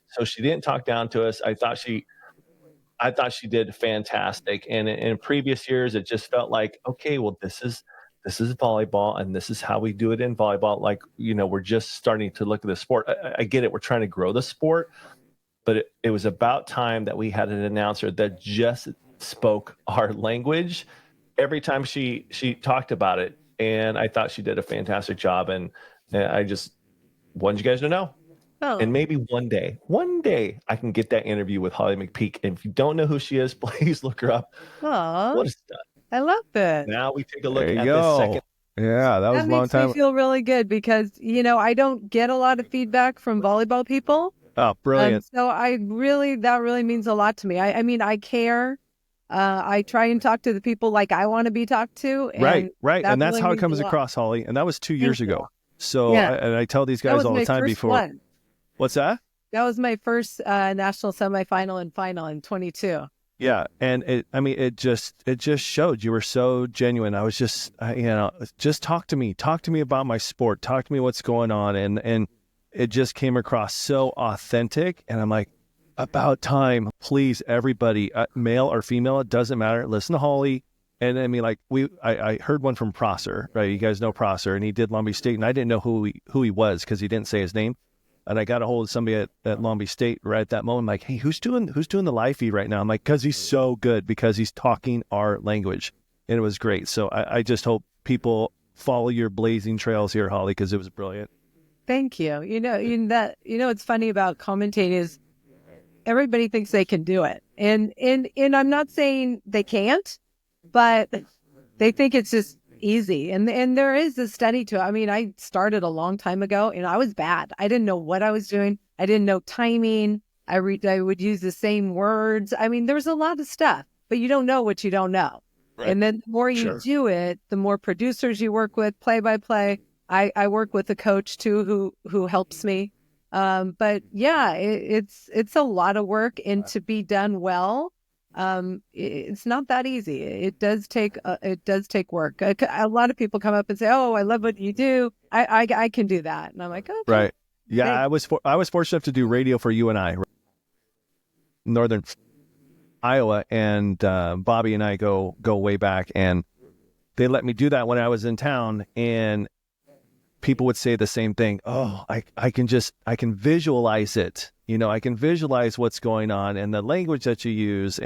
A: So she didn't talk down to us. I thought she did fantastic. And in previous years, it just felt like, okay, well, this is volleyball, and this is how we do it in volleyball. Like, we're just starting to look at the sport. I get it. We're trying to grow the sport, but it was about time that we had an announcer that just spoke our language every time she talked about it. And I thought she did a fantastic job. And I just wanted you guys to know.
I: Oh,
A: And maybe one day I can get that interview with Holly McPeak. And if you don't know who she is, please look her up.
I: aw,
A: What a stud.
I: I love that.
A: Now we take a look
D: There you
A: at the second.
D: go. Yeah, that was
I: That
D: a long
I: makes me
D: time.
I: feel really good because, I don't get a lot of feedback from volleyball people.
D: Oh, brilliant.
I: So that really means a lot to me. I mean, I care. I try and talk to the people like I want to be talked to. And
D: Right.
I: that
D: And that's
I: really
D: how it
I: means
D: comes
I: a lot.
D: across, Holly. And that was 2 years
I: Thank you.
D: ago. So,
I: Yeah.
D: and I tell these
I: That
D: guys
I: was
D: all
I: my
D: the time
I: first
D: before.
I: one.
D: What's that?
I: That was my first national semifinal and final in 22.
D: Yeah, and it just showed you were so genuine. I was just, just talk to me about my sport, talk to me what's going on, and it just came across so authentic. And I'm like, about time, please, everybody, male or female, it doesn't matter. Listen to Holly. And I mean, like I heard one from Prosser, right? You guys know Prosser, and he did Long Beach State, and I didn't know who he was because he didn't say his name. And I got a hold of somebody at Long Beach State right at that moment. I'm like, hey, who's doing the live feed right now? I'm like, because he's so good, because he's talking our language. And it was great. So I just hope people follow your blazing trails here, Holly, because it was brilliant.
I: Thank you. What's funny about commentating is everybody thinks they can do it. And I'm not saying they can't, but they think it's just easy. And there is a study to it. I mean, I started a long time ago and I was bad. I didn't know what I was doing. I didn't know timing. I would use the same words. I mean, there's a lot of stuff, but you don't know what you don't know. Right. And then the more you do it, the more producers you work with, play by play. I work with a coach too who helps me. But yeah, it's a lot of work, and to be done well, it's not that easy. It does take work. A lot of people come up and say, "Oh, I love what you do. I can do that," and I'm like, "Okay."
D: Right. Yeah,
I: Thanks.
D: I was fortunate enough to do radio for you and I, Northern Iowa, and Bobby and I go way back, and they let me do that when I was in town, and people would say the same thing. Oh, I can visualize it. I can visualize what's going on and the language that you use,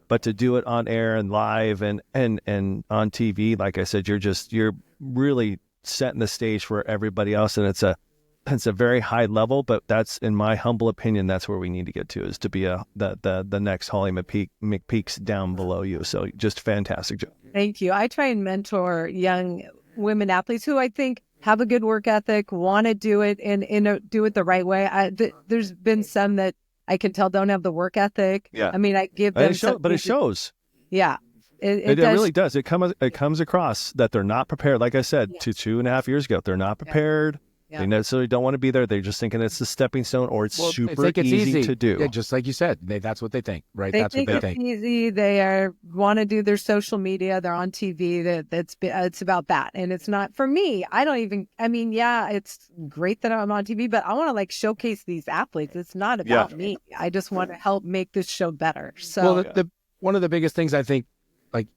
D: but to do it on air and live and on TV, like I said, you're really setting the stage for everybody else. And it's a very high level, but that's, in my humble opinion, that's where we need to get to, is to be the next Holly McPeaks down below you. So just fantastic job.
I: Thank you. I try and mentor young women athletes who I think have a good work ethic, want to do it and do it the right way. There's been some that I can tell don't have the work ethic.
D: Yeah.
I: I mean, I give them
D: but it shows.
I: Yeah.
D: It really does. It comes across that they're not prepared. Like I said,
I: Yeah.
D: 2.5 years ago, they're not prepared.
I: Yeah.
D: They necessarily don't want to be there. They're just thinking it's the stepping stone, or it's super
C: think it's
D: easy to do.
C: Yeah, just like you said, that's what they think, right? That's
I: think
C: what they
I: it's
C: think.
I: easy. They want to do their social media. They're on TV. It's about that, and it's not for me. I don't even. I mean, yeah, it's great that I'm on TV, but I want to showcase these athletes. It's not about me. I just want to help make this show better. So,
C: Well, the one of the biggest things I think,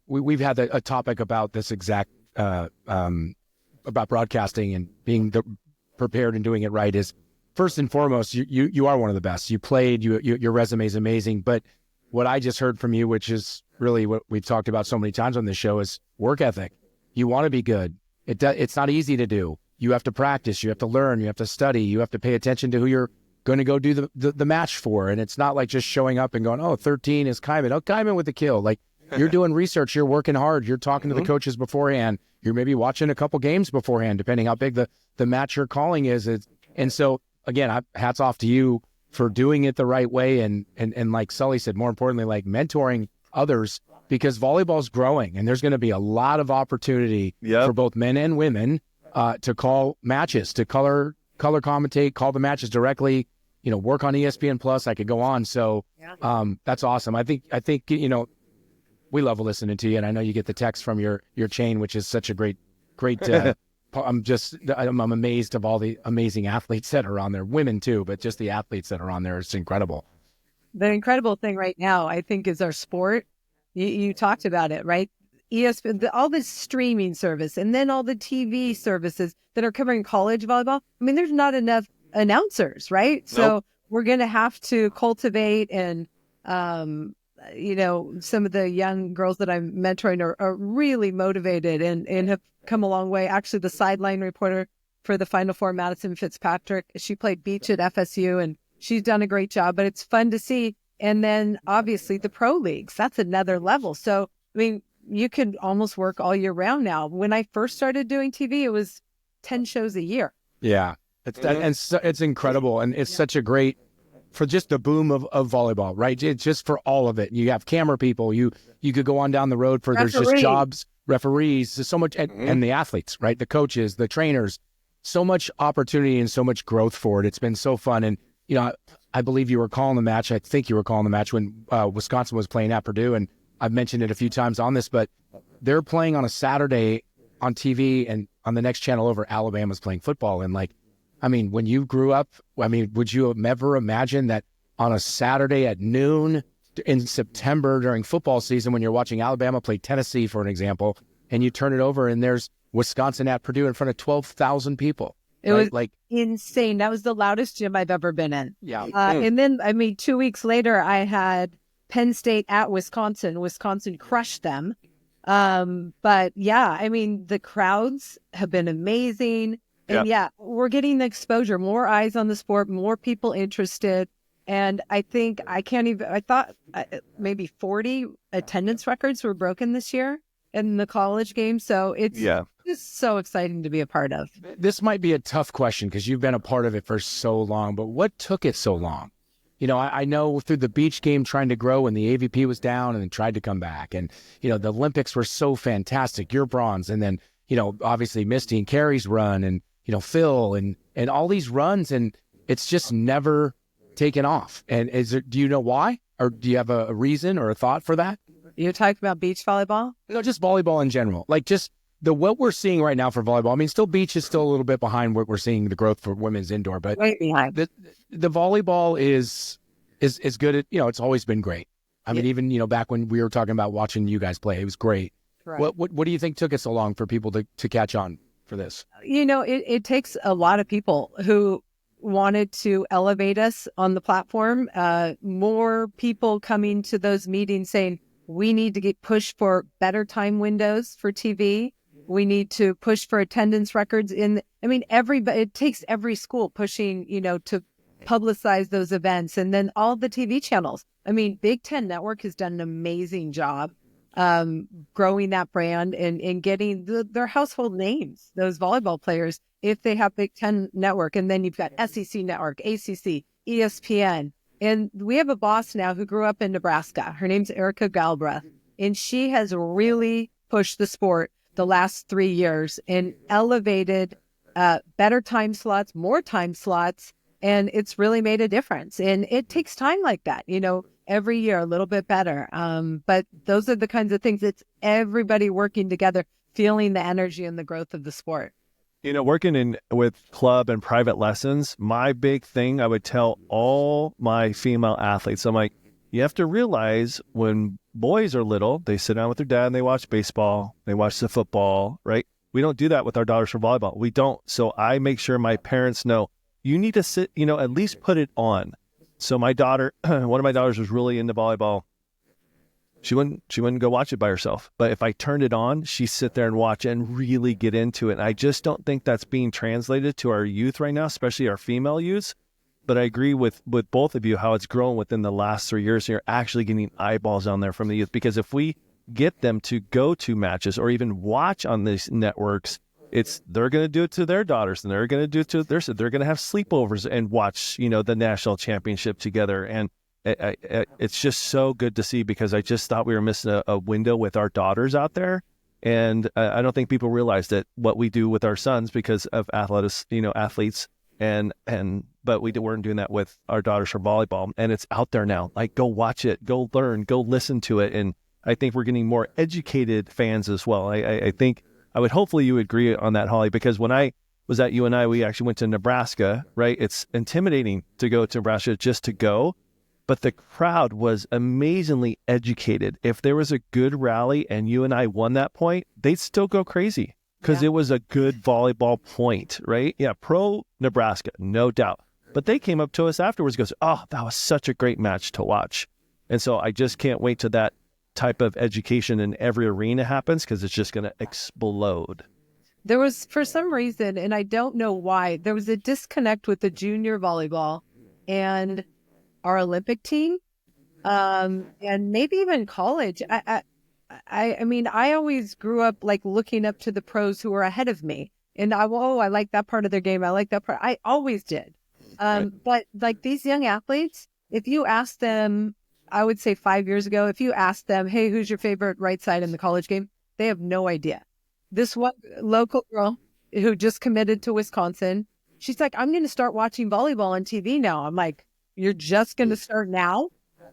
C: we've had a topic about this exact about broadcasting and being prepared and doing it right, is first and foremost, you are one of the best. You played, your resume is amazing. But what I just heard from you, which is really what we've talked about so many times on this show, is work ethic. You want to be good. It's not easy to do. You have to practice. You have to learn. You have to study. You have to pay attention to who you're going to go do the match for. And it's not like just showing up and going, oh, 13 is Kaiman. Oh, Kaiman with the kill. You're doing research. You're working hard. You're talking to the coaches beforehand. You're maybe watching a couple games beforehand, depending how big the match you're calling is. And so, again, hats off to you for doing it the right way. And like Sully said, more importantly, mentoring others, because volleyball's growing and there's going to be a lot of opportunity for both men and women to call matches, to color commentate, call the matches directly, work on ESPN Plus. I could go on. So that's awesome. I think, we love listening to you, and I know you get the text from your chain, which is such a great. I'm amazed of all the amazing athletes that are on there, women too, but just the athletes that are on there. It's incredible.
I: the incredible thing right now, I think, is our sport. You talked about it, right? ESPN, all this streaming service, and then all the TV services that are covering college volleyball. I mean, there's not enough announcers, right? So we're going to have to cultivate and some of the young girls that I'm mentoring are really motivated and have come a long way. Actually, the sideline reporter for the Final Four, Madison Fitzpatrick, she played beach at FSU, and she's done a great job, but it's fun to see. And then obviously the pro leagues, that's another level. So, I mean, you could almost work all year round now. When I first started doing TV, it was 10 shows a year.
C: Yeah. It's incredible. And it's such a great, for just the boom of volleyball, right? It's just for all of it. You have camera people, you could go on down the road for, there's just jobs, referees, there's so much, and the athletes, right? The coaches, the trainers, so much opportunity and so much growth for it. It's been so fun. And, I believe you were calling the match. I think you were calling the match when Wisconsin was playing at Purdue. And I've mentioned it a few times on this, but they're playing on a Saturday on TV, and on the next channel over, Alabama's playing football. And when you grew up, would you have ever imagine that on a Saturday at noon in September during football season, when you're watching Alabama play Tennessee, for an example, and you turn it over and there's Wisconsin at Purdue in front of 12,000 people?
I: It was insane. That was the loudest gym I've ever been in.
C: Yeah.
I: And then, 2 weeks later, I had Penn State at Wisconsin. Wisconsin crushed them. But yeah, the crowds have been amazing. And we're getting the exposure, more eyes on the sport, more people interested. And I think I thought maybe 40 attendance records were broken this year in the college game. So it's just so exciting to be a part of.
C: This might be a tough question because you've been a part of it for so long, but what took it so long? I know through the beach game trying to grow when the AVP was down and then tried to come back. And, the Olympics were so fantastic, your bronze. And then, obviously Misty and Carrie's run and, Phil and all these runs. And it's just never taken off. And do you know why? Or do you have a reason or a thought for that?
I: You're talking about beach volleyball?
C: No, just volleyball in general. Just what we're seeing right now for volleyball. Still beach is still a little bit behind what we're seeing the growth for women's indoor, but
I: right behind.
C: The volleyball is good at, it's always been great. Even, back when we were talking about watching you guys play, it was great.
I: Right.
C: What do you think took it so long for people to catch on for this?
I: It takes a lot of people who wanted to elevate us on the platform. More people coming to those meetings saying, we need to get pushed for better time windows for TV. We need to push for attendance records it takes every school pushing, to publicize those events. And then all the TV channels. Big Ten Network has done an amazing job growing that brand and getting their household names, those volleyball players, if they have Big Ten Network. And then you've got SEC Network, ACC, ESPN. And we have a boss now who grew up in Nebraska. Her name's Erica Galbraith. And she has really pushed the sport the last 3 years and elevated better time slots, more time slots. And it's really made a difference. And it takes time like that, every year a little bit better. But those are the kinds of things. It's everybody working together, feeling the energy and the growth of the sport.
A: Working with club and private lessons, my big thing I would tell all my female athletes, I'm like, you have to realize when boys are little, they sit down with their dad and they watch baseball, they watch the football, right? We don't do that with our daughters for volleyball. We don't. So I make sure my parents know you need to sit, at least put it on. So my daughter, one of my daughters was really into volleyball. She wouldn't go watch it by herself. But if I turned it on, she'd sit there and watch it and really get into it. And I just don't think that's being translated to our youth right now, especially our female youths. But I agree with both of you how it's grown within the last 3 years. You're actually getting eyeballs on there from the youth. Because if we get them to go to matches or even watch on these networks, they're going to do it to their daughters and they're going to do it to they're going to have sleepovers and watch, the national championship together. And it's just so good to see because I just thought we were missing a window with our daughters out there. And I don't think people realize that what we do with our sons because of athletes, but we weren't doing that with our daughters for volleyball. And it's out there now. Like, go watch it, go learn, go listen to it. And I think we're getting more educated fans as well. I think hopefully you agree on that, Holly, because when I was at UNI, we actually went to Nebraska, right? It's intimidating to go to Nebraska just to go. But the crowd was amazingly educated. If there was a good rally and UNI won that point, they'd still go crazy because it was a good volleyball point, right? Yeah, pro Nebraska, no doubt. But they came up to us afterwards and goes, oh, that was such a great match to watch. And so I just can't wait till that type of education in every arena happens, because it's just going to explode.
I: There was, for some reason, and I don't know why, there was a disconnect with the junior volleyball and our Olympic team, and maybe even college. I mean, I always grew up like looking up to the pros who were ahead of me, and I like that part of their game. I like that part. I always did. But like these young athletes, if you ask them, I would say 5 years ago, if you asked them, hey, who's your favorite right side in the college game? They have no idea. This one local girl who just committed to Wisconsin, she's like, I'm going to start watching volleyball on TV now. I'm like, you're just going to start now?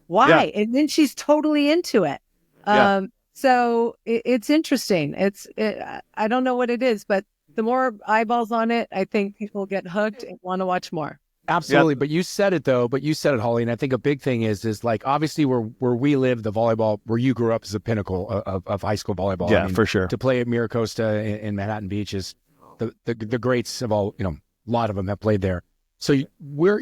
I: Why?
A: Yeah.
I: And then she's totally into it. So it's interesting. I don't know what it is, but the more eyeballs on it, I think people get hooked and want to watch more.
C: Absolutely. But you said it, Holly. And I think a big thing is like, obviously where we live, the volleyball, where you grew up is the pinnacle of high school volleyball.
A: Yeah, for sure.
C: To play at Miracosta in Manhattan Beach is the greats of all, a lot of them have played there. So we're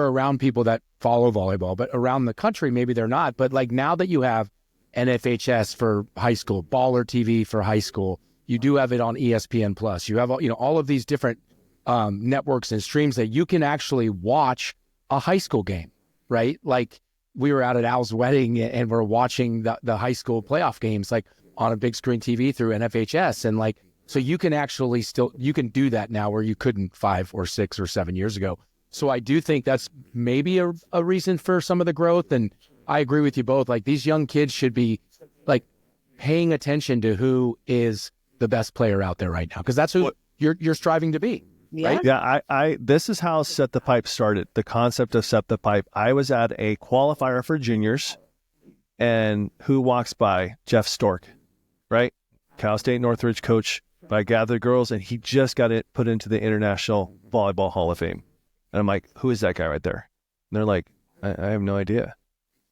C: around people that follow volleyball, but around the country, maybe they're not. But like now that you have NFHS for high school, Baller TV for high school, you do have it on ESPN Plus. You have, all of these different networks and streams that you can actually watch a high school game, right? Like we were out at Al's wedding and we're watching the high school playoff games like on a big screen TV through NFHS. And like, so you can actually you can do that now where you couldn't 5 or 6 or 7 years ago. So I do think that's maybe a reason for some of the growth. And I agree with you both. Like these young kids should be like paying attention to who is the best player out there right now, because that's who you're striving to be.
I: Yeah.
C: Right?
A: Yeah, I this is how Set the Pipe started. The concept of Set the Pipe. I was at a qualifier for juniors, and who walks by? Jeff Stork, right? Cal State Northridge coach by Gather Girls, and he just got it put into the International Volleyball Hall of Fame. And I'm like, who is that guy right there? And they're like, I have no idea.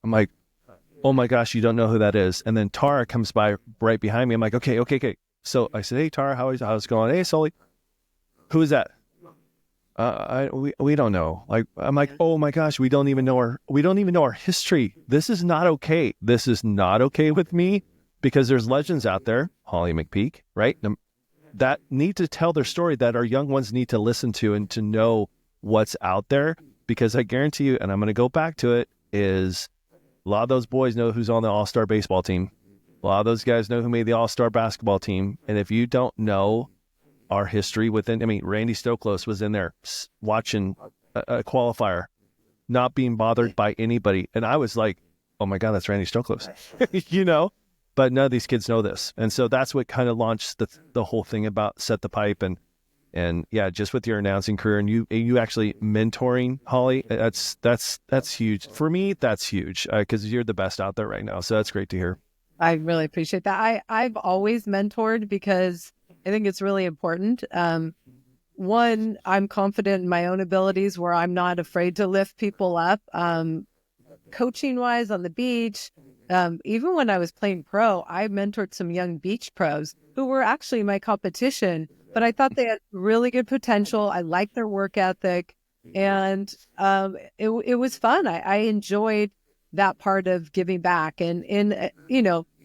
A: I'm like, oh my gosh, you don't know who that is. And then Tara comes by right behind me. I'm like, okay. So I said, hey Tara, how's it going? Hey Sully. Who is that? We don't know. Like I'm like, oh my gosh, we don't even know our history. This is not okay. This is not okay with me, because there's legends out there, Holly McPeak, right? That need to tell their story, that our young ones need to listen to and to know what's out there. Because I guarantee you, and I'm going to go back to it, is a lot of those boys know who's on the All-Star baseball team. A lot of those guys know who made the All-Star basketball team. And if you don't know our history Randy Stoklos was in there watching a qualifier, not being bothered by anybody. And I was like, oh my God, that's Randy Stoklos, but none of these kids know this. And so that's what kind of launched the whole thing about Set the Pipe. And yeah, just with your announcing career and you actually mentoring Holly, that's huge. For me, that's huge because you're the best out there right now. So that's great to hear.
I: I really appreciate that. I've always mentored because I think it's really important. One, I'm confident in my own abilities where I'm not afraid to lift people up. Coaching wise on the beach, even when I was playing pro, I mentored some young beach pros who were actually my competition, but I thought they had really good potential. I liked their work ethic, and it was fun. I enjoyed that part of giving back. And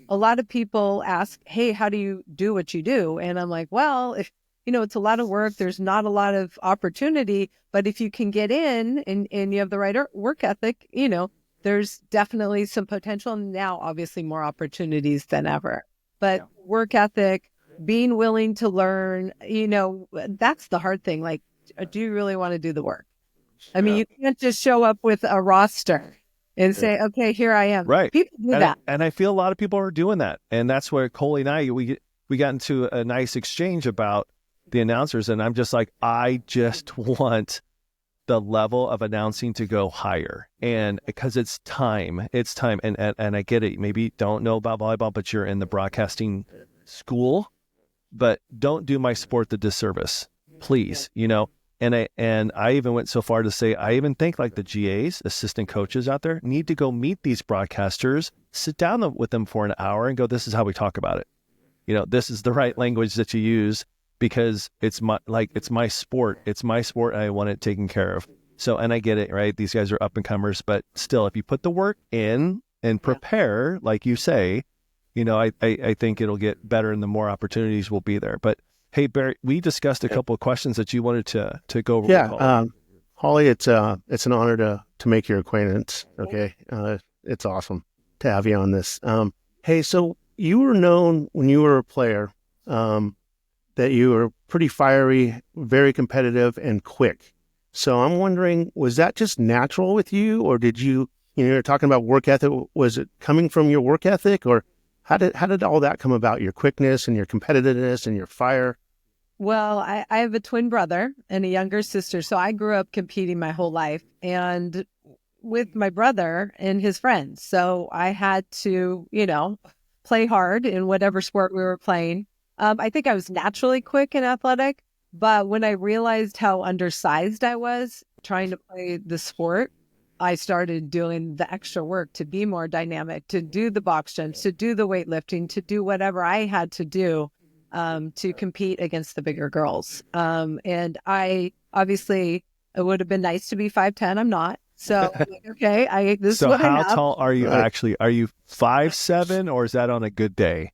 I: a lot of people ask, hey, how do you do what you do? And I'm like, well, if it's a lot of work, there's not a lot of opportunity, but if you can get in and you have the right work ethic, there's definitely some potential. Now, obviously more opportunities than ever, but work ethic, being willing to learn, that's the hard thing. Like, do you really want to do the work? I mean, you can't just show up with a roster and say, okay, here I am.
A: Right.
I: People do that.
A: And I feel a lot of people are doing that. And that's where Coley and I, we got into a nice exchange about the announcers. And I'm just like, I just want the level of announcing to go higher. And because it's time. And I get it. Maybe you don't know about volleyball, but you're in the broadcasting school. But don't do my sport the disservice, please, And I even went so far to say, I even think like the GAs, assistant coaches out there, need to go meet these broadcasters, sit down with them for an hour and go, this is how we talk about it. This is the right language that you use because it's my sport. It's my sport and I want it taken care of. So, and I get it, right? These guys are up and comers, but still, if you put the work in and prepare, like you say, I think it'll get better and the more opportunities will be there. But hey, Barry, we discussed a couple of questions that you wanted to go over.
E: Yeah. Holly, it's an honor to make your acquaintance. Okay. It's awesome to have you on this. Hey, so you were known when you were a player, that you were pretty fiery, very competitive, and quick. So I'm wondering, was that just natural with you, or did you're talking about work ethic? Was it coming from your work ethic, or how did all that come about? Your quickness and your competitiveness and your fire?
I: Well, I have a twin brother and a younger sister, so I grew up competing my whole life and with my brother and his friends. So I had to, play hard in whatever sport we were playing. I think I was naturally quick and athletic, but when I realized how undersized I was trying to play the sport, I started doing the extra work to be more dynamic, to do the box jumps, to do the weightlifting, to do whatever I had to do to compete against the bigger girls. And I obviously, it would have been nice to be 5'10". I'm not. So, okay, this is what I have.
A: So how tall are you actually? Are you 5'7", or is that on a good day?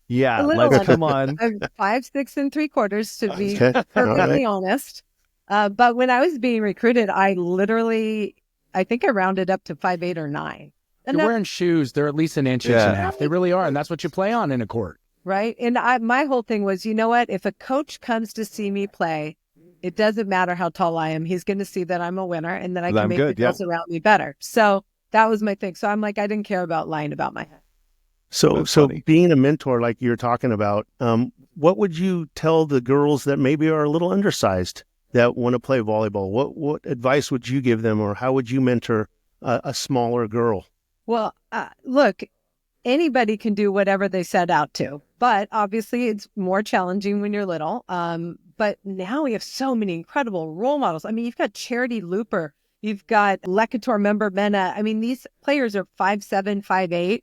A: Yeah, come on.
I: I'm 5'6" and 3/4" to be perfectly honest. But when I was being recruited, I think I rounded up to 5'8" or 9. And
C: you're wearing shoes. They're at least an inch and a half. They really are. And that's what you play on in a court.
I: Right. And my whole thing was, you know what? If a coach comes to see me play, it doesn't matter how tall I am. He's going to see that I'm a winner and that I can make the girls around me better. So that was my thing. So I'm like, I didn't care about lying about my head.
E: So being a mentor, like you're talking about, what would you tell the girls that maybe are a little undersized that want to play volleyball? What advice would you give them, or how would you mentor a smaller girl?
I: Well, look, anybody can do whatever they set out to, but obviously it's more challenging when you're little. But now we have so many incredible role models. I mean, you've got Charity Looper, you've got Lekator Member Mena. I mean, these players are 5'7", 5'8",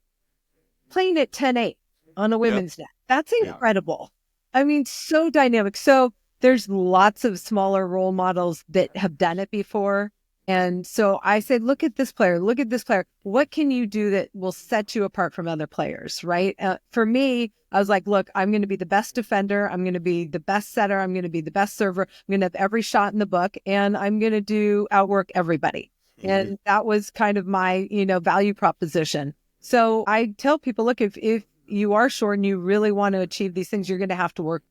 I: playing at 10'8" on a women's net. That's incredible. I mean, so dynamic. So there's lots of smaller role models that have done it before. And so I said, look at this player. What can you do that will set you apart from other players, right? For me, I was like, look, I'm going to be the best defender. I'm going to be the best setter. I'm going to be the best server. I'm going to have every shot in the book, and I'm going to outwork everybody. Mm-hmm. And that was kind of my, value proposition. So I tell people, look, if you are short and you really want to achieve these things, you're going to have to work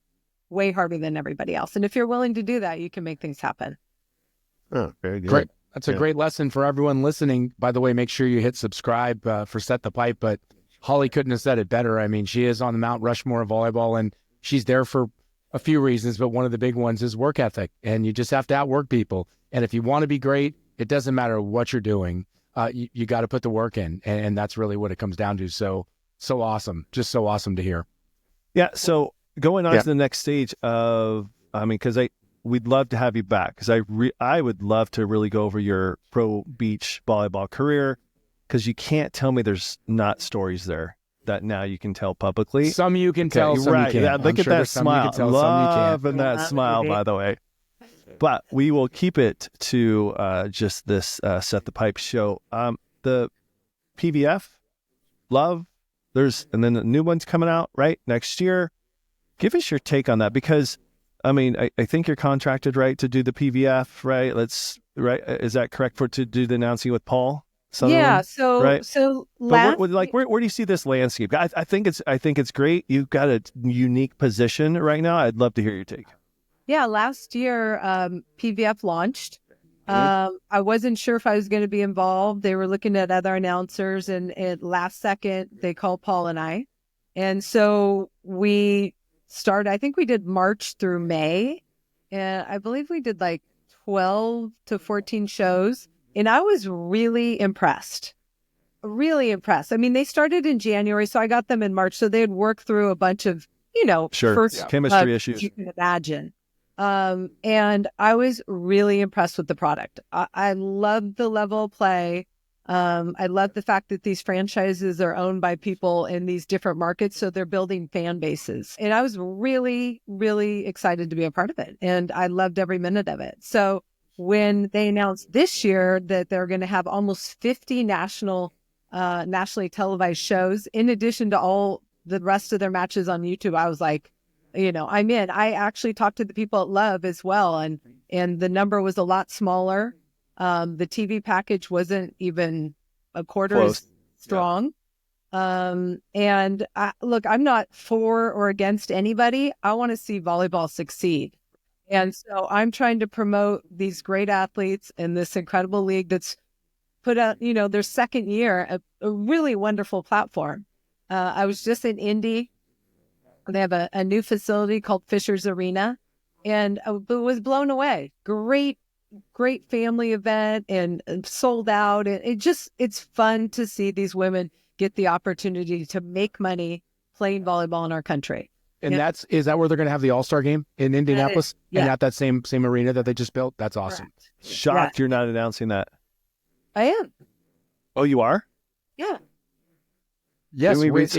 I: way harder than everybody else. And if you're willing to do that, you can make things happen.
E: Oh, very good.
C: Great. That's a great lesson for everyone listening. By the way, make sure you hit subscribe for Set the Pipe. But Holly couldn't have said it better. I mean, she is on the Mount Rushmore of volleyball, and she's there for a few reasons. But one of the big ones is work ethic. And you just have to outwork people. And if you want to be great, it doesn't matter what you're doing. You got to put the work in. And that's really what it comes down to. So awesome. Just so awesome to hear.
A: Yeah. So going on to the next stage of, because we'd love to have you back, because I would love to really go over your pro beach volleyball career, because you can't tell me there's not stories there that now you can tell publicly.
C: Some you can tell, some you can't.
A: Yeah, look at that smile. Loving that smile, by the way. But we will keep it to just this Set the Pipe show. The PVF, Love, and then the new one's coming out, right, next year. Give us your take on that, because I think you're contracted, right, to do the PVF, right? Is that correct, to do the announcing with Paul Sutherland?
I: Yeah. So,
A: right?
I: So
A: where do you see this landscape? I think it's great. You've got a unique position right now. I'd love to hear your take.
I: Yeah. Last year, PVF launched. I wasn't sure if I was going to be involved. They were looking at other announcers, and at last second, they called Paul and I. And so we started, I think we did March through May, and I believe we did like 12 to 14 shows, and I was really impressed. I mean, they started in January, so I got them in March, so they had worked through a bunch of,
A: chemistry issues
I: you can imagine. And I was really impressed with the product. I love the level of play. I love the fact that these franchises are owned by people in these different markets, so they're building fan bases. And I was really, really excited to be a part of it. And I loved every minute of it. So when they announced this year that they're going to have almost 50 nationally televised shows, in addition to all the rest of their matches on YouTube, I was like, I'm in. I actually talked to the people at Love as well, and the number was a lot smaller. The TV package wasn't even a quarter as strong. And look, I'm not for or against anybody. I want to see volleyball succeed. And so I'm trying to promote these great athletes in this incredible league that's put out, their second year, a really wonderful platform. I was just in Indy. They have a new facility called Fisher's Arena, and I was blown away. Great family event and sold out. And it's fun to see these women get the opportunity to make money playing volleyball in our country.
C: And is that where they're going to have the All-Star game in Indianapolis?
I: Yeah.
C: And at that same arena that they just built? That's awesome.
I: Correct.
A: Shocked you're not announcing that.
I: I am.
A: Oh, you are?
I: Yeah.
C: Yes,
A: Can we
C: with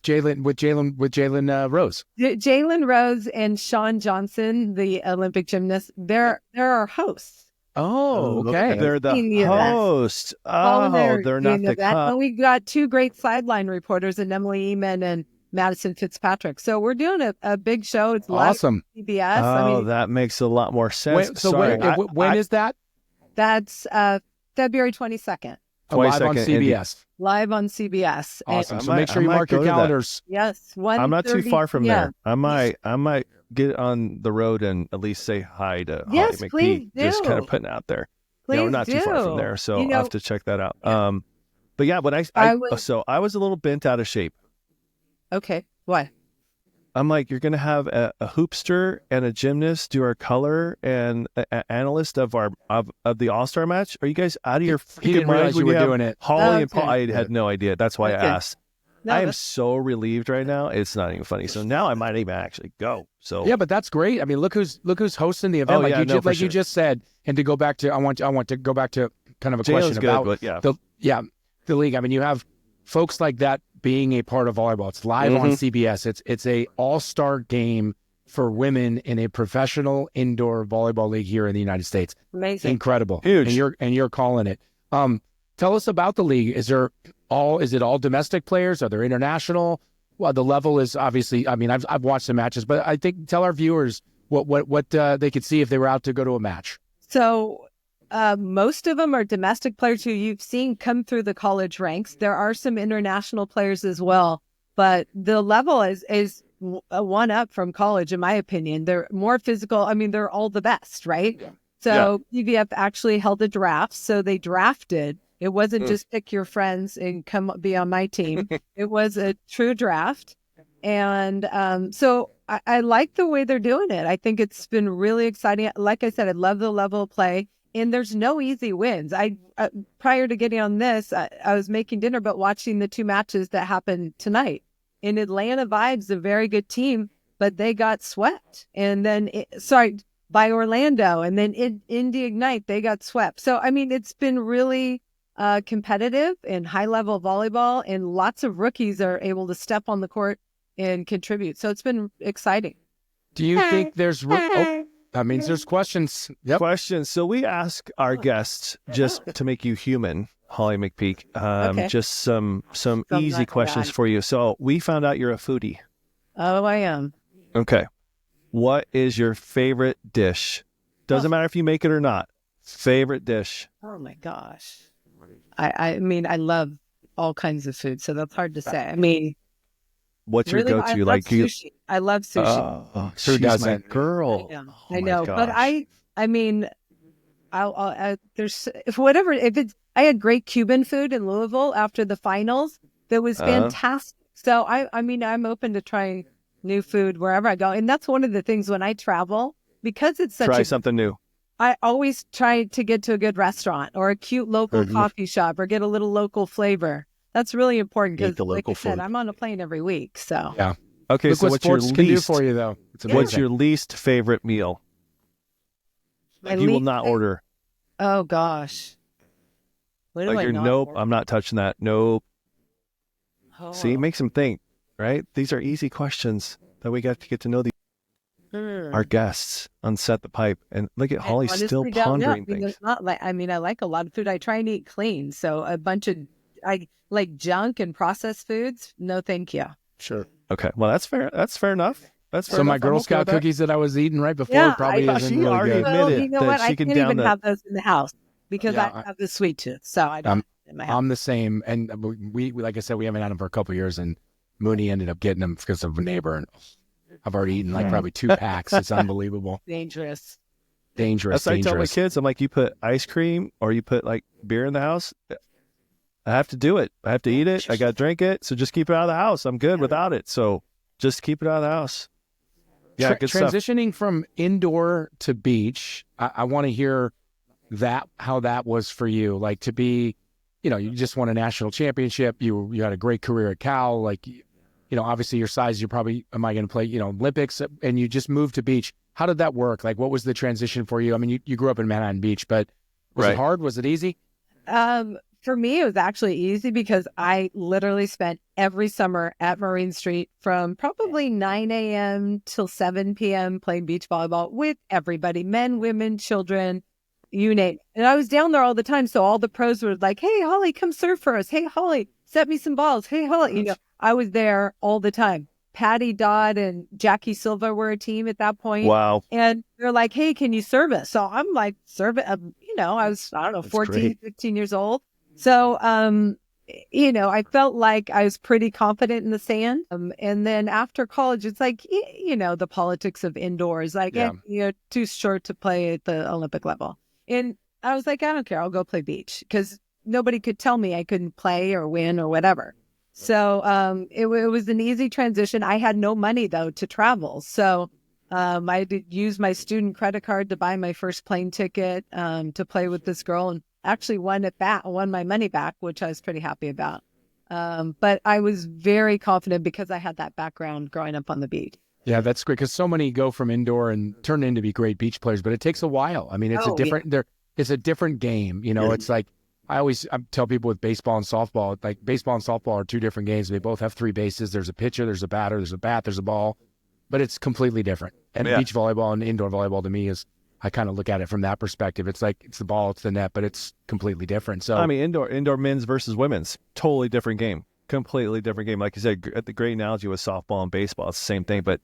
C: Jalen Rose.
I: Jalen Rose and Sean Johnson, the Olympic gymnast, they're our hosts.
C: Oh, okay.
A: They're the
I: Doing the event.
A: host. Oh, they're
I: doing
A: not the
I: event.
A: cup.
I: And we got two great sideline reporters, and Emily Eman and Madison Fitzpatrick. So we're doing a big show. It's live
C: Awesome.
I: on CBS.
A: Oh, that makes a lot more sense.
C: When is that?
I: That's February 22nd.
C: Live on
A: 22nd,
C: CBS.
I: Live on CBS.
C: Awesome.
I: And,
C: So make sure you mark your calendars.
I: yes.
A: I'm not too far from
I: there.
A: there. I might get on the road and at least say hi to
I: Yes,
A: Holly
I: please
A: McPeak. Just
I: do.
A: kind of putting it out there.
I: Please
A: we're not too far from
I: do.
A: there, so I'll have to check that out.
I: Yeah.
A: But yeah, when I was a little bent out of shape.
I: Okay. What?
A: I'm like, you're going to have a hoopster and a gymnast do our color and an analyst of the All-Star match. Are you guys out of your
C: He didn't
A: freaking
C: realize
A: minds
C: you
A: when
C: were
A: have
C: doing it.
A: Holly and
I: Okay.
A: Paul, I had no idea. That's why I
I: Okay.
A: asked.
I: No,
A: I am
I: that's-
A: so relieved right now. It's not even funny. So now I might even actually go. So
C: Yeah, but that's great. I mean, look who's hosting the event.
A: Oh, yeah, no, for
C: you
A: sure.
C: just said. And to go back to, I want to go back to kind of a
A: Jalen's
C: question
A: good,
C: about
A: but yeah.
C: the league. I mean, you have folks like that being a part of volleyball. It's live on CBS. It's a all-star game for women in a professional indoor volleyball league here in the United States.
I: Amazing.
C: Incredible.
A: Huge.
C: And you're calling it. Tell us about the league. Is it all domestic players? Are there international? Well, the level is obviously, I mean, I've watched the matches, but I think tell our viewers what they could see if they were out to go to a match.
I: So most of them are domestic players who you've seen come through the college ranks. There are some international players as well, but the level is a one up from college, in my opinion. They're more physical. I mean, they're all the best, right? Yeah. So UVF actually held a draft. So they drafted. It wasn't just pick your friends and come be on my team. It was a true draft. And so I like the way they're doing it. I think it's been really exciting. Like I said, I love the level of play. And there's no easy wins. Prior to getting on this, I was making dinner, but watching the two matches that happened tonight. In Atlanta Vibes, a very good team, but they got swept. And then, by Orlando. And then in Indy Ignite, they got swept. So, I mean, it's been really competitive and high-level volleyball, and lots of rookies are able to step on the court and contribute. So it's been exciting.
C: Do you think there's... that means there's questions. Yep.
A: Questions. So we ask our guests, just to make you human, Holly McPeak,
I: Okay.
A: just some easy
I: not
A: questions
I: bad.
A: for you. So we found out you're a foodie.
I: Oh, I am.
A: Okay. What is your favorite dish? Doesn't matter if you make it or not. Favorite dish.
I: Oh my gosh. I mean, I love all kinds of food, so that's hard to say. I mean,
A: What's your
I: really,
A: go-to?
I: I love
A: Like you?
I: sushi. I love sushi.
A: Oh,
C: Who
A: she's my
C: doesn't?
A: girl.
I: Yeah,
A: Oh
I: I
A: my
I: know, but
A: gosh.
I: I mean, there's if it's. I had great Cuban food in Louisville after the finals. That was fantastic. So I mean, I'm open to trying new food wherever I go, and that's one of the things when I travel, because it's such
A: Try
I: a.
A: something new.
I: I always try to get to a good restaurant or a cute local coffee shop or get a little local flavor. That's really important because,
E: the
I: like
E: local
I: I said,
E: food.
I: I'm on a plane every week. So
C: Yeah.
A: Okay,
C: Look
A: so
C: what
A: what's your
C: sports can do
A: least?
C: for you, though. It's amazing.
A: What's your least favorite meal?
I: My
A: Like you will
I: least
A: not
I: fa-
A: order.
I: Oh gosh. What do
A: Like
I: I
A: you're
I: not
A: nope.
I: order?
A: I'm not touching that. Nope.
I: Oh.
A: See, it makes them think. Right? These are easy questions that we got to get to know these. our guests on Set the Pipe. And look at
I: I
A: Holly still
I: honestly don't know.
A: pondering
I: I mean,
A: things.
I: it's not like, I mean, I like a lot of food. I try and eat clean. So a bunch of, I like junk and processed foods. No, thank you.
G: Sure.
A: Okay. Well, that's fair. That's fair enough. That's fair
C: So
A: enough.
C: my
A: I'm
C: Girl
A: okay
C: Scout
A: with that.
C: cookies that I was eating right before
I: Yeah,
C: probably
A: thought
C: isn't
A: she
C: really
A: already
C: good.
A: admitted
I: Well, you know
A: that
I: what?
A: she
I: I
A: can
I: can't
A: down
I: even
A: the-
I: have those in the house because
C: Yeah,
I: I have the sweet tooth. So I don't have it in my house.
C: I'm the same. And we like I said, we haven't had them for a couple of years, and Mooney ended up getting them because of a neighbor. And I've already eaten like probably 2 packs. It's unbelievable.
I: Dangerous.
C: Dangerous.
A: That's what I tell my
C: Dangerous.
A: kids. I'm like, you put ice cream or you put like beer in the house, I have to do it. I have to eat it. I got to drink it. So just keep it out of the house. I'm good without it. So just keep it out of the house. Yeah, good stuff.
C: Transitioning from indoor to beach, I want to hear how that was for you. Like to be, you just won a national championship. You had a great career at Cal. Like, obviously your size, you're probably, am I going to play, Olympics, and you just moved to beach. How did that work? Like, what was the transition for you? I mean, you grew up in Manhattan Beach, but was it hard? Was it easy?
I: For me, it was actually easy because I literally spent every summer at Marine Street from probably 9 a.m. till 7 p.m. playing beach volleyball with everybody, men, women, children, you name it. And I was down there all the time. So all the pros were like, hey, Holly, come serve for us. Hey, Holly, set me some balls. Hey, Holly, I was there all the time. Patty Dodd and Jackie Silva were a team at that point.
A: Wow.
I: And they're like, hey, can you serve us? So I'm like, serve it. I was, 14,
A: great.
I: 15 years old. So, I felt like I was pretty confident in the sand. And then after college, it's like, the politics of indoors, like, too short to play at the Olympic level. And I was like, I don't care. I'll go play beach because nobody could tell me I couldn't play or win or whatever. So it was an easy transition. I had no money, though, to travel. So I did use my student credit card to buy my first plane ticket to play with this girl and actually won my money back, which I was pretty happy about. But I was very confident because I had that background growing up on the beach.
C: Yeah, that's great because so many go from indoor and turn into be great beach players, but it takes a while. I mean, it's it's a different game. It's like I tell people with baseball and softball, like baseball and softball are 2 different games. They both have 3 bases. There's a pitcher, there's a batter, there's a bat, there's a ball, but it's completely different. And beach volleyball and indoor volleyball to me I kind of look at it from that perspective. It's like it's the ball, it's the net, but it's completely different. So
A: I mean, indoor men's versus women's, totally different game, completely different game. Like you said, the great analogy with softball and baseball, it's the same thing, but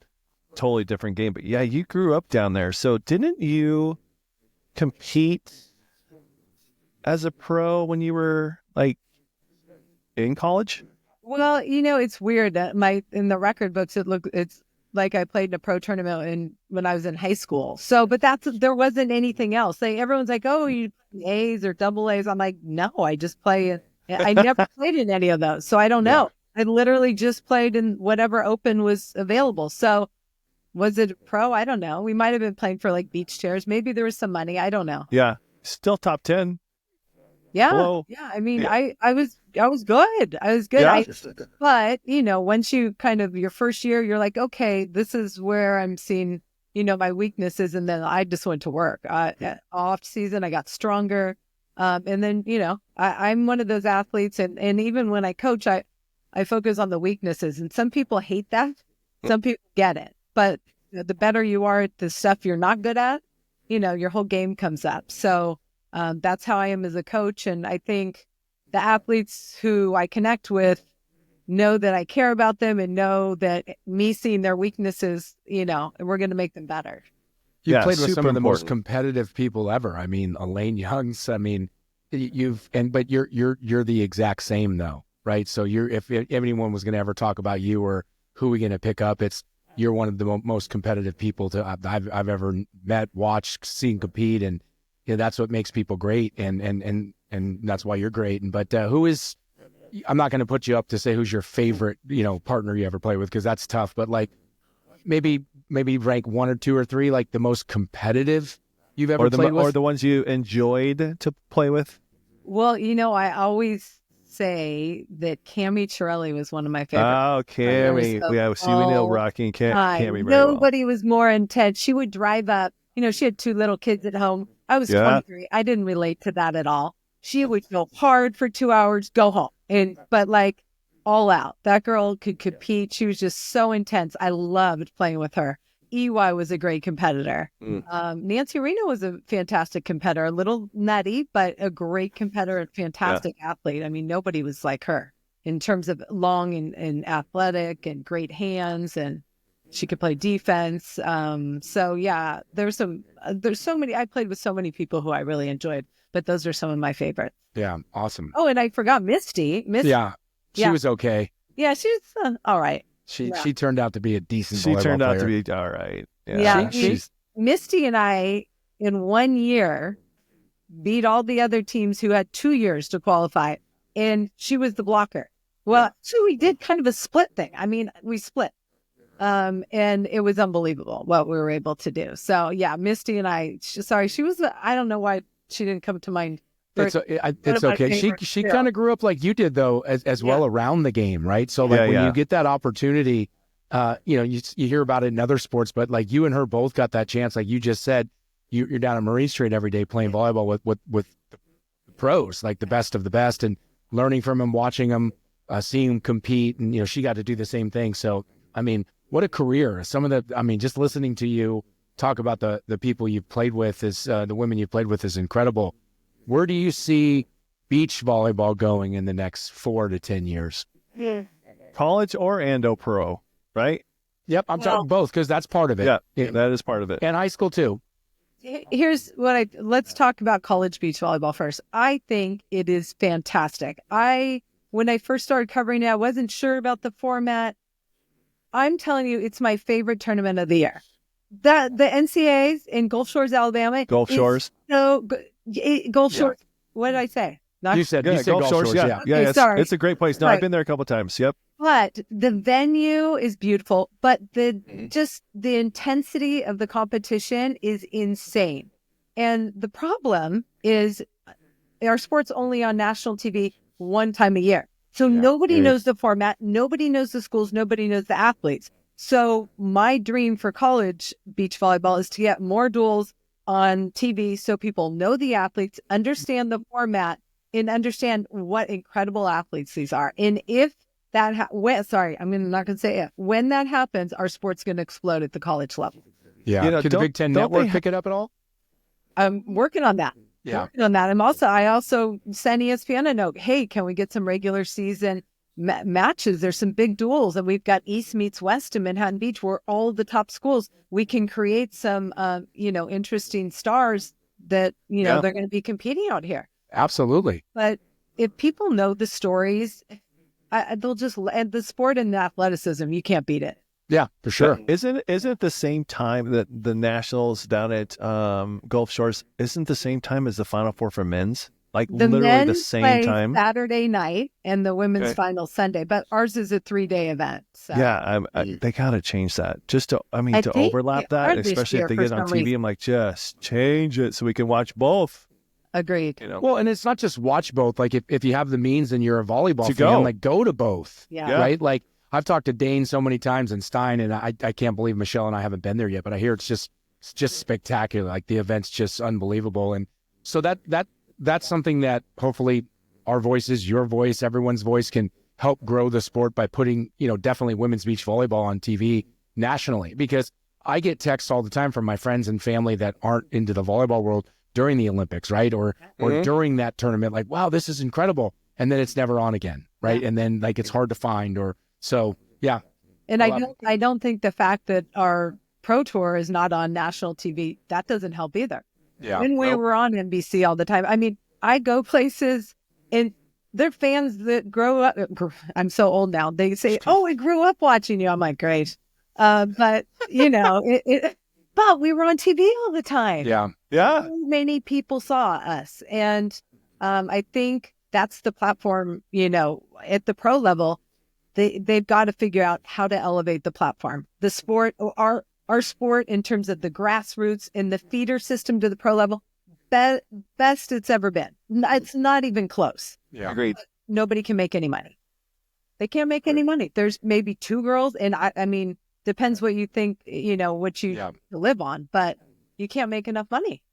A: totally different game. But yeah, you grew up down there. So didn't you compete as a pro when you were like in college?
I: Well, it's weird that in the record books, it's like I played in a pro tournament when I was in high school. So, but there wasn't anything else. Everyone's like, oh, you play A's or double A's. I'm like, no, I just play. I never played in any of those. So I don't know. I literally just played in whatever open was available. So was it pro? I don't know. We might have been playing for like beach chairs. Maybe there was some money. I don't know.
A: Yeah. Still top 10.
I: Yeah.
A: Hello.
I: Yeah. I mean, I was good. I was good.
A: Yeah.
I: But, once you kind of your first year, you're like, okay, this is where I'm seeing, my weaknesses. And then I just went to work. Off season, I got stronger. And then, I'm one of those athletes. And even when I coach, I focus on the weaknesses. And some people hate that. Some people get it. But the better you are at the stuff you're not good at, your whole game comes up. So that's how I am as a coach. And I think the athletes who I connect with know that I care about them and know that me seeing their weeknesses, we're going to make them better.
C: You
A: Yeah,
C: played with some
A: super
C: of the most
A: important.
C: competitive people ever. I mean, Elaine Youngs. I mean, but you're the exact same though, right? So if anyone was going to ever talk about you or who we're going to pick up, you're one of the most competitive people I've ever met, watched, seen compete, and that's what makes people great, and that's why you're great. But I'm not going to put you up to say who's your favorite partner you ever play with because that's tough. But like maybe rank 1 or 2 or 3 like the most competitive you've ever played with,
A: or the ones you enjoyed to play with.
I: Well, I always say that Cammie Chiarelli was one of my favorites.
A: Oh, Cammie. Yeah, see, we know Rocky and Cammie very
I: Nobody was more intense. She would drive up. She had 2 little kids at home. I was 23. I didn't relate to that at all. She would go hard for 2 hours, go home. But like all out. That girl could compete. She was just so intense. I loved playing with her. EY was a great competitor. Nancy Reno was a fantastic competitor, a little nutty, but a great competitor and fantastic athlete. I mean, nobody was like her in terms of long and athletic and great hands, and she could play defense. So yeah, there's so many. I played with so many people who I really enjoyed, but those are some of my favorites.
C: Yeah, awesome.
I: Oh, and I forgot Misty.
C: Yeah, she was okay.
I: Yeah, she was all right.
C: She turned out to be a decent.
A: She turned
C: volleyball
A: out to
C: player.
A: be all right.
I: Yeah,
C: she's
I: Misty and I in 1 year beat all the other teams who had 2 years to qualify, and she was the blocker. Well, so we did kind of a split thing. I mean, we split. And it was unbelievable what we were able to do. So yeah, Misty and I, she was, I don't know why she didn't come to mind.
C: It's okay. She kind of grew up like you did though, as well around the game, right? So like when you get that opportunity, you hear about it in other sports, but like you and her both got that chance. Like you just said, you're down at Marine Street every day playing volleyball with the pros, like the best of the best, and learning from them, watching them, seeing them compete, and she got to do the same thing. So I mean, what a career! Just listening to you talk about the people you've played with is the women you've played with is incredible. Where do you see beach volleyball going in the next 4 to 10 years?
A: College or Ando Pro, right?
C: Yep, I'm talking both because that's part of it.
A: Yeah, that is part of it.
C: And high school too.
I: Here's what let's talk about college beach volleyball first. I think it is fantastic. When I first started covering it, I wasn't sure about the format. I'm telling you, it's my favorite tournament of the year. The NCAAs in Gulf Shores, Alabama.
A: Gulf Shores.
I: Gulf Shores. What did I say?
C: You said Gulf Shores. Yeah.
A: Okay,
I: sorry.
A: It's a great place. No, I've been there a couple times. Yep.
I: But the venue is beautiful, but the intensity of the competition is insane. And the problem is our sport's only on national TV one time a year. So nobody knows the format, nobody knows the schools, nobody knows the athletes. So my dream for college beach volleyball is to get more duels on TV so people know the athletes, understand the format, and understand what incredible athletes these are. And if that, I'm not going to say if. When that happens, our sport's going to explode at the college level.
C: Yeah. Could the Big Ten Network pick it up at all?
I: I'm working on that. Working on that. I also sent ESPN a note. Hey, can we get some regular season matches? There's some big duels, and we've got East meets West in Manhattan Beach, where all of the top schools. We can create some, interesting stars that they're going to be competing out here.
C: Absolutely.
I: But if people know the stories, they'll just and the sport and the athleticism. You can't beat it.
C: Yeah, for sure.
A: Isn't it the same time that the Nationals down at Gulf Shores isn't the same time as the Final Four for men's? Like
I: the
A: literally the same time.
I: Saturday night and the women's final Sunday, but ours is a 3-day event. So.
A: Yeah, they gotta change that just to overlap that, especially if they get on TV. I'm like, just change it so we can watch both.
I: Agreed.
C: Well, and it's not just watch both. Like if you have the means and you're a volleyball fan, like go to both.
I: Yeah.
C: Right. Like I've talked to Dane so many times and Stein, and I can't believe Michelle and I haven't been there yet, but I hear it's just spectacular. Like the event's just unbelievable. And so that's something that hopefully our voices, your voice, everyone's voice can help grow the sport by putting, definitely women's beach volleyball on TV nationally, because I get texts all the time from my friends and family that aren't into the volleyball world during the Olympics, right? Or during that tournament, like, wow, this is incredible. And then it's never on again. Right. Yeah. And then like, it's hard to find so, yeah.
I: And I don't think the fact that our pro tour is not on national TV, that doesn't help either.
C: Yeah.
I: When we were on NBC all the time. I mean, I go places and they're fans that grow up. I'm so old now. They say, "Oh, we grew up watching you." I'm like, "Great," but but we were on TV all the time.
C: Yeah,
A: yeah.
I: So many people saw us, and I think that's the platform. At the pro level, they've got to figure out how to elevate the platform, the sport, our sport in terms of the grassroots and the feeder system to the pro level. Best it's ever been. It's not even close.
C: Yeah,
A: agreed.
I: Nobody can make any money. They can't make any money. There's maybe 2 girls, and I mean, depends what you think, what you live on, but you can't make enough money.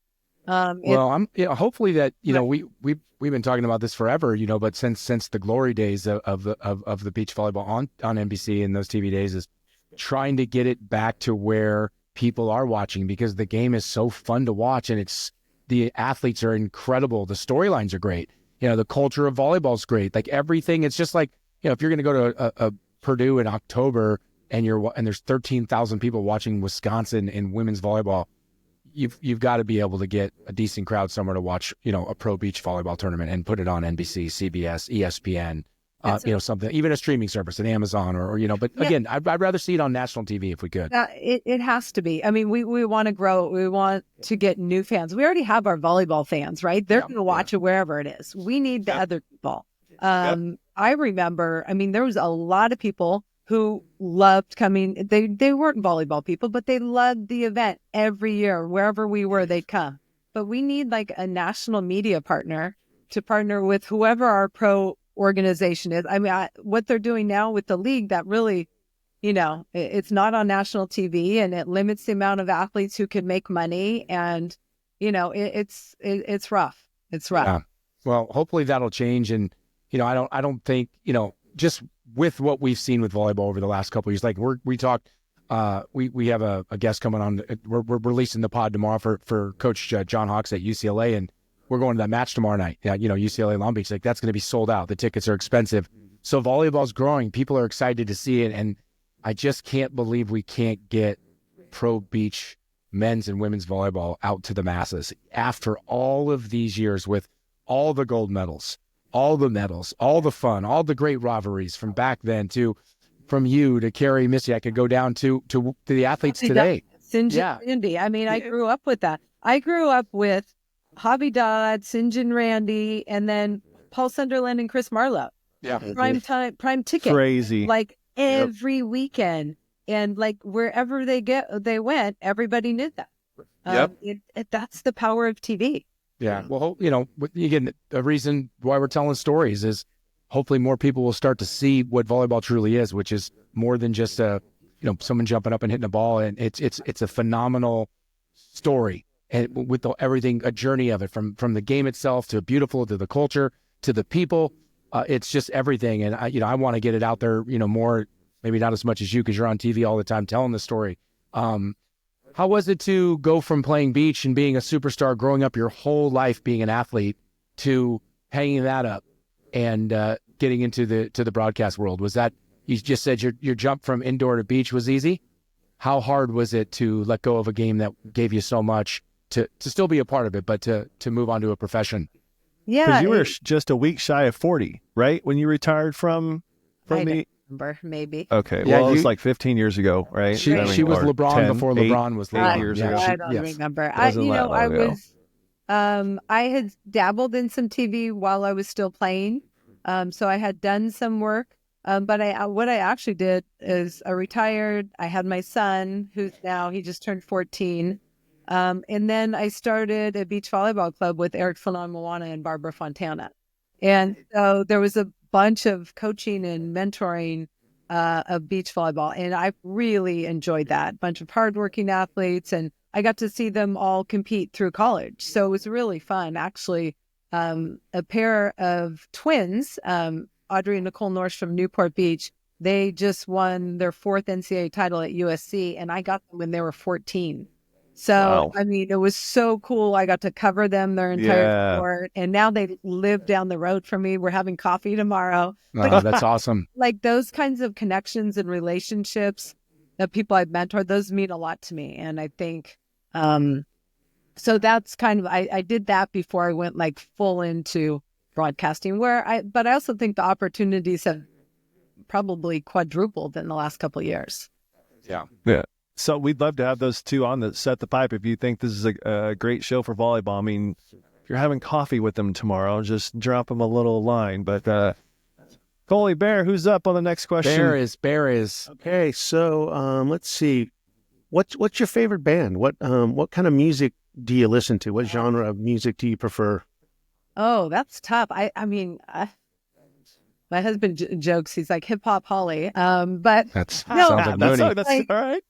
C: Well, I'm hopefully that we've been talking about this forever, but since the glory days of the beach volleyball on NBC and those TV days is trying to get it back to where people are watching because the game is so fun to watch, and the athletes are incredible. The storylines are great. The culture of volleyball is great. Like everything, it's just like, if you're going to go to a Purdue in October and there's 13,000 people watching Wisconsin in women's volleyball, you've got to be able to get a decent crowd somewhere to watch, a pro beach volleyball tournament and put it on NBC, CBS, ESPN, something, even a streaming service, an Amazon but again, I'd rather see it on national TV if we could.
I: It has to be. I mean, we want to grow. We want to get new fans. We already have our volleyball fans, right? They're going to watch it wherever it is. We need the other people. I remember, there was a lot of people who loved coming. They weren't volleyball people, but they loved the event every year. Wherever we were, they'd come. But we need like a national media partner to partner with whoever our pro organization is. What they're doing now with the league, that really, it's not on national TV, and it limits the amount of athletes who can make money. And, it's rough. It's rough.
C: Yeah. Well, hopefully that'll change. And, I don't think, just with what we've seen with volleyball over the last couple of years, like we talked, we have a guest coming on. We're releasing the pod tomorrow for Coach John Hawks at UCLA, and we're going to that match tomorrow night. UCLA Long Beach, like that's going to be sold out. The tickets are expensive. So volleyball's growing. People are excited to see it. And I just can't believe we can't get pro beach men's and women's volleyball out to the masses after all of these years, with all the gold medals, all the medals, all the fun, all the great rivalries from back then from you to Carrie, Missy. I could go down to the athletes today.
I: Cindy. I grew up with that. I grew up with Hobby Dodd, Sinjin Randy, and then Paul Sunderland and Chris Marlowe.
C: Yeah.
I: Prime ticket.
D: Crazy.
I: Like every weekend. And like wherever they went, everybody knew that. That's the power of TV.
C: Yeah. Well, again, the reason why we're telling stories is hopefully more people will start to see what volleyball truly is, which is more than just someone jumping up and hitting a ball. And it's a phenomenal story. And with everything, a journey of it, from the game itself to beautiful, to the culture, to the people, it's just everything. And I want to get it out there, more, maybe not as much as you, because you're on TV all the time telling the story. How was it to go from playing beach and being a superstar, growing up your whole life being an athlete, to hanging that up and getting into the broadcast world? Was that, you just said your jump from indoor to beach was easy? How hard was it to let go of a game that gave you so much, to still be a part of it, but to move on to a profession?
I: Yeah.
D: Because you were just a week shy of 40, right? When you retired from the...
I: Remember, maybe.
D: Okay.
C: Yeah,
D: well, it was like 15 years ago, right?
C: She was
D: or
C: LeBron
D: 10,
C: before
D: 8,
C: LeBron was
D: 8
C: LeBron.
D: years ago.
I: I don't remember. I had dabbled in some TV while I was still playing. So I had done some work. But what I actually did is I retired. I had my son, he just turned 14. And then I started a beach volleyball club with Eric Fanon Moana and Barbara Fontana. And so there was a bunch of coaching and mentoring of beach volleyball. And I really enjoyed that. Bunch of hardworking athletes. And I got to see them all compete through college. So it was really fun. Actually, a pair of twins, Audrey and Nicole Norse from Newport Beach, they just won their 4th NCAA title at USC. And I got them when they were 14. So,
D: Wow.
I: it was so cool. I got to cover them their entire sport. And now they live down the road from me. We're having coffee tomorrow.
C: Oh, that's awesome.
I: Like those kinds of connections and relationships that people I've mentored, those mean a lot to me. And I think, so that's kind of, I did that before I went like full into broadcasting, but I also think the opportunities have probably quadrupled in the last couple of years.
C: Yeah.
D: Yeah. So we'd love to have those two on the Set the Pipe. If you think this is a great show for volleyball, if you're having coffee with them tomorrow, just drop them a little line. But Coley, Bear, who's up on the next question?
C: Bear is.
E: Okay, so let's see. What's your favorite band? What kind of music do you listen to? What genre of music do you prefer?
I: Oh, that's tough. My husband jokes, he's like hip hop Holly. But
C: Sounds
I: no,
C: like Mooney.
D: That's
I: like,
D: all right.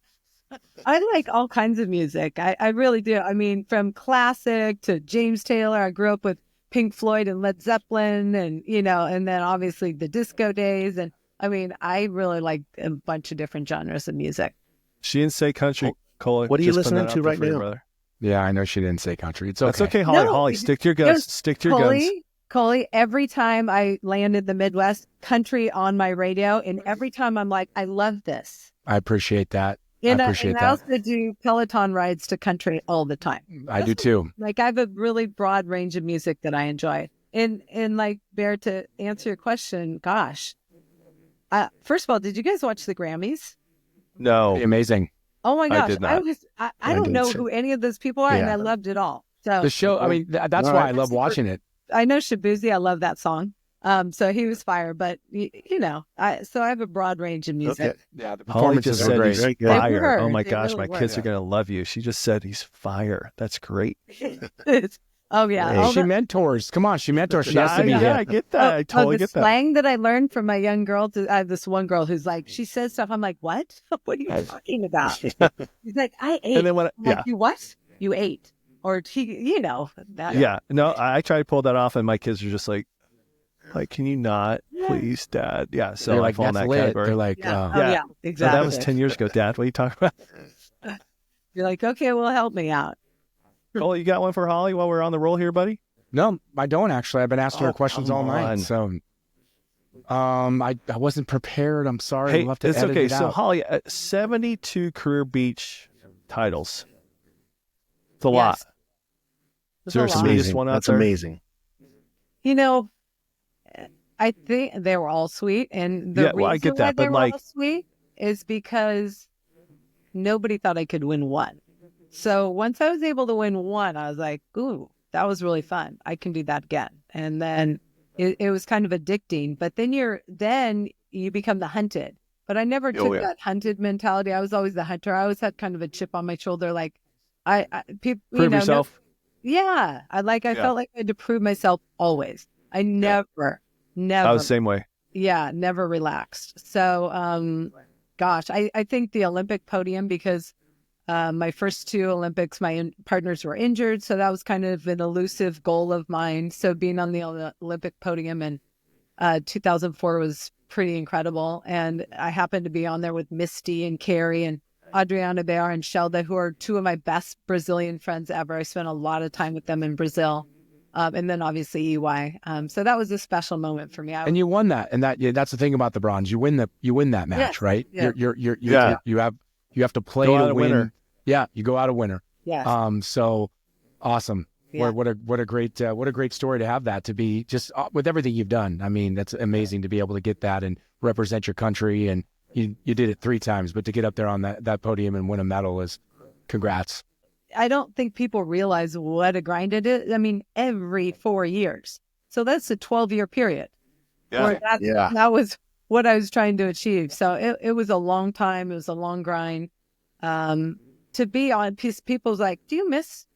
I: I like all kinds of music. I really do. From classic to James Taylor. I grew up with Pink Floyd and Led Zeppelin, and and then obviously the disco days. And I really like a bunch of different genres of music.
D: She didn't say country
A: Cole,
E: What are you
A: just putting
E: listening
A: that
E: to
A: out there
E: right
A: for you,
E: now?
A: brother.
C: Yeah, I know she didn't say country. It's okay.
A: That's okay, Holly.
I: No,
A: Holly, stick to your guns. Stick to your guns.
I: Coley, every time I land in the Midwest, country on my radio, and every time I'm like, I love this.
C: I appreciate that.
I: And
C: I appreciate
I: I
C: that.
I: also do Peloton rides to country all the time.
C: I do too.
I: Like I have a really broad range of music that I enjoy. And like Bear, to answer your question, gosh, first of all, did you guys watch the Grammys?
A: No.
C: Pretty amazing.
I: Oh my gosh,
A: did not.
I: I don't
E: did
I: know
E: too.
I: who any of those people are, and
E: Yeah.
I: I loved it all. So
C: The show, I mean, that's
E: All
C: why
E: right.
C: I love watching it.
I: I know Shabuzi, I love that song. So he was fire, but you know, so I have a broad range of music.
E: Okay.
C: Yeah, the
A: Holly
C: performances
A: just
C: were
A: said
C: great.
A: he's
E: Very good.
I: They
A: fire.
I: were.
A: Oh my
I: They
A: gosh,
I: really
A: my
I: were.
A: kids are gonna love you. She just said he's fire. That's great.
I: Oh yeah.
E: Hey,
I: all
C: She
I: the-
C: mentors. Come on, she mentors. She has to be
A: yeah,
C: hip.
A: I get that. I totally
I: the
A: get that.
I: slang that I learned from my young girl. I have this one girl who's like, she says stuff. I'm like, what? What are you talking about? She's like, I ate.
A: And then when,
I: I'm like, you what? You ate, or you know that.
A: yeah, no, I try to pull that off, and my kids are just like, can you not, please, Dad? Yeah, so
C: They're
A: I
C: like,
A: fall in
C: that's
A: that
C: lit.
A: category.
C: They're like,
I: Yeah.
A: Yeah.
I: Oh yeah.
A: So
I: Exactly.
A: that was 10 years ago, Dad. What are you talking about?
I: You're like, okay, well, help me out.
A: Cole, you got one for Holly while we're on the roll here, buddy?
C: no, I don't actually. I've been asking her
A: Oh,
C: questions
A: come
C: all night.
A: on.
C: So, I wasn't prepared. I'm sorry.
A: Hey,
C: We'll have to
A: it's
C: edit
A: okay.
C: it
A: So,
C: out.
A: Holly, 72 career beach titles. It's a lot.
I: Yes.
A: Is there
I: It's
A: a
I: a lot.
A: sweetest one out
E: That's
A: there?
E: amazing.
I: You know, I think they were all sweet, and the
A: Yeah, well, I
I: reason
A: get that,
I: why they
A: but
I: were
A: like-
I: all sweet is because nobody thought I could win one. So once I was able to win one, I was like, ooh, that was really fun. I can do that again. And then it was kind of addicting. But then you become the hunted. But I never took
A: yeah.
I: that hunted mentality. I was always the hunter. I always had kind of a chip on my shoulder, like people
A: Prove yourself.
I: yeah, I felt like I had to prove myself always. I never,
A: I was the same way.
I: never relaxed. So, gosh, I think the Olympic podium, because my first two Olympics, my partners were injured. So that was kind of an elusive goal of mine. So being on the Olympic podium in 2004 was pretty incredible. And I happened to be on there with Misty and Carrie and Adriana Bear and Shelda, who are two of my best Brazilian friends ever. I spent a lot of time with them in Brazil. And then obviously EY. So that was a special moment for me.
C: And you won that, and that's the thing about the bronze. You win that match,
I: Yes,
C: right?
I: yeah.
C: You have to play
A: Go out
C: to
A: a
C: win.
A: winner.
C: Yeah, you go out a winner.
I: Yes.
C: So awesome.
I: Yeah.
C: What a great story to have that, to be just with everything you've done. I mean, that's amazing to be able to get that and represent your country, and you did it 3 times, but to get up there on that podium and win a medal is congrats.
I: I don't think people realize what a grind it is. I mean, every 4 years. So that's a 12-year period.
A: Yeah.
I: That was what I was trying to achieve. So it was a long time. It was a long grind. To be on, people's like, do you miss,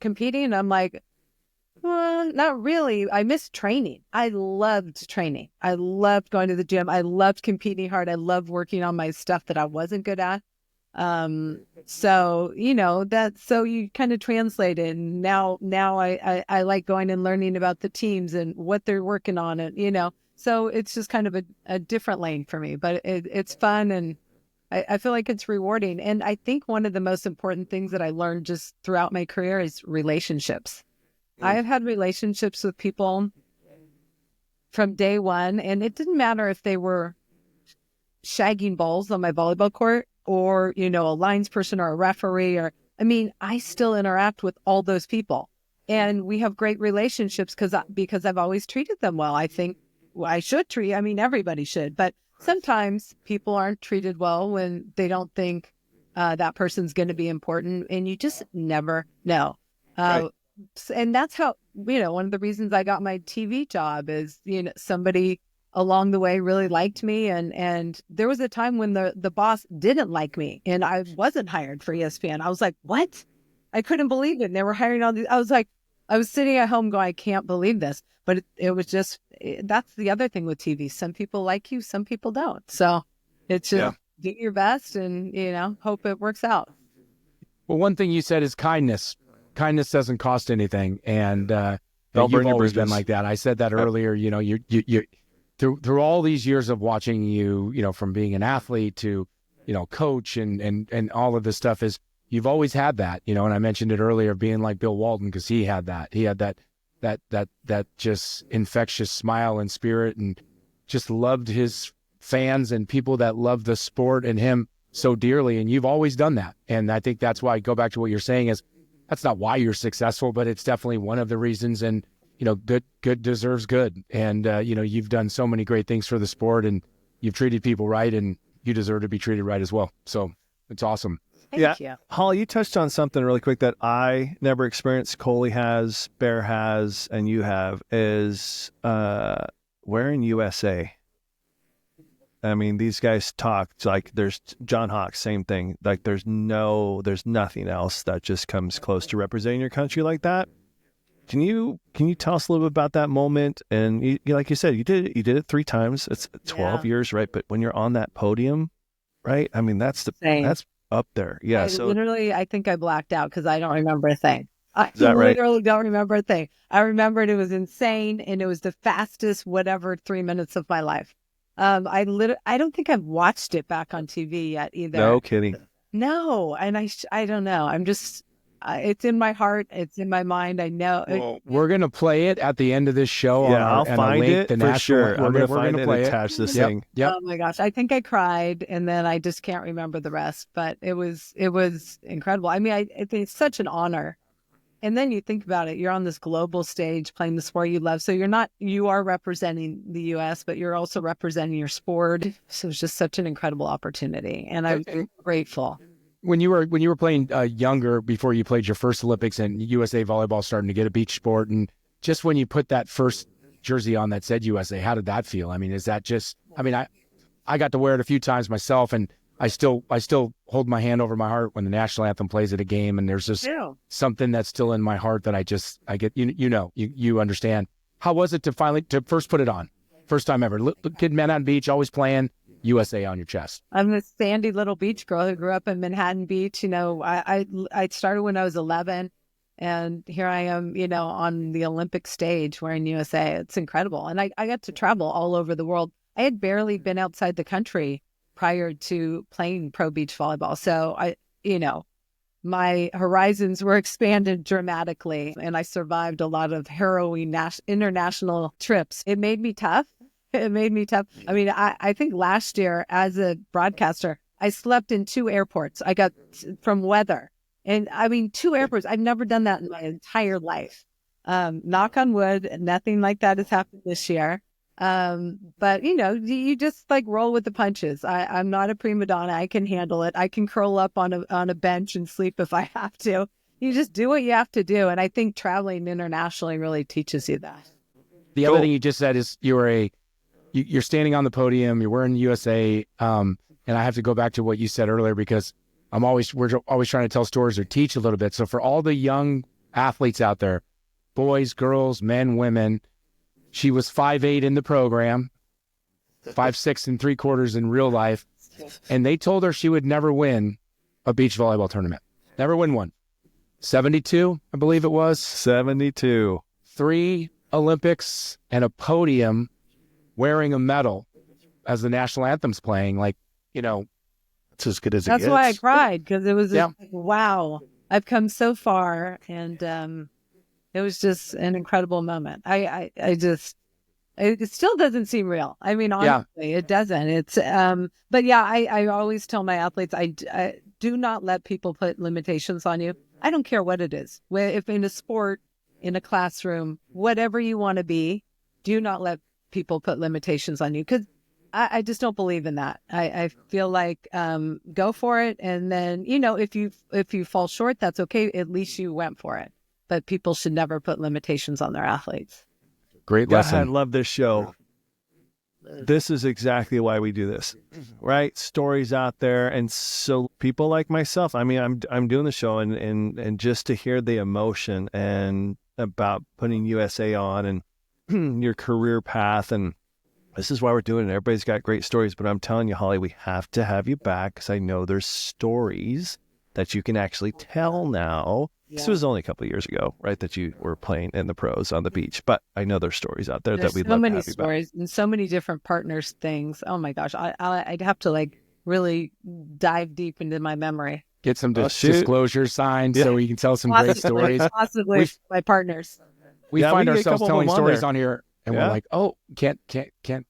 I: competing? And I'm like, well, not really. I miss training. I loved training. I loved going to the gym. I loved competing hard. I loved working on my stuff that I wasn't good at. So you kind of translate it. And now I like going and learning about the teams and what they're working on, and so it's just kind of a different lane for me, but it's fun, and I feel like it's rewarding. And I think one of the most important things that I learned just throughout my career is relationships. I have had relationships with people from day one, and it didn't matter if they were shagging balls on my volleyball court, or, a lines person or a referee, I still interact with all those people, and we have great relationships because I've always treated them well. I think I should everybody should, but sometimes people aren't treated well when they don't think that person's going to be important, and you just never know.
A: Right.
I: And that's how, one of the reasons I got my TV job is, somebody along the way really liked me. And there was a time when the boss didn't like me and I wasn't hired for ESPN. I was like, what? I couldn't believe it. And they were hiring all these. I was sitting at home going, I can't believe this. But it was just, that's the other thing with TV. Some people like you, some people don't. So it's just do your best and, hope it works out.
C: Well, one thing you said is kindness. Kindness doesn't cost anything, and
A: Don't
C: you've
A: burn your
C: always been
A: bridges.
C: like that. I said that earlier. You through all these years of watching you, from being an athlete to coach and all of this stuff is you've always had that, and I mentioned it earlier, being like Bill Walton, because he had that just infectious smile and spirit, and just loved his fans and people that love the sport and him so dearly. And you've always done that. And I think that's why I go back to what you're saying is that's not why you're successful, but it's definitely one of the reasons. And, good deserves good. And, you've done so many great things for the sport, and you've treated people right, and you deserve to be treated right as well. So it's awesome.
I: Thank you.
A: Holly, you touched on something really quick that I never experienced. Coley has, Bear has, and you have, is wearing USA. I mean, these guys talk like there's John Hawks, same thing. Like there's nothing else that just comes close to representing your country like that. Can you tell us a little bit about that moment? And you, like you said, you did it 3 times. It's 12 years, right? But when you're on that podium, right? I mean, that's up there. Yeah.
I: I think I blacked out because I don't remember a thing.
A: Is that right?
I: Literally don't remember a thing. I remembered it was insane, and it was the fastest 3 minutes of my life. I don't think I've watched it back on TV yet either.
A: No kidding.
I: No, and I don't know. I'm just it's in my heart. It's in my mind. I know.
C: Well, we're gonna play it at the end of this show.
A: Yeah, I'll find it for sure.
C: We're gonna
A: find it and attach this thing.
C: Yep.
I: Oh my gosh, I think I cried, and then I just can't remember the rest. But it was incredible. I mean, I think it's such an honor. And then you think about it, you're on this global stage playing the sport you love. So you are representing the U.S., but you're also representing your sport. So it's just such an incredible opportunity. And I'm grateful.
C: When you were playing younger, before you played your first Olympics, and USA Volleyball starting to get a beach sport, and just when you put that first jersey on that said USA, how did that feel? I mean, is that just, I got to wear it a few times myself, and I still hold my hand over my heart when the national anthem plays at a game, and there's just something that's still in my heart that I get, you understand. How was it to first put it on? First time ever. Kid Manhattan Beach, always playing USA on your chest.
I: I'm this sandy little beach girl who grew up in Manhattan Beach. I started when I was 11, and here I am, on the Olympic stage wearing USA. It's incredible. And I got to travel all over the world. I had barely been outside the country prior to playing pro beach volleyball. So my horizons were expanded dramatically, and I survived a lot of harrowing international trips. It made me tough. I mean, I think last year as a broadcaster, I slept in 2 airports. I got from weather. And I mean, 2 airports. I've never done that in my entire life. Knock on wood, nothing like that has happened this year. But you just roll with the punches. I'm not a prima donna. I can handle it. I can curl up on a bench and sleep if I have to. You just do what you have to do. And I think traveling internationally really teaches you that.
C: The other thing you just said is you're standing on the podium, you're wearing USA. And I have to go back to what you said earlier, because we're always trying to tell stories or teach a little bit. So for all the young athletes out there, boys, girls, men, women, she was 5'8" in the program, 5'6" 3/4 in real life. And they told her she would never win a beach volleyball tournament. Never win one. 72, I believe it was.
A: 72.
C: 3 Olympics and a podium, wearing a medal as the national anthem's playing.
D: It's as good as it
I: gets. That's why I cried, because it was wow, I've come so far. And it was just an incredible moment. It still doesn't seem real. I mean, honestly, it doesn't. It's, but yeah, I always tell my athletes, I do not let people put limitations on you. I don't care what it is. If in a sport, in a classroom, whatever you want to be, do not let people put limitations on you, because I just don't believe in that. I feel like go for it, and then if you fall short, that's okay. At least you went for it. But people should never put limitations on their athletes.
C: Great lesson.
A: I love this show. This is exactly why we do this, right? Stories out there, and so people like myself. I mean, I'm doing the show, and just to hear the emotion and about putting USA on and your career path, and this is why we're doing it. Everybody's got great stories, but I'm telling you, Holly, we have to have you back, because I know there's stories that you can actually tell now. Yeah. This was only a couple of years ago, right, that you were playing in the pros on the beach. But I know there's stories out there that we'd love to have you back.
I: So many stories and so many different partners things. Oh my gosh, I'd have to really dive deep into my memory.
C: Get some
A: shoot.
C: disclosure signed so we can tell some great stories.
I: Possibly
C: We've-
I: my partners.
C: We
A: Yeah,
C: find
A: we can get a
C: ourselves
A: couple of
C: telling
A: them on
C: stories
A: there.
C: on here, and
A: Yeah.
C: we're like, "Oh, can't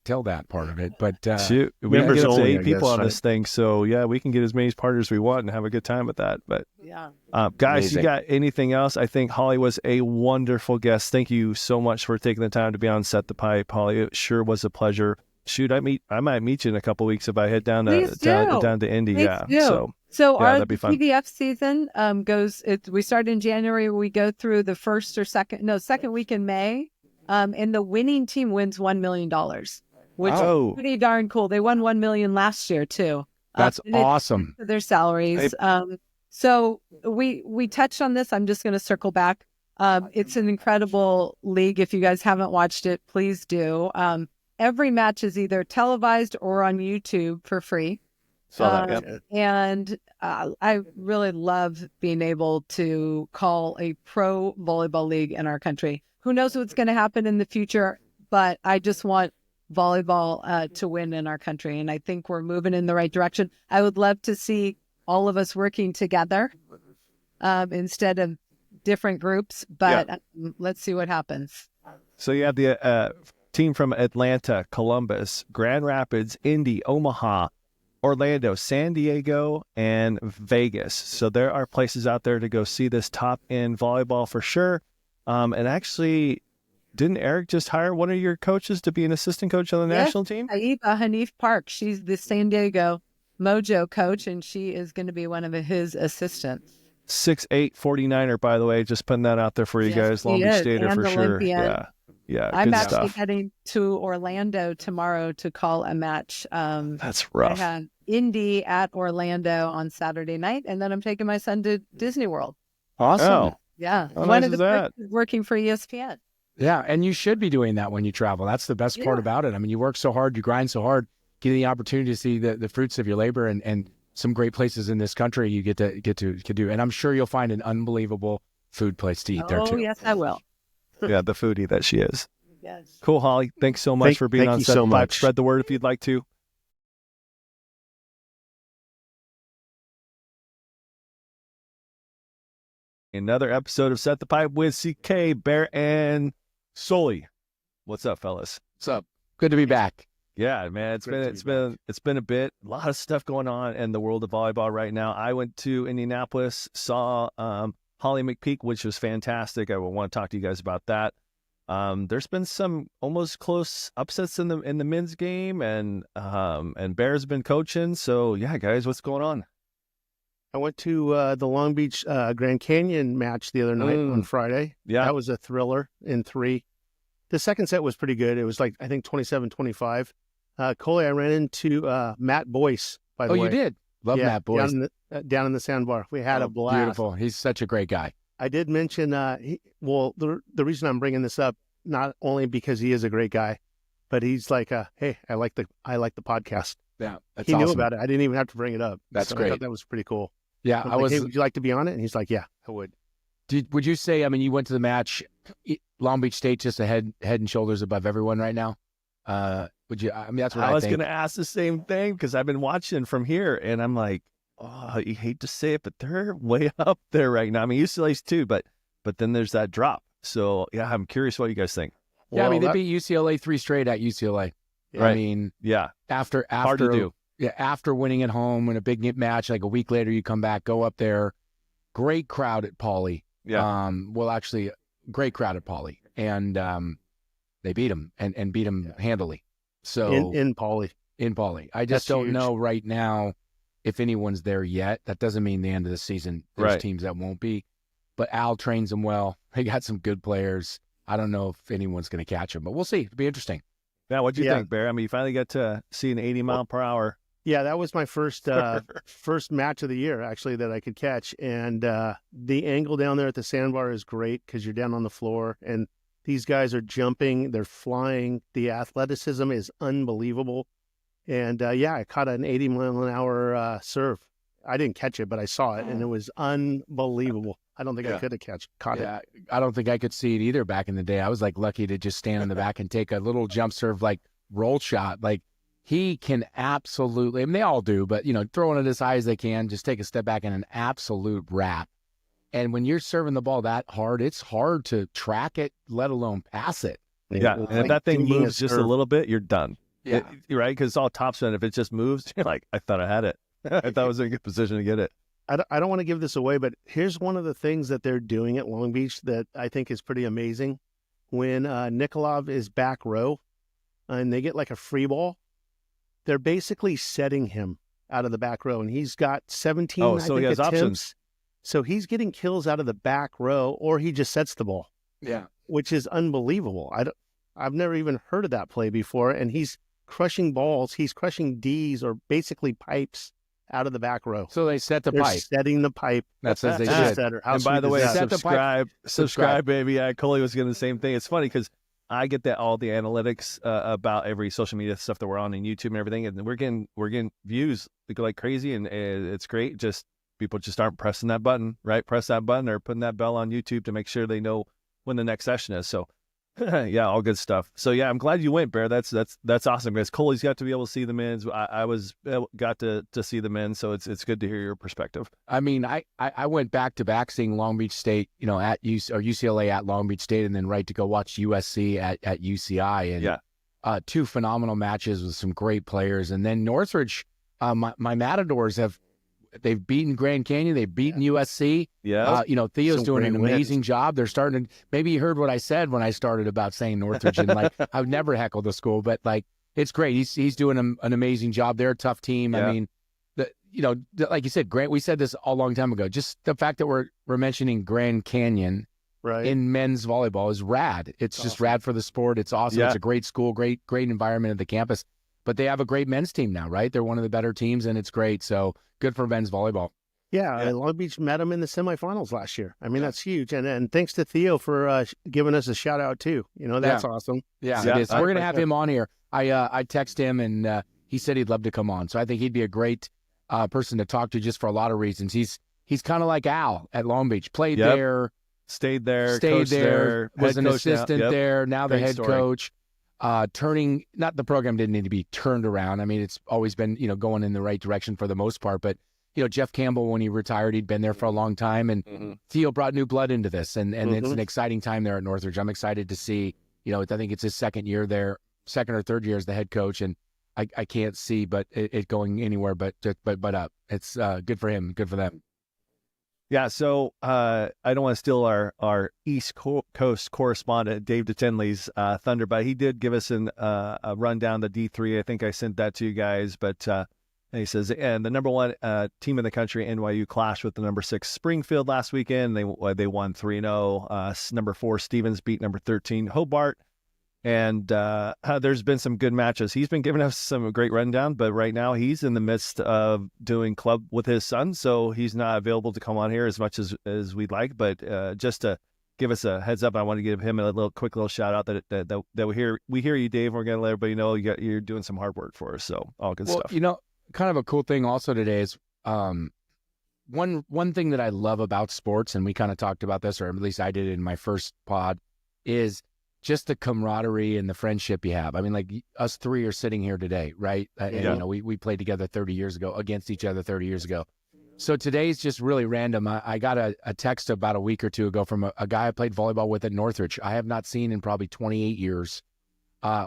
C: tell that part of it." But
A: Shoot, we can
E: members
A: get up to
E: only,
A: 8
E: I
A: people
E: guess,
A: on this thing, so yeah, we can get as many partners as we want and have a good time with that. But
I: Yeah.
A: guys,
C: Amazing.
A: you got anything else? I think Holly was a wonderful guest. Thank you so much for taking the time to be on Set the Pipe, Holly. It sure was a pleasure. Shoot, I might meet you in a couple weeks if I head down to
I: Please do.
A: down to Indy.
I: Please
A: Yeah,
I: do.
A: so yeah,
I: our
A: that'd be fun.
I: PVF season we start in January. We go through the second week in May. And the winning team wins $1 million, which
A: Oh.
I: is pretty darn cool. They won $1 million last year too.
C: that's
I: and it's
C: awesome.
I: for their salaries. So we touched on this. I'm just going to circle back. It's an incredible league. If you guys haven't watched it, please do. Every match is either televised or on YouTube for free.
A: Saw that. Yep.
I: And I really love being able to call a pro volleyball league in our country. Who knows what's going to happen in the future, but I just want volleyball to win in our country. And I think we're moving in the right direction. I would love to see all of us working together instead of different groups, but let's see what happens.
A: So you have the team from Atlanta, Columbus, Grand Rapids, Indy, Omaha, Orlando, San Diego, and Vegas. So there are places out there to go see this top-end volleyball for sure. And actually, didn't Eric just hire one of your coaches to be an assistant coach on the national team?
I: Hanif Park. She's the San Diego Mojo coach, and she is going to be one of his assistants.
A: 6'8", 49er, by the way. Just putting that out there for you guys. Long Beach Stater for sure.
I: Olympian.
A: Yeah,
I: I'm
A: good
I: actually
A: stuff.
I: heading to Orlando tomorrow to call a match.
A: That's
I: I
A: rough.
I: have Indy at Orlando on Saturday night, and then I'm taking my son to Disney World.
C: Awesome.
A: Oh,
I: Yeah,
A: How
I: one
A: nice
I: of the
A: is that?
I: perks is working for ESPN.
C: Yeah, and you should be doing that when you travel. That's the best part about it. I mean, you work so hard, you grind so hard, getting the opportunity to see the fruits of your labor and some great places in this country you get to do. And I'm sure you'll find an unbelievable food place to eat there too.
I: Oh, yes, I will.
A: Yeah, the foodie that she is.
I: Yes.
A: Cool, Holly. Thanks so much for being
E: thank
A: on
E: you
A: Set
E: so
A: the Pipe.
E: much.
A: Spread the word if you'd like to. Another episode of Set the Pipe with CK, Bear, and Sully. What's up, fellas?
C: What's up? Good to be back.
A: Yeah, man, it's been a bit. A lot of stuff going on in the world of volleyball right now. I went to Indianapolis, saw Holly McPeak, which was fantastic. I want to talk to you guys about that. There's been some almost close upsets in the men's game, and Bear's been coaching. So yeah, guys, what's going on?
E: I went to the Long Beach Grand Canyon match the other night on Friday.
A: Yeah.
E: That was a thriller in 3. The second set was pretty good. It was like, I think, 27-25. Coley, I ran into Matt Boyce, by the way.
C: Oh, you did? Love Matt Boyce.
E: Down in the sandbar. We had a blast.
C: Beautiful. He's such a great guy.
E: I did mention, the reason I'm bringing this up, not only because he is a great guy, but he's like, hey, I like the podcast.
C: Yeah, that's
E: He
C: awesome.
E: knew about it. I didn't even have to bring it up.
C: That's
E: So I
C: great.
E: thought that was pretty cool.
C: Yeah,
E: I was like, hey, would you like to be on it? And he's like, yeah, I would.
C: Would you say? I mean, you went to the match. Long Beach State just a head and shoulders above everyone right now. Would you? I mean, that's what I
A: was
C: think.
A: going to ask the same thing because I've been watching from here, and I'm like, oh, you hate to say it, but they're way up there right now. I mean, UCLA's too, but then there's that drop. So yeah, I'm curious what you guys think.
C: Yeah, I mean, they
E: Well,
C: beat UCLA 3 straight at UCLA. I
A: Right.
C: mean,
A: Yeah,
C: after
A: hard to do.
C: Yeah, after winning at home in a big match, like a week later, you come back, go up there. Great crowd at Pauley.
A: Yeah.
C: Well, actually, great crowd at Pauley, and they beat them and beat them handily. So
E: In Pauley.
C: in Pauley, I just
E: That's
C: don't
E: huge.
C: know right now if anyone's there yet. That doesn't mean the end of the season. There's
A: Right.
C: teams that won't be, but Al trains them well. They got some good players. I don't know if anyone's going to catch them, but we'll see. It'll be interesting.
A: Yeah, what'd you
E: Yeah.
A: think, Bear? I mean, you finally got to see an 80-mile-per-hour.
E: Yeah, that was my first first match of the year, actually, that I could catch. And the angle down there at the sandbar is great because you're down on the floor, and these guys are jumping, they're flying. The athleticism is unbelievable. And I caught an 80-mile-an-hour serve. I didn't catch it, but I saw it, and it was unbelievable. I don't think I could have caught it.
C: Yeah, I don't think I could see it either back in the day. I was like lucky to just stand in the back and take a little jump serve, like roll shot, like he can absolutely, I mean, they all do, but, throwing it as high as they can, just take a step back and an absolute wrap. And when you're serving the ball that hard, it's hard to track it, let alone pass it.
A: Yeah. And if that thing moves just a little bit, you're done.
C: Yeah.
A: Right? Because it's all topspin. If it just moves, you're like, I thought I had it. I thought I was in a good position to get it.
E: I don't want to give this away, but here's one of the things that they're doing at Long Beach that I think is pretty amazing. When Nikolov is back row and they get like a free ball, they're basically setting him out of the back row. And he's got 17
A: Oh, so he has
E: attempts.
A: options.
E: So he's getting kills out of the back row, or he just sets the ball.
C: Yeah.
E: Which is unbelievable. I've never even heard of that play before. And he's crushing balls. He's crushing Ds, or basically pipes, out of the back row.
C: So they set the
E: They're
C: pipe.
E: setting the pipe.
C: That's as they
E: to
C: should.
E: setter. How
A: And by
E: sweet
A: the
E: is
A: way,
E: that?
C: Set the pipe.
A: subscribe, baby. Coley was getting the same thing. It's funny because I get that all the analytics about every social media stuff that we're on and YouTube and everything, and we're getting views like crazy, and it's great. Just people just aren't pressing that button, right? Press that button or putting that bell on YouTube to make sure they know when the next session is. So yeah, all good stuff. So yeah, I'm glad you went, Bear. That's awesome, because Coley's got to be able to see the men's. I got to see the men, so it's good to hear your perspective.
C: I mean, I went back to back seeing Long Beach State, at UCLA at Long Beach State, and then right to go watch USC at UCI, and
A: Yeah.
C: Two phenomenal matches with some great players, and then Northridge. My Matadors they've beaten Grand Canyon, they've beaten USC.
A: Yeah.
C: Theo's
E: Some
C: doing an
E: great
C: amazing job. They're starting to, maybe you heard what I said when I started about saying Northridge, and like I would never heckle the school, but like it's great. He's doing an amazing job. They're a tough team.
A: Yeah.
C: I mean, like you said, Grant, we said this a long time ago. Just the fact that we're mentioning Grand Canyon
E: Right.
C: in men's volleyball is rad. It's just rad for the sport. It's awesome.
A: Yeah.
C: It's a great school, great environment at the campus. But they have a great men's team now, right? They're one of the better teams, and it's great. So good for men's volleyball.
E: Yeah, Long Beach met them in the semifinals last year. I mean, that's huge. And thanks to Theo for giving us a shout out too. That's awesome.
C: Yeah,
A: Yeah,
C: it is. We're going to have him on here. I text him, and he said he'd love to come on. So I think he'd be a great person to talk to, just for a lot of reasons. He's kind of like Al at Long Beach. Played there,
A: Stayed there,
C: stayed
A: coached
C: there, was
A: head
C: an
A: coach now.
C: assistant
A: Yep.
C: there, now the
A: Great
C: head
A: story.
C: coach. Not the program didn't need to be turned around. I mean, it's always been, going in the right direction for the most part. But, Jeff Campbell, when he retired, he'd been there for a long time. And Theo brought new blood into this. And it's an exciting time there at Northridge. I'm excited to see, I think it's his second year there, second or third year as the head coach. And I can't see it going anywhere but up. It's good for him, good for them.
A: Yeah, so I don't want to steal our East Coast correspondent, Dave DeTinley's thunder, but he did give us a rundown the D3. I think I sent that to you guys, but he says, and the number one team in the country, NYU, clashed with the number 6 Springfield last weekend. They won 3-0. Number 4 Stevens beat number 13 Hobart. And there's been some good matches. He's been giving us some great rundown, but right now he's in the midst of doing club with his son, so he's not available to come on here as much as we'd like. But just to give us a heads up, I want to give him a quick little shout out that we hear you, Dave. We're going to let everybody know you're doing some hard work for us. So all good stuff.
C: Kind of a cool thing also today is one thing that I love about sports, and we kind of talked about this, or at least I did in my first pod, is just the camaraderie and the friendship you have. I mean, like us three are sitting here today, right? And, we played together 30 years ago, against each other 30 years ago. So today's just really random. I got a text about a week or two ago from a guy I played volleyball with at Northridge. I have not seen in probably 28 years.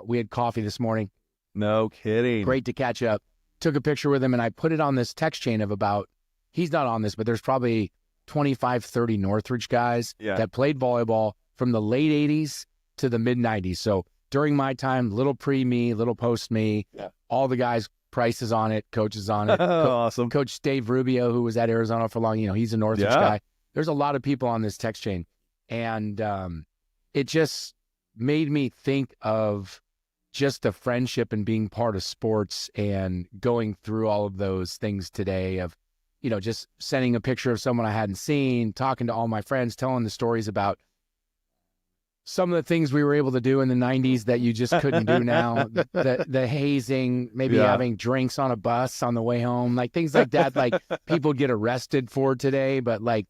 C: We had coffee this morning.
A: No kidding.
C: Great to catch up. Took a picture with him, and I put it on this text chain of about, he's not on this, but there's probably 25, 30 Northridge guys that played volleyball from the late 80s to the mid 90s. So during my time, little pre me, little post me, all the guys, Price is on it, Coach is on it.
A: Awesome.
C: Coach Dave Rubio, who was at Arizona for long, he's a Northridge guy. There's a lot of people on this text chain. And it just made me think of just the friendship and being part of sports and going through all of those things today of, just sending a picture of someone I hadn't seen, talking to all my friends, telling the stories about some of the things we were able to do in the 90s that you just couldn't do now. The hazing, maybe having drinks on a bus on the way home, like things like that, like people get arrested for today, but like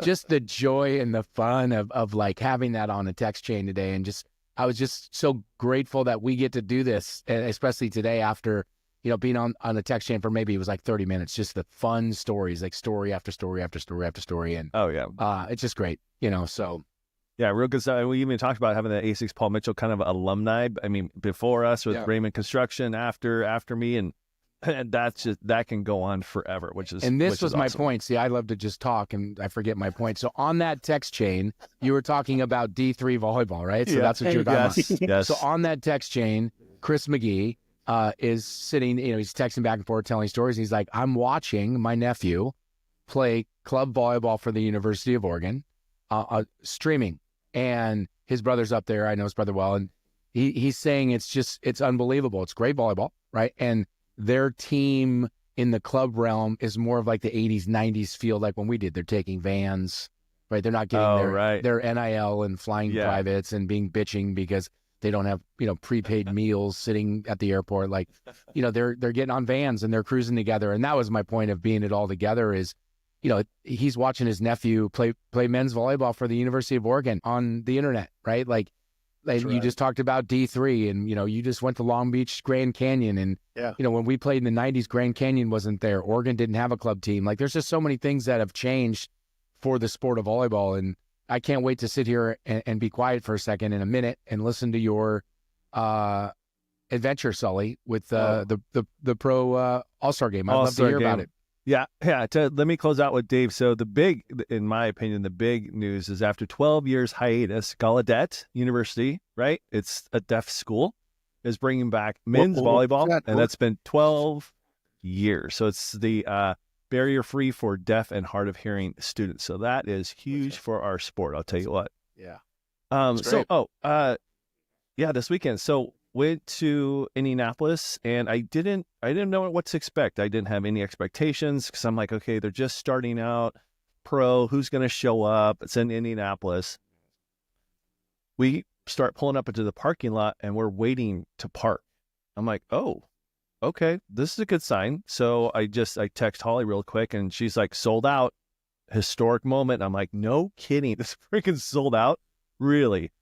C: just the joy and the fun of like having that on a text chain today. And just, I was just so grateful that we get to do this, especially today after, being on a text chain for maybe it was like 30 minutes, just the fun stories, like story after story after story after story. And
A: oh yeah,
C: it's just great, so.
A: Yeah, real good stuff. We even talked about having the A6 Paul Mitchell kind of alumni. I mean, before us with Raymond Construction, after me, and that can go on forever, which is.
C: And this
A: was
C: my
A: awesome.
C: point. See, I love to just talk and I forget my point. So on that text chain, you were talking about D3 volleyball, right? So that's what you're talking about.
A: Yes.
C: So on that text chain, Chris McGee is sitting, he's texting back and forth, telling stories. He's like, I'm watching my nephew play club volleyball for the University of Oregon, streaming. And his brother's up there. I know his brother well. And he's saying it's unbelievable. It's great volleyball, right? And their team in the club realm is more of like the 80s, 90s feel like when we did. They're taking vans, right? They're not getting their NIL and flying privates and being bitching because they don't have, prepaid meals sitting at the airport. Like, they're getting on vans and they're cruising together. And that was my point of being it all together is, he's watching his nephew play men's volleyball for the University of Oregon on the internet, right? Like you just talked about D3 and, you just went to Long Beach, Grand Canyon. And, when we played in the 90s, Grand Canyon wasn't there. Oregon didn't have a club team. Like there's just so many things that have changed for the sport of volleyball. And I can't wait to sit here and be quiet for a second in a minute and listen to your adventure, Sully, with the pro All-Star game. I'd love to hear about it.
A: Yeah. Let me close out with Dave. So in my opinion, the big news is after 12 years hiatus, Gallaudet University, right? It's a deaf school, is bringing back men's volleyball, and that's been 12 years. So it's the barrier-free for deaf and hard of hearing students. So that is huge for our sport. I'll tell you what.
C: Yeah.
A: This weekend. So went to Indianapolis and I didn't know what to expect. I didn't have any expectations because I'm like, okay, they're just starting out pro. Who's going to show up? It's in Indianapolis. We start pulling up into the parking lot and we're waiting to park. I'm like, oh, okay, this is a good sign. So I text Holly real quick and she's like, sold out. Historic moment. I'm like, no kidding. This freaking sold out? Really?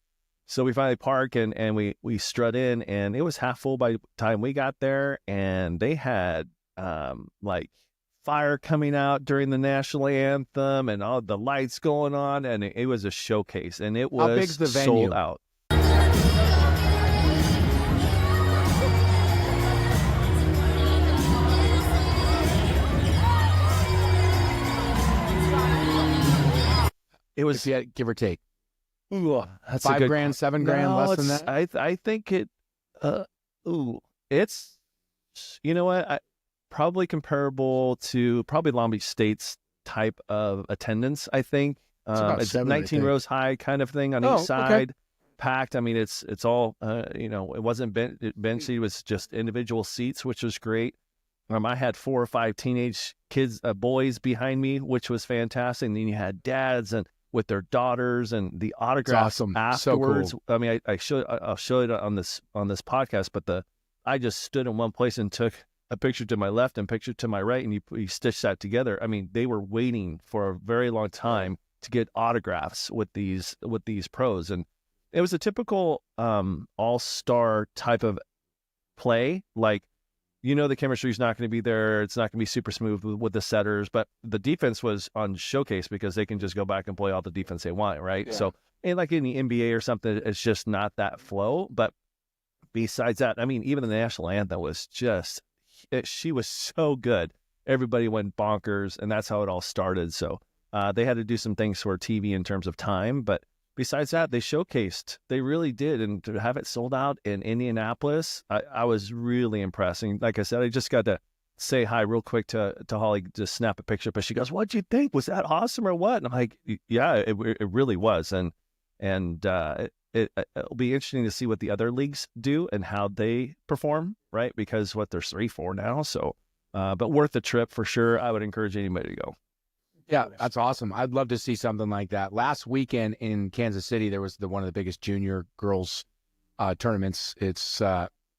A: So we finally park and we strut in and it was half full by the time we got there, and they had like fire coming out during the national anthem and all the lights going on, and it was a showcase, and it was
C: How big's the venue?
A: sold out. It was,
C: if you had, give or take.
A: ooh, that's
C: $5 grand, $7 grand,
A: No,
C: less than
A: it's-
C: that.
A: I think it. It's, you know what? Probably comparable to probably Long Beach State's type of attendance. I think
E: about
A: it's
E: 7, I
A: 19
E: think.
A: rows high kind of thing on
C: Oh,
A: each
C: okay.
A: side, packed. I mean, it's all it wasn't bench seat. It was just individual seats, which was great. I had 4 or 5 teenage kids, boys behind me, which was fantastic. And then you had dads and with their daughters and the autographs
C: awesome. So
A: afterwards.
C: cool.
A: I mean, I'll show it on this podcast, but I just stood in one place and took a picture to my left and picture to my right, and you stitch that together. I mean, they were waiting for a very long time to get autographs with these pros, and it was a typical all-star type of play. Like, the chemistry is not going to be there. It's not going to be super smooth with the setters, but the defense was on showcase because they can just go back and play all the defense they want, right?
C: Yeah.
A: So, and like in the NBA or something, it's just not that flow. But besides that, I mean, even the national anthem was just, she was so good. Everybody went bonkers, and that's how it all started. So they had to do some things for TV in terms of time, but besides that, they showcased. They really did. And to have it sold out in Indianapolis, I was really impressed. And like I said, I just got to say hi real quick to Holly, just snap a picture. But she goes, "What'd you think? Was that awesome or what?" And I'm like, "Yeah, it really was." And it'll be interesting to see what the other leagues do and how they perform, right? Because there's 3-4 now. So, but worth the trip for sure. I would encourage anybody to go.
C: Yeah, that's awesome. I'd love to see something like that. Last weekend in Kansas City, there was one of the biggest junior girls tournaments. It's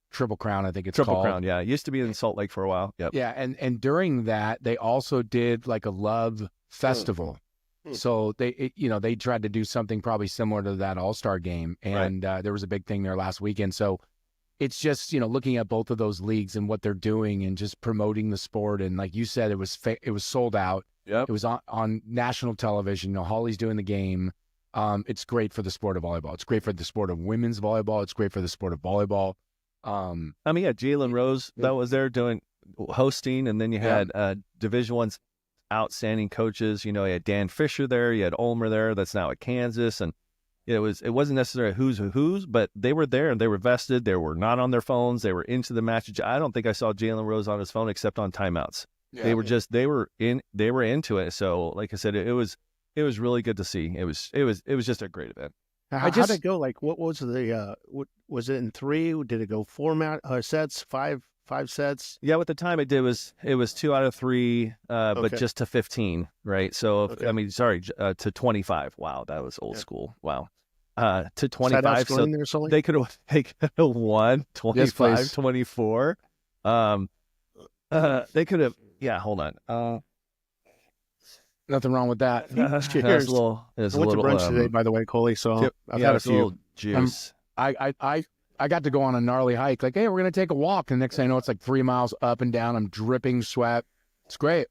C: Triple Crown, I think it's
A: Triple
C: called.
A: Crown, yeah. It used to be in Salt Lake for a while. Yep.
C: Yeah, and during that, they also did like a love festival. So they tried to do something probably similar to that All-Star game. And there was a big thing there last weekend. So it's just, looking at both of those leagues and what they're doing and just promoting the sport. And like you said, it was sold out.
A: Yep.
C: It was on national television. Holly's doing the game. It's great for the sport of volleyball. It's great for the sport of women's volleyball. It's great for the sport of volleyball.
A: Jalen Rose that was there hosting, and then you had Division I's outstanding coaches. You had Dan Fisher there, you had Ulmer there, that's now at Kansas, and it wasn't necessarily who's, but they were there and they were vested. They were not on their phones. They were into the match. I don't think I saw Jalen Rose on his phone except on timeouts. Yeah, they were into it. So, like I said, it was really good to see. It was just a great event.
E: How did it go? Like, what was was it in 3? Did it go 4 sets, 5 sets?
A: Yeah, with the time it did was 2 out of 3, but just to 15, right? So, to 25. Wow, that was old school. Wow. To 25, so they could have won 25, 24. They could have, hold on.
C: Nothing wrong with that.
E: Cheers. I went to brunch today, by the way, Coley. So I've had a few.
A: Juice.
C: I got to go on a gnarly hike. Like, hey, we're going to take a walk. And the next thing I know, it's like 3 miles up and down. I'm dripping sweat. It's great.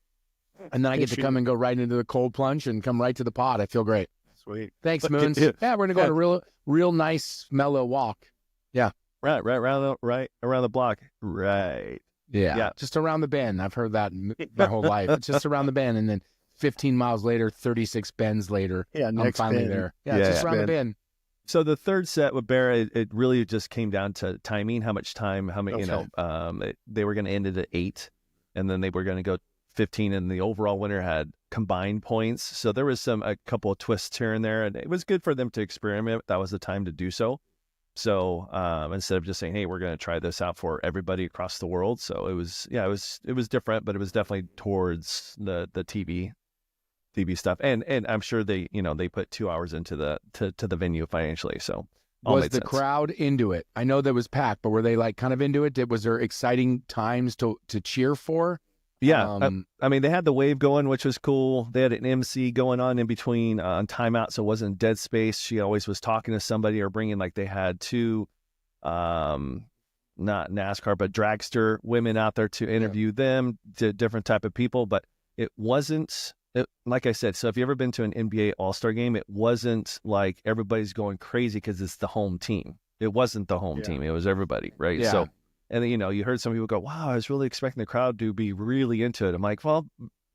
C: And then I get to come and go right into the cold plunge and come right to the pod. I feel great.
E: Sweet.
C: Thanks, Moons. Yeah, we're going to go on a real nice, mellow walk. Yeah.
A: Right around the block. Right.
C: Yeah. Just around the bend. I've heard that my whole life. It's just around the bend. And then 15 miles later, 36 bends later, I'm finally there. Yeah, just around the bend.
A: So the third set with Bear, it really just came down to timing, how much time, they were going to end it at 8, and then they were going to go 15, and the overall winner had combined points. So there was a couple of twists here and there, and it was good for them to experiment. That was the time to do so. So instead of just saying, hey, we're going to try this out for everybody across the world. So it was different, but it was definitely towards the TV stuff, and I'm sure they put 2 hours into the venue financially. So
C: was the crowd into it? I know that was packed, but were they like kind of into it? Was there exciting times to cheer for?
A: Yeah, they had the wave going, which was cool. They had an MC going on in between on timeout, so it wasn't dead space. She always was talking to somebody or bringing, like, they had 2 not NASCAR but dragster women out there to interview them, to different type of people, but it wasn't. Like I said, so if you've ever been to an NBA All-Star game, it wasn't like everybody's going crazy because it's the home team. It wasn't the home team. It was everybody, right?
C: Yeah.
A: So, and then, you heard some people go, wow, I was really expecting the crowd to be really into it. I'm like, well,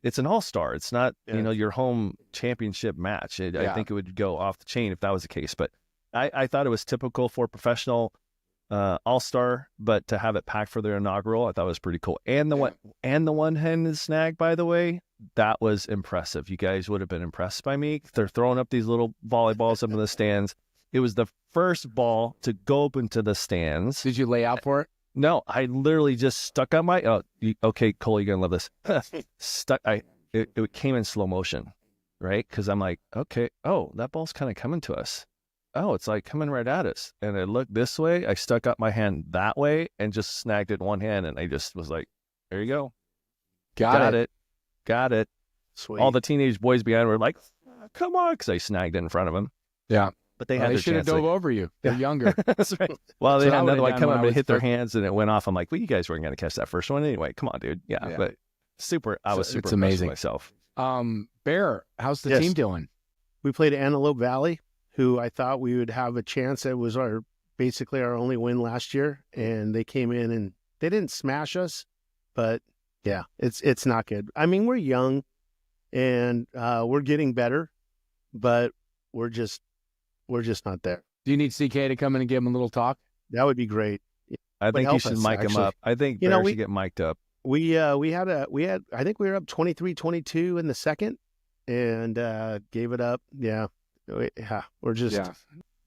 A: it's an All-Star. It's not, your home championship match. I think it would go off the chain if that was the case. But I thought it was typical for professional All-Star, but to have it packed for their inaugural, I thought was pretty cool. And the one-handed snag, by the way, that was impressive. You guys would have been impressed by me. They're throwing up these little volleyballs up in the stands. It was the first ball to go up into the stands.
C: Did you lay out for it?
A: No, I literally just stuck on my. Okay, Cole, you're gonna love this. It came in slow motion, right? Because I'm like, okay, that ball's kind of coming to us. Oh, it's like coming right at us. And I looked this way. I stuck up my hand that way and just snagged it in one hand. And I just was like, there you go. Got it.
E: Sweet.
A: All the teenage boys behind were like, come on, because I snagged it in front of them.
C: Yeah.
A: But they
C: should have dove over you. They're younger.
A: That's right. Well, they had another one come up and hit their hands, and it went off. I'm like, well, you guys weren't going to catch that first one anyway. Come on, dude. Yeah. But I was super impressed with myself.
C: Bear, how's the team doing?
E: We played Antelope Valley, who I thought we would have a chance. It was basically our only win last year, and they came in and they didn't smash us, but yeah, it's not good. I mean, we're young and we're getting better, but we're just not there.
C: Do you need CK to come in and give him a little talk?
E: That would be great.
A: I think you should mic him up. I think Bear should get mic'd up.
E: We had I think we were up 23-22 in the second and gave it up. Yeah. We're just.
C: Yeah.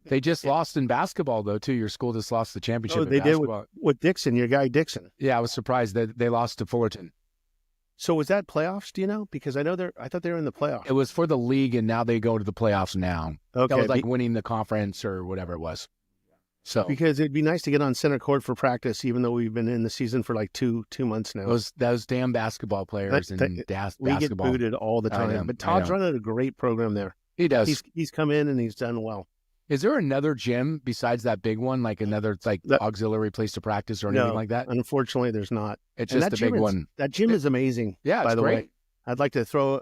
C: They just lost in basketball, though, too. Your school just lost the championship.
E: Oh, they did with Dixon, your guy Dixon.
C: Yeah, I was surprised that they lost to Fullerton.
E: So was that playoffs? Do you know? Because I thought they were in the playoffs.
C: It was for the league, and now they go to the playoffs now.
E: Okay,
C: that was like winning the conference or whatever it was. So
E: Because it'd be nice to get on center court for practice, even though we've been in the season for like two months now.
C: those damn basketball players and
E: we get
C: basketball.
E: booted all the
C: I know,
E: time. But Todd's running a great program there.
C: He does.
E: He's come in and he's done well.
C: Is there another gym besides that big one, like another auxiliary place to practice or anything like that?
E: Unfortunately, there's not.
C: It's
E: And
C: just the big one.
E: That gym is amazing.
C: Yeah, it's
E: by the
C: great.
E: way, I'd like to throw,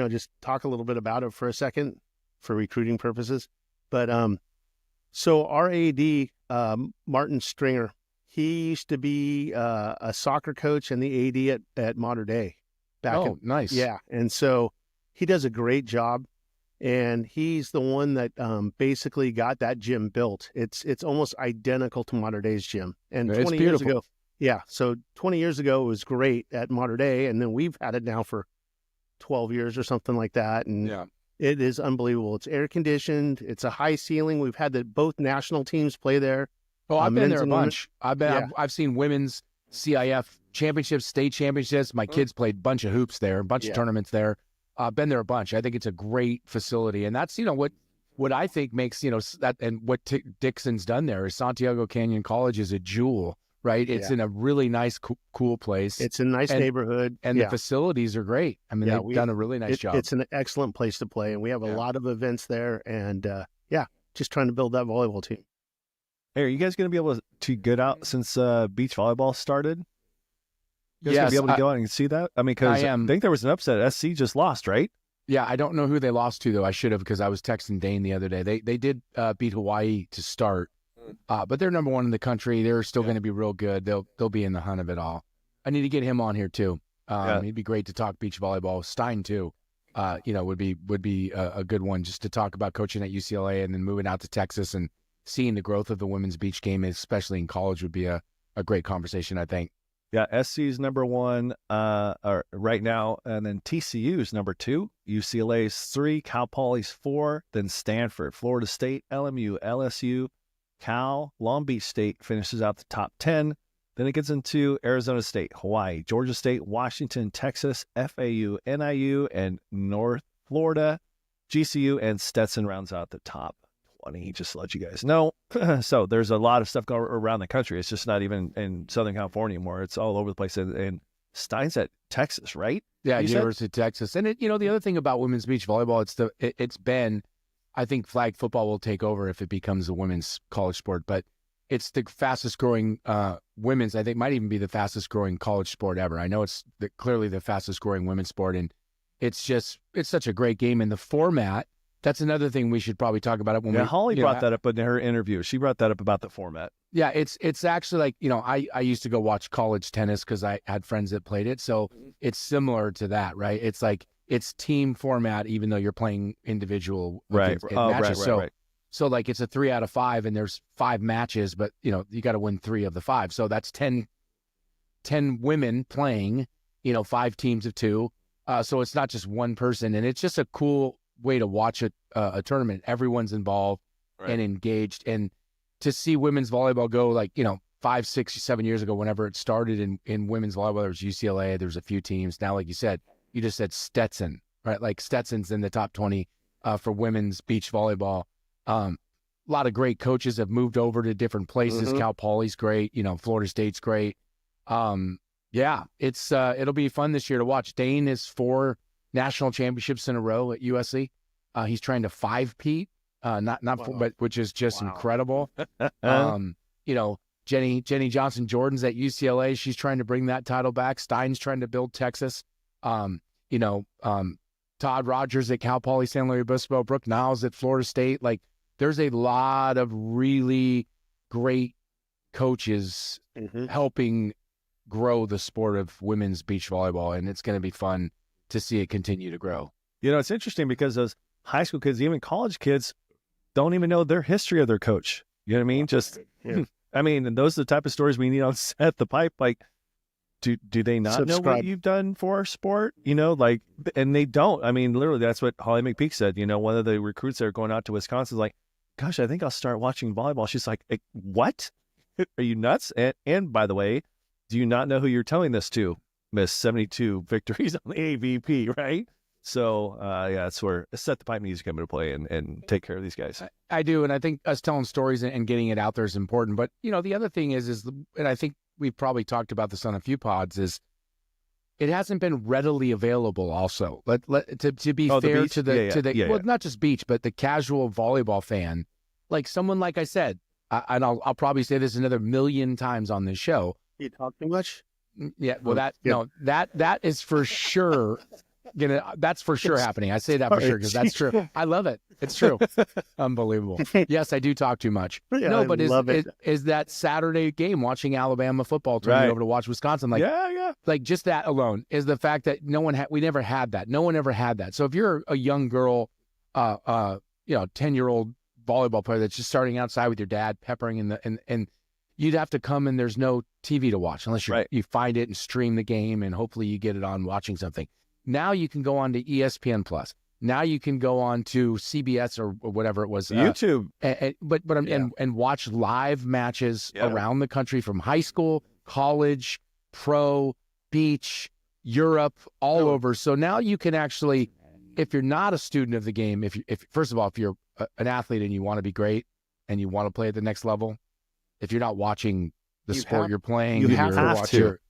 E: just talk a little bit about it for a second for recruiting purposes. But so our AD, Martin Stringer, he used to be a soccer coach and the AD at Mater Dei.
C: Nice.
E: Yeah, and so he does a great job. And he's the one that basically got that gym built. It's almost identical to Mater Dei's gym. And
C: It's
E: 20 years ago, so 20 years ago it was great at Mater Dei, and then we've had it now for 12 years or something like that. And it is unbelievable. It's air conditioned. It's a high ceiling. We've had both national teams play there.
C: Oh, I've been there a bunch.
E: Yeah.
C: I've seen women's CIF championships, state championships. My kids played a bunch of hoops there, a bunch of tournaments there. Been there a bunch. I think it's a great facility, and that's what I think makes that, and what Dixon's done there is Santiago Canyon College is a jewel, right? It's in a really nice, cool place.
E: It's a nice neighborhood,
C: and the facilities are great. I mean, they've done a really nice job.
E: It's an excellent place to play, and we have a lot of events there, and just trying to build that volleyball team.
A: Hey, are you guys going to be able to get out since beach volleyball started? You guys going to be able to go out and see that? I mean, because I think there was an upset. SC just lost, right?
C: Yeah, I don't know who they lost to, though. I should have, because I was texting Dane the other day. They did beat Hawaii to start, but they're number one in the country. They're still going to be real good. They'll be in the hunt of it all. I need to get him on here, too. He'd be great to talk beach volleyball. Stein, too, would be a good one just to talk about coaching at UCLA and then moving out to Texas and seeing the growth of the women's beach game, especially in college, would be a great conversation, I think.
A: Yeah, SC's number one right now, and then TCU's number 2, UCLA's 3, Cal Poly's 4, then Stanford, Florida State, LMU, LSU, Cal, Long Beach State finishes out the top 10. Then it gets into Arizona State, Hawaii, Georgia State, Washington, Texas, FAU, NIU, and North Florida. GCU and Stetson rounds out the top 20, just to let you guys know. So there's a lot of stuff going around the country. It's just not even in Southern California anymore. It's all over the place. And Stein's at Texas, right?
C: Yeah, University of Texas. And the other thing about women's beach volleyball, it's been, I think flag football will take over if it becomes a women's college sport, but it's the fastest growing women's, I think might even be the fastest growing college sport ever. I know it's clearly the fastest growing women's sport, and it's such a great game. And the format, that's another thing we should probably talk about.
A: Holly brought that up in her interview. She brought that up about the format. Yeah,
C: it's actually like, I used to go watch college tennis because I had friends that played it. So it's similar to that, right? It's like, it's team format, even though you're playing individual matches.
A: Right.
C: So like it's a 3 out of 5 and there's 5 matches, but you got to win 3 of the 5. So that's 10 women playing, 5 teams of 2. So it's not just one person, and it's just a cool way to watch a tournament. Everyone's involved and engaged, and to see women's volleyball go like 5, 6, 7 years ago, whenever it started in women's volleyball, there was UCLA, there's a few teams. Now, like you just said Stetson, right? Like Stetson's in the top 20 for women's beach volleyball. A lot of great coaches have moved over to different places. Cal Poly's great, Florida State's great. It's it'll be fun this year to watch. Dane is 4 national championships in a row at USC. He's trying to 5-peat, not four, but which is just incredible. Jenny Johnson Jordan's at UCLA. She's trying to bring that title back. Stein's trying to build Texas. Todd Rogers at Cal Poly San Luis Obispo, Brooke Niles at Florida State. Like, there's a lot of really great coaches helping grow the sport of women's beach volleyball, and it's going to be fun to see it continue to grow.
A: It's interesting because those high school kids, even college kids, don't even know their history of their coach. You know what I mean? And those are the type of stories we need on Set the Pipe. Like, do they not know what you've done for our sport? And they don't. I mean, literally, that's what Holly McPeak said. One of the recruits that are going out to Wisconsin is like, gosh, I think I'll start watching volleyball. She's like, what? Are you nuts? And by the way, do you not know who you're telling this to? Miss 72 victories on the AVP, right? So yeah, that's where Set the Pipe needs to come into play and take care of these guys.
C: I do, and I think us telling stories and getting it out there is important. But the other thing is, and I think we've probably talked about this on a few pods, is it hasn't been readily available. Also, to be fair to the not just beach, but the casual volleyball fan, like someone like I said, and I'll probably say this another million times on this show.
E: You talk too much.
C: Yeah, well, that is for sure. That's for sure happening. I say that for sure because that's true. I love it. It's true. Unbelievable. Yes, I do talk too much.
E: Yeah,
C: no, but
E: is
C: that Saturday game watching Alabama football turning over to watch Wisconsin? Like, like just that alone is the fact that we never had that. No one ever had that. So if you're a young girl, 10-year-old volleyball player that's just starting outside with your dad, peppering and you'd have to come and there's no TV to watch unless you find it and stream the game and hopefully you get it on watching something. Now you can go on to ESPN Plus. Now you can go on to CBS or whatever it was,
A: YouTube,
C: and watch live matches around the country from high school, college, pro, beach, Europe, all over. So now you can actually, if you're not a student of the game, if first of all, if you're an athlete and you want to be great and you want to play at the next level, if you're not watching the sport you're playing,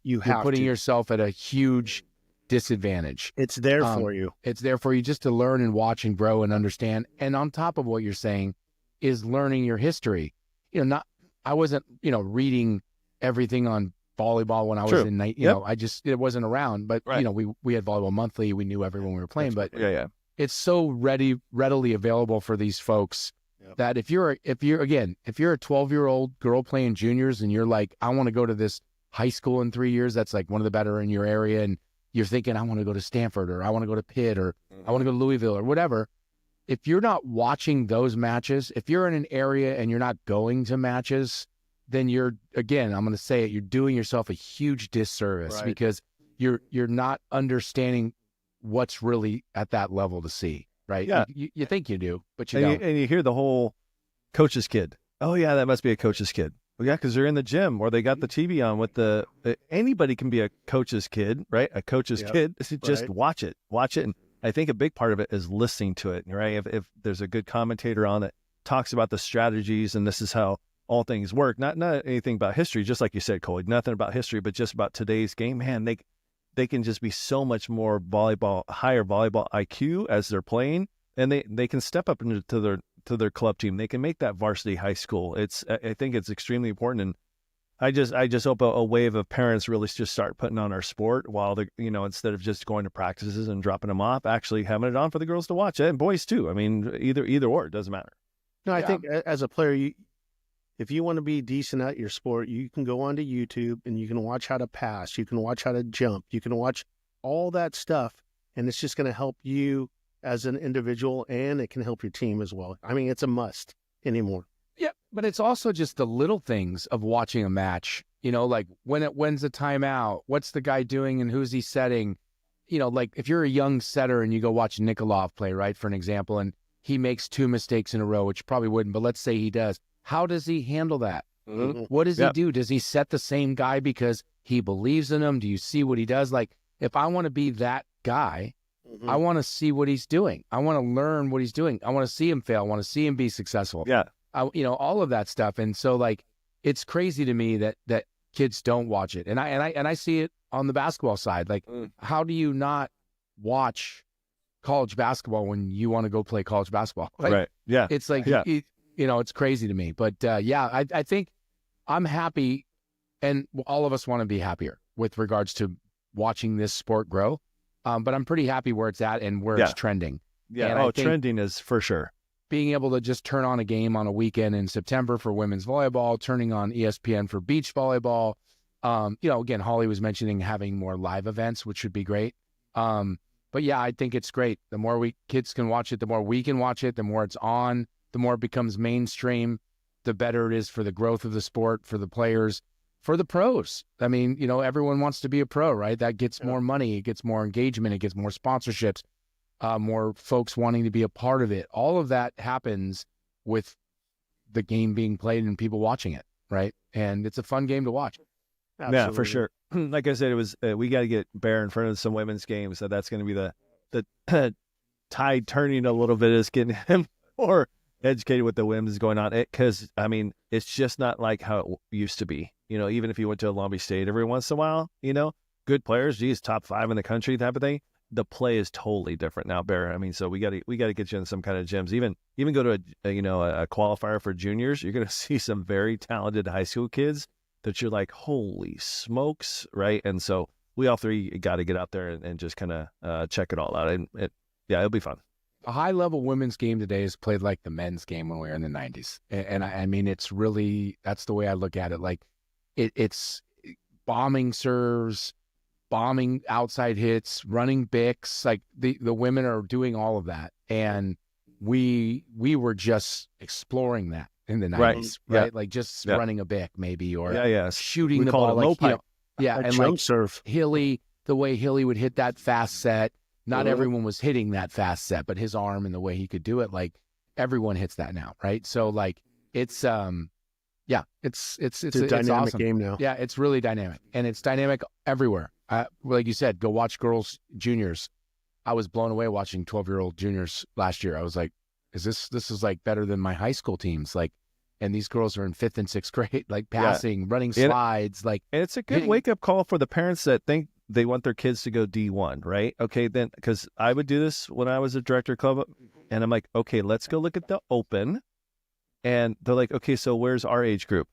C: you're putting yourself at a huge disadvantage.
E: It's there for you.
C: It's there for you just to learn and watch and grow and understand. And on top of what you're saying is learning your history. I wasn't, reading everything on volleyball when I was in night, it wasn't around, but we had Volleyball Monthly. We knew everyone we were playing, but it's so readily available for these folks that if you're a 12-year-old girl playing juniors and you're like, I want to go to this high school in 3 years, that's like one of the better in your area. And you're thinking, I want to go to Stanford or I want to go to Pitt or I want to go to Louisville or whatever. If you're not watching those matches, if you're in an area and you're not going to matches, then I'm going to say it, you're doing yourself a huge disservice because you're not understanding what's really at that level to see, right?
A: Yeah.
C: You think you do, but you don't.
A: And you hear the whole coach's kid. Oh, yeah, that must be a coach's kid. Well, yeah, because they're in the gym or they got the TV on with anybody can be a coach's kid, right? A coach's kid. Just watch it. And I think a big part of it is listening to it, right? If there's a good commentator on that talks about the strategies and this is how all things work, not anything about history, just like you said, Cole, nothing about history, but just about today's game, man, they can just be so much more higher volleyball IQ as they're playing, and they can step up into their club team. They can make that varsity high school. I think it's extremely important, and I just hope a wave of parents really just start putting on our sport while instead of just going to practices and dropping them off, actually having it on for the girls to watch, and boys too. I mean, either or, it doesn't matter.
E: No, I think as a player, if you want to be decent at your sport, you can go onto YouTube and you can watch how to pass, you can watch how to jump, you can watch all that stuff, and it's just going to help you as an individual, and it can help your team as well. I mean, it's a must anymore.
C: Yeah, but it's also just the little things of watching a match, like when's the timeout, what's the guy doing and who's he setting? Like if you're a young setter and you go watch Nikolov play, right, for an example, and he makes 2 mistakes in a row, which probably wouldn't, but let's say he does. How does he handle that? Mm-hmm. What does he do? Does he set the same guy because he believes in him? Do you see what he does? Like, if I want to be that guy, I want to see what he's doing. I want to learn what he's doing. I want to see him fail. I want to see him be successful.
A: Yeah.
C: All of that stuff. And so like, it's crazy to me that kids don't watch it. And I see it on the basketball side. Like, how do you not watch college basketball when you want to go play college basketball? Like,
A: right. Yeah.
C: It's like, it's crazy to me. But I think I'm happy, and all of us want to be happier with regards to watching this sport grow. But I'm pretty happy where it's at and where it's trending.
A: Yeah. And trending is for sure.
C: Being able to just turn on a game on a weekend in September for women's volleyball, turning on ESPN for beach volleyball. Again, Holly was mentioning having more live events, which would be great. But yeah, I think it's great. The more kids can watch it, the more we can watch it, the more it's on, the more it becomes mainstream, the better it is for the growth of the sport, for the players, for the pros. I mean, everyone wants to be a pro, right? That gets more money, it gets more engagement, it gets more sponsorships, more folks wanting to be a part of it. All of that happens with the game being played and people watching it, right? And it's a fun game to watch.
E: Absolutely.
A: Yeah, for sure. Like I said, it was we got to get Bear in front of some women's games. So that's going to be the tide turning a little bit is getting him more educated with the whims going on. Because I mean, it's just not like how it used to be. Even if you went to Long Beach State every once in a while, good players, geez, top 5 in the country type of thing. The play is totally different now, Bear. I mean, so we got to get you in some kind of gyms. Even go to a qualifier for juniors. You're going to see some very talented high school kids that you're like, holy smokes, right? And so we all three got to get out there and just kind of check it all out. And it'll be fun.
C: A high-level women's game today is played like the men's game when we were in the 90s. And I mean, it's really, that's the way I look at it. Like, it's bombing serves, bombing outside hits, running bicks. Like, the women are doing all of that. And we were just exploring that in the 90s, right?
A: Yeah.
C: Like, just
A: Yeah.
C: running a bick maybe, or shooting
A: We
C: the
A: call
C: ball.
A: it low
C: Like,
A: pipe.
C: and
E: jump
C: like
E: serve.
C: Hilly, the way Hilly would hit that fast set. Not everyone was hitting that fast set, but his arm and the way he could do it, like everyone hits that now, right? So like it's
E: It's a dynamic
C: awesome.
E: game now.
C: Yeah, it's really dynamic, and it's dynamic everywhere. Like you said, go watch girls juniors. I was blown away watching 12-year-old juniors last year. I was like, this is like better than my high school teams. Like, and these girls are in 5th and 6th grade, like passing, running slides, like.
A: And it's a good
C: hitting.
A: wake-up call for the parents that think they want their kids to go D1, right? Okay, then, because I would do this when I was a director of club, and I'm like, okay, let's go look at the open. And they're like, okay, so where's our age group?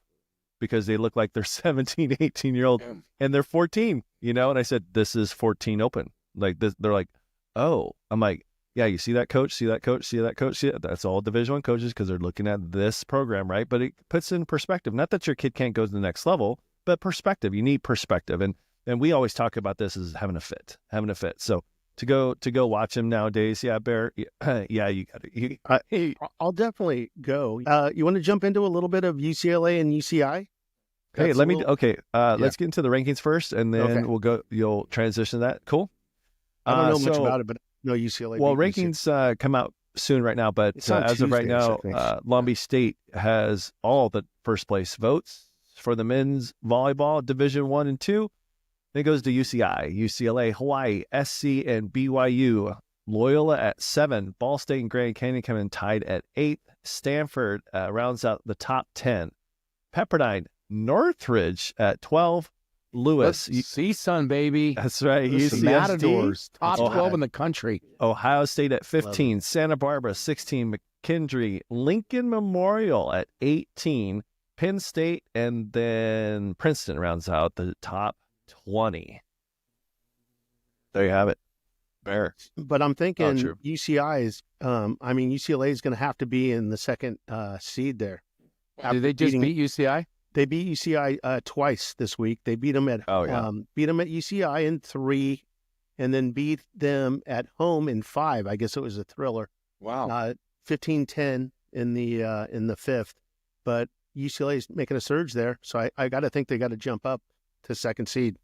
A: Because they look like they're 17, 18-year-old, and they're 14, And I said, this is 14 open. Like this, they're like, oh. I'm like, yeah, you see that coach, see that coach, see that coach, see that? That's all Division I coaches because they're looking at this program, right? But it puts in perspective. Not that your kid can't go to the next level, but perspective. You need perspective. And we always talk about this as having a fit. So to go watch him nowadays, yeah, Bear, yeah, you got it.
E: I'll definitely go. You want to jump into a little bit of UCLA and UCI?
A: Hey, let's get into the rankings first, and then you'll transition to that. Cool.
E: I don't know much about it, but no UCLA.
A: Well, rankings come out soon right now, but as of right now, Long Beach State has all the first place votes for the men's volleyball Division 1 and 2. Then it goes to UCI, UCLA, Hawaii, SC, and BYU. Loyola at 7. Ball State and Grand Canyon come in tied at 8. Stanford rounds out the top 10. Pepperdine, Northridge at 12. Lewis.
C: CSUN, baby.
A: That's right.
C: The
A: UCSD.
C: Matadors. Top 12 in the country.
A: Ohio State at 15. Santa Barbara, 16. McKendree. Lincoln Memorial at 18. Penn State, and then Princeton rounds out the top 20. There you have it. Bear.
E: But I'm thinking UCI is, UCLA is going to have to be in the second seed there.
C: Did they just beat UCI?
E: They beat UCI twice this week. They beat them at UCI in 3, and then beat them at home in 5. I guess it was a thriller.
C: Wow.
E: 15-10 in the 5th. But UCLA is making a surge there, so I got to think they got to jump up to second seed.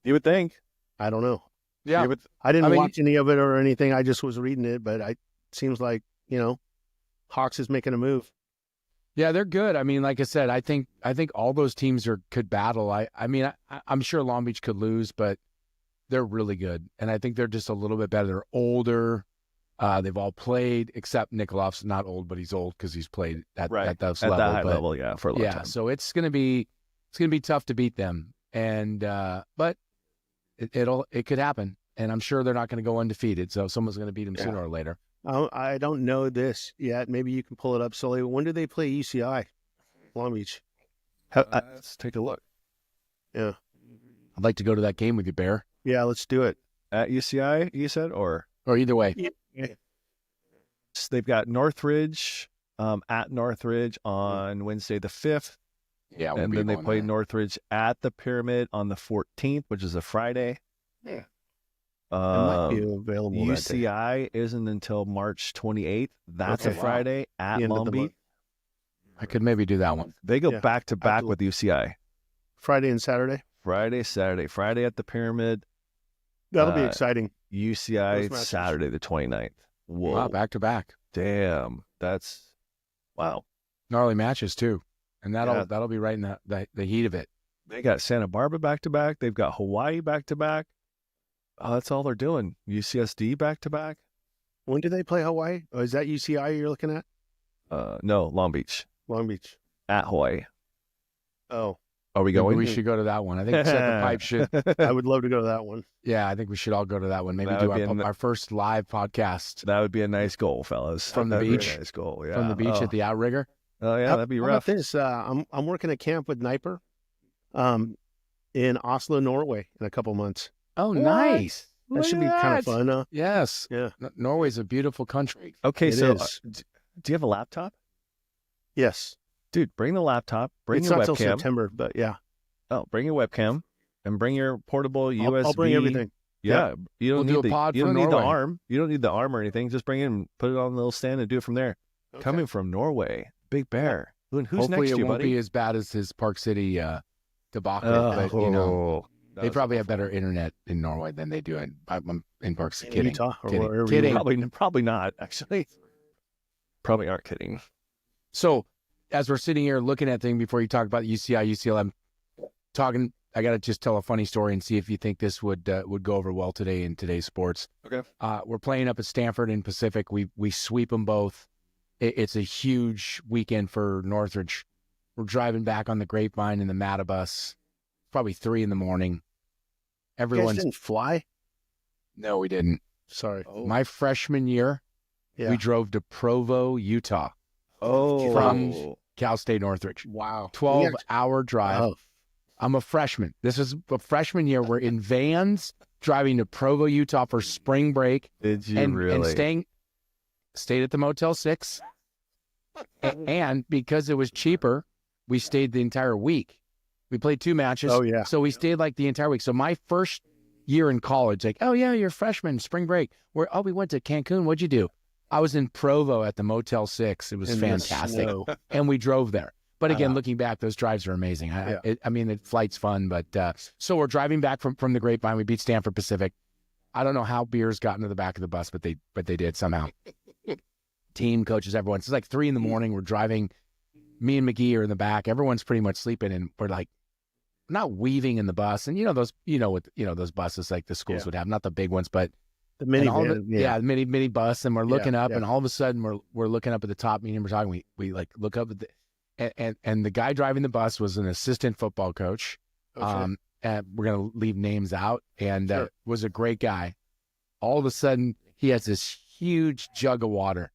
A: You would think.
E: I don't know.
C: Yeah.
E: I didn't watch any of it or anything. I just was reading it, but it seems like, Hawks is making a move.
C: Yeah, they're good. I mean, like I said, I think all those teams could battle. I'm sure Long Beach could lose, but they're really good. And I think they're just a little bit better. They're older. They've all played, except Nikoloff's not old, but he's old because he's played at that level.
A: That high level, for a long time.
C: So it's gonna be tough to beat them. And but it could happen. And I'm sure they're not going to go undefeated. So someone's going to beat them sooner or later.
E: I don't know this yet. Maybe you can pull it up, Sully. When do they play UCI? Long Beach.
A: Let's take a look.
E: Yeah.
C: I'd like to go to that game with you, Bear.
E: Yeah, let's do it.
A: At UCI, you said, or
C: either way.
E: Yeah.
A: So they've got Northridge at Northridge on Wednesday the 5th.
C: Yeah,
A: and then they play Northridge at the Pyramid on the 14th, which is a Friday.
E: Yeah. It might be available.
A: UCI isn't until March 28th. That's a Friday at Long Beach.
C: I could maybe do that one.
A: They go back to back with UCI.
E: Friday and Saturday?
A: Friday, Saturday. Friday at the Pyramid.
E: That'll be exciting.
A: UCI Saturday the 29th. Whoa.
C: Wow, back to back.
A: Damn. That's wow.
C: Gnarly matches too. And that'll be right in the heat of it.
A: They got Santa Barbara back to back. They've got Hawaii back to back. Oh, that's all they're doing. UCSD back to back?
E: When do they play Hawaii? Oh, is that UCI you're looking at?
A: No, Long Beach
E: Long Beach.
A: at Hawaii.
E: Oh,
A: Are we
C: Maybe
A: going?
C: we should go to that one. I think Set the Pipe should.
E: I would love to go to that one.
C: Yeah, I think we should all go to that one. Maybe
A: That
C: do
A: would be
C: our first live podcast
A: That would be a nice goal, fellas.
C: From the
A: That'd be a
C: beach?
A: nice goal, yeah.
C: from the beach at the Outrigger.
A: Oh yeah, that'd be
E: How
A: rough.
E: about this? I'm working a camp with Niper, in Oslo, Norway, in a couple months.
C: Oh, nice.
E: That should be kind of fun. Huh?
C: Yes.
E: Yeah.
C: Norway's a beautiful country.
A: Okay,
E: It
A: so
E: is.
A: do you have a laptop?
E: Yes.
A: Dude, bring the laptop, bring
E: It's
A: your
E: not till
A: webcam.
E: September, but yeah,
A: Oh, bring your webcam and bring your portable USB.
E: I'll bring everything.
A: Yeah, you don't
C: We'll do
A: need
C: a pod
A: you don't
C: from
A: need the
C: Norway.
A: arm. You don't need the arm or anything. Just bring it and put it on a little stand and do it from there.
E: Okay.
A: Coming from Norway, Big Bear. Who's
C: Hopefully
A: next
C: it
A: to you,
C: won't
A: buddy?
C: be as bad as his Park City debacle, but you know, they probably have better internet in Norway than they do in Park City. Kidding.
E: Utah or
C: Kidding.
E: wherever.
C: Kidding.
A: Probably not actually. Probably aren't kidding.
C: So as we're sitting here looking at things before you talk about UCI, UCLM, I got to just tell a funny story and see if you think this would go over well today in today's sports.
A: Okay.
C: We're playing up at Stanford and Pacific. We sweep them both. It's a huge weekend for Northridge. We're driving back on the Grapevine in the Matabus, probably 3 a.m.
E: You guys
C: Everyone's
E: didn't fly?
C: no, we didn't.
E: Sorry.
C: My freshman year,
E: Yeah.
C: we drove to Provo, Utah, from Cal State Northridge.
E: Wow.
C: 12-hour drive.
E: Oh,
C: I'm a freshman. This is a freshman year. We're in vans driving to Provo, Utah for spring break.
A: Did you
C: and
A: really?
C: stayed at the Motel 6. And because it was cheaper, we stayed the entire week. We played 2 matches.
E: Oh, yeah.
C: So we stayed like the entire week. So my first year in college, like, oh yeah, you're a freshman, spring break. We went to Cancun. What'd you do? I was in Provo at the Motel 6. It was
E: in the
C: fantastic.
E: snow.
C: And we drove there. But again,
E: Wow.
C: looking back, those drives are amazing.
E: Yeah.
C: I mean, the flight's fun, but so we're driving back from the Grapevine. We beat Stanford Pacific. I don't know how beers got into the back of the bus, but they did somehow. Team, coaches, everyone. It's like 3 a.m. We're driving. Me and McGee are in the back. Everyone's pretty much sleeping, and we're like not weaving in the bus. And those buses like the schools
E: Yeah.
C: would have, not the big ones, but
E: The
C: and all
E: minivan.
C: the mini bus. And we're looking up,
E: yeah.
C: and all of a sudden we're looking up at the top. Me and him were talking. We like look up at the and the guy driving the bus was an assistant football coach.
E: Okay.
C: And we're gonna leave names out, and
E: Sure.
C: was a great guy. All of a sudden, he has this huge jug of water.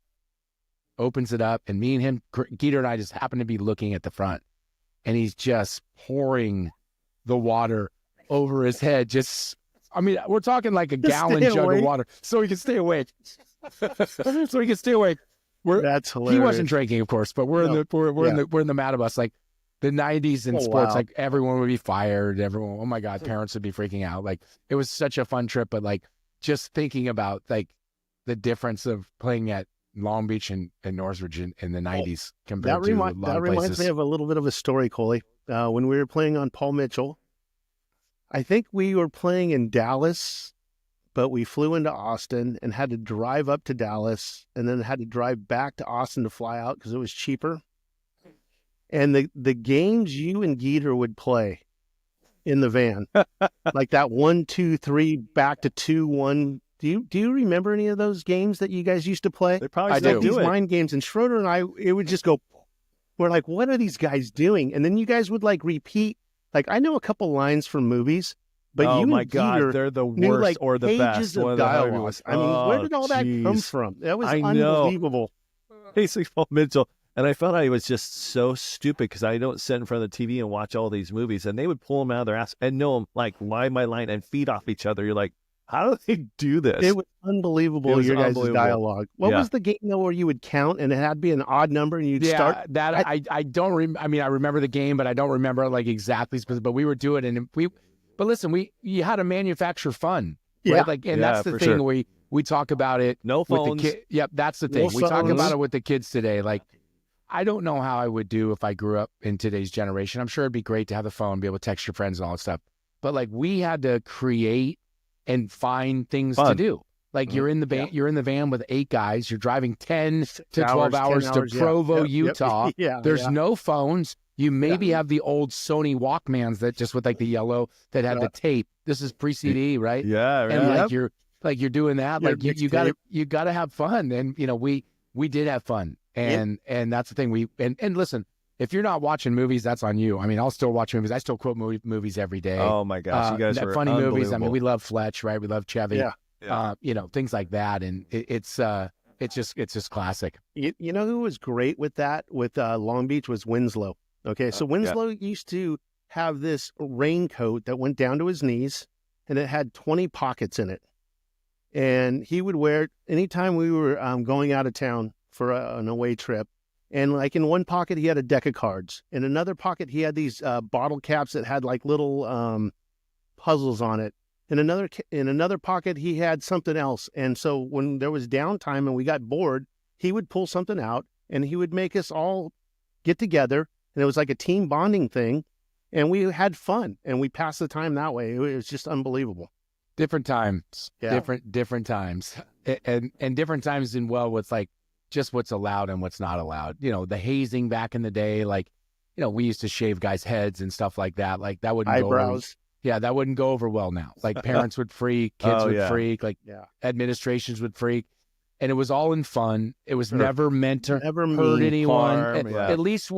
C: Opens it up, and me and him, Geeter and I, just happen to be looking at the front, and he's just pouring the water over his head. We're talking like a gallon
E: stay
C: jug
E: awake.
C: of water, so he can stay awake. So he can stay awake.
E: That's hilarious.
C: He wasn't drinking, of course, but we're in the Matabus, like the 90s in
E: Oh,
C: sports.
E: wow.
C: Like everyone would be fired. Everyone, oh my God, parents would be freaking out. Like it was such a fun trip, but like just thinking about like the difference of playing at Long Beach and Northridge in the 90s compared to a lot
E: that
C: of
E: reminds
C: places.
E: me of a little bit of a story, Coley. When we were playing on Paul Mitchell, I think we were playing in Dallas, but we flew into Austin and had to drive up to Dallas and then had to drive back to Austin to fly out because it was cheaper. And the games you and Geeter would play in the van, like that 1, 2, 3 back to 2, 1. Do you remember any of those games that you guys used to play?
A: They probably
C: I
A: still
C: do.
A: do
E: These
A: it.
E: mind games, and Schroeder and I, it would just go. We're like, what are these guys doing? And then you guys would like repeat. Like I know a couple lines from movies, but
A: oh
E: you
A: my
E: and
A: God,
E: Geeter
A: they're the
E: knew
A: worst
E: like
A: or the
E: pages
A: best.
E: of
A: One of the
E: dialogue.
A: heavyweights.
E: I mean, where did all that come
A: jeez.
E: from? That was
A: I know.
E: unbelievable.
A: Basically, Paul Mitchell. And I felt I was just so stupid because I don't sit in front of the TV and watch all these movies, and they would pull them out of their ass and know them like line by line and feed off each other. You're like, how do they do this?
E: It was unbelievable.
A: It was
E: Your guys'
A: unbelievable.
E: dialogue. What
A: Yeah.
E: was the game though where you would count and it had to be an odd number and you'd start?
C: That I don't I remember the game, but I don't remember like exactly specific, but we were doing it, and but listen, you had to manufacture fun. Right?
E: Yeah.
C: Like, and
A: Yeah,
C: that's the
A: for
C: thing
A: sure.
C: we talk about it
A: No
C: with
A: phones.
C: the kid. Yep. That's the thing.
E: No
C: We talk
E: phones.
C: about it with the kids today. Like, I don't know how I would do if I grew up in today's generation. I'm sure it'd be great to have the phone, be able to text your friends and all that stuff. But like we had to create and find things to
A: Fun.
C: do. Like you're in the van, you're in the van with 8 guys. You're driving 10 to 12 hours
E: 10
C: to
E: hours, yeah.
C: Provo,
E: Yep, yep.
C: Utah.
E: Yeah,
C: There's
E: yeah.
C: no phones. You maybe have the old Sony Walkmans that just with like the yellow that had the tape. This is pre-CD, right?
A: Yeah,
C: And
A: right.
C: like you're doing that.
E: Your
C: Like you gotta have fun. And we did have fun. And that's the thing. And listen, if you're not watching movies, that's on you. I mean, I'll still watch movies. I still quote movies every day.
A: Oh my gosh, you guys were
C: funny movies. I mean,
A: unbelievable.
C: we love Fletch, right? We love Chevy.
E: Yeah.
C: Things like that. And it's just classic.
E: You know who was great with that with Long Beach was Winslow. Okay, so Winslow used to have this raincoat that went down to his knees, and it had 20 pockets in it. And he would wear it anytime we were going out of town for an away trip. And like in one pocket, he had a deck of cards. In another pocket, he had these bottle caps that had like little puzzles on it. In another pocket, he had something else. And so when there was downtime and we got bored, he would pull something out and he would make us all get together. And it was like a team bonding thing. And we had fun and we passed the time that way. It was just unbelievable.
C: Different times,
E: Yeah.
C: different times, and different times in with like just what's allowed and what's not allowed. The hazing back in the day, like we used to shave guys' heads and stuff like that. Like that wouldn't
E: Eyebrows.
C: that wouldn't go over well now. Like parents would freak, kids would freak, like
E: Yeah.
C: administrations would freak, and it was all in fun. It was never meant to
E: Never
C: hurt
E: mean,
C: anyone.
E: harm,
C: At least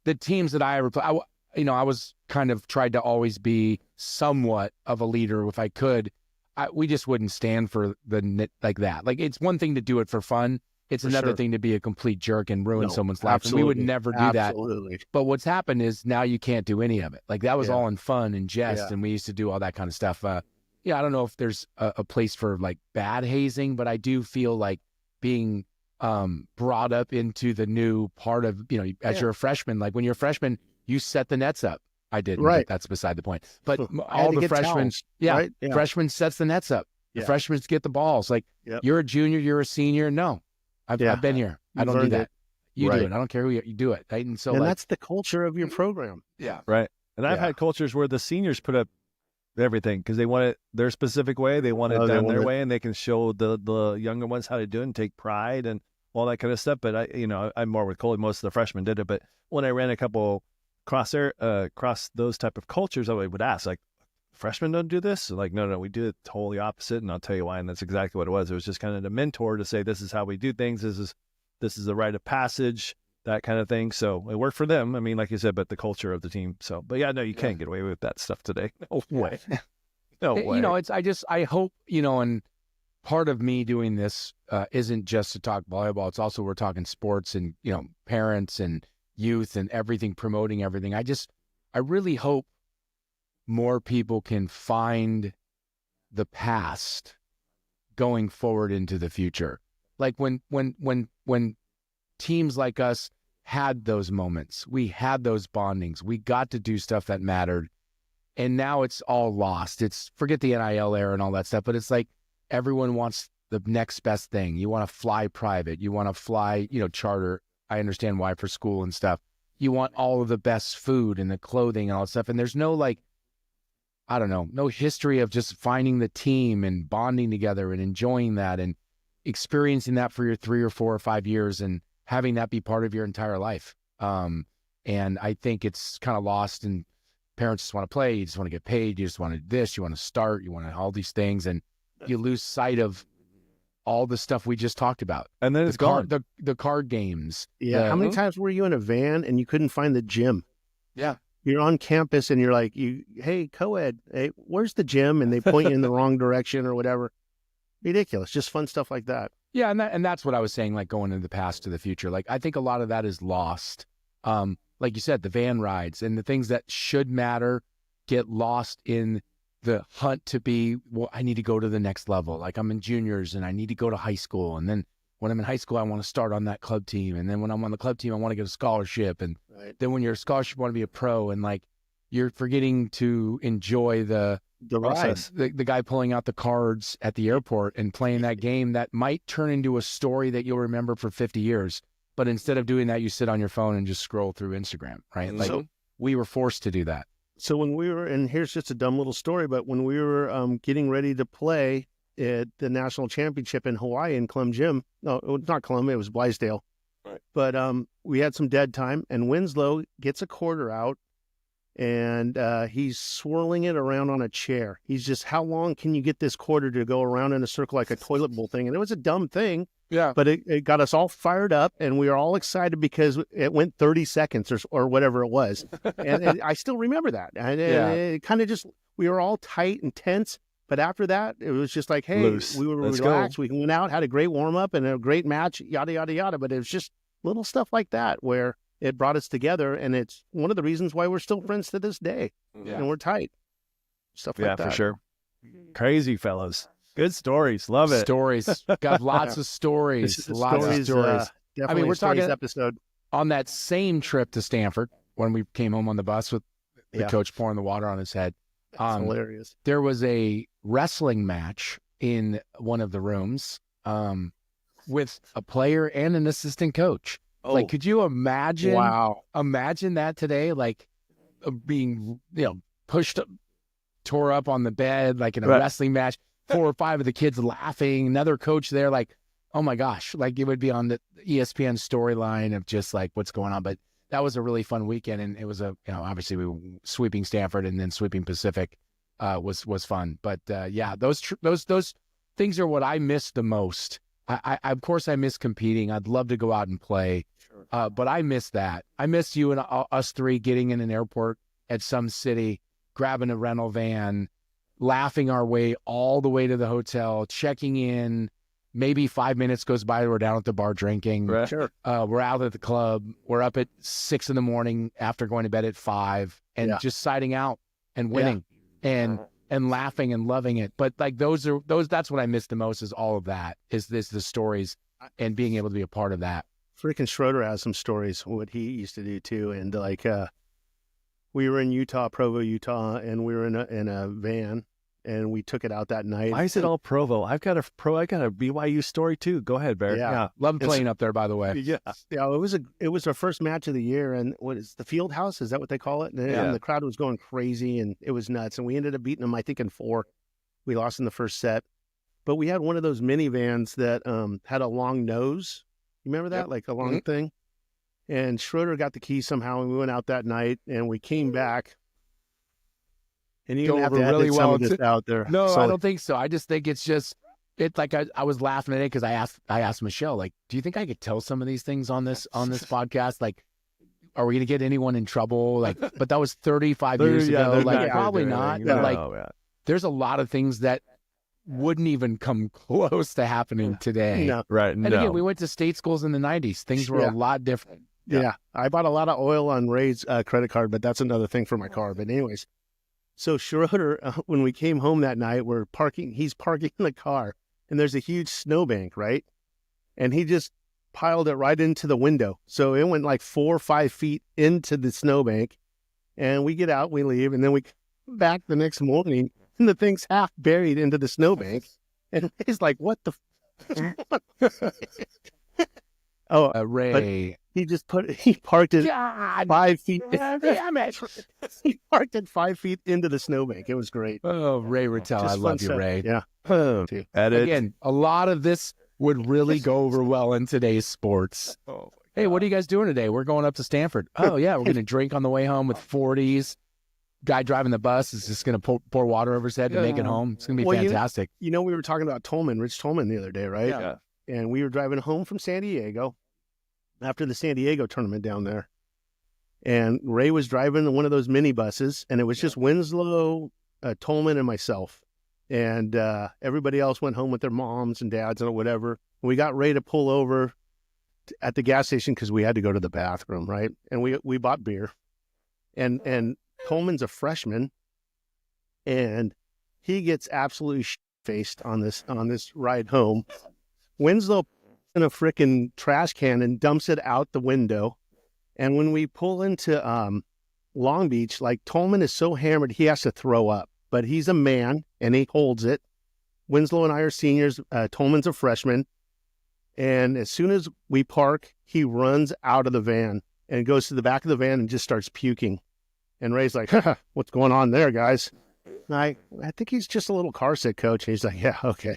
C: the teams that I ever played, I was kind of tried to always be somewhat of a leader if I could. We just wouldn't stand for like that. Like it's one thing to do it for fun. It's another thing to be a complete jerk and ruin someone's life. And we would never do that. But what's happened is now you can't do any of it. Like that was all in fun and jest, and we used to do all that kind of stuff. I don't know if there's a place for like bad hazing, but I do feel like being brought up into the new part of, as you're a freshman, like when you're a freshman, you set the nets up. I didn't.
E: Right.
C: But that's beside the point. But
E: I had
C: all
E: to
C: the
E: get
C: freshmen,
E: towels, right? Yeah.
C: freshmen sets the nets up. The freshmen get the balls. Like you're a junior, you're a senior. No, I've been here. I don't do that. You do it. I don't care who you do it. Right? And so,
E: that's the culture of your program.
C: Yeah.
A: Right. And I've had cultures where the seniors put up everything because they want it their specific way. They want it done their way, and they can show the younger ones how to do it and take pride and all that kind of stuff. But I'm more with Coley. Most of the freshmen did it. But when I ran a couple cross those type of cultures, I would ask, like, freshmen don't do this? Like, no, we do it totally opposite, and I'll tell you why. And that's exactly what it was. It was just kind of the mentor to say, this is how we do things. This is the rite of passage, that kind of thing. So it worked for them. I mean, like you said, but the culture of the team. So, but yeah, no, you can't get away with that stuff today. No way. No way.
C: I hope, and part of me doing this isn't just to talk volleyball. It's also we're talking sports and, parents and youth and everything, promoting everything. I really hope more people can find the past going forward into the future. Like when teams like us had those moments, we had those bondings, we got to do stuff that mattered, and now it's all lost. It's forget the NIL era and all that stuff, but it's like everyone wants the next best thing. You want to fly private, you want to fly, charter. I understand why for school and stuff. You want all of the best food and the clothing and all that stuff. And there's no no history of just finding the team and bonding together and enjoying that and experiencing that for your 3 or 4 or 5 years and having that be part of your entire life. And I think it's kind of lost, and parents just want to play. You just want to get paid. You just want to this, you want to start, you want to all these things. And you lose sight of all the stuff we just talked about.
A: And then it's gone.
C: The card games.
E: Yeah. How many times were you in a van and you couldn't find the gym?
C: Yeah.
E: You're on campus and you're like, hey, co-ed, hey, where's the gym? And they point you in the wrong direction or whatever. Ridiculous. Just fun stuff like that.
C: Yeah. And that's what I was saying, like going into the past to the future. Like, I think a lot of that is lost. Like you said, the van rides and the things that should matter get lost in the hunt to be, well, I need to go to the next level. Like I'm in juniors and I need to go to high school. And then when I'm in high school, I want to start on that club team. And then when I'm on the club team, I want to get a scholarship. And then when you're a scholarship, you want to be a pro. And like, you're forgetting to enjoy the
E: process.
C: The guy pulling out the cards at the airport and playing that game that might turn into a story that you'll remember for 50 years. But instead of doing that, you sit on your phone and just scroll through Instagram, right? Like we were forced to do that.
E: So when we were, and here's just a dumb little story, but when we were getting ready to play at the national championship in Hawaii in Clem Gym, no, it was not Clem, it was Blaisdell. But we had some dead time, and Winslow gets a quarter out, and he's swirling it around on a chair. He's just, how long can you get this quarter to go around in a circle like a toilet bowl thing? And it was a dumb thing, but it got us all fired up, and we were all excited because it went 30 seconds or whatever it was. and I still remember that. And it kind of just, we were all tight and tense. But after that, it was just like, hey,
A: Loose.
E: we were
A: Let's
E: relaxed.
A: go.
E: We went out, had a great warm-up and a great match, yada, yada, yada. But it was just little stuff like that where it brought us together. And it's one of the reasons why we're still friends to this day. And we're tight. Stuff like that.
A: Yeah, for sure. Crazy fellows. Good stories. Love it.
C: Stories. Got lots of stories. Lots of stories.
E: Definitely
C: we're
E: a stories
C: talking
E: episode.
C: on that same trip to Stanford when we came home on the bus with the coach pouring the water on his head.
E: That's hilarious.
C: There was a wrestling match in one of the rooms with a player and an assistant coach. Like, could you imagine?
E: Wow.
C: Imagine that today, like being, pushed up, tore up on the bed, like in a wrestling match, 4 or 5 of the kids laughing, another coach there, like, oh my gosh, like it would be on the ESPN storyline of just like what's going on. But that was a really fun weekend, and it was obviously we were sweeping Stanford and then sweeping Pacific was fun. But those things are what I miss the most. I of course I miss competing. I'd love to go out and play, but I miss that. I miss you and us three getting in an airport at some city, grabbing a rental van, laughing our way all the way to the hotel, checking in. Maybe 5 minutes goes by, we're down at the bar drinking.
A: Right.
E: Sure.
C: We're out at the club. We're up at 6 a.m. after going to bed at 5 and just siding out and winning and laughing and loving it. But like those that's what I miss the most is all of that, is the stories and being able to be a part of that.
E: Freaking Schroeder has some stories, what he used to do too. And like, we were in Utah, Provo, Utah, and we were in a van. And we took it out that night.
A: Why is it all Provo? I've got a BYU story too. Go ahead, Bear.
E: Yeah.
C: Love playing up there, by the way.
E: Yeah, it was our first match of the year, and what is the field house? Is that what they call it? And the crowd was going crazy, and it was nuts. And we ended up beating them, I think, in 4. We lost in the first set, but we had one of those minivans that had a long nose. You remember that, like a long thing? And Schroeder got the key somehow, and we went out that night, and we came back. And you have to edit some of this out there.
C: No, I don't think so. I just think it's like I was laughing at it because I asked Michelle, like, do you think I could tell some of these things on this podcast? Like, are we going to get anyone in trouble? Like, but that was 35 years ago. Like, probably not. But like, there's a lot of things that wouldn't even come close to happening today.
E: No.
A: Right.
C: And again, we went to state schools in the 90s. Things were a lot different.
E: Yeah. I bought a lot of oil on Ray's credit card, but that's another thing for my car. But anyways. So Schroeder, when we came home that night, he's parking the car, and there's a huge snowbank, right? And he just piled it right into the window. So it went like 4 or 5 feet into the snowbank, and we get out, we leave, and then we come back the next morning, and the thing's half buried into the snowbank. And he's like, what the
C: Ray.
E: He parked it 5 feet.
C: Damn it.
E: He parked it 5 feet into the snowbank. It was great.
C: Oh, Ray Rattel. I love you, Ray.
E: Yeah.
A: Edit.
C: Again, a lot of this would really go over well in today's sports. Hey, what are you guys doing today? We're going up to Stanford. Oh, yeah, we're going to drink on the way home with 40s. Guy driving the bus is just going to pour water over his head to make it home. It's going to be fantastic.
E: We were talking about Rich Tolman the other day, right?
A: Yeah.
E: And we were driving home from San Diego after the San Diego tournament down there. And Ray was driving one of those minibuses, and it was just Winslow, Tolman, and myself. And everybody else went home with their moms and dads and whatever. We got Ray to pull over at the gas station because we had to go to the bathroom, right? And we bought beer. And Tolman's a freshman, and he gets absolutely faced on this ride home. Winslow in a freaking trash can and dumps it out the window. And when we pull into Long Beach, like Tolman is so hammered he has to throw up, but he's a man and he holds it. Winslow and I are seniors. Tolman's a freshman. And as soon as we park, he runs out of the van and goes to the back of the van and just starts puking. And Ray's like, what's going on there, guys? And I think he's just a little car sick, coach. And he's like, yeah, okay.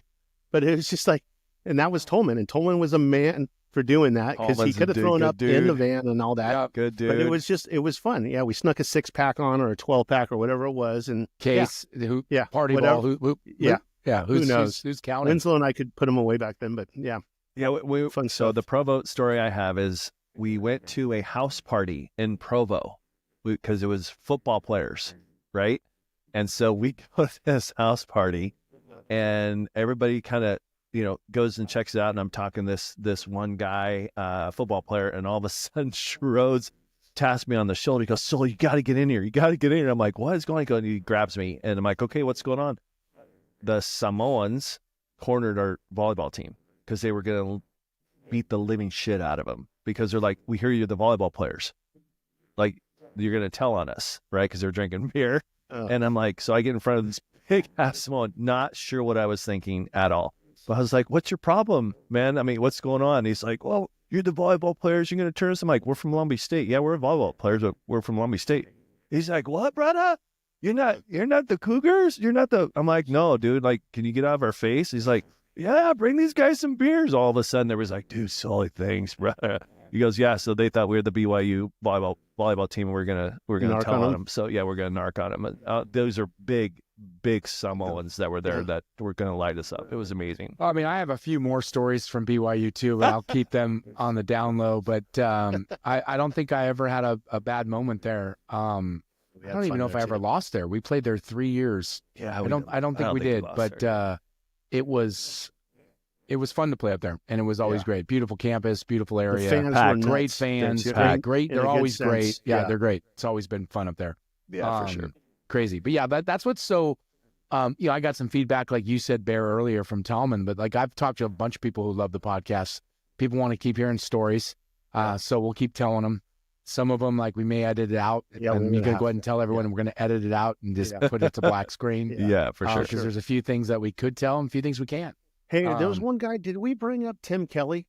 E: But it was just like, and that was Tolman. And Tolman was a man for doing that because he
A: Tallman's a
E: could have thrown
A: good
E: up in the
A: dude.
E: van and all that.
C: Yeah.
A: Good dude.
E: But it was fun. Yeah, we snuck a 6-pack on or a 12-pack or whatever it was, and
C: Case, who,
E: yeah,
C: party
E: whatever.
C: ball, who,
E: Yeah.
C: yeah.
E: Who knows?
C: Who's counting?
E: Winslow and I could put them away back then, but yeah,
A: Yeah,
E: fun
A: so
E: stuff.
A: the Provo story I have is we went to a house party in Provo because it was football players, right? And so we go to this house party, and everybody kind of goes and checks it out. And I'm talking this one guy, football player, and all of a sudden Rhodes taps me on the shoulder. He goes, "So you got to get in here. You got to get in here." I'm like, "What is going on?" And he grabs me, and I'm like, "Okay, what's going on?" The Samoans cornered our volleyball team because they were going to beat the living shit out of them because they're like, "We hear you're the volleyball players. Like, you're going to tell on us, right?" Because they're drinking beer. And I'm like, so I get in front of this big ass Samoan, not sure what I was thinking at all. But I was like, "What's your problem, man? I mean, what's going on?" He's like, "Well, you're the volleyball players. You're going to turn us." I'm like, "We're from Long Beach State." "Yeah, we're volleyball players, but we're from Long Beach State." He's like, "What, brother? You're not the Cougars? You're not the..." I'm like, "No, dude, like, can you get out of our face?" He's like, "Yeah, bring these guys some beers." All of a sudden there was like, "Dude, Sully, thanks, brother." He goes, "Yeah, so they thought we were the BYU volleyball team, and we're gonna
E: Narc
A: tell
E: on
A: on
E: them?
A: them. So yeah, we're gonna narc on them." Those are big Samoans that were there that were gonna light us up. It was amazing.
C: I mean, I have a few more stories from BYU too, but I'll keep them on the down low. But I don't think I ever had a bad moment there. I don't even know if I ever lost there. We played there 3 years.
A: Yeah,
C: I don't think we did,
A: lost
C: but
A: there.
C: it was fun to play up there, and it was always great. Beautiful campus, beautiful area,
E: fans were nuts
C: great
E: there,
C: fans,
E: too.
C: great.
E: In
C: They're
E: a good
C: always
E: sense.
C: great. Yeah,
E: Yeah.
C: they're great. It's always been fun up there.
A: Yeah, for sure.
C: Crazy, but yeah, that's what's so. I got some feedback, like you said, Bear, earlier from Tallman, but like I've talked to a bunch of people who love the podcast. People want to keep hearing stories, so we'll keep telling them. Some of them, like, we may edit it out.
E: Yeah,
C: and
E: we're
C: you can
E: gonna
C: go ahead and tell everyone, and we're going to edit it out and just put it to black screen.
A: Yeah, for sure.
C: Because there's a few things that we could tell and a few things we can't.
E: Hey, there was one guy. Did we bring up Tim Kelly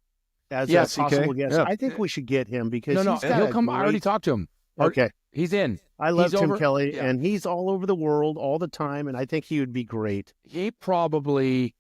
E: as
C: Yes,
E: a possible guest?
A: Yeah.
E: I think we should get him because
C: No,
E: he's got
C: he'll
E: a
C: come. I already
E: great-
C: talked to him.
E: Okay,
C: He's in.
E: I love
C: He's
E: Tim
C: over-
E: Kelly,
C: yeah.
E: and he's all over the world all the time, and I think he would be great.
C: He probably,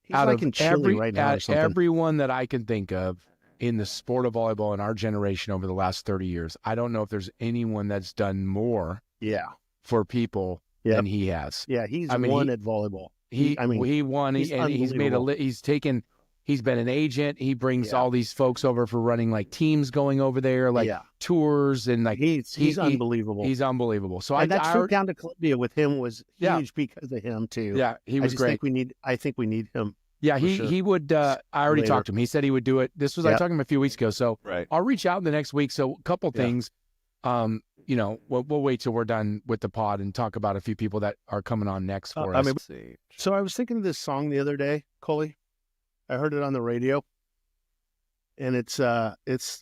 E: He's
C: out
E: like
C: of
E: in Chile right now or something.
C: everyone that I can think of in the sport of volleyball in our generation over the last 30 years, I don't know if there's anyone that's done more
E: Yeah,
C: for people
E: Yep.
C: than he has.
E: yeah, he's
C: I mean,
E: won
C: he-
E: at volleyball.
C: He won.
E: he's
C: And he's made
E: unbelievable.
C: he's been an agent. He brings
E: Yeah.
C: all these folks over for running like teams going over there, like
E: Yeah.
C: tours, and like
E: He's unbelievable.
C: He's unbelievable. So
E: and that
C: I
E: trip down to Columbia with him was
C: Yeah.
E: huge because of him too.
C: yeah, he was
E: I just
C: great.
E: think we need him.
C: Yeah,
E: for
C: he
E: sure.
C: he would. I already
E: Later.
C: talked to him. He said he would do it. This was I
E: Yep.
C: talked to him a few weeks ago. So
A: Right.
C: I'll reach out in the next week. So a couple
E: Yeah.
C: things. We'll wait till we're done with the pod and talk about a few people that are coming on next for us.
A: Let's see.
E: So I was thinking of this song the other day, Coley. I heard it on the radio, and it's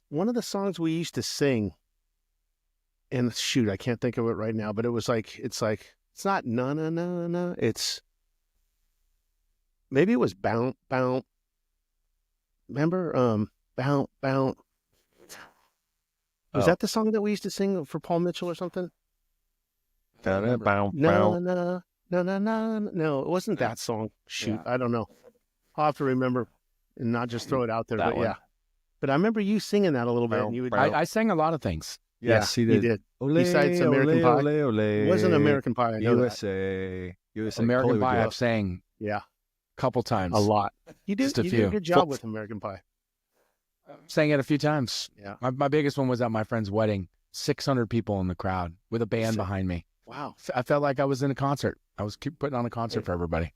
E: one of the songs we used to sing. And shoot, I can't think of it right now, but it's not na na na na. It's maybe it was bounce bounce. Remember bounce bounce. Was
A: Oh.
E: that the song that we used to sing for Paul Mitchell or something?
A: Bow, bow.
E: No, no, no, no, no. No, it wasn't that song. Shoot,
C: Yeah.
E: I don't know. I'll have to remember and not just throw it out there.
A: That
E: But
A: one.
E: yeah. But I remember you singing that a little bit. And you would,
C: I sang a lot of things.
A: Yes,
E: yeah,
A: he did.
E: He did. Besides American
A: ole,
E: Pie.
A: ole, ole.
E: It wasn't American Pie. I know that.
A: USA. USA.
C: American
A: Coley would
C: Pie
A: do
C: I've
A: it.
C: sang
E: Yeah,
C: a couple times.
E: a lot. You did,
C: Just a
E: you did
C: few.
E: a good job with American Pie.
C: Sang it a few times.
E: Yeah.
C: My biggest one was at my friend's wedding. 600 people in the crowd with a band behind me.
E: Wow.
C: I felt like I was in a concert. I was putting on a concert for everybody.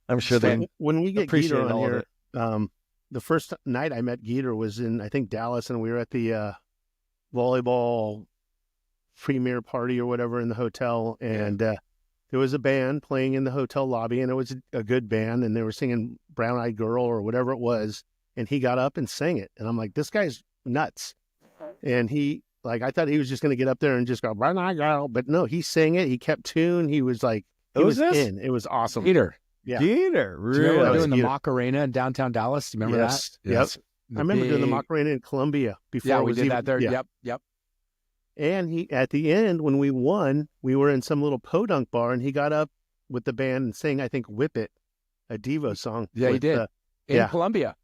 A: I'm sure
E: So
A: they
E: when we get
A: appreciate
E: Geeter on
A: all of
E: here,
A: it.
E: the first night I met Geeter was in, I think, Dallas, and we were at the volleyball premier party or whatever in the hotel, and there was a band playing in the hotel lobby, and it was a good band, and they were singing Brown Eyed Girl or whatever it was, and he got up and sang it, and I'm like, this guy's nuts. And I thought he was just going to get up there and just go Brown Eyed Girl, but no, he sang it, he kept tune, he was like, he
A: Who
E: was
A: is this?
E: in. It was awesome.
C: Peter,
E: Yeah.
A: Geeter,
C: do you remember
A: really?
E: That was
C: doing the
E: Geeter.
C: Macarena in downtown Dallas? Do you remember
E: Yes.
C: that?
E: Yep.
C: Yes.
E: I remember doing the
C: big-
E: Macarena in Columbia before
C: Yeah,
E: it
C: we
E: was
C: did
E: even,
C: that there.
E: yeah.
C: Yep.
E: And he, at the end, when we won, we were in some little podunk bar, and he got up with the band and sang, I think, "Whip It," a Devo song.
C: Yeah, he
E: with,
C: did. In
E: yeah.
C: Columbia.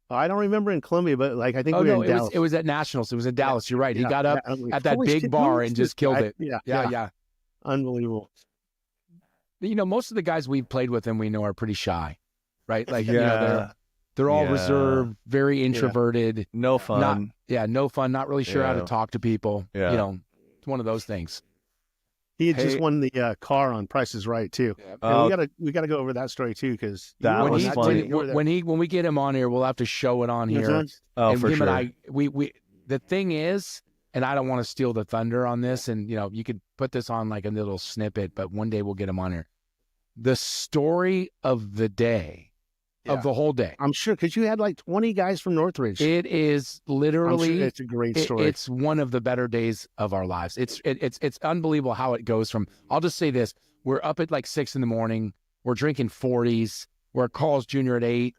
E: I don't remember in Columbia, but like I think
C: Oh
E: we were
C: no,
E: in Dallas.
C: it was at Nationals. It was in Dallas. You're right. He
E: Yeah,
C: got up
E: yeah, I'm like,
C: at that
E: holy
C: big
E: shit,
C: bar
E: who is
C: and
E: this
C: just killed
E: guy?
C: it.
E: Yeah,
C: Yeah.
E: unbelievable.
C: You know, most of the guys we've played with and we know are pretty shy, right? Like,
A: Yeah.
C: you know, they're all
A: Yeah.
C: reserved, very introverted,
A: No fun.
C: no fun, not really sure how to
A: Yeah.
C: talk to people.
A: Yeah.
C: You know, it's one of those things.
E: He had
C: Hey.
E: just won the car on Price is Right too.
C: Yeah.
E: And we gotta go over that story too because
A: That
C: When
A: was
C: he,
A: funny.
C: when we get him on here, we'll have to show it on here.
A: Oh,
C: and
A: for
C: him
A: sure.
C: and I, we the thing is, and I don't want to steal the thunder on this, and you know, you could put this on like a little snippet, but one day we'll get him on here. The story of the day, of the whole day.
E: I'm sure because you had like 20 guys from Northridge.
C: It is
E: I'm
C: literally,
E: sure it's a great story.
C: it's one of the better days of our lives. It's unbelievable how it goes from, I'll just say this, we're up at like 6 a.m. We're drinking 40s. We're at Carl's Jr. at 8.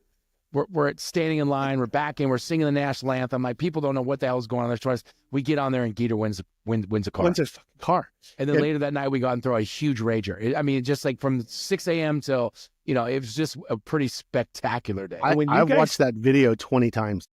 C: We're standing in line. We're back in. We're singing the national anthem. Like, people don't know what the hell's going on there. We get on there and Geeter wins a car.
E: When's his fucking car?
C: And then later that night, we got and throw a huge rager. I mean, just like from 6 a.m. till, you know, it was just a pretty spectacular day.
E: I've watched that video 20 times.